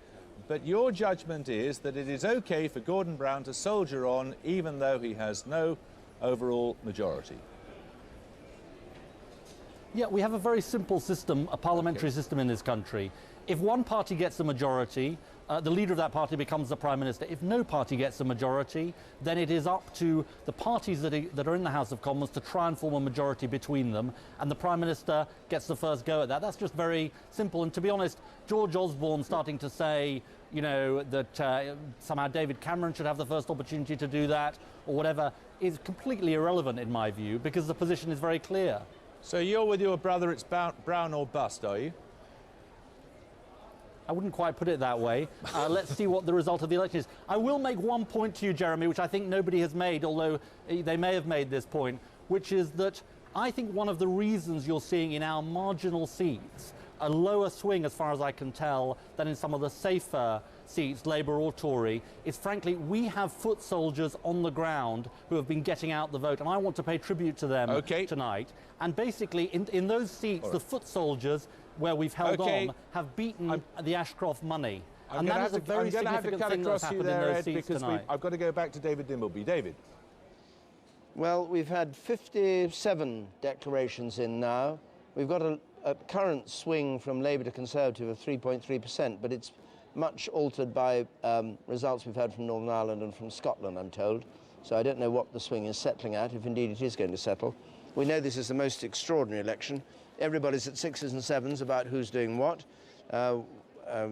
but your judgment is that it is OK for Gordon Brown to soldier on, even though he has no overall majority. Yeah, we have a very simple system, a parliamentary system in this country. If one party gets the majority, the leader of that party becomes the Prime Minister. If no party gets a majority, then it is up to the parties that are in the House of Commons to try and form a majority between them, and the Prime Minister gets the first go at that. That's just very simple. And to be honest, George Osborne starting to say, you know, that somehow David Cameron should have the first opportunity to do that, or whatever, is completely irrelevant in my view, because the position is very clear. So you're with your brother, it's Brown or bust, are you? I wouldn't quite put it that way. Let's see what the result of the election is. I will make one point to you, Jeremy, which I think nobody has made, although they may have made this point, which is that I think one of the reasons you're seeing in our marginal seats a lower swing, as far as I can tell, than in some of the safer seats, Labour or Tory, is frankly we have foot soldiers on the ground who have been getting out the vote, and I want to pay tribute to them tonight. And basically, in those seats, the foot soldiers, where we've held on, have beaten the Ashcroft money. And that is a very significant thing that's happened in those seats tonight. I've got to go back to David Dimbleby. David. Well, we've had 57 declarations in now. We've got a current swing from Labour to Conservative of 3.3%, but it's much altered by results we've had from Northern Ireland and from Scotland, I'm told. So I don't know what the swing is settling at, if indeed it is going to settle. We know this is the most extraordinary election. Everybody's at sixes and sevens about who's doing what.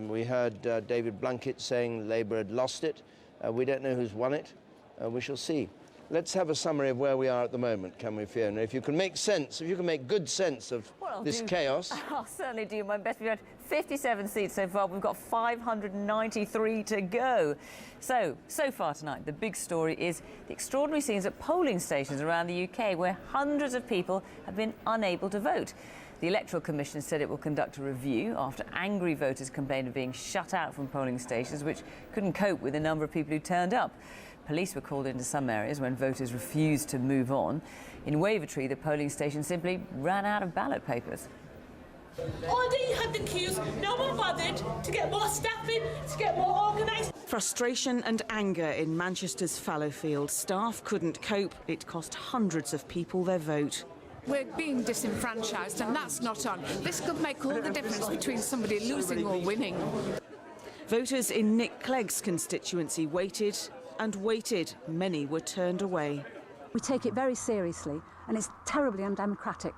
We heard David Blunkett saying Labour had lost it. We don't know who's won it. We shall see. Let's have a summary of where we are at the moment, can we, Fiona? If you can make sense, if you can make good sense of this chaos. I'll certainly do my best. We've had 57 seats so far. We've got 593 to go. So far tonight, the big story is the extraordinary scenes at polling stations around the UK, where hundreds of people have been unable to vote. The Electoral Commission said it will conduct a review after angry voters complained of being shut out from polling stations, which couldn't cope with the number of people who turned up. Police were called into some areas when voters refused to move on. In Wavertree, the polling station simply ran out of ballot papers. Already had the queues, no one bothered to get more staff in, to get more organised. Frustration and anger in Manchester's Fallowfield. Staff couldn't cope. It cost hundreds of people their vote. We're being disenfranchised, and that's not on. This could make all the difference between somebody losing or winning. Voters in Nick Clegg's constituency waited and waited. Many were turned away. We take it very seriously, and it's terribly undemocratic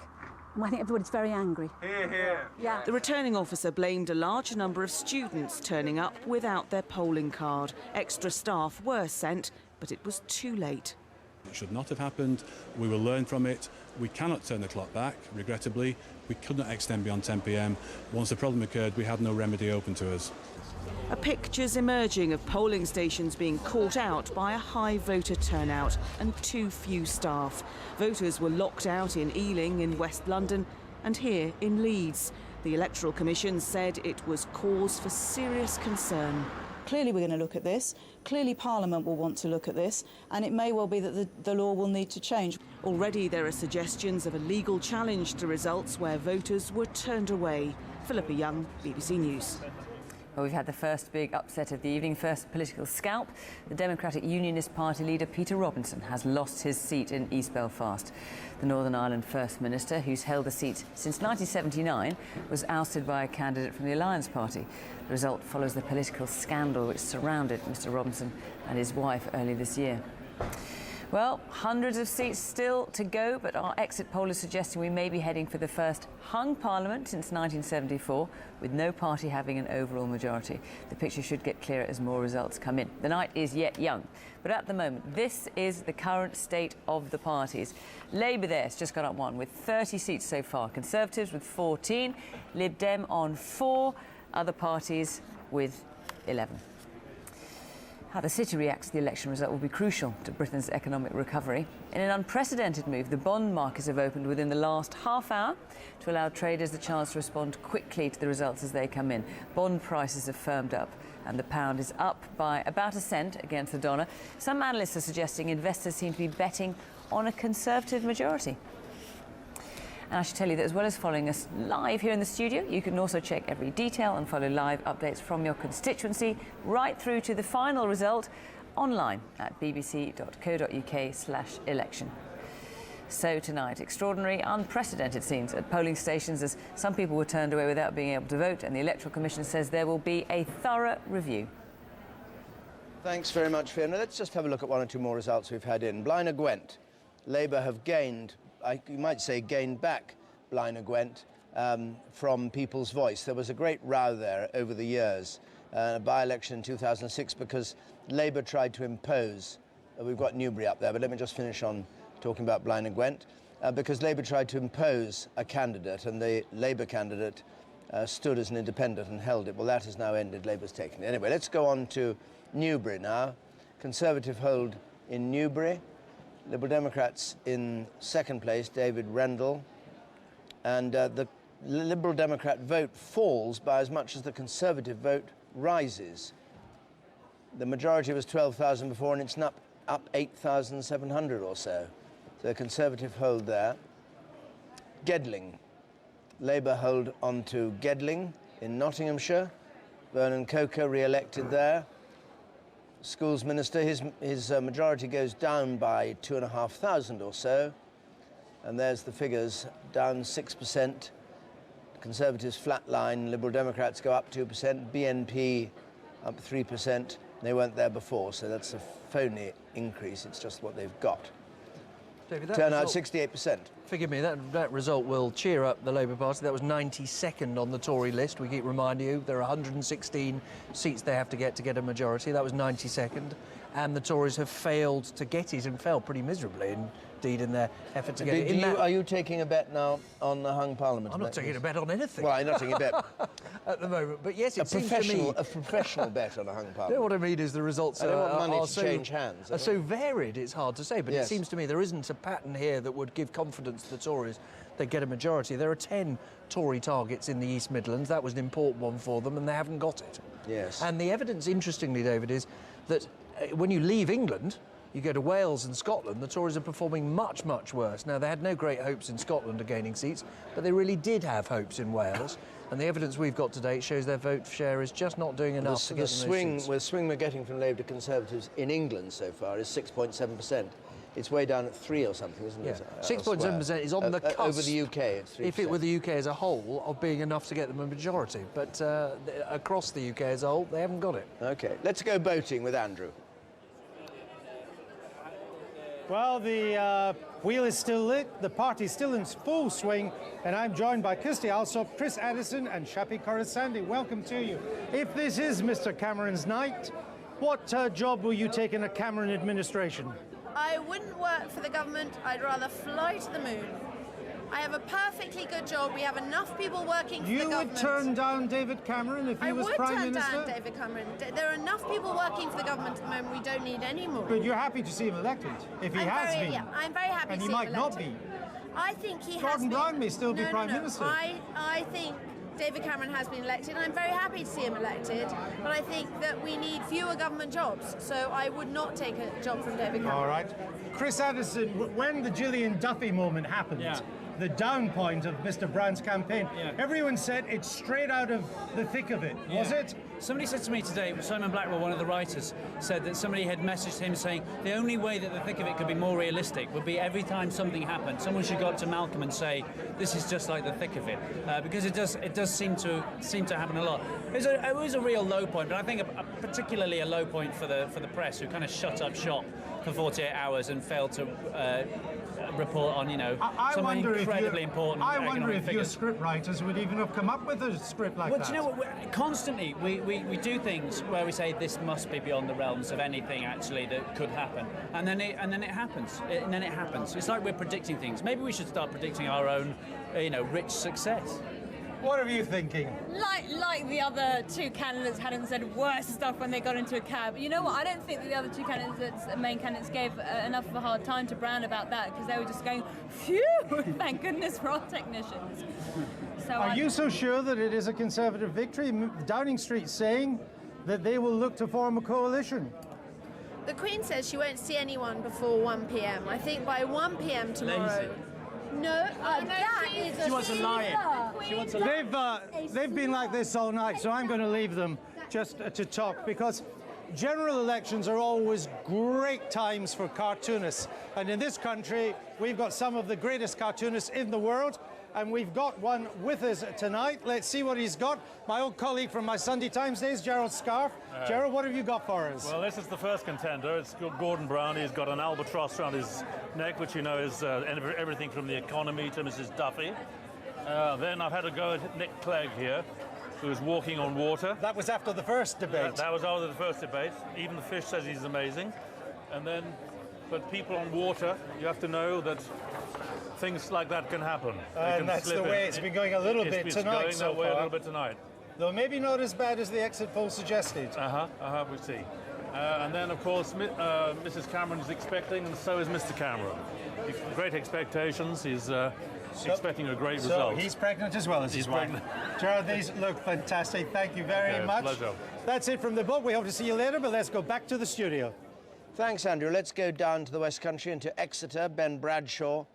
And I think everybody's very angry. Hear, hear. Yeah. The returning officer blamed a large number of students turning up without their polling card. Extra staff were sent, but it was too late. It should not have happened. We will learn from it. We cannot turn the clock back, regrettably. We could not extend beyond 10 p.m. Once the problem occurred, we had no remedy open to us. A picture's emerging of polling stations being caught out by a high voter turnout and too few staff. Voters were locked out in Ealing in West London and here in Leeds. The Electoral Commission said it was cause for serious concern. Clearly we're going to look at this. Clearly Parliament will want to look at this, and it may well be that the law will need to change. Already there are suggestions of a legal challenge to results where voters were turned away. Philippa Young, BBC News. Well, we've had the first big upset of the evening, first political scalp. The Democratic Unionist Party leader Peter Robinson has lost his seat in East Belfast. The Northern Ireland First Minister, who's held the seat since 1979, was ousted by a candidate from the Alliance Party. The result follows the political scandal which surrounded Mr Robinson and his wife early this year. Well, hundreds of seats still to go, but our exit poll is suggesting we may be heading for the first hung parliament since 1974, with no party having an overall majority. The picture should get clearer as more results come in. The night is yet young, but at the moment, this is the current state of the parties. Labour there has just gone up one with 30 seats so far. Conservatives with 14, Lib Dem on 4, other parties with 11. How the city reacts to the election result will be crucial to Britain's economic recovery. In an unprecedented move, the bond markets have opened within the last half hour to allow traders the chance to respond quickly to the results as they come in. Bond prices have firmed up and the pound is up by about a cent against the dollar. Some analysts are suggesting investors seem to be betting on a Conservative majority. And I should tell you that as well as following us live here in the studio, you can also check every detail and follow live updates from your constituency right through to the final result online at bbc.co.uk/election. So tonight, extraordinary, unprecedented scenes at polling stations as some people were turned away without being able to vote, and the Electoral Commission says there will be a thorough review. Thanks very much, Fiona. Let's just have a look at one or two more results we've had in. Blaenau Gwent. Labour have gained, you might say gained back Blaenau Gwent from People's Voice. There was a great row there over the years, a by-election in 2006, because Labour tried to impose, we've got Newbury up there, but let me just finish on talking about Blaenau Gwent, because Labour tried to impose a candidate, and the Labour candidate stood as an independent and held it. Well, that has now ended. Labour's taken it. Anyway, let's go on to Newbury now. Conservative hold in Newbury. Liberal Democrats in second place, David Rendell. And the Liberal Democrat vote falls by as much as the Conservative vote rises. The majority was 12,000 before, and it's up 8,700 or so. So the Conservative hold there. Gedling. Labour hold on to Gedling in Nottinghamshire. Vernon Coker re-elected there. Schools Minister, his majority goes down by 2,500 or so. And there's the figures, down 6%. Conservatives flatline, Liberal Democrats go up 2%, BNP up 3%. They weren't there before, so that's a phony increase. It's just what they've got. David, Turnout 68%. Forgive me, that result will cheer up the Labour Party. That was 92nd on the Tory list. We keep reminding you there are 116 seats they have to get a majority. That was 92nd. And the Tories have failed to get it and fell pretty miserably indeed in their effort to get it. Are you taking a bet now on the hung parliament? I'm not taking a bet on anything. Well, I'm not taking a bet. At the moment, but yes, it seems to me... A professional bet on a hung parliament. You know what I mean is the results are change hands. So varied, it's hard to say, but it seems to me there isn't a pattern here that would give confidence to the Tories they get a majority. There are 10 Tory targets in the East Midlands. That was an important one for them, and they haven't got it. Yes. And the evidence, interestingly, David, is that when you leave England, you go to Wales and Scotland, the Tories are performing much, much worse. Now, they had no great hopes in Scotland of gaining seats, but they really did have hopes in Wales. And the evidence we've got to date shows their vote share is just not doing enough to get them those seats. The swing we're getting from Labour to Conservatives in England so far is 6.7%. It's way down at 3 or something, isn't it? 6.7% is on the cusp. Over the UK, it's 3%. If it were the UK as a whole, of being enough to get them a majority. But across the UK as a whole, they haven't got it. OK, let's go boating with Andrew. Well, the wheel is still lit, the party's still in full swing, and I'm joined by Kirsty Alsop, Chris Addison and Shapi Korasandi. Welcome to you. If this is Mr. Cameron's night, what job will you take in a Cameron administration? I wouldn't work for the government, I'd rather fly to the moon. I have a perfectly good job. We have enough people working for the government. You would turn down David Cameron if he was Prime Minister? I would turn down David Cameron. There are enough people working for the government at the moment. We don't need any more. But you're happy to see him elected, if he has been. Yeah, I'm very happy to see him elected. And he might not be. I think he has been. Gordon Brown may still be Prime Minister. I think David Cameron has been elected. I'm very happy to see him elected, but I think that we need fewer government jobs, so I would not take a job from David Cameron. All right. Chris Addison, when the Gillian Duffy moment happened, the down point of Mr. Brown's campaign, everyone said it's straight out of the thick of it, was it? Somebody said to me today, Simon Blackwell, one of the writers, said that somebody had messaged him saying the only way that the thick of it could be more realistic would be every time something happened, someone should go up to Malcolm and say, this is just like the thick of it, because it does seem to happen a lot. It was a real low point, but I think particularly a low point for the press, who kind of shut up shop for 48 hours and failed to report on, some incredibly important. I wonder if your figures. script writers would even have come up with a script like that. Well, do you know what? Constantly, we do things where we say this must be beyond the realms of anything actually that could happen, and then it happens, and then it happens. It's like we're predicting things. Maybe we should start predicting our own, rich success. What are you thinking? Like the other two candidates hadn't said worse stuff when they got into a cab. You know what? I don't think that the other two candidates, main candidates, gave enough of a hard time to Brown about that, because they were just going, phew, thank goodness for our technicians. So are you so sure that it is a Conservative victory? Downing Street saying that they will look to form a coalition. The Queen says she won't see anyone before 1 p.m. I think by 1 p.m. tomorrow. Lazy. No, that is She wants a lion. She wants a They've been like this all night, so I'm going to leave them just to talk, because general elections are always great times for cartoonists. And in this country, we've got some of the greatest cartoonists in the world, and we've got one with us tonight. Let's see what he's got. My old colleague from my Sunday Times days, Gerald Scarfe. Gerald, what have you got for us? Well, this is the first contender. It's Gordon Brown. He's got an albatross around his neck, which you know is everything from the economy to Mrs. Duffy. Then I've had a go at Nick Clegg here, who's walking on water. That was after the first debate. That was after the first debate. Even the fish says he's amazing. And then, but people on water, you have to know that things like that can happen. And that's the way it's been going a little bit tonight. It's going that way a little bit tonight. Though maybe not as bad as the exit poll suggested. We see. And then, of course, Mrs. Cameron is expecting, and so is Mr. Cameron. Great expectations. He's expecting a great result. So he's pregnant as well as his wife. Gerald, these look fantastic. Thank you very much. Pleasure. That's it from the book. We hope to see you later, but let's go back to the studio. Thanks, Andrew. Let's go down to the West Country and to Exeter. Ben Bradshaw,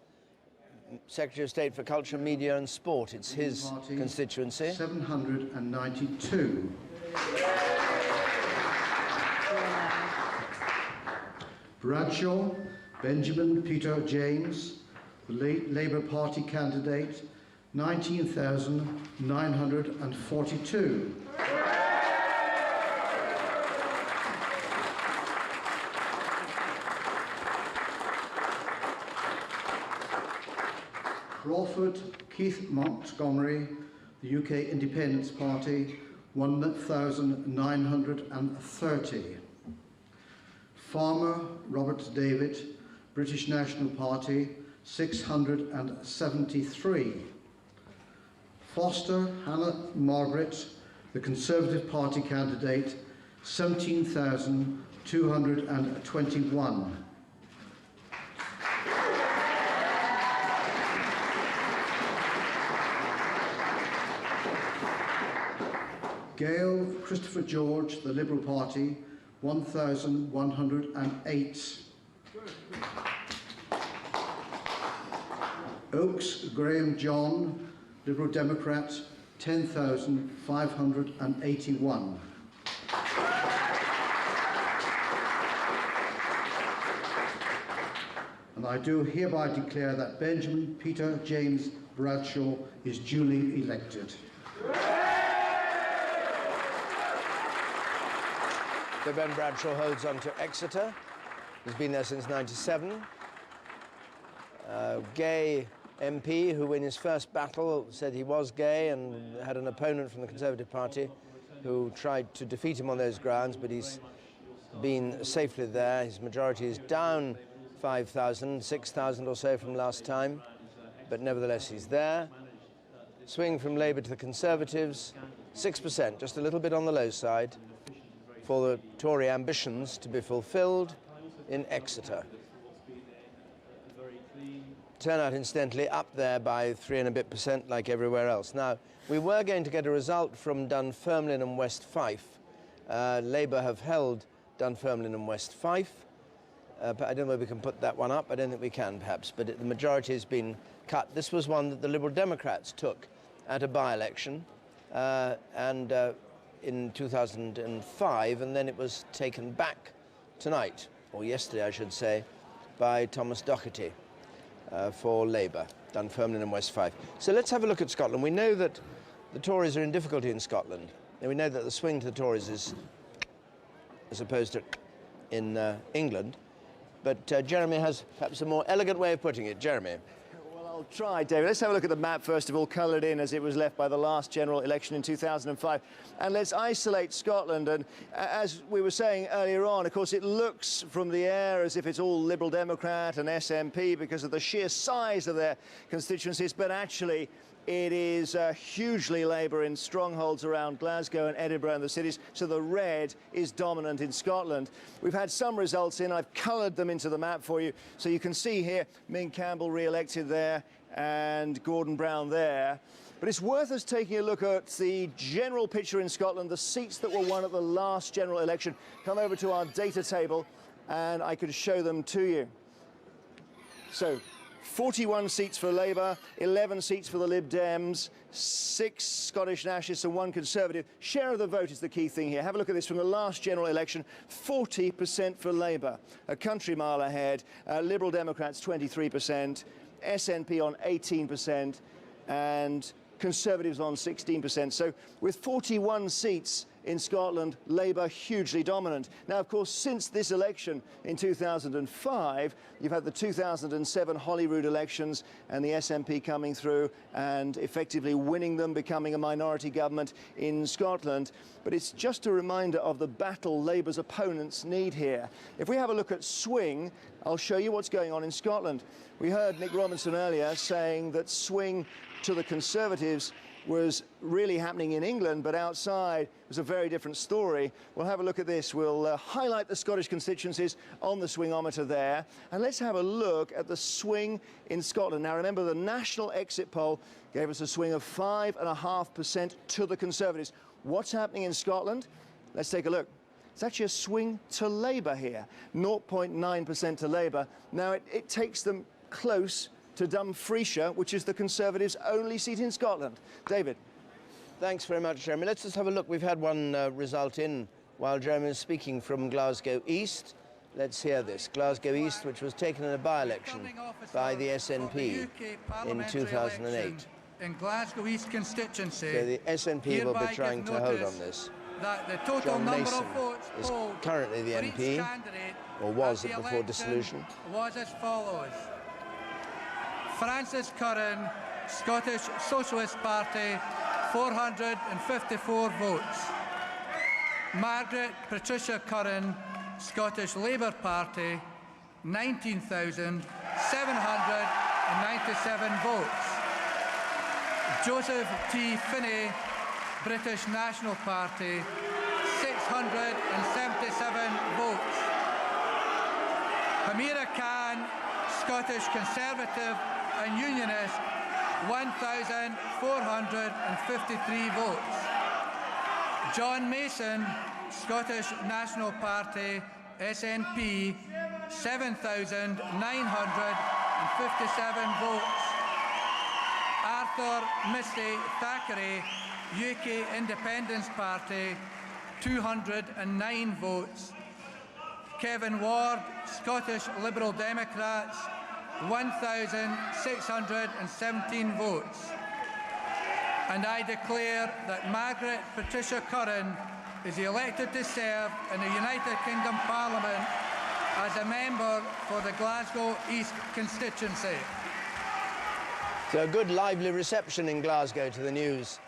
Secretary of State for Culture, Media and Sport. It's his constituency. 792. Bradshaw, Benjamin Peter James, the Labour Party candidate, 19,942. Crawford Keith Montgomery, the UK Independence Party, 1,930. Farmer Robert David, British National Party, 673. Foster Hannah Margaret, the Conservative Party candidate, 17,221. Gail Christopher George, the Liberal Party, 1,108. Oakes Graham John, Liberal Democrat, 10,581. And I do hereby declare that Benjamin Peter James Bradshaw is duly elected. So Ben Bradshaw holds on to Exeter. He's been there since '97. Gay MP, who in his first battle said he was gay and had an opponent from the Conservative Party who tried to defeat him on those grounds, but he's been safely there. His majority is down 5,000, 6,000 or so from last time, but nevertheless he's there. Swing from Labour to the Conservatives, 6%, just a little bit on the low side for the Tory ambitions to be fulfilled in Exeter. Turnout, incidentally, up there by 3 and a bit % like everywhere else. Now, we were going to get a result from Dunfermline and West Fife. Labour have held Dunfermline and West Fife. But I don't know if we can put that one up. I don't think we can, perhaps. But the majority has been cut. This was one that the Liberal Democrats took at a by-election in 2005, and then it was taken back tonight, or yesterday, I should say, by Thomas Doherty for Labour, Dunfermline and West Fife. So let's have a look at Scotland. We know that the Tories are in difficulty in Scotland, and we know that the swing to the Tories is as opposed to in England. But Jeremy has perhaps a more elegant way of putting it. Jeremy. Well, I'll try, David. Let's have a look at the map, first of all, coloured in as it was left by the last general election in 2005. And let's isolate Scotland. And as we were saying earlier on, of course, it looks from the air as if it's all Liberal Democrat and SNP because of the sheer size of their constituencies. But actually, it is hugely Labour in strongholds around Glasgow and Edinburgh and the cities, so the red is dominant in Scotland. We've had some results in. I've coloured them into the map for you. So you can see here, Ming Campbell re-elected there and Gordon Brown there. But it's worth us taking a look at the general picture in Scotland, the seats that were won at the last general election. Come over to our data table and I can show them to you. So, 41 seats for Labour, 11 seats for the Lib Dems, 6 Scottish Nationalists and 1 Conservative. Share of the vote is the key thing here. Have a look at this from the last general election. 40% for Labour, a country mile ahead. Liberal Democrats 23%, SNP on 18%, and Conservatives on 16%. So with 41 seats in Scotland, Labour hugely dominant. Now, of course, since this election in 2005, you've had the 2007 Holyrood elections and the SNP coming through and effectively winning them, becoming a minority government in Scotland. But it's just a reminder of the battle Labour's opponents need here. If we have a look at swing, I'll show you what's going on in Scotland. We heard Nick Robinson earlier saying that swing to the Conservatives was really happening in England, but outside it was a very different story. We'll have a look at this. We'll highlight the Scottish constituencies on the swingometer there, and let's have a look at the swing in Scotland. Now, remember, the national exit poll gave us a swing of 5.5% to the Conservatives. What's happening in Scotland? Let's take a look. It's actually a swing to Labour here, 0.9% to Labour. Now, it takes them close to Dumfriesshire, which is the Conservatives' only seat in Scotland. David. Thanks very much, Jeremy. Let's just have a look. We've had one result in while Jeremy is speaking from Glasgow East. Let's hear this. Glasgow East, which was taken in a by-election by the SNP in 2008. In Glasgow East constituency, so the SNP will be trying to hold on this. That the total John number Mason of votes is polled currently the MP, or was it before dissolution? Was as follows. Francis Curran, Scottish Socialist Party, 454 votes. Margaret Patricia Curran, Scottish Labour Party, 19,797 votes. Joseph T. Finney, British National Party, 677 votes. Hamira Khan, Scottish Conservative and Unionist, 1,453 votes. John Mason, Scottish National Party, SNP, 7,957 votes. Arthur Misty Thackeray, UK Independence Party, 209 votes. Kevin Ward, Scottish Liberal Democrats, 1,617 votes. And I declare that Margaret Patricia Curran is elected to serve in the United Kingdom Parliament as a member for the Glasgow East constituency. So a good lively reception in Glasgow to the news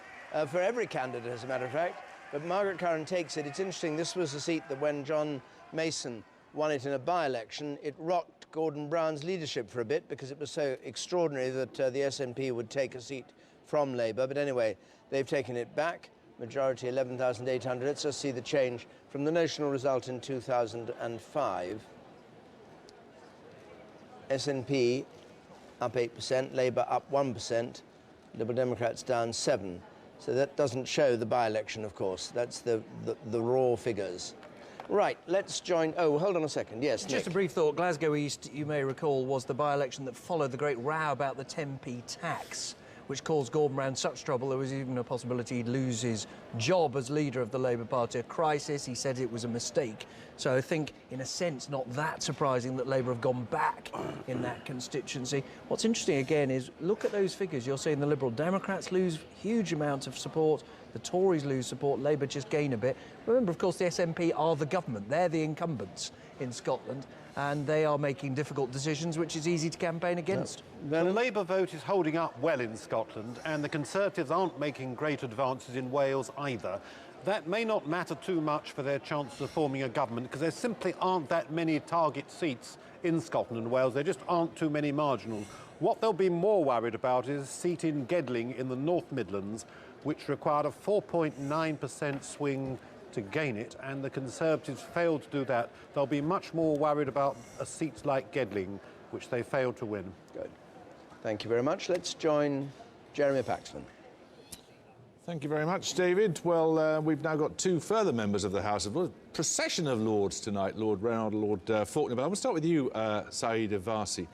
for every candidate, as a matter of fact. But Margaret Curran takes it. It's interesting, this was a seat that when John Mason won it in a by-election, it rocked Gordon Brown's leadership for a bit because it was so extraordinary that the SNP would take a seat from Labour. But anyway, they've taken it back. Majority 11,800. Let's just see the change from the national result in 2005. SNP up 8%, Labour up 1%, Liberal Democrats down 7%. So that doesn't show the by-election, of course. That's the raw figures. Right, let's join... Oh, hold on a second. Yes, Just Nick. a brief thought. Glasgow East, you may recall, was the by-election that followed the great row about the 10p tax, which caused Gordon Brown such trouble there was even a possibility he'd lose his job as leader of the Labour Party. A crisis, he said it was a mistake. So I think, in a sense, not that surprising that Labour have gone back in that constituency. What's interesting, again, is look at those figures. You're seeing the Liberal Democrats lose huge amounts of support, the Tories lose support, Labour just gain a bit. Remember, of course, the SNP are the government. They're the incumbents in Scotland, and they are making difficult decisions, which is easy to campaign against. The Labour vote is holding up well in Scotland, and the Conservatives aren't making great advances in Wales either. That may not matter too much for their chances of forming a government, because there simply aren't that many target seats in Scotland and Wales. There just aren't too many marginals. What they'll be more worried about is a seat in Gedling in the North Midlands, which required a 4.9% swing to gain it, and the Conservatives failed to do that. They'll be much more worried about a seat like Gedling, which they failed to win. Good. Thank you very much. Let's join Jeremy Paxman. Thank you very much, David. Well, we've now got two further members of the House of Lords. Procession of Lords tonight, Lord Reynard, Lord Faulkner. But I want to start with you, Saeed Avasi.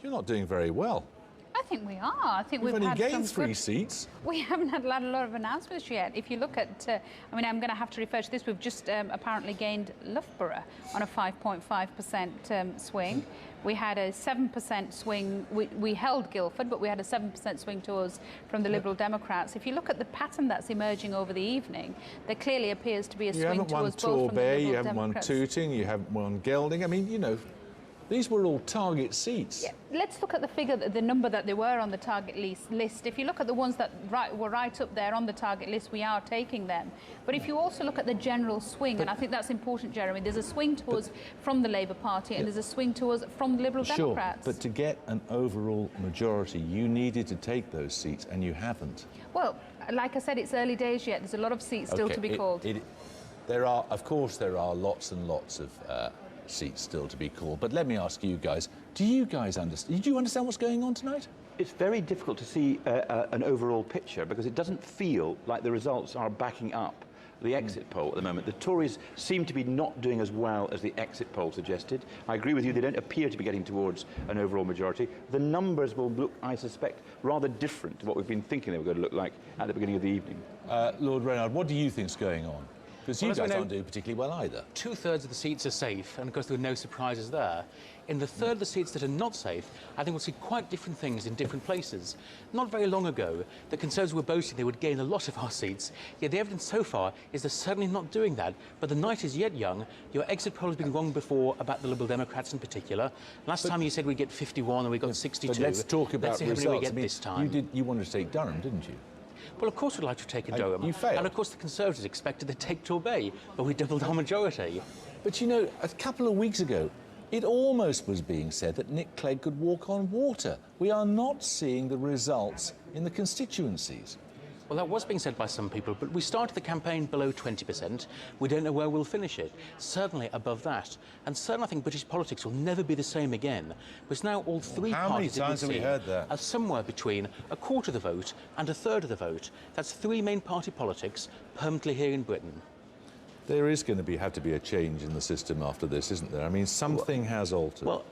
You're not doing very well. I think we are. I think We've we've only had gained some 3 seats. We haven't had a lot of announcements yet. If you look at, I mean, I'm going to have to refer to this. We've just apparently gained Loughborough on a 5.5% swing. We had a 7% swing. We held Guildford, but we had a 7% swing to us from the Liberal Democrats. If you look at the pattern that's emerging over the evening, there clearly appears to be a swing to us both from the Liberal Democrats. You haven't won Tooting, you haven't won Gelding. I mean, you know, these were all target seats. Yeah, let's look at the figure, the number that they were on the target list. If you look at the ones that were right up there on the target list, we are taking them. But if you also look at the general swing, and I think that's important, Jeremy, there's a swing to us from the Labour Party and there's a swing to us from the Liberal Democrats. But to get an overall majority, you needed to take those seats, and you haven't. Well, like I said, it's early days yet. There's a lot of seats still to be called. Of course, there are lots and lots of seats still to be called. But let me ask you guys, do you guys understand? Do you understand what's going on tonight? It's very difficult to see an overall picture because it doesn't feel like the results are backing up the exit poll at the moment. The Tories seem to be not doing as well as the exit poll suggested. I agree with you, they don't appear to be getting towards an overall majority. The numbers will look, I suspect, rather different to what we've been thinking they were going to look like at the beginning of the evening. Lord Reynard, what do you think's going on? Because you guys aren't doing particularly well either. 2/3 of the seats are safe, and of course there were no surprises there. In the third of the seats that are not safe, I think we'll see quite different things in different places. Not very long ago, the Conservatives were boasting they would gain a lot of our seats, yet the evidence so far is they're certainly not doing that. But the night is yet young. Your exit poll has been wrong before about the Liberal Democrats in particular. Last time you said we'd get 51 and we got 62. But let's talk about let's see how many results. we get this time. You wanted to take Durham, didn't you? Well, of course we'd like to take a Durham. You failed. And of course the Conservatives expected to take Torbay, but we doubled our majority. But you know, a couple of weeks ago, it almost was being said that Nick Clegg could walk on water. We are not seeing the results in the constituencies. Well, that was being said by some people, but we started the campaign below 20%. We don't know where we'll finish it. Certainly above that. And certainly I think British politics will never be the same again. Because now all three parties How many times have we heard that? are somewhere between a quarter of the vote and a third of the vote. That's three main party politics permanently here in Britain. There is going to have to be a change in the system after this, isn't there? I mean, something has altered. Well,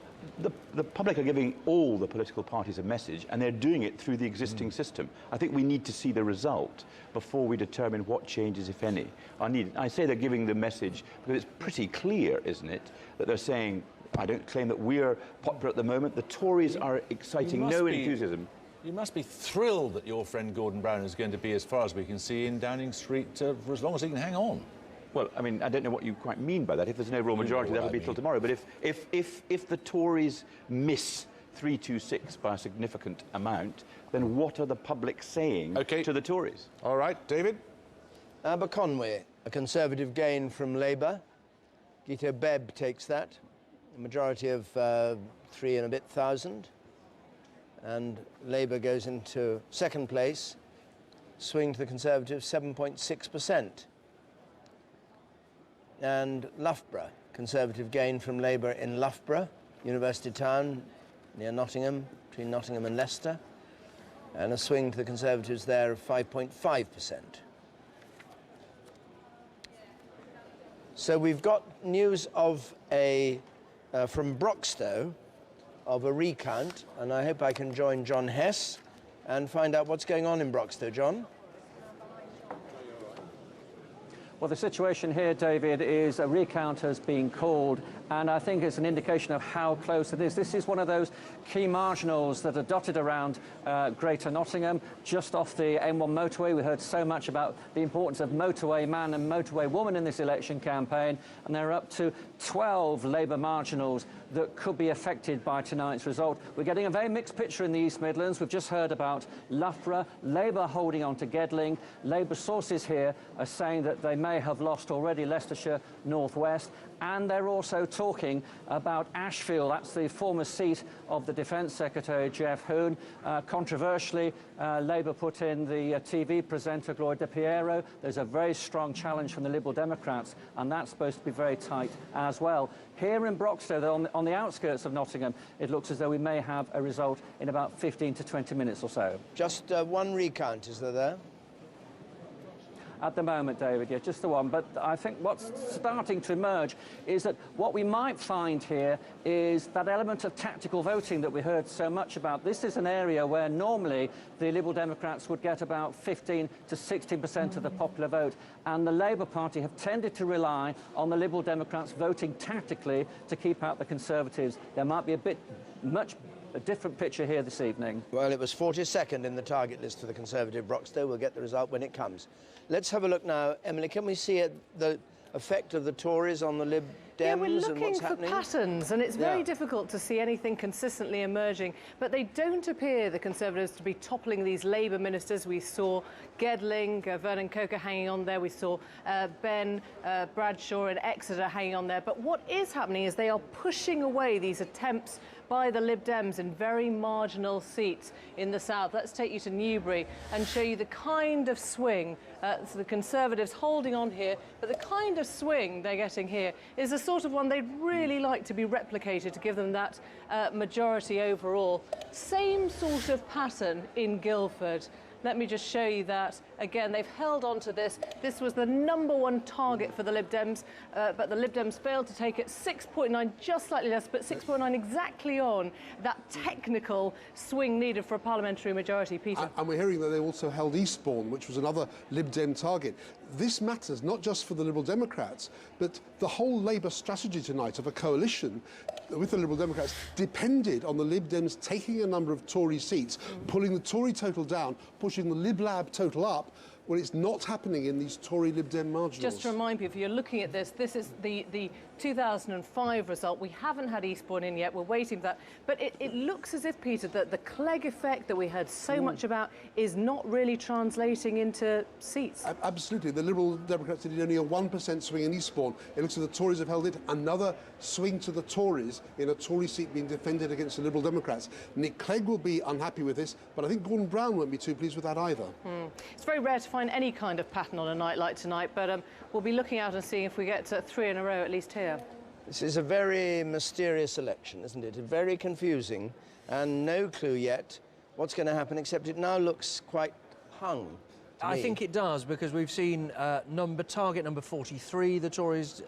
the public are giving all the political parties a message, and they're doing it through the existing system. I think we need to see the result before we determine what changes, if any, are needed. I say they're giving the message because it's pretty clear, isn't it, that they're saying, I don't claim that we're popular at the moment. The Tories are exciting no enthusiasm. You must be thrilled that your friend Gordon Brown is going to be, as far as we can see, in Downing Street for as long as he can hang on. Well, I mean, I don't know what you quite mean by that. If there's an overall majority, that will be till tomorrow. But if the Tories miss 326 by a significant amount, then what are the public saying to the Tories? All right, David? Aberconwy, a Conservative gain from Labour. Gito Bebb takes that, a majority of 3 and a bit thousand. And Labour goes into second place, swing to the Conservatives 7.6%. And Loughborough, Conservative gain from Labour in Loughborough, University Town, near Nottingham, between Nottingham and Leicester, and a swing to the Conservatives there of 5.5%. So we've got news of from Broxtowe, of a recount, and I hope I can join John Hess and find out what's going on in Broxtowe. John? Well, the situation here, David, is a recount has been called, and I think it's an indication of how close it is. This is one of those key marginals that are dotted around Greater Nottingham, just off the M1 motorway. We heard so much about the importance of motorway man and motorway woman in this election campaign, and there are up to 12 Labour marginals that could be affected by tonight's result. We're getting a very mixed picture in the East Midlands. We've just heard about Loughborough, Labour holding on to Gedling. Labour sources here are saying that they may have lost already Leicestershire North West, and they're also talking about Ashfield. That's the former seat of the Defence Secretary, Jeff Hoon. Controversially, Labour put in the TV presenter, Gloria De Piero. There's a very strong challenge from the Liberal Democrats, and that's supposed to be very tight as well. Here in Broxtowe, on the outskirts of Nottingham, it looks as though we may have a result in about 15 to 20 minutes or so. Just one recount, is there? At the moment, David, yeah, just the one. But I think what's starting to emerge is that what we might find here is that element of tactical voting that we heard so much about. This is an area where normally the Liberal Democrats would get about 15 to 16% of the popular vote, and the Labour Party have tended to rely on the Liberal Democrats voting tactically to keep out the Conservatives. There might be a different picture here this evening. Well, it was 42nd in the target list for the Conservative Broxtowe. We'll get the result when it comes. Let's have a look now. Emily, can we see the effect of the Tories on the Lib Dems yeah, we're looking and what's for happening? patterns, and it's very difficult to see anything consistently emerging. But they don't appear, the Conservatives, to be toppling these Labour ministers. We saw Gedling, Vernon Coker hanging on there. We saw Ben Bradshaw and Exeter hanging on there. But what is happening is they are pushing away these attempts by the Lib Dems in very marginal seats in the south. Let's take you to Newbury and show you the kind of swing. So the Conservatives holding on here, but the kind of swing they're getting here is the sort of one they'd really like to be replicated to give them that majority overall. Same sort of pattern in Guildford. Let me just show you that. Again, they've held on to this. This was the #1 target for the Lib Dems, but the Lib Dems failed to take it. 6.9, just slightly less, but 6.9 exactly on that technical swing needed for a parliamentary majority. Peter. And we're hearing that they also held Eastbourne, which was another Lib Dem target. This matters not just for the Liberal Democrats, but the whole Labour strategy tonight of a coalition with the Liberal Democrats depended on the Lib Dems taking a number of Tory seats, pulling the Tory total down, pushing the Lib Lab total up. Well, it's not happening in these Tory Lib Dem marginals. Just to remind people, if you're looking at this, this is the 2005 result. We haven't had Eastbourne in yet. We're waiting for that. But it looks as if, Peter, that the Clegg effect that we heard so much about is not really translating into seats. Absolutely. The Liberal Democrats did only a 1% swing in Eastbourne. It looks as the Tories have held it. Another swing to the Tories in a Tory seat being defended against the Liberal Democrats. Nick Clegg will be unhappy with this, but I think Gordon Brown won't be too pleased with that either. It's very rare to find any kind of pattern on a night like tonight, but we'll be looking out and seeing if we get 3 in a row at least here. This is a very mysterious election, isn't it? Very confusing, and no clue yet what's going to happen, except it now looks quite hung. I think it does, because we've seen target number 43. The Tories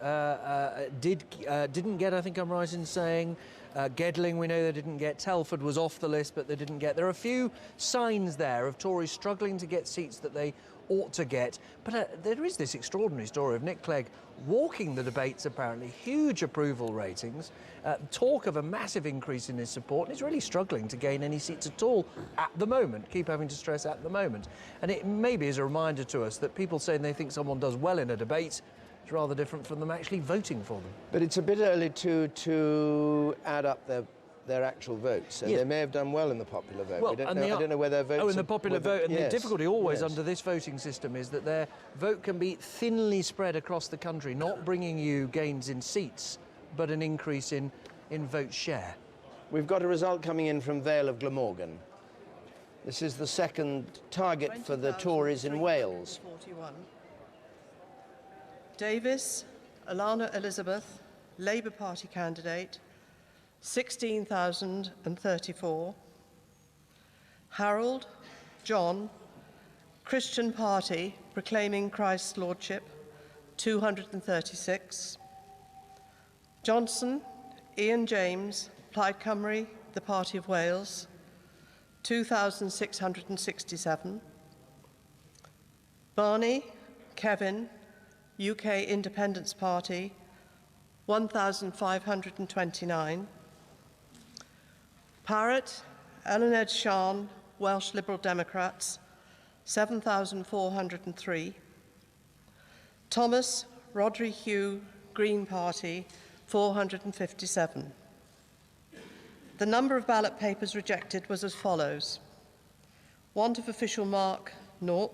didn't get, I think I'm right in saying. Gedling, we know they didn't get. Telford was off the list, but they didn't get. There are a few signs there of Tories struggling to get seats that they ought to get. But there is this extraordinary story of Nick Clegg walking the debates, apparently. Huge approval ratings. Talk of a massive increase in his support. And he's really struggling to gain any seats at all at the moment. Keep having to stress at the moment. And it maybe is a reminder to us that people saying they think someone does well in a debate It's rather different from them actually voting for them. But it's a bit early to add up their actual votes. So Yes. they may have done well in the popular vote. Well, We don't and know, I don't know where their votes... Oh, in the popular vote. And the difficulty always yes. under this voting system is that their vote can be thinly spread across the country, not bringing you gains in seats, but an increase in vote share. We've got a result coming in from Vale of Glamorgan. This is the second target for the Tories in Wales. 41. Davis, Alana Elizabeth, Labour Party candidate, 16,034. Harold, John, Christian Party, proclaiming Christ's Lordship, 236. Johnson, Ian James, Plaid Cymru, the Party of Wales, 2,667. Barney, Kevin, UK Independence Party, 1,529. Parrott, Ellen Ed Shan, Welsh Liberal Democrats, 7,403. Thomas, Rodri Hugh, Green Party, 457. The number of ballot papers rejected was as follows: want of official mark, 0.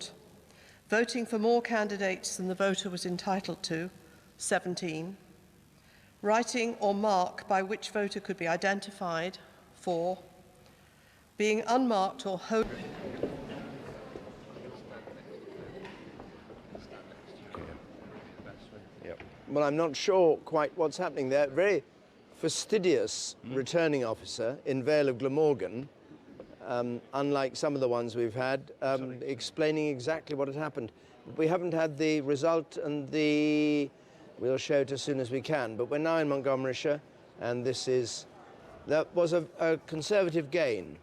Voting for more candidates than the voter was entitled to, 17. Writing or mark by which voter could be identified, 4. Being unmarked or wholly... Well, I'm not sure quite what's happening there. Very fastidious returning officer in Vale of Glamorgan, unlike some of the ones we've had, explaining exactly what had happened. We haven't had the result, and we'll show it as soon as we can. But we're now in Montgomeryshire, and that was a Conservative gain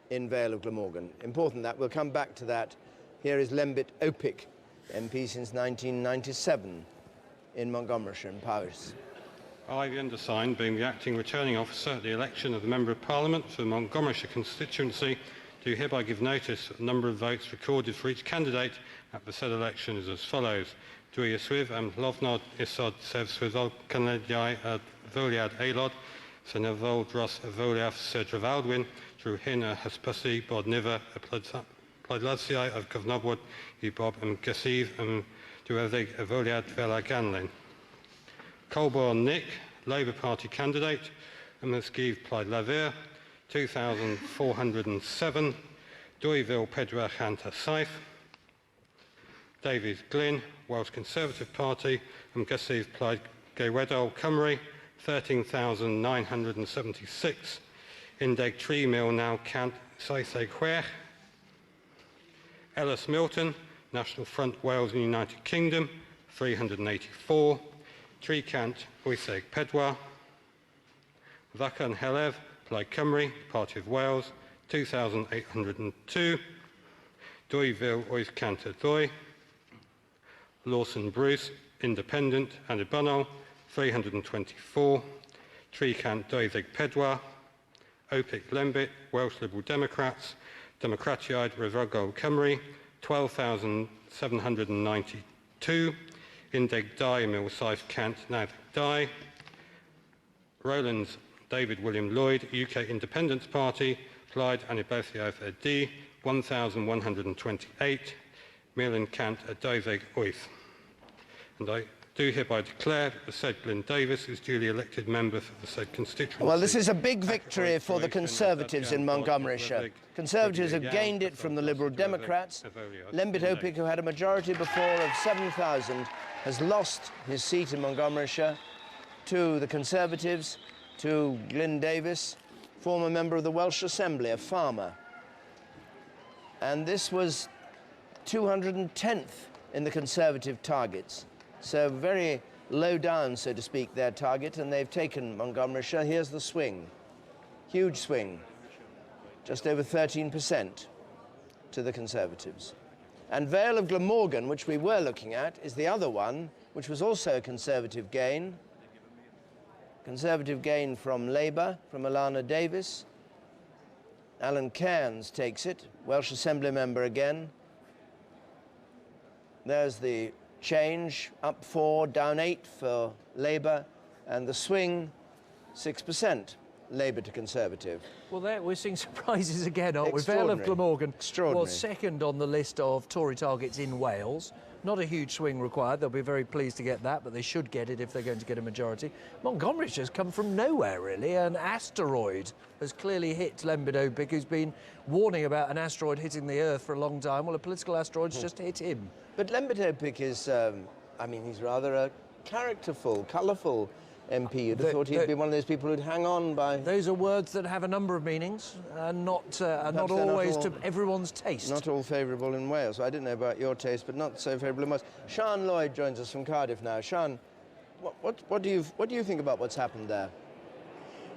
in Vale of Glamorgan. Important that. We'll come back to that. Here is Lembit Opik, MP since 1997 in Montgomeryshire and Powys. I, the undersigned, being the acting returning officer at the election of the Member of Parliament for the Montgomeryshire constituency, do hereby give notice that the number of votes recorded for each candidate at the said election is as follows. Dwi yswydd am lofnod isod sef swyddog canlyniadau a ddoliad aelod, seneddol dros y ddoliad sydd drafaldwyn drwy hyn a hysbysu bod nifer y pleidlasiau a gyfnabod I bob ymgysydd diweddig y ddoliad fel a ganlyn. Colborne Nick, Labour Party candidate, ymysgif Plaid Lafur, 2,407, 2,407. Davies Glyn, Welsh Conservative Party, ymgysydd Plaid Geywedol Cymru, 13,976, 13,976. Ellis Milton, National Front Wales and United Kingdom, 384. Tricant, Wytheg Pedwar. Vacan Helef, Plaid Cymru, Party of Wales, 2,802. Dwyfil Oescant Ddwy. Lawson Bruce, Independent and Ibanol, 324. Tricant Dwyfig Pedwar. Opik Lembit, Welsh Liberal Democrats, Democratiaid Rhyfrydol Cymru, 12,792. Indeg Dai Mil Saith Cant Nav Dai. Rowlands David William Lloyd, UK Independence Party, Plaid Anibethiaeth D, 1,128. Millen Cant a Doveg Oith. And I do hereby declare that the said Glyn Davis is duly elected member for the said constituency. Well, this is a big victory for the Conservatives in Montgomeryshire. Conservatives have gained it from the Liberal Democrats. Lembit Opik, who had a majority before of 7,000, has lost his seat in Montgomeryshire to the Conservatives, to Glyn Davis, former member of the Welsh Assembly, a farmer. And this was 210th in the Conservative targets. So very low down, so to speak, their target, and they've taken Montgomeryshire. Here's the swing. Huge swing. Just over 13% to the Conservatives. And Vale of Glamorgan, which we were looking at, is the other one, which was also a Conservative gain. Conservative gain from Labour, from Alana Davis. Alan Cairns takes it, Welsh Assembly member again. There's the change, up 4, down 8 for Labour, and the swing, 6%, Labour to Conservative. Well, there we're seeing surprises again, aren't we? Vale of Extraordinary. Glamorgan Extraordinary. was second on the list of Tory targets in Wales. Not a huge swing required. They'll be very pleased to get that, but they should get it if they're going to get a majority. Montgomery's has come from nowhere, really. An asteroid has clearly hit Lembit-Opik, who's been warning about an asteroid hitting the Earth for a long time. Well, a political asteroid's just hit him. But Lembit-Opik is, I mean, he's rather a characterful, colourful MP. You'd have thought he'd be one of those people who'd hang on by... Those are words that have a number of meanings, and not always to everyone's taste. Not all favourable in Wales. I didn't know about your taste, but not so favourable in Wales. Sian Lloyd joins us from Cardiff now. Sian, what do you think about what's happened there?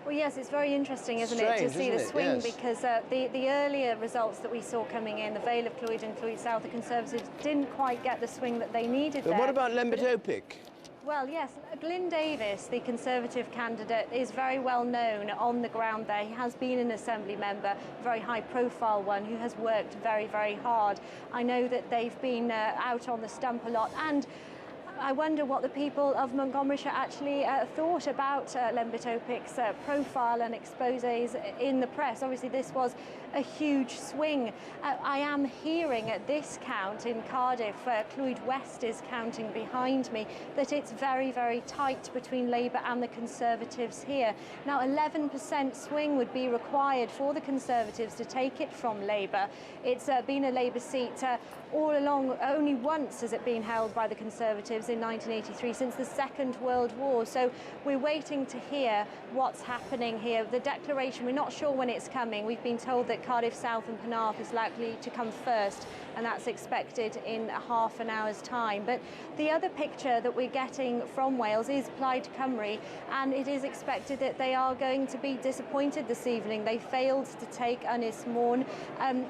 Well, yes, it's very interesting, isn't it, to see the swing, because the earlier results that we saw coming in, the Vale of Clwyd and Clwyd South, the Conservatives didn't quite get the swing that they needed there. But what about Lembit-Opik? Well, yes, Glyn Davis, the Conservative candidate, is very well known on the ground there. He has been an Assembly member, a very high-profile one, who has worked very, very hard. I know that they've been out on the stump a lot, and I wonder what the people of Montgomeryshire actually thought about Lembit-Opik's profile and exposés in the press. Obviously, this was a huge swing. I am hearing at this count in Cardiff, Clwyd West is counting behind me, that it's very, very tight between Labour and the Conservatives here. Now, 11% swing would be required for the Conservatives to take it from Labour. It's been a Labour seat all along. Only once has it been held by the Conservatives in 1983, since the Second World War. So we're waiting to hear what's happening here. The declaration, we're not sure when it's coming. We've been told that Cardiff South and Penarth is likely to come first, and that's expected in half an hour's time. But the other picture that we're getting from Wales is Plaid Cymru, and it is expected that they are going to be disappointed this evening. They failed to take Ynys Môn,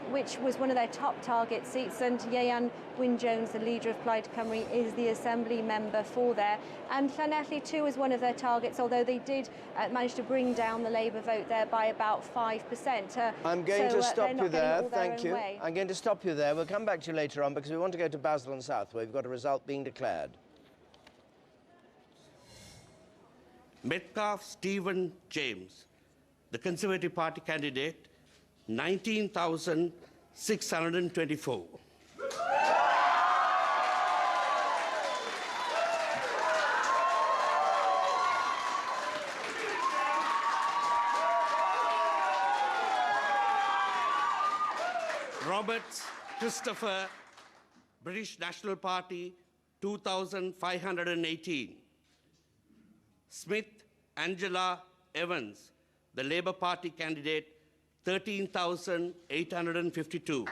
which was one of their top target seats, and Ieuan Wyn-Jones, the leader of Plaid Cymru, is the Assembly member for there. And Llanelli too is one of their targets, although they did manage to bring down the Labour vote there by about 5%. I'm going to stop you there, thank you. I'm going to stop you there. We'll come back to you later on because we want to go to Basel and South, where we've got a result being declared. Metcalfe Stephen James, the Conservative Party candidate, 19,624. Roberts Christopher, British National Party, 2,518. Smith Angela Evans, the Labour Party candidate, 13,852.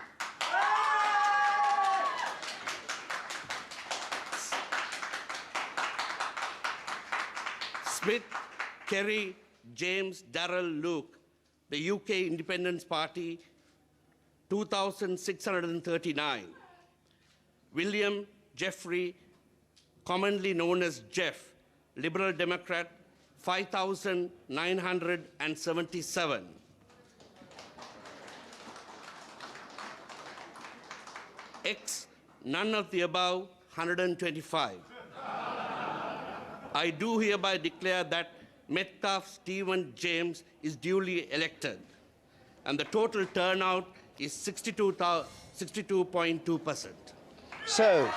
Smith Kerry James Darrell Luke, the UK Independence Party, 2,639. William Jeffrey, commonly known as Jeff, Liberal Democrat, 5,977. X, none of the above, 125. I do hereby declare that Metcalfe Stephen James is duly elected, and the total turnout is 62.2%. So,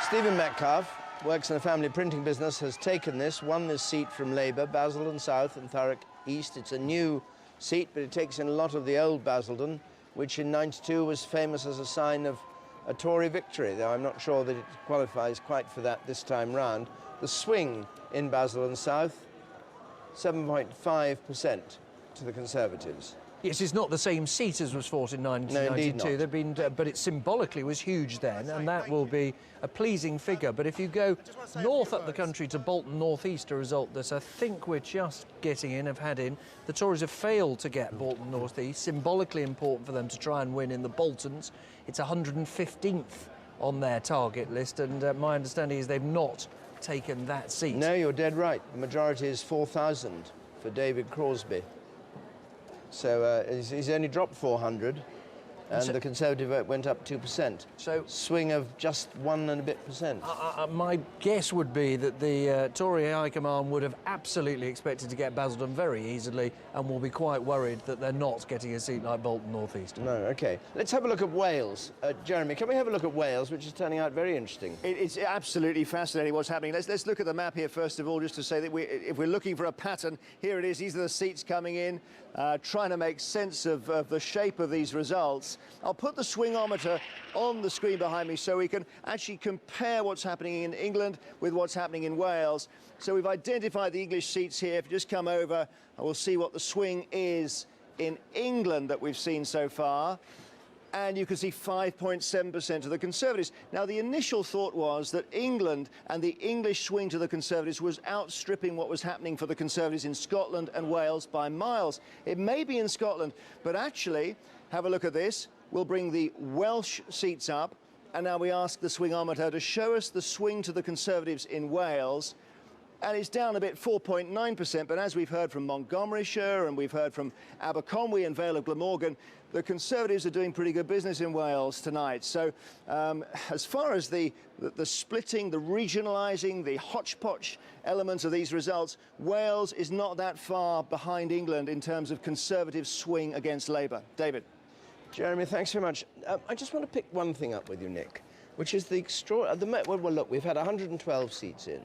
Stephen Metcalfe works in a family printing business, has taken this, won this seat from Labour, Basildon South and Thurrock East. It's a new seat, but it takes in a lot of the old Basildon, which in '92 was famous as a sign of a Tory victory, though I'm not sure that it qualifies quite for that this time round. The swing in Basildon South, 7.5% to the Conservatives. Yes, it's not the same seat as was fought in 1992. No, They've been, but it symbolically was huge then, and that will be a pleasing figure. But if you go north up the country to Bolton North East, a result that I think we're just getting in, have had in, the Tories have failed to get Bolton North East. Symbolically important for them to try and win in the Boltons. It's 115th on their target list, and my understanding is they've not taken that seat. No, you're dead right. The majority is 4,000 for David Crosby. So he's only dropped 400. and the Conservative vote went up 2%. So swing of just 1 and a bit percent. My guess would be that the Tory High Command would have absolutely expected to get Basildon very easily and will be quite worried that they're not getting a seat like Bolton North East. No, OK. Let's have a look at Wales. Jeremy, can we have a look at Wales, which is turning out very interesting? It's absolutely fascinating what's happening. Let's look at the map here first of all, just to say that if we're looking for a pattern, here it is. These are the seats coming in, trying to make sense of the shape of these results. I'll put the swingometer on the screen behind me so we can actually compare what's happening in England with what's happening in Wales. So we've identified the English seats here. If you just come over, and we'll see what the swing is in England that we've seen so far. And you can see 5.7% of the Conservatives. Now, the initial thought was that England and the English swing to the Conservatives was outstripping what was happening for the Conservatives in Scotland and Wales by miles. It may be in Scotland, but actually, have a look at this. We'll bring the Welsh seats up, and now we ask the swingometer to show us the swing to the Conservatives in Wales. And it's down a bit, 4.9%, but as we've heard from Montgomeryshire and we've heard from Aberconwy and Vale of Glamorgan, the Conservatives are doing pretty good business in Wales tonight. So as far as the splitting, the regionalising, the hodgepodge elements of these results, Wales is not that far behind England in terms of Conservative swing against Labour. David. Jeremy, thanks very much. I just want to pick one thing up with you, Nick, which is the extraordinary... Well, look, we've had 112 seats in.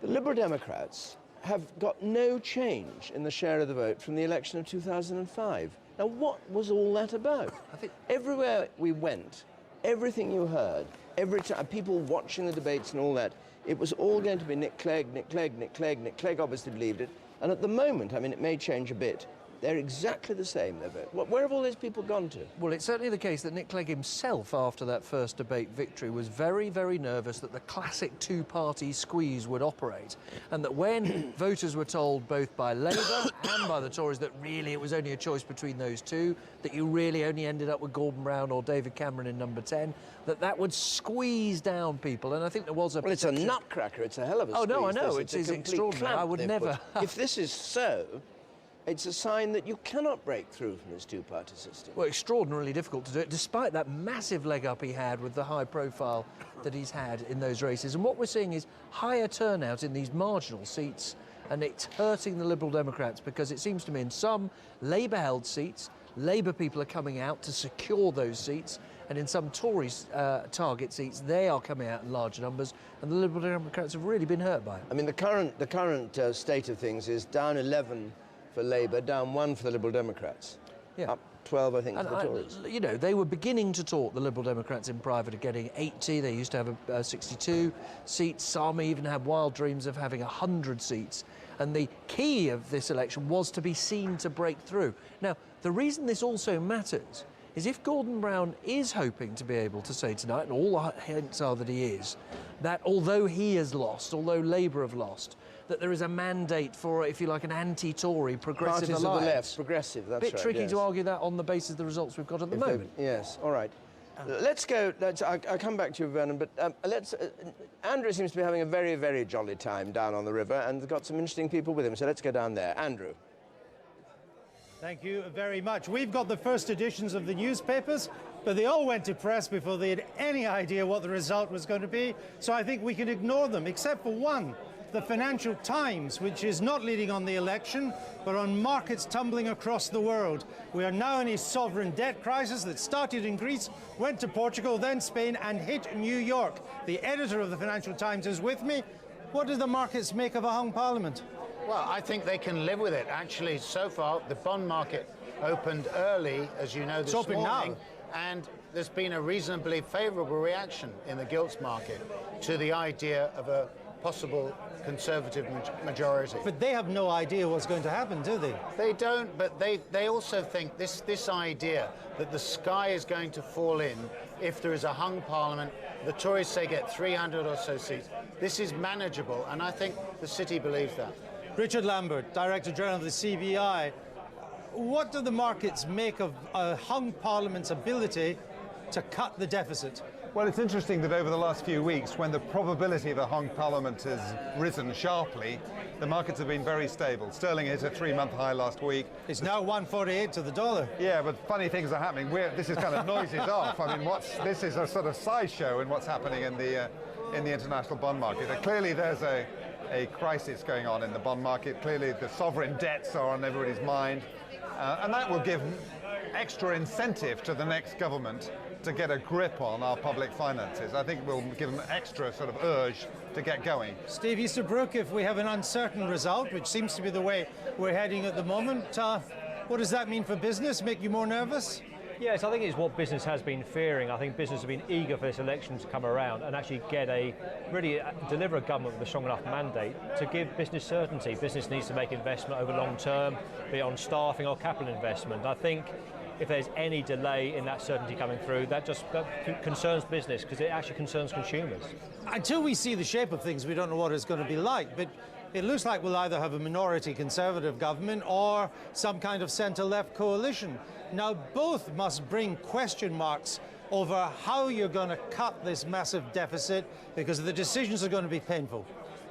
The Liberal Democrats have got no change in the share of the vote from the election of 2005. Now, what was all that about? I think everywhere we went, everything you heard, every time, people watching the debates and all that, it was all going to be Nick Clegg, Nick Clegg, Nick Clegg. Nick Clegg obviously believed it. And at the moment, I mean, it may change a bit. They're exactly the same, their vote. Where have all those people gone to? Well, it's certainly the case that Nick Clegg himself, after that first debate victory, was very, very nervous that the classic two-party squeeze would operate, and that when voters were told, both by Labour and by the Tories, that really it was only a choice between those two, that you really only ended up with Gordon Brown or David Cameron in number 10, that would squeeze down people. And I think there was a... Well, it's a nutcracker. It's a hell of a squeeze. Oh, no, I know. It is extraordinary. I would never... If this is so... It's a sign that you cannot break through from this two-party system. Well, extraordinarily difficult to do it, despite that massive leg up he had with the high profile that he's had in those races. And what we're seeing is higher turnout in these marginal seats, and it's hurting the Liberal Democrats, because it seems to me in some Labour-held seats, Labour people are coming out to secure those seats, and in some Tory target seats, they are coming out in large numbers, and the Liberal Democrats have really been hurt by it. I mean, the current state of things is down 11 for Labour, down 1 for the Liberal Democrats. Yeah. Up 12, I think, and for the Tories. You know, they were beginning to talk, the Liberal Democrats in private, of getting 80. They used to have 62 seats. Some even had wild dreams of having 100 seats. And the key of this election was to be seen to break through. Now, the reason this also matters is if Gordon Brown is hoping to be able to say tonight, and all the hints are that he is, that although he has lost, although Labour have lost, that there is a mandate for, if you like, an anti-Tory progressive Parties alliance. of the left, progressive, that's right. Bit tricky yes. to argue that on the basis of the results we've got at the moment. Yes, all right. Let's go. I'll come back to you, Vernon, but Andrew seems to be having a very, very jolly time down on the river and got some interesting people with him, so let's go down there. Andrew. Thank you very much. We've got the first editions of the newspapers, but they all went to press before they had any idea what the result was going to be, so I think we can ignore them, except for one. The Financial Times, which is not leading on the election, but on markets tumbling across the world. We are now in a sovereign debt crisis that started in Greece, went to Portugal, then Spain, and hit New York. The editor of the Financial Times is with me. What do the markets make of a hung parliament? Well, I think they can live with it. Actually, so far, the bond market opened early, as you know, this morning. Now. And there's been a reasonably favourable reaction in the gilts market to the idea of a possible Conservative majority. But they have no idea what's going to happen, do they? They don't, but they also think this idea that the sky is going to fall in if there is a hung parliament, the Tories say get 300 or so seats, this is manageable, and I think the city believes that. Richard Lambert, Director General of the CBI, what do the markets make of a hung parliament's ability to cut the deficit? Well, it's interesting that over the last few weeks, when the probability of a hung parliament has risen sharply, the markets have been very stable. Sterling hit a 3-month high last week. It's now 148 to the dollar. Yeah, but funny things are happening. This is kind of noises off. I mean, this is a sort of sideshow in what's happening in the international bond market. Clearly, there's a crisis going on in the bond market. Clearly, the sovereign debts are on everybody's mind, and that will give extra incentive to the next government to get a grip on our public finances. I think it will give them extra sort of urge to get going. Steve Easterbrook, if we have an uncertain result, which seems to be the way we're heading at the moment, what does that mean for business? Make you more nervous? Yes, I think it's what business has been fearing. I think business has been eager for this election to come around and actually deliver a government with a strong enough mandate to give business certainty. Business needs to make investment over long term, be it on staffing or capital investment. I think if there's any delay in that certainty coming through, that concerns business, because it actually concerns consumers. Until we see the shape of things, we don't know what it's going to be like, but it looks like we'll either have a minority Conservative government or some kind of centre-left coalition. Now, both must bring question marks over how you're going to cut this massive deficit, because the decisions are going to be painful.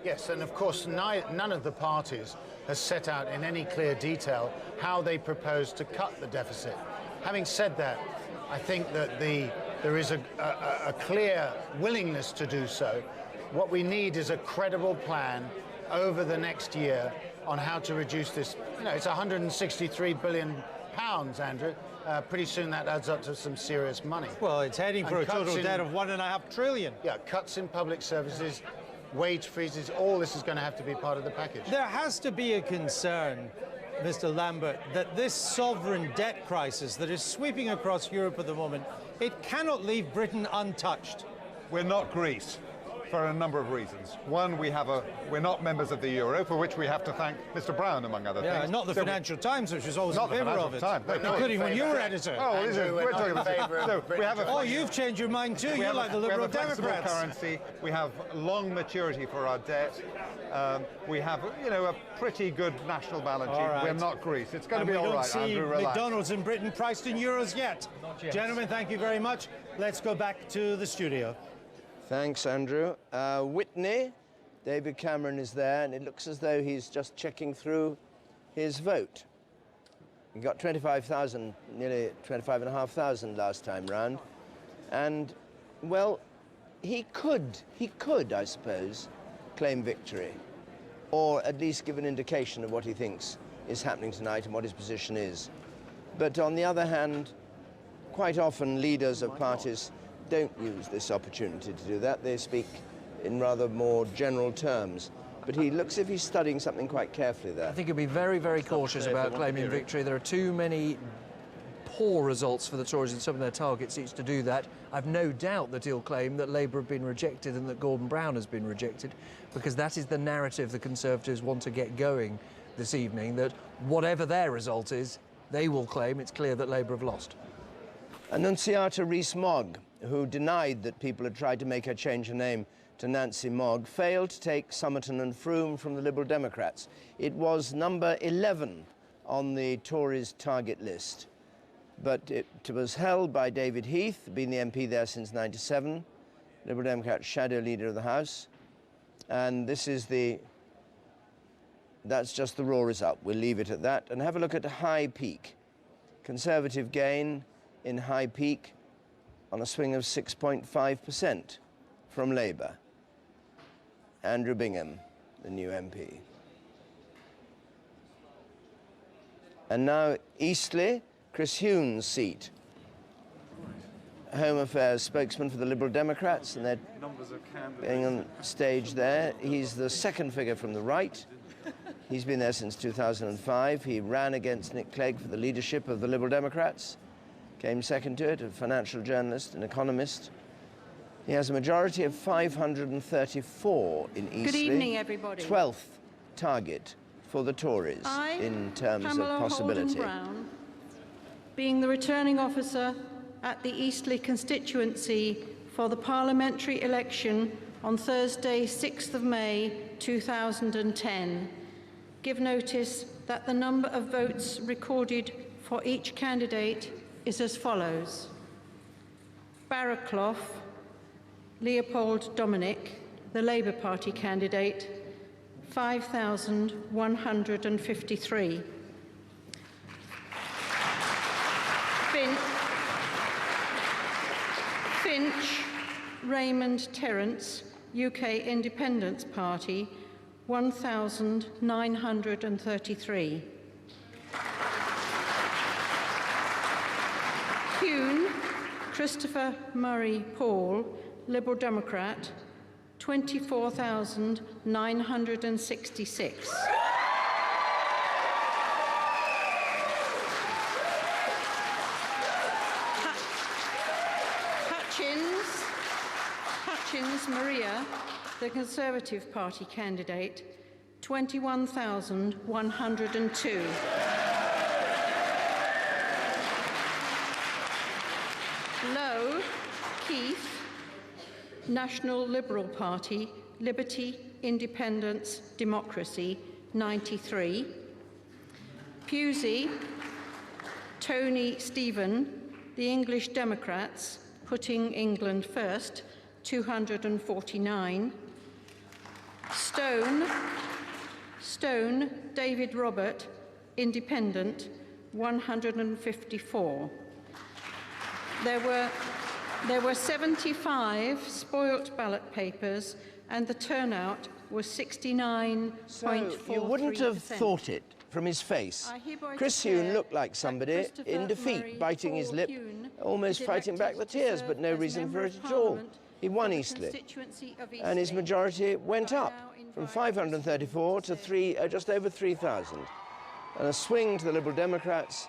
Yes, and of course, none of the parties has set out in any clear detail how they propose to cut the deficit. Having said that, I think that there is a clear willingness to do so. What we need is a credible plan over the next year on how to reduce this. You know, it's 163 billion pounds, Andrew. Pretty soon that adds up to some serious money. Well, it's heading for a total debt of $1.5 trillion. Yeah, cuts in public services, wage freezes, all this is going to have to be part of the package. There has to be a concern, Mr. Lambert, that this sovereign debt crisis that is sweeping across Europe at the moment, it cannot leave Britain untouched. We're not Greece, for a number of reasons. One, we're not members of the euro, for which we have to thank Mr. Brown, among other things. Yeah, not the Financial Times, which is always in favour of it. Including when you were editor. Oh, we're talking about you've changed your mind too. You like the Liberal Democrats. We have a flexible currency. We have long maturity for our debt. We have, a pretty good national balance sheet. Right. We're not Greece. It's going to be all right, Andrew. We don't see McDonald's in Britain priced in euros yet. Not yet. Gentlemen, thank you very much. Let's go back to the studio. Thanks, Andrew. Whitney, David Cameron is there, and it looks as though he's just checking through his vote. He got 25,000, nearly 25,500 last time round. And, well, he could, I suppose, claim victory, or at least give an indication of what he thinks is happening tonight and what his position is. But on the other hand, quite often leaders of parties don't use this opportunity to do that. They speak in rather more general terms. But he looks as if he's studying something quite carefully there. I think he'll be very, very cautious about claiming victory. There are too many poor results for the Tories in some of their target seats to do that. I've no doubt that he'll claim that Labour have been rejected and that Gordon Brown has been rejected, because that is the narrative the Conservatives want to get going this evening, that whatever their result is, they will claim it's clear that Labour have lost. Annunciata Rees-Mogg, who denied that people had tried to make her change her name to Nancy Mogg, failed to take Somerton and Frome from the Liberal Democrats. It was number 11 on the Tories' target list. But it was held by David Heath, been the MP there since '97, Liberal Democrat shadow leader of the House. And this is that's just the raw result. We'll leave it at that and have a look at High Peak. Conservative gain in High Peak on a swing of 6.5% from Labour. Andrew Bingham, the new MP. And now Eastleigh, Chris Huhne's seat. Home Affairs spokesman for the Liberal Democrats, and they're going on stage there. He's the second figure from the right. He's been there since 2005. He ran against Nick Clegg for the leadership of the Liberal Democrats. Came second to it, a financial journalist, an economist. He has a majority of 534 in Eastleigh. Good evening, everybody. 12th target for the Tories in terms of possibility. Brown, being the returning officer at the Eastleigh constituency for the parliamentary election on Thursday, 6th of May 2010, give notice that the number of votes recorded for each candidate is as follows: Barraclough, Leopold Dominic, the Labour Party candidate, 5,153. Finch Raymond Terence, UK Independence Party, 1,933. Hume Christopher Murray Paul, Liberal Democrat, 24,966. Hutchins Maria, the Conservative Party candidate, 21,102. Lowe Keith, National Liberal Party, Liberty, Independence, Democracy, 93. Pusey Tony Stephen, the English Democrats, Putting England First, 249. Stone David Robert, Independent, 154. There were 75 spoilt ballot papers, and the turnout was 69.43%. So you wouldn't have thought it from his face. Chris Huhne looked like somebody in defeat, biting his lip, almost fighting back the tears, but no reason for it at all. He won Eastleigh, and his majority went up from 534 to just over 3,000, and a swing to the Liberal Democrats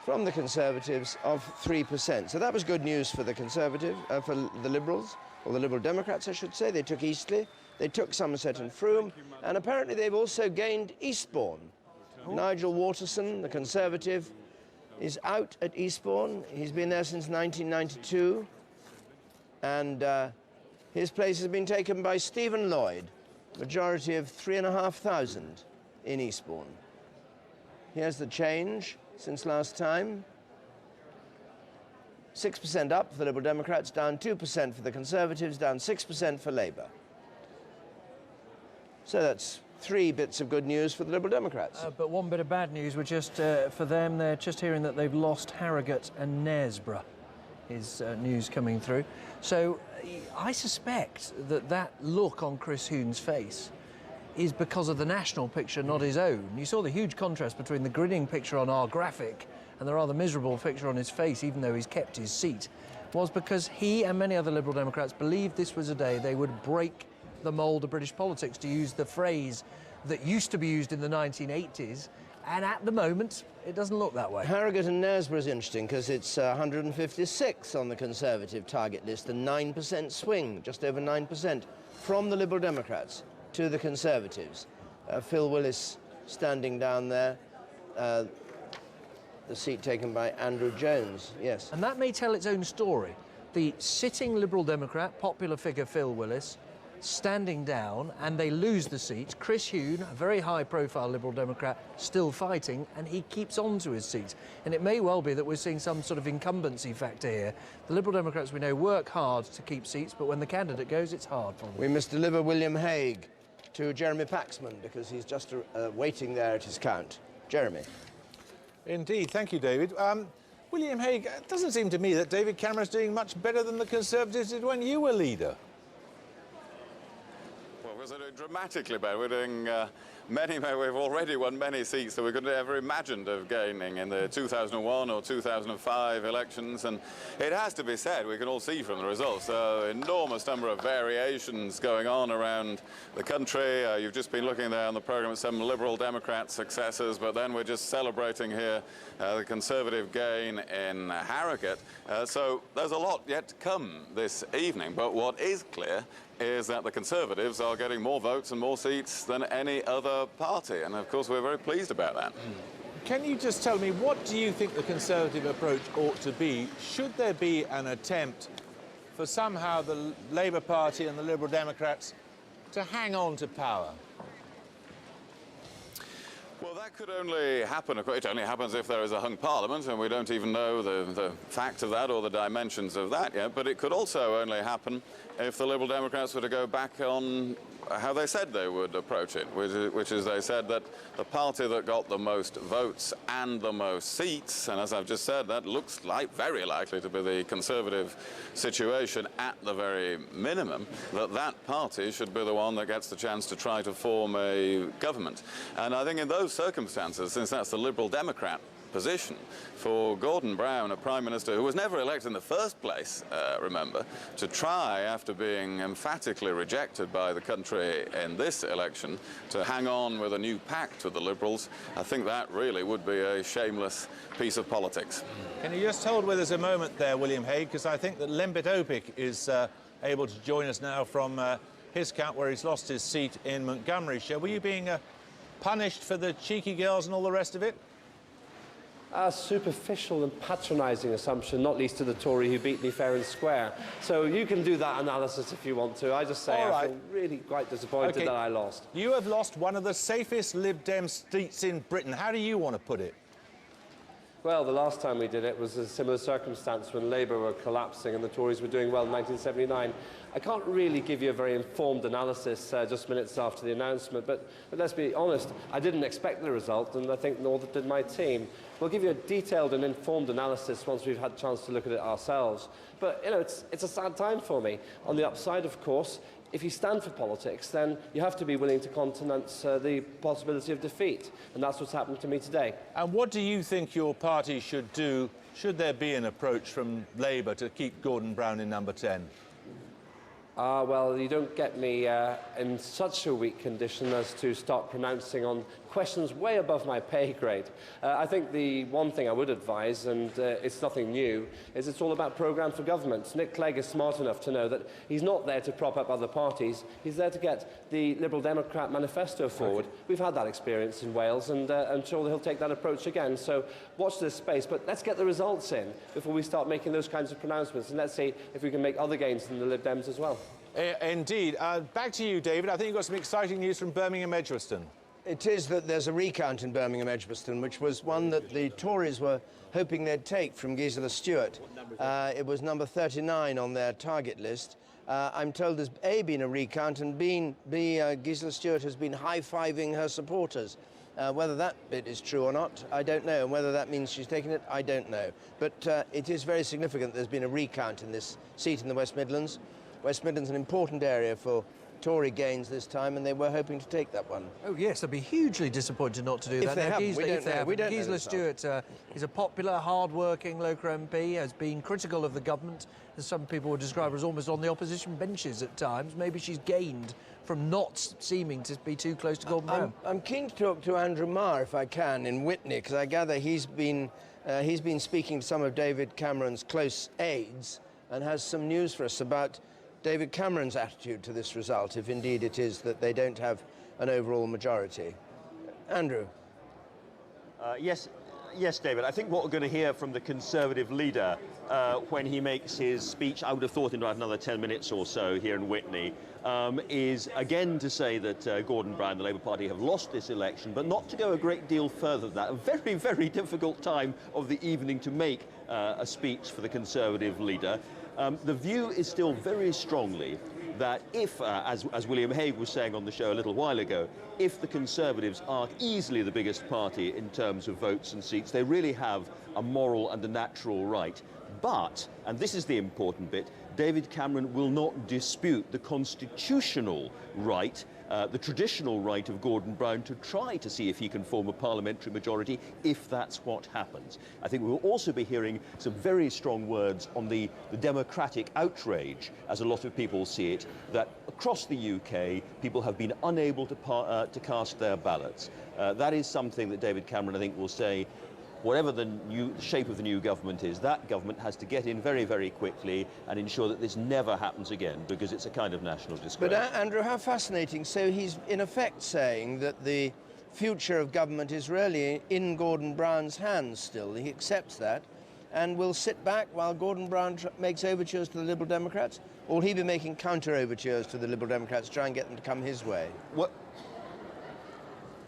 from the Conservatives of 3%. So that was good news for the for the Liberals, or the Liberal Democrats, I should say. They took Eastleigh, they took Somerset and Frome, and apparently they've also gained Eastbourne. Nigel Waterson, the Conservative, is out at Eastbourne. He's been there since 1992, and his place has been taken by Stephen Lloyd, majority of 3,500 in Eastbourne. Here's the change since last time. 6% up for the Liberal Democrats, down 2% for the Conservatives, down 6% for Labour. So that's 3 bits of good news for the Liberal Democrats. But one bit of bad news, we're just, for them, they're just hearing that they've lost Harrogate and Knaresborough, is news coming through. So I suspect that look on Chris Huhne's face is because of the national picture, not his own. You saw the huge contrast between the grinning picture on our graphic and the rather miserable picture on his face, even though he's kept his seat, was because he and many other Liberal Democrats believed this was a day they would break the mould of British politics, to use the phrase that used to be used in the 1980s, and at the moment, it doesn't look that way. Harrogate and Knaresborough is interesting because it's 156 on the Conservative target list, a 9% swing, just over 9%, from the Liberal Democrats to the Conservatives. Phil Willis standing down there, the seat taken by Andrew Jones, yes. And that may tell its own story. The sitting Liberal Democrat, popular figure Phil Willis, standing down, and they lose the seat. Chris Huhne, a very high-profile Liberal Democrat, still fighting, and he keeps on to his seat. And it may well be that we're seeing some sort of incumbency factor here. The Liberal Democrats, we know, work hard to keep seats, but when the candidate goes, it's hard for them. We must deliver William Hague to Jeremy Paxman, because he's just waiting there at his count. Jeremy. Indeed, thank you, David. William Hague, it doesn't seem to me that David Cameron's doing much better than the Conservatives did when you were leader. We're doing dramatically better. We're doing we've already won many seats that we could have ever imagined of gaining in the 2001 or 2005 elections, and it has to be said, we can all see from the results, enormous number of variations going on around the country. You've just been looking there on the programme at some Liberal Democrat successes, but then we're just celebrating here the Conservative gain in Harrogate. So there's a lot yet to come this evening, but what is clear is that the Conservatives are getting more votes and more seats than any other party, and of course we're very pleased about that. Can you just tell me, what do you think the Conservative approach ought to be? Should there be an attempt for somehow the Labour Party and the Liberal Democrats to hang on to power? Well, that could only happen. It only happens if there is a hung parliament, and we don't even know the fact of that or the dimensions of that yet. But it could also only happen if the Liberal Democrats were to go back on how they said they would approach it, which is they said that the party that got the most votes and the most seats, and as I've just said, that looks like very likely to be the Conservative situation at the very minimum, that party should be the one that gets the chance to try to form a government. And I think in those circumstances, since that's the Liberal Democrat position, for Gordon Brown, a Prime Minister who was never elected in the first place, remember, to try, after being emphatically rejected by the country in this election, to hang on with a new pact with the Liberals, I think that really would be a shameless piece of politics. Can you just hold with us a moment there, William Hague, because I think that Lembit Opik is able to join us now from his count where he's lost his seat in Montgomeryshire. Were you being punished for the cheeky girls and all the rest of it? A superficial and patronising assumption, not least to the Tory who beat me fair and square. So you can do that analysis if you want to. I just say I feel really quite disappointed that I lost. You have lost one of the safest Lib Dem seats in Britain. How do you want to put it? Well, the last time we did it was a similar circumstance when Labour were collapsing and the Tories were doing well in 1979. I can't really give you a very informed analysis just minutes after the announcement, but let's be honest, I didn't expect the result, and I think nor did my team. We'll give you a detailed and informed analysis once we've had a chance to look at it ourselves. But, you know, it's a sad time for me. On the upside, of course, if you stand for politics, then you have to be willing to countenance the possibility of defeat, and that's what's happened to me today. And what do you think your party should do, should there be an approach from Labour to keep Gordon Brown in number 10? Well, you don't get me in such a weak condition as to start pronouncing on questions way above my pay grade. I think the one thing I would advise, and it's nothing new, is it's all about programme for government. Nick Clegg is smart enough to know that he's not there to prop up other parties. He's there to get the Liberal Democrat manifesto forward. Okay. We've had that experience in Wales, and I'm sure he'll take that approach again. So watch this space, but let's get the results in before we start making those kinds of pronouncements, and let's see if we can make other gains than the Lib Dems as well. Indeed. Back to you, David. I think you've got some exciting news from Birmingham Edgbaston. It is that there's a recount in Birmingham Edgbaston, which was one that the Tories were hoping they'd take from Gisela Stewart. It was number 39 on their target list. I'm told there's A, been a recount, and B, Gisela Stewart has been high-fiving her supporters. Whether that bit is true or not, I don't know. And whether that means she's taken it, I don't know. But it is very significant there's been a recount in this seat in the West Midlands. West Midlands is an important area for Tory gains this time, and they were hoping to take that one. Oh, yes, they'd be hugely disappointed not to do that. If they haven't, Gisela Stewart is a popular, hard-working local MP, has been critical of the government, as some people would describe her as almost on the opposition benches at times. Maybe she's gained from not seeming to be too close to Gordon Brown. I'm keen to talk to Andrew Marr, if I can, in Witney, because I gather he's been speaking to some of David Cameron's close aides and has some news for us about David Cameron's attitude to this result, if indeed it is that they don't have an overall majority. Andrew. Yes, David. I think what we're going to hear from the Conservative leader when he makes his speech, I would have thought in about another 10 minutes or so here in Witney, is again to say that Gordon Brown and the Labour Party have lost this election, but not to go a great deal further than that. A very, very difficult time of the evening to make a speech for the Conservative leader. The view is still very strongly that if, as William Hague was saying on the show a little while ago, if the Conservatives are easily the biggest party in terms of votes and seats, they really have a moral and a natural right. But, and this is the important bit, David Cameron will not dispute the constitutional right, the traditional right of Gordon Brown to try to see if he can form a parliamentary majority if that's what happens. I think we'll also be hearing some very strong words on the democratic outrage, as a lot of people see it, that across the UK people have been unable to cast their ballots. That is something that David Cameron, I think, will say, whatever the shape of the new government is, that government has to get in very, very quickly and ensure that this never happens again, because it's a kind of national disgrace. But Andrew, how fascinating. So he's in effect saying that the future of government is really in Gordon Brown's hands still. He accepts that and will sit back while Gordon Brown makes overtures to the Liberal Democrats? Or will he be making counter-overtures to the Liberal Democrats to try and get them to come his way? Well,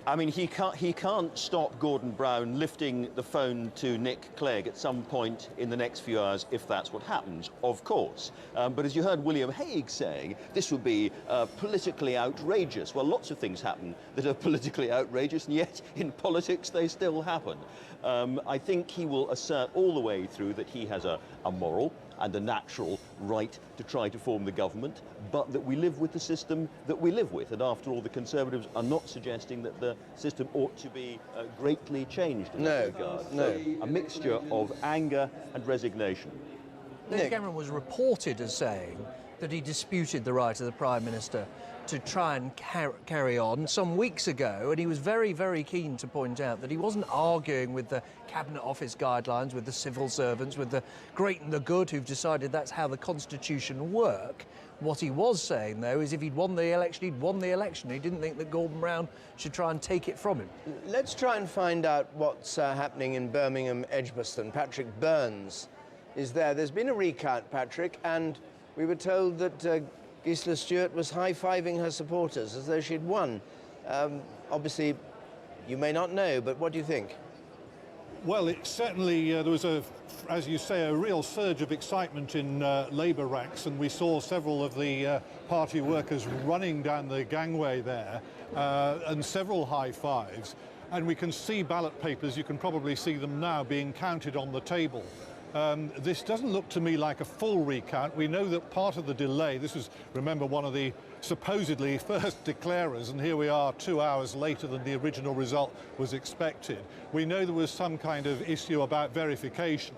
I mean, he can't stop Gordon Brown lifting the phone to Nick Clegg at some point in the next few hours, if that's what happens, of course. But as you heard William Hague saying, this would be politically outrageous. Well, lots of things happen that are politically outrageous, and yet in politics they still happen. I think he will assert all the way through that he has a moral and a natural right to try to form the government, but that we live with the system that we live with. And after all, the Conservatives are not suggesting that the system ought to be greatly changed in that regard. No. So a mixture of anger and resignation. David Cameron was reported as saying that he disputed the right of the Prime Minister to try and carry on some weeks ago, and he was very, very keen to point out that he wasn't arguing with the Cabinet Office guidelines, with the civil servants, with the great and the good who've decided that's how the Constitution work. What he was saying, though, is if he'd won the election, he'd won the election. He didn't think that Gordon Brown should try and take it from him. Let's try and find out what's happening in Birmingham, Edgbaston. Patrick Burns is there. There's been a recount, Patrick, and we were told that Gisela Stuart was high-fiving her supporters as though she'd won. Obviously, you may not know, but what do you think? Well, it certainly, there was, as you say, a real surge of excitement in Labour ranks, and we saw several of the party workers running down the gangway there, and several high fives. And we can see ballot papers, you can probably see them now, being counted on the table. This doesn't look to me like a full recount. We know that part of the delay, this was, remember, one of the supposedly first declarers, and here we are 2 hours later than the original result was expected. We know there was some kind of issue about verification.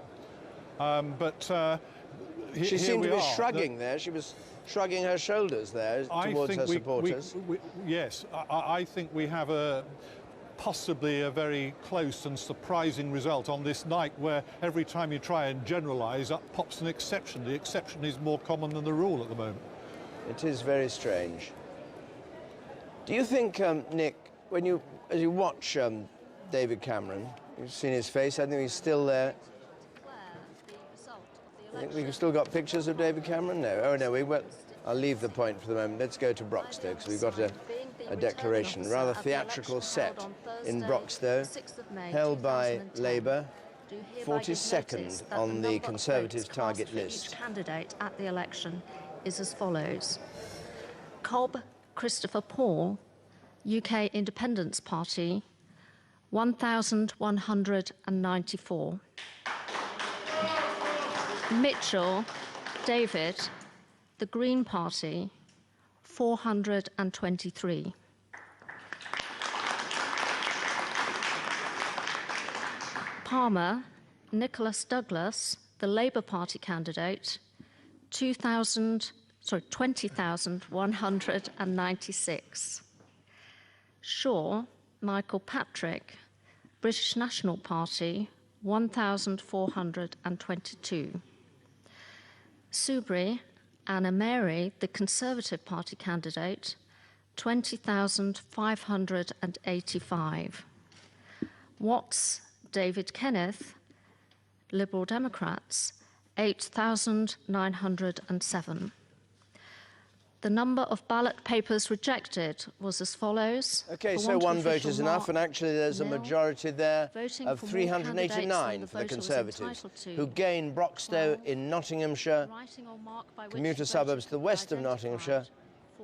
She seemed to be shrugging there. She was shrugging her shoulders there towards her supporters. Yes, I think we have possibly a very close and surprising result on this night, where every time you try and generalise, up pops an exception. The exception is more common than the rule at the moment. It is very strange. Do you think, Nick, as you watch David Cameron, you've seen his face, I think he's still there. I think we've still got pictures of David Cameron? No. Oh, no, we won't. I'll leave the point for the moment. Let's go to Broxtowe, because we've got a declaration, rather theatrical set in Broxtowe, held by Labour, 42nd on the Conservatives' target list. Candidate at the election is as follows: Cobb Christopher Paul, UK Independence Party, 1,194. Mitchell David, the Green Party, 423. Palmer Nicholas Douglas, the Labour Party candidate, 20,196. Shaw Michael Patrick, British National Party, 1,422. Soubry Anna Mary, the Conservative Party candidate, 20,585. Watts David Kenneth, Liberal Democrats, 8,907. The number of ballot papers rejected was as follows. OK, so one vote is enough, and actually there's a majority there of 389 for the Conservatives, who gain Broxtowe in Nottinghamshire, commuter suburbs to the west of Nottinghamshire,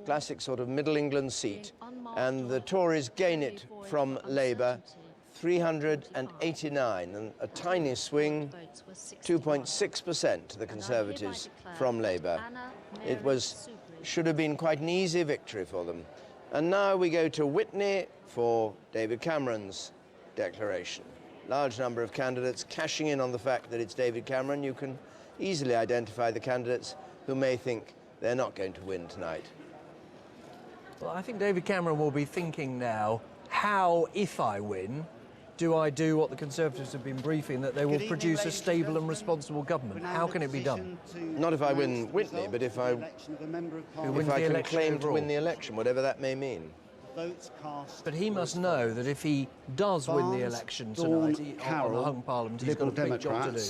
classic sort of Middle England seat, and the Tories gain it from Labour, 389, and a tiny swing, 2.6% to the Conservatives from Labour. It should have been quite an easy victory for them. And now we go to Witney for David Cameron's declaration. Large number of candidates cashing in on the fact that it's David Cameron. You can easily identify the candidates who may think they're not going to win tonight. Well, I think David Cameron will be thinking now, how, if I win, do I do what the Conservatives have been briefing, that they will produce a stable and responsible government? How can it be done? Not if I win Witney, but if I can claim to win the election, whatever that may mean. But he must know that if he does win the election tonight on the hung parliament, he's got a big job to do.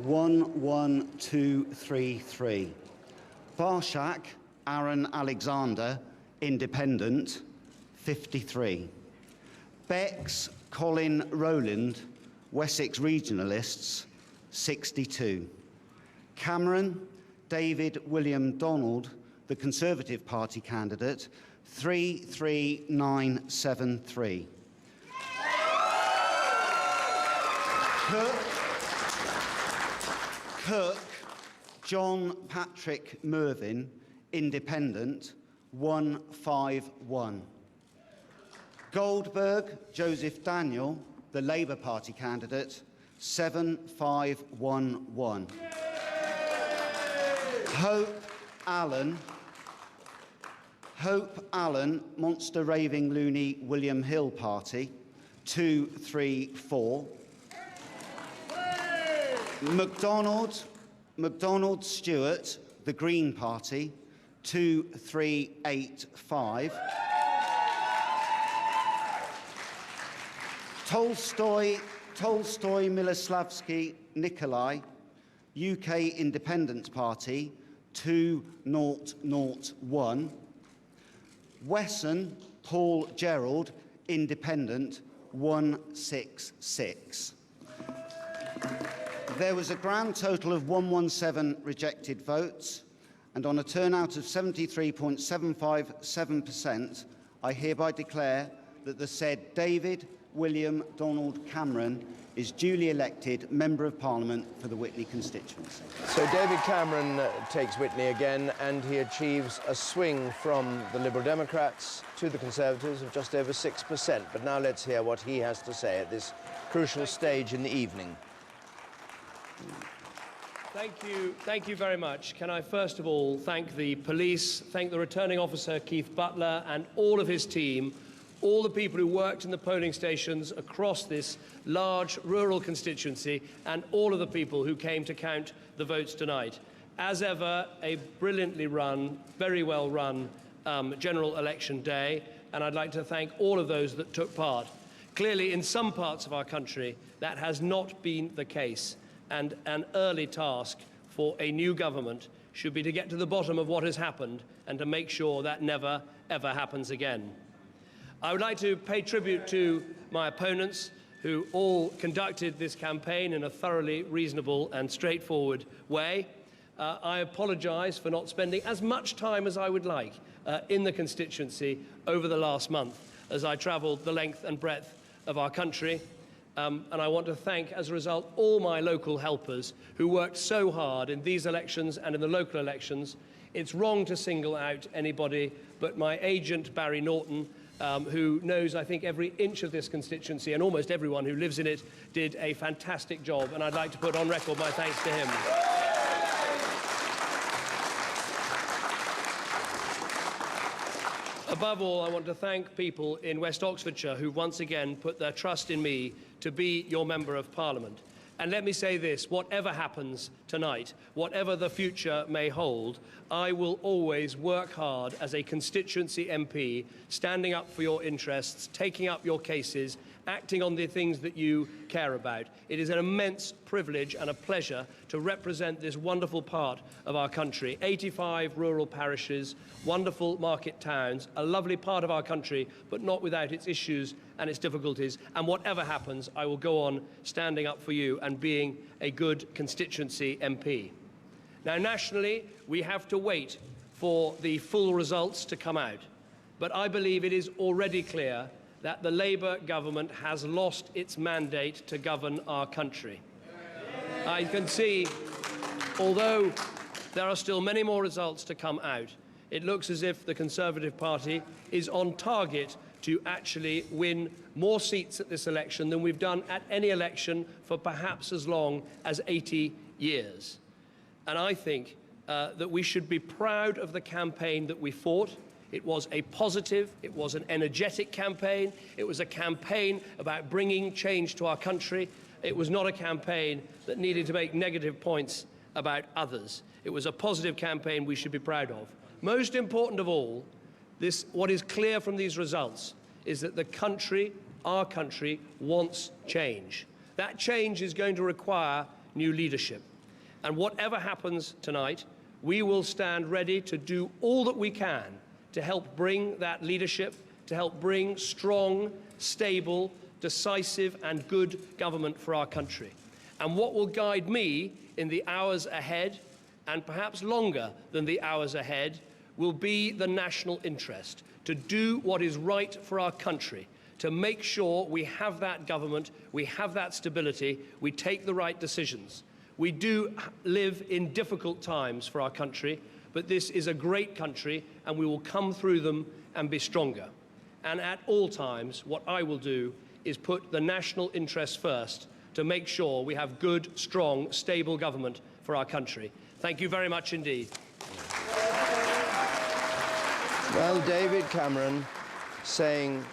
11233. Barshak Aaron Alexander, Independent, 53. Bex, Colin Rowland, Wessex Regionalists, 62. Cameron, David William Donald, the Conservative Party candidate, 33973. Kirk, John Patrick Mervyn, Independent, 151. Goldberg, Joseph Daniel, the Labour Party candidate, 7511. Hope Allen, Monster Raving Loony William Hill Party, 234. MacDonald Stewart, the Green Party, 2385. Tolstoy Miloslavsky Nikolai, UK Independence Party, 2001. Wesson Paul Gerald, Independent, 166. There was a grand total of 117 rejected votes, and on a turnout of 73.757%, I hereby declare that the said David William Donald Cameron is duly elected Member of Parliament for the Witney constituency. So David Cameron takes Witney again, and he achieves a swing from the Liberal Democrats to the Conservatives of just over 6%. But now let's hear what he has to say at this crucial stage in the evening. Thank you very much. Can I first of all thank the police, thank the returning officer Keith Butler and all of his team, all the people who worked in the polling stations across this large rural constituency, and all of the people who came to count the votes tonight. As ever, a brilliantly run, very well run general election day, and I'd like to thank all of those that took part. Clearly, in some parts of our country, that has not been the case, and an early task for a new government should be to get to the bottom of what has happened and to make sure that never, ever happens again. I would like to pay tribute to my opponents, who all conducted this campaign in a thoroughly reasonable and straightforward way. I apologise for not spending as much time as I would like in the constituency over the last month as I travelled the length and breadth of our country. And I want to thank, as a result, all my local helpers who worked so hard in these elections and in the local elections. It's wrong to single out anybody, but my agent, Barry Norton, who knows, I think, every inch of this constituency and almost everyone who lives in it, did a fantastic job, and I'd like to put on record my thanks to him. Above all, I want to thank people in West Oxfordshire who once again put their trust in me to be your Member of Parliament. And let me say this, whatever happens tonight, whatever the future may hold, I will always work hard as a constituency MP, standing up for your interests, taking up your cases, acting on the things that you care about. It is an immense privilege and a pleasure to represent this wonderful part of our country. 85 rural parishes, wonderful market towns, a lovely part of our country, but not without its issues and its difficulties. And whatever happens, I will go on standing up for you and being a good constituency MP. Now, nationally, we have to wait for the full results to come out. But I believe it is already clear that the Labour government has lost its mandate to govern our country. I can see, although there are still many more results to come out, it looks as if the Conservative Party is on target to actually win more seats at this election than we've done at any election for perhaps as long as 80 years. And I think that we should be proud of the campaign that we fought. It was a positive, it was an energetic campaign, it was a campaign about bringing change to our country. It was not a campaign that needed to make negative points about others. It was a positive campaign we should be proud of. Most important of all, what is clear from these results is that the country, our country, wants change. That change is going to require new leadership. And whatever happens tonight, we will stand ready to do all that we can to help bring that leadership, to help bring strong, stable, decisive and good government for our country. And what will guide me in the hours ahead, and perhaps longer than the hours ahead, will be the national interest, to do what is right for our country, to make sure we have that government, we have that stability, we take the right decisions. We do live in difficult times for our country, but this is a great country and we will come through them and be stronger. And at all times, what I will do is put the national interest first to make sure we have good, strong, stable government for our country. Thank you very much indeed. Well, David Cameron saying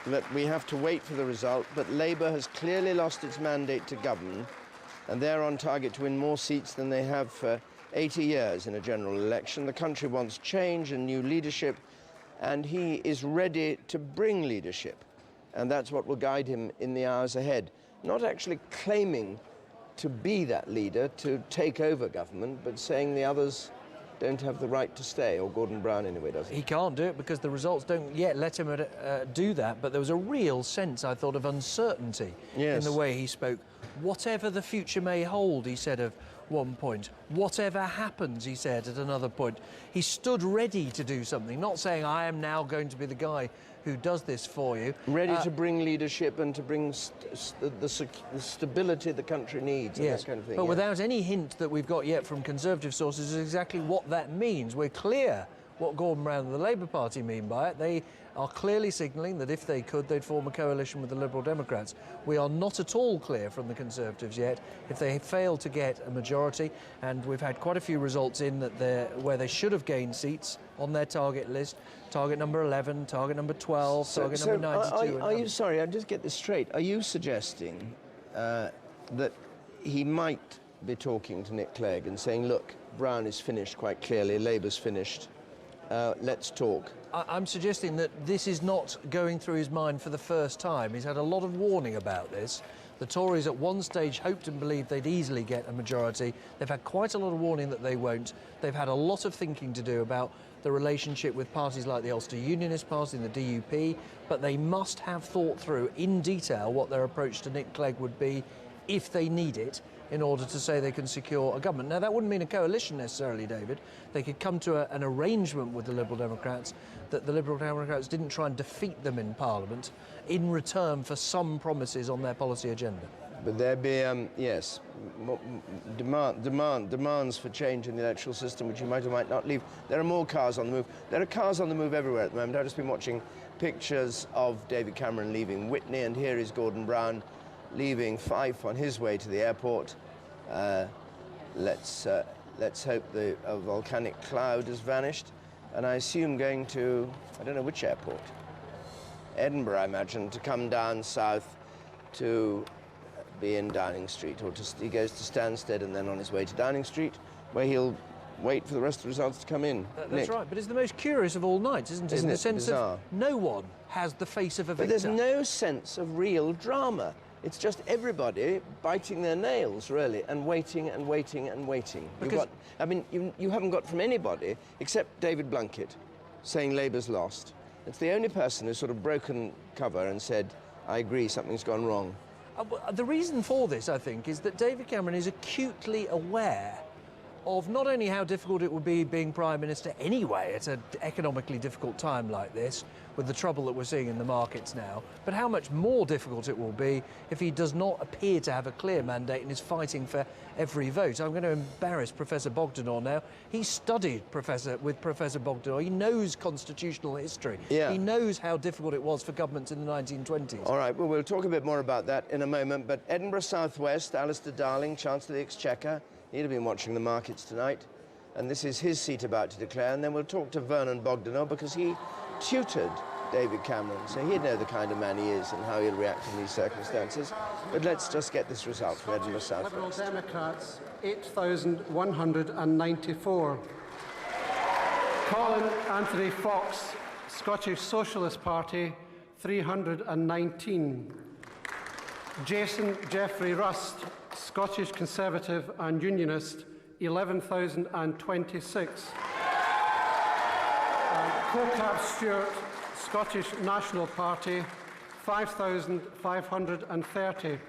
that we have to wait for the result, but Labour has clearly lost its mandate to govern, and they're on target to win more seats than they have for 80 years in a general election. The country wants change and new leadership, and he is ready to bring leadership. And that's what will guide him in the hours ahead. Not actually claiming to be that leader, to take over government, but saying the others don't have the right to stay, or Gordon Brown anyway doesn't. He can't do it because the results don't yet let him do that, but there was a real sense, I thought, of uncertainty in the way he spoke. Whatever the future may hold, he said at one point. Whatever happens, he said at another point. He stood ready to do something, not saying, I am now going to be the guy who does this for you. Ready to bring leadership and to bring the stability the country needs, and that kind of thing. But without any hint that we've got yet from Conservative sources is exactly what that means. We're clear what Gordon Brown and the Labour Party mean by it. They are clearly signalling that if they could, they'd form a coalition with the Liberal Democrats. We are not at all clear from the Conservatives yet if they fail to get a majority, and we've had quite a few results in that where they should have gained seats on their target list. Target number 11, target number 12, target number 92. Are you, sorry, I just get this straight. Are you suggesting that he might be talking to Nick Clegg and saying, look, Brown is finished quite clearly, Labour's finished, let's talk? I'm suggesting that this is not going through his mind for the first time. He's had a lot of warning about this. The Tories at one stage hoped and believed they'd easily get a majority. They've had quite a lot of warning that they won't. They've had a lot of thinking to do about the relationship with parties like the Ulster Unionist Party and the DUP, but they must have thought through in detail what their approach to Nick Clegg would be if they need it in order to say they can secure a government. Now, that wouldn't mean a coalition necessarily, David. They could come to an arrangement with the Liberal Democrats that the Liberal Democrats didn't try and defeat them in Parliament in return for some promises on their policy agenda. But there'd be, yes, demands for change in the electoral system, which you might or might not leave. There are more cars on the move. There are cars on the move everywhere at the moment. I've just been watching pictures of David Cameron leaving Witney, and here is Gordon Brown leaving Fife on his way to the airport. Let's hope the volcanic cloud has vanished, and I assume going to, I don't know which airport, Edinburgh, I imagine, to come down south to be in Downing Street, or he goes to Stansted and then on his way to Downing Street, where he'll wait for the rest of the results to come in. That's right, but it's the most curious of all nights, isn't it? In the sense of no one has the face of a victor. But there's no sense of real drama. It's just everybody biting their nails, really, and waiting and waiting and waiting. I mean, you haven't got from anybody, except David Blunkett, saying Labour's lost. It's the only person who's sort of broken cover and said, I agree, something's gone wrong. The reason for this, I think, is that David Cameron is acutely aware of not only how difficult it would be being Prime Minister anyway at an economically difficult time like this, with the trouble that we're seeing in the markets now, but how much more difficult it will be if he does not appear to have a clear mandate and is fighting for every vote. I'm going to embarrass Professor Bogdanor now. He studied with Professor Bogdanor. He knows constitutional history. Yeah. He knows how difficult it was for governments in the 1920s. All right, well, we'll talk a bit more about that in a moment, but Edinburgh South West, Alistair Darling, Chancellor of the Exchequer, he'd have been watching the markets tonight, and this is his seat about to declare, and then we'll talk to Vernon Bogdanor, because he tutored David Cameron, so he'd know the kind of man he is and how he'll react in these circumstances. But let's just get this result from Edinburgh South West. Liberal Democrats, 8,194. Colin Anthony Fox, Scottish Socialist Party, 319. Jason Jeffrey Rust, Scottish Conservative and Unionist, 11,026. Cocap Stewart, Scottish National Party, 5,530.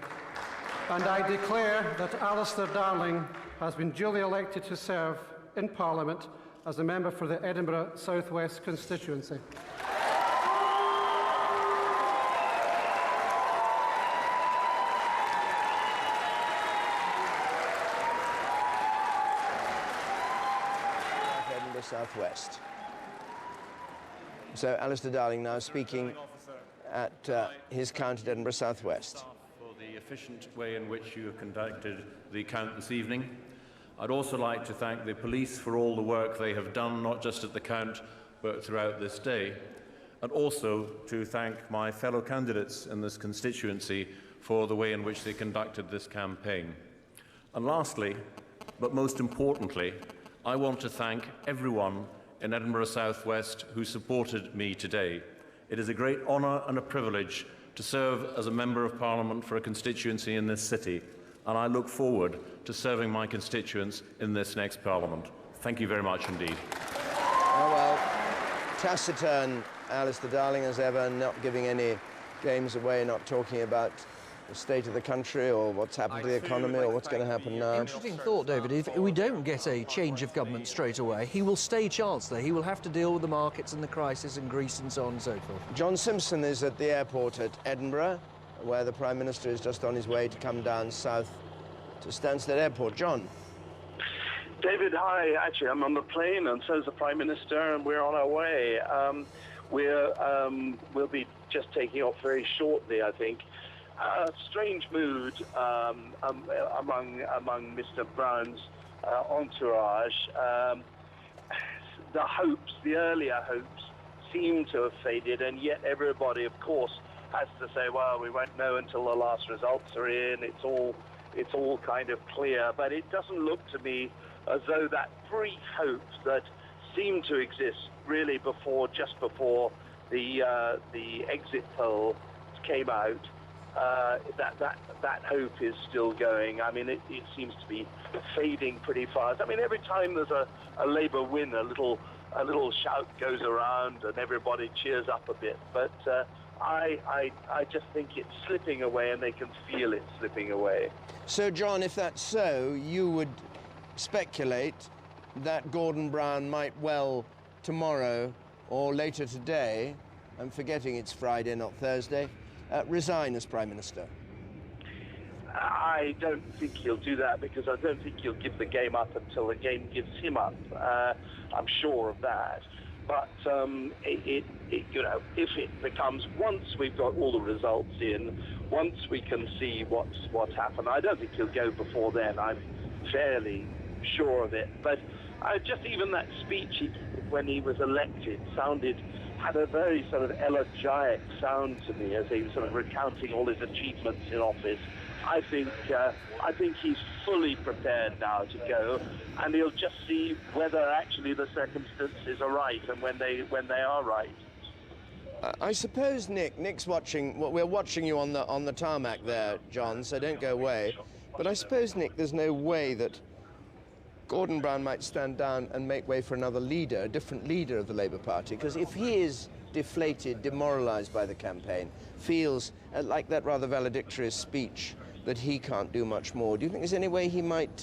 And I declare that Alistair Darling has been duly elected to serve in Parliament as a member for the Edinburgh South West constituency. Edinburgh South West. So Alistair Darling now speaking at his count at Edinburgh South West. For the efficient way in which you have conducted the count this evening. I'd also like to thank the police for all the work they have done, not just at the count, but throughout this day. And also to thank my fellow candidates in this constituency for the way in which they conducted this campaign. And lastly, but most importantly, I want to thank everyone in Edinburgh South West who supported me today. It is a great honour and a privilege to serve as a Member of Parliament for a constituency in this city, and I look forward to serving my constituents in this next Parliament. Thank you very much indeed. Oh well, taciturn Alistair Darling as ever, not giving any games away, not talking about the state of the country or what's happened to the economy or what's going to happen now. Interesting thought, David. If we don't get a change of government straight away, he will stay Chancellor. He will have to deal with the markets and the crisis in Greece and so on and so forth. John Simpson is at the airport at Edinburgh, where the Prime Minister is just on his way to come down south to Stansted Airport. John. David, hi. Actually, I'm on the plane, and so is the Prime Minister, and we're on our way. We'll be just taking off very shortly, I think. Strange mood among Mr. Brown's entourage. The earlier hopes seem to have faded, and yet everybody, of course, has to say, well, we won't know until the last results are in. It's all kind of clear, but it doesn't look to me as though that brief hope that seemed to exist really just before the exit poll came out. That hope is still going. I mean, it seems to be fading pretty fast. I mean, every time there's a Labour win, a little shout goes around and everybody cheers up a bit. But I just think it's slipping away, and they can feel it slipping away. So, John, if that's so, you would speculate that Gordon Brown might well tomorrow or later today, I'm forgetting it's Friday, not Thursday, resign as Prime Minister? I don't think he'll do that, because I don't think he'll give the game up until the game gives him up. I'm sure of that. But if it becomes, once we've got all the results in, once we can see what's happened, I don't think he'll go before then. I'm fairly sure of it. But just even that speech when he was elected had a very sort of elegiac sound to me, as he was sort of recounting all his achievements in office. I think he's fully prepared now to go, and he'll just see whether actually the circumstances are right and when they are right. I suppose Nick's watching. Well, we're watching you on the tarmac there, John. So don't go away. But I suppose, Nick, there's no way that Gordon Brown might stand down and make way for another leader, a different leader of the Labour Party, because if he is deflated, demoralised by the campaign, feels like that rather valedictorious speech that he can't do much more, do you think there's any way he might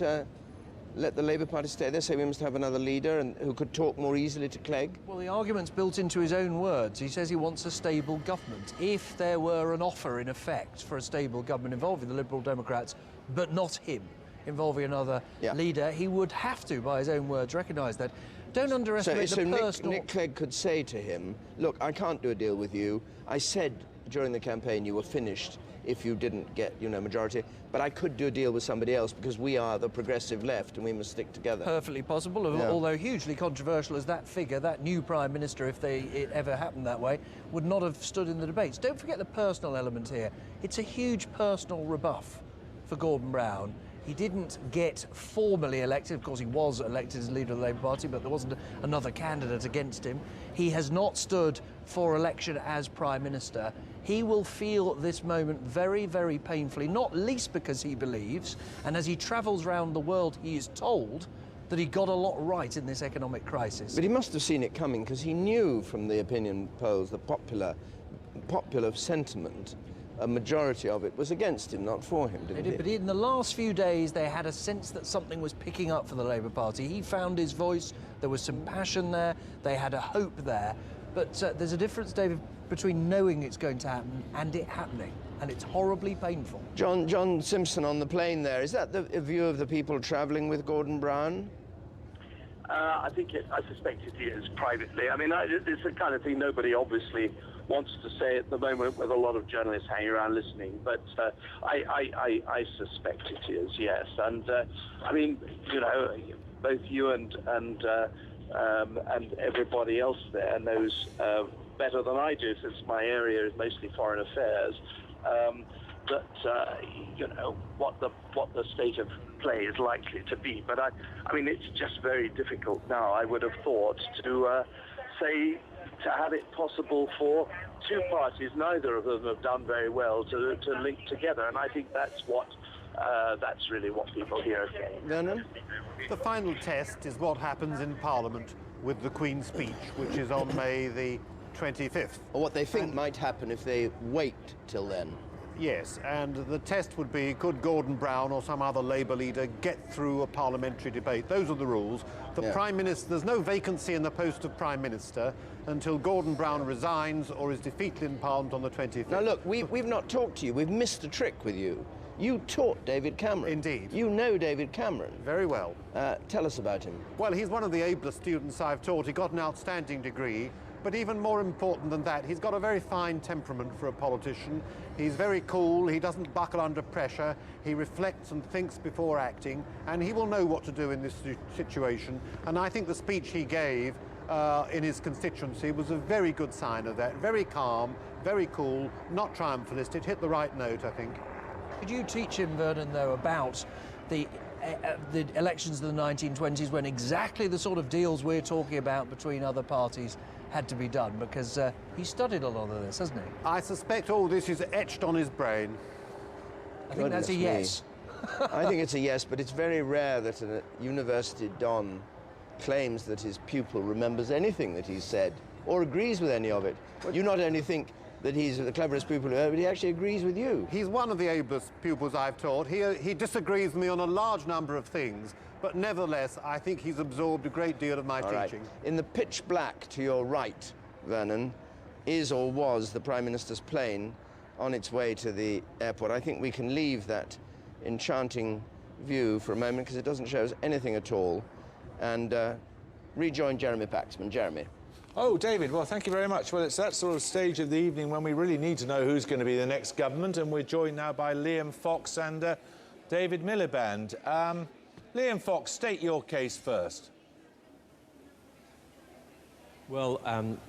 let the Labour Party stay there, say we must have another leader and who could talk more easily to Clegg? Well, the argument's built into his own words. He says he wants a stable government. If there were an offer, in effect, for a stable government involving the Liberal Democrats, but not him, involving another leader, he would have to, by his own words, recognise that. Don't underestimate the personal... Nick Clegg could say to him, look, I can't do a deal with you. I said during the campaign you were finished if you didn't get, majority, but I could do a deal with somebody else because we are the progressive left and we must stick together. Perfectly possible, although hugely controversial as that figure, that new Prime Minister, if it ever happened that way, would not have stood in the debates. Don't forget the personal element here. It's a huge personal rebuff for Gordon Brown. He didn't get formally elected. Of course, he was elected as leader of the Labour Party, but there wasn't another candidate against him. He has not stood for election as Prime Minister. He will feel this moment very, very painfully, not least because he believes, and as he travels around the world, he is told that he got a lot right in this economic crisis. But he must have seen it coming, because he knew from the opinion polls, the popular popular sentiment, a majority of it was against him, not for him, didn't it? But in the last few days, they had a sense that something was picking up for the Labour Party. He found his voice, there was some passion there, they had a hope there. But there's a difference, David, between knowing it's going to happen and it happening. And it's horribly painful. John Simpson on the plane there, is that the view of the people travelling with Gordon Brown? I suspect it is privately. I mean, it's the kind of thing nobody obviously wants to say at the moment, with a lot of journalists hanging around listening. But I suspect it is, yes. And I mean, you know, both you and everybody else there knows better than I do, since my area is mostly foreign affairs. That you know what the state of play is likely to be, but I mean it's just very difficult now. I would have thought to have it possible for two parties, neither of them have done very well, to link together, and I think that's really what people here are saying. Vernon? The final test is what happens in Parliament with the Queen's speech, which is on May the 25th. Or what they think might happen if they wait till then. Yes, and the test would be, could Gordon Brown or some other Labour leader get through a parliamentary debate? Those are the rules. The Prime Minister, there's no vacancy in the post of Prime Minister until Gordon Brown resigns or is defeated in Parliament on the 25th. Now look, we've not talked to you. We've missed a trick with you. You taught David Cameron. Indeed. You know David Cameron. Very well. Tell us about him. Well, he's one of the ablest students I've taught. He got an outstanding degree. But even more important than that, he's got a very fine temperament for a politician. He's very cool, he doesn't buckle under pressure, he reflects and thinks before acting, and he will know what to do in this situation. And I think the speech he gave in his constituency was a very good sign of that. Very calm, very cool, not triumphalist. It hit the right note, I think. Could you teach him, Vernon, though, about the elections of the 1920s, when exactly the sort of deals we're talking about between other parties had to be done, because he studied a lot of this, hasn't he? I suspect all this is etched on his brain. I think that's a yes. I think it's a yes, but it's very rare that a university don claims that his pupil remembers anything that he's said or agrees with any of it. You not only think that he's the cleverest pupil ever, but he actually agrees with you. He's one of the ablest pupils I've taught. He disagrees with me on a large number of things, but nevertheless, I think he's absorbed a great deal of my teaching. Right. In the pitch black to your right, Vernon, is or was the Prime Minister's plane on its way to the airport. I think we can leave that enchanting view for a moment, because it doesn't show us anything at all, and rejoin Jeremy Paxman. Jeremy. Oh, David, well, thank you very much. Well, it's that sort of stage of the evening when we really need to know who's going to be the next government, and we're joined now by Liam Fox and David Miliband. Liam Fox, state your case first. Well,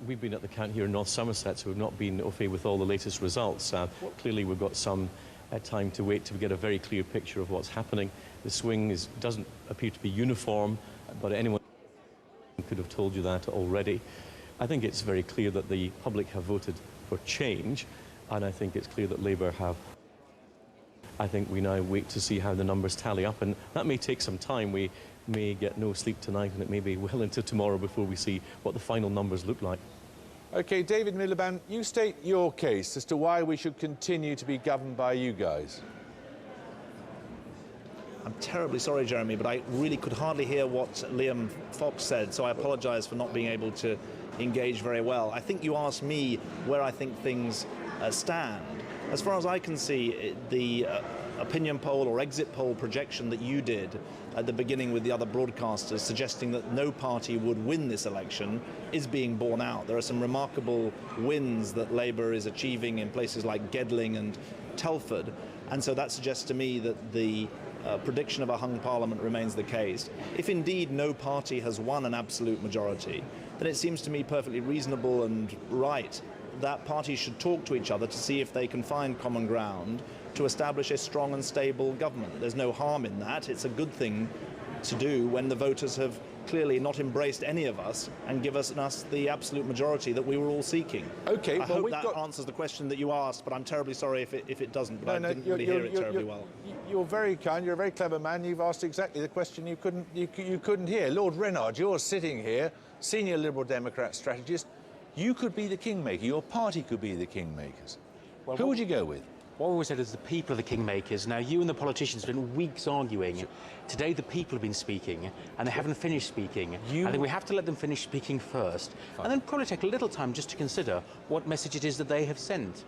we've been at the count here in North Somerset, so we've not been au fait with all the latest results. Clearly, we've got some time to wait to get a very clear picture of what's happening. The swing doesn't appear to be uniform, but anyone could have told you that already. I think it's very clear that the public have voted for change, and I think it's clear that Labour have. I think we now wait to see how the numbers tally up, and that may take some time. We may get no sleep tonight, and it may be well into tomorrow before we see what the final numbers look like. OK, David Miliband, you state your case as to why we should continue to be governed by you guys. I'm terribly sorry, Jeremy, but I really could hardly hear what Liam Fox said, so I apologise for not being able to engage very well. I think you asked me where I think things stand. As far as I can see, the opinion poll or exit poll projection that you did at the beginning with the other broadcasters, suggesting that no party would win this election, is being borne out. There are some remarkable wins that Labour is achieving in places like Gedling and Telford, and so that suggests to me that the prediction of a hung parliament remains the case. If indeed no party has won an absolute majority, then it seems to me perfectly reasonable and right that parties should talk to each other to see if they can find common ground to establish a strong and stable government. There's no harm in that. It's a good thing to do when the voters have clearly not embraced any of us and given us the absolute majority that we were all seeking. OK, I hope that answers the question that you asked, but I'm terribly sorry if it doesn't, but I didn't really hear it terribly well. You're very kind, you're a very clever man. You've asked exactly the question you couldn't hear. Lord Reynard, you're sitting here, senior Liberal Democrat strategist. you could be the kingmaker, your party could be the kingmakers. Well, who would you go with? What we always said is the people are the kingmakers. Now, you and the politicians have spent weeks arguing. Today, the people have been speaking, and they haven't finished speaking. I think we have to let them finish speaking first, and then probably take a little time just to consider what message it is that they have sent.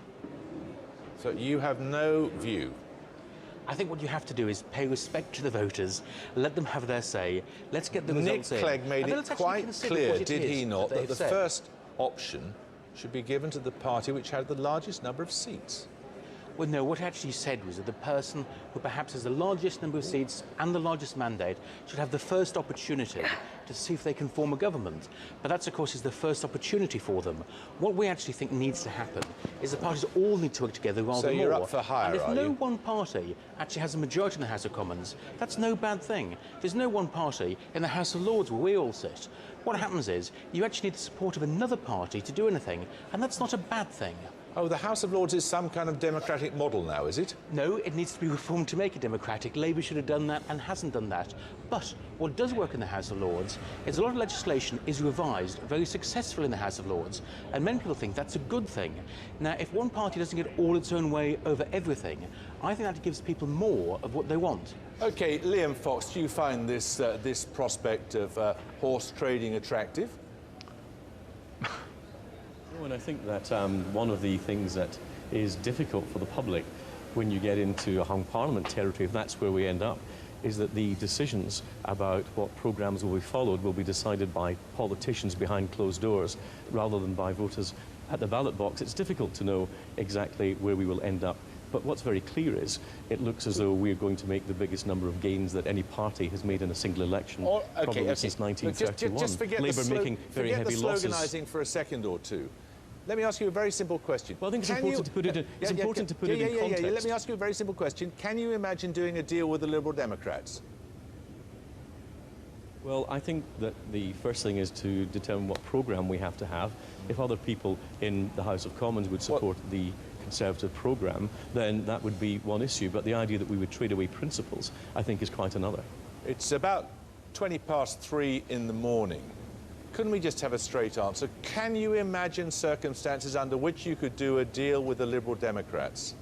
So you have no view? I think what you have to do is pay respect to the voters, let them have their say, let's get the results in. Nick Clegg made it quite clear, did he not, that the said. first option should be given to the party which had the largest number of seats. Well, no, what he actually said was that the person who perhaps has the largest number of seats and the largest mandate should have the first opportunity to see if they can form a government. But that's, of course, is the first opportunity for them. What we actually think needs to happen is the parties all need to work together rather more. So you're up for hire, and if are no you? one party actually has a majority in the House of Commons, that's no bad thing. There's no one party in the House of Lords where we all sit. What happens is you actually need the support of another party to do anything, and that's not a bad thing. Oh, the House of Lords is some kind of democratic model now, is it? No, it needs to be reformed to make it democratic. Labour should have done that and hasn't done that. But what does work in the House of Lords is a lot of legislation is revised, very successful in the House of Lords, and many people think that's a good thing. Now, if one party doesn't get all its own way over everything, I think that gives people more of what they want. OK, Liam Fox, do you find this, this prospect of horse trading attractive? And I think that one of the things that is difficult for the public when you get into a hung parliament territory, if that's where we end up, is that the decisions about what programmes will be followed will be decided by politicians behind closed doors rather than by voters at the ballot box. It's difficult to know exactly where we will end up. But what's very clear is it looks as though we're going to make the biggest number of gains that any party has made in a single election, probably since 1931. Just forget Labour making very heavy losses. Forget the sloganising for a second or two. Let me ask you a very simple question. Well, I think it's important to put it in, context. Let me ask you a very simple question. Can you imagine doing a deal with the Liberal Democrats? Well, I think that the first thing is to determine what programme we have to have. If other people in the House of Commons would support the Conservative programme, then that would be one issue. But the idea that we would trade away principles, I think, is quite another. It's about 3:20 in the morning. Couldn't we just have a straight answer? Can you imagine circumstances under which you could do a deal with the Liberal Democrats?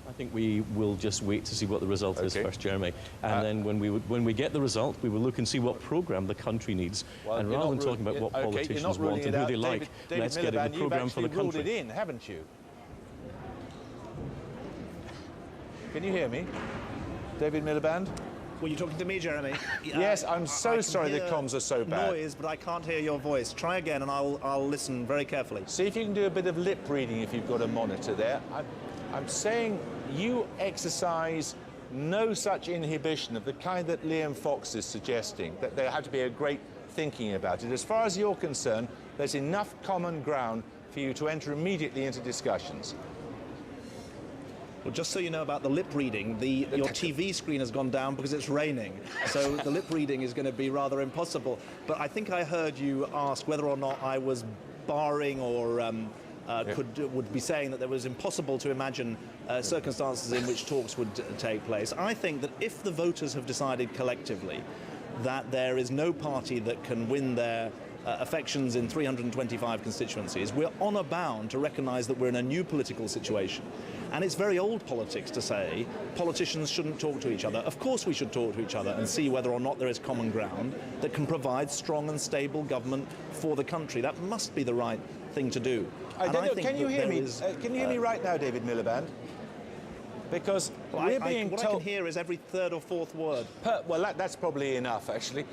I think we will just wait to see what the result is first, Jeremy. And then when we get the result, we will look and see what programme the country needs. Well, and rather than talking about what politicians want and who they like, let's get in the programme for the country. You've actually ruled it in, haven't you? Can you hear me? David Miliband? Were you talking to me, Jeremy? Yes, I'm so sorry the comms are so bad. Noise, but I can't hear your voice. Try again and I'll listen very carefully. See if you can do a bit of lip reading if you've got a monitor there. I'm saying you exercise no such inhibition of the kind that Liam Fox is suggesting, that there had to be a great thinking about it. As far as you're concerned, there's enough common ground for you to enter immediately into discussions. Well, just so you know about the lip reading, your TV screen has gone down because it's raining, so the lip reading is going to be rather impossible. But I think I heard you ask whether or not I was barring or would be saying that it was impossible to imagine circumstances in which talks would take place. I think that if the voters have decided collectively that there is no party that can win their affections in 325 constituencies, we're honour bound to recognise that we're in a new political situation. And it's very old politics to say politicians shouldn't talk to each other. Of course we should talk to each other and see whether or not there is common ground that can provide strong and stable government for the country. That must be the right thing to do. Can you hear me? Can you hear me right now, David Miliband? Because we're being told... What I can hear is every third or fourth word. Well, that's probably enough, actually.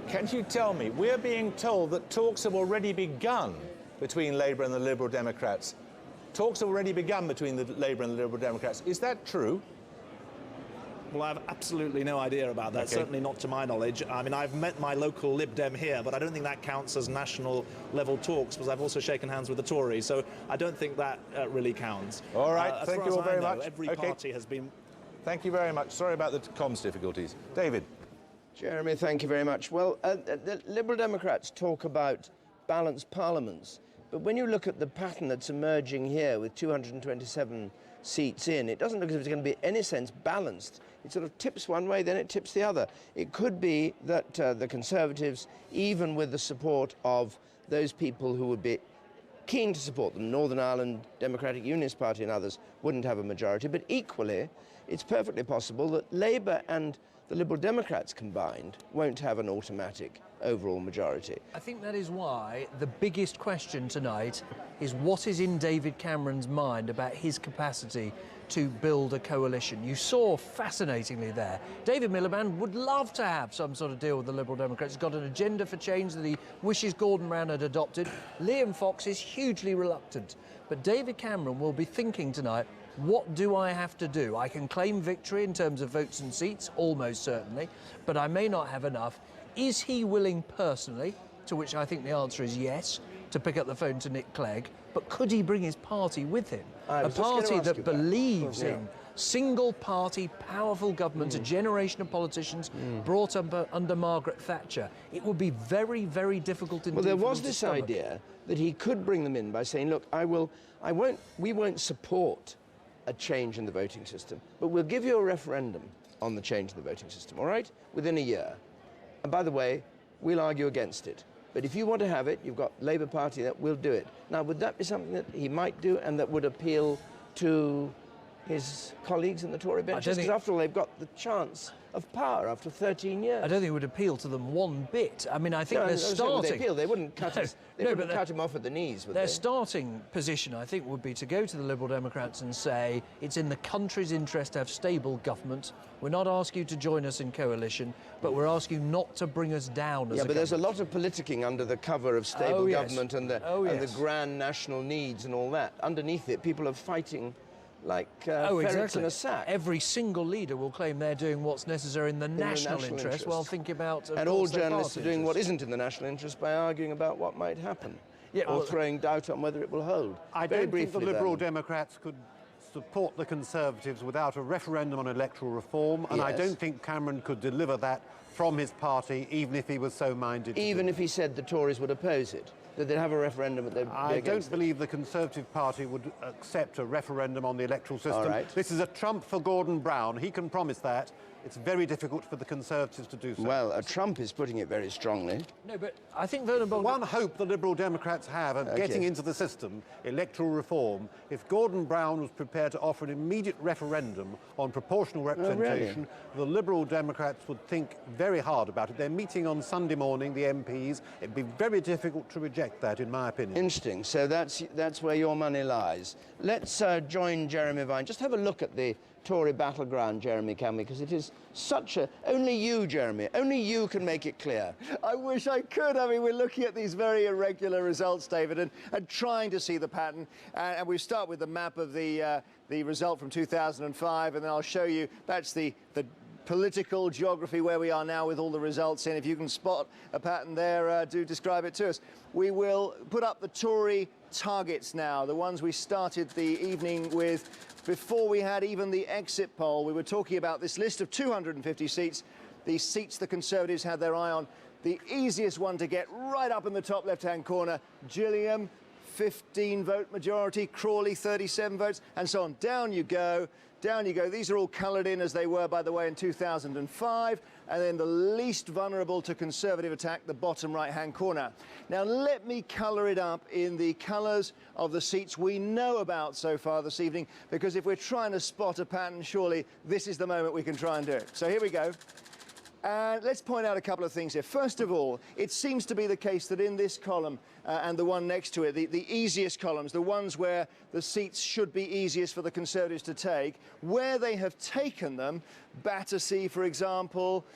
Can you tell me, we're being told that talks have already begun between Labour and the Liberal Democrats. Talks have already begun between the Labour and the Liberal Democrats. Is that true? Well, I have absolutely no idea about that, certainly not to my knowledge. I mean, I've met my local Lib Dem here, but I don't think that counts as national-level talks, because I've also shaken hands with the Tories, so I don't think that really counts. All right, thank you all very much. Every party has been... Thank you very much. Sorry about the comms difficulties. David. Jeremy, thank you very much. Well, the Liberal Democrats talk about balanced parliaments, but when you look at the pattern that's emerging here with 227 seats in, it doesn't look as if it's going to be, in any sense, balanced. It sort of tips one way, then it tips the other. It could be that the Conservatives, even with the support of those people who would be keen to support them, Northern Ireland Democratic Unionist Party and others, wouldn't have a majority. But equally, it's perfectly possible that Labour and the Liberal Democrats combined won't have an automatic overall majority. I think that is why the biggest question tonight is what is in David Cameron's mind about his capacity to build a coalition. You saw fascinatingly there, David Miliband would love to have some sort of deal with the Liberal Democrats. He's got an agenda for change that he wishes Gordon Brown had adopted. Liam Fox is hugely reluctant. But David Cameron will be thinking tonight, what do I have to do? I can claim victory in terms of votes and seats, almost certainly, but I may not have enough. Is he willing personally, to which I think the answer is yes, to pick up the phone to Nick Clegg, but could he bring his party with him? A party that believes in single-party, powerful government, a generation of politicians brought up under Margaret Thatcher. It would be very, very difficult indeed. Well, there was this idea that he could bring them in by saying, look, we won't support a change in the voting system, but we'll give you a referendum on the change in the voting system, all right, within a year. And by the way, we'll argue against it. But if you want to have it, you've got Labour Party that will do it. Now, would that be something that he might do and that would appeal to his colleagues in the Tory benches? Because after all, they've got the chance of power after 13 years. I don't think it would appeal to them one bit. I mean, I think they're starting... They wouldn't cut us. They wouldn't cut him off at the knees, would they? Their starting position, I think, would be to go to the Liberal Democrats and say it's in the country's interest to have stable government. We're not asking you to join us in coalition, but we're asking you not to bring us down as a but there's a lot of politicking under the cover of stable government and the yes. grand national needs and all that. Underneath it, people are fighting like ferrets in a sack. Every single leader will claim they're doing what's necessary in the national interest while thinking about... And all journalists are doing what isn't in the national interest by arguing about what might happen or throwing doubt on whether it will hold. I don't think the Liberal Democrats could support the Conservatives without a referendum on electoral reform, and I don't think Cameron could deliver that from his party, even if he was so minded. Even if he said the Tories would oppose it? That they'd have a referendum, but they'd be I don't believe the Conservative Party would accept a referendum on the electoral system. All right. This is a trump for Gordon Brown. He can promise that. It's very difficult for the Conservatives to do so. Well, a Trump is putting it very strongly. No, but I think one hope the Liberal Democrats have of getting into the system, electoral reform, if Gordon Brown was prepared to offer an immediate referendum on proportional representation, the Liberal Democrats would think very hard about it. They're meeting on Sunday morning, the MPs. It'd be very difficult to reject that, in my opinion. Interesting. So that's where your money lies. Let's join Jeremy Vine. Just have a look at the Tory battleground, Jeremy, can we? Because it is such a... Only you, Jeremy, only you can make it clear. I wish I could. I mean, we're looking at these very irregular results, David, and trying to see the pattern. And we start with the map of the result from 2005, and then I'll show you that's the political geography where we are now with all the results in. If you can spot a pattern there, do describe it to us. We will put up the Tory targets now, the ones we started the evening with before we had even the exit poll. We were talking about this list of 250 seats, the seats the Conservatives had their eye on. The easiest one to get right up in the top left-hand corner, Gillingham, 15-vote majority, Crawley, 37 votes, and so on. Down you go. Down you go. These are all coloured in as they were, by the way, in 2005. And then the least vulnerable to Conservative attack, the bottom right-hand corner. Now, let me colour it up in the colours of the seats we know about so far this evening, because if we're trying to spot a pattern, surely this is the moment we can try and do it. So here we go. And let's point out a couple of things here. First of all, it seems to be the case that in this column and the one next to it, the easiest columns, the ones where the seats should be easiest for the Conservatives to take, where they have taken them, Battersea, for example,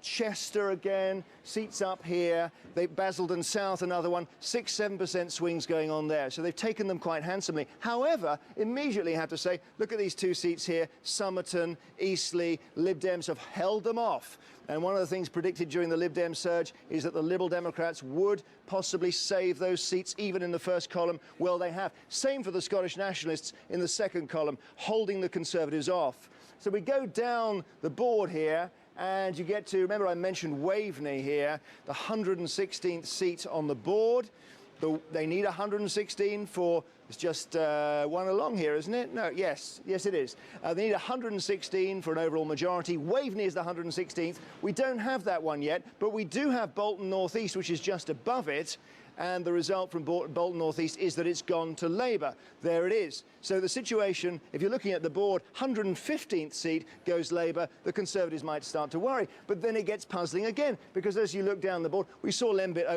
Chester again, seats up here, Basildon South, another one, 6-7% swings going on there. So they've taken them quite handsomely. However, immediately I have to say, look at these two seats here, Somerton, Eastleigh, Lib Dems have held them off. And one of the things predicted during the Lib Dem surge is that the Liberal Democrats would possibly save those seats, even in the first column. Well, they have. Same for the Scottish Nationalists in the second column, holding the Conservatives off. So we go down the board here, and you get to, remember I mentioned Waveney here, the 116th seat on the board. They need 116 for, it's just one along here, isn't it? No, yes it is. They need 116 for an overall majority. Waveney is the 116th. We don't have that one yet, but we do have Bolton North East, which is just above it. and the result from Bolton North East is that it's gone to Labour. There it is. So the situation, if you're looking at the board, 115th seat goes Labour. The Conservatives might start to worry. But then it gets puzzling again, because as you look down the board, we saw Lembit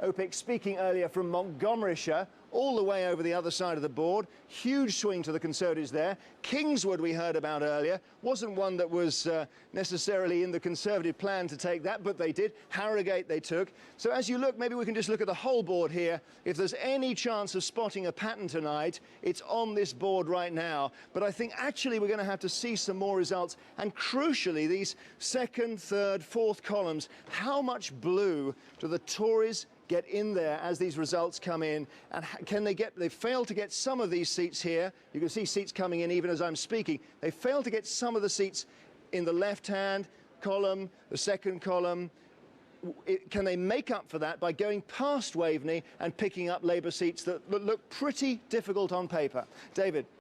Opik speaking earlier from Montgomeryshire, all the way over the other side of the board. Huge swing to the Conservatives there. Kingswood, we heard about earlier, wasn't one that was necessarily in the Conservative plan to take that, but they did. Harrogate they took. So as you look, maybe we can just look at the whole board here. If there's any chance of spotting a pattern tonight, it's on this board right now. But I think actually we're going to have to see some more results. And crucially, these second, third, fourth columns, how much blue do the Tories get in there as these results come in, and can they failed to get some of these seats here. You can see seats coming in even as I'm speaking. They failed to get some of the seats in the left-hand column, the second column. Can they make up for that by going past Waveney and picking up Labour seats that look pretty difficult on paper? David.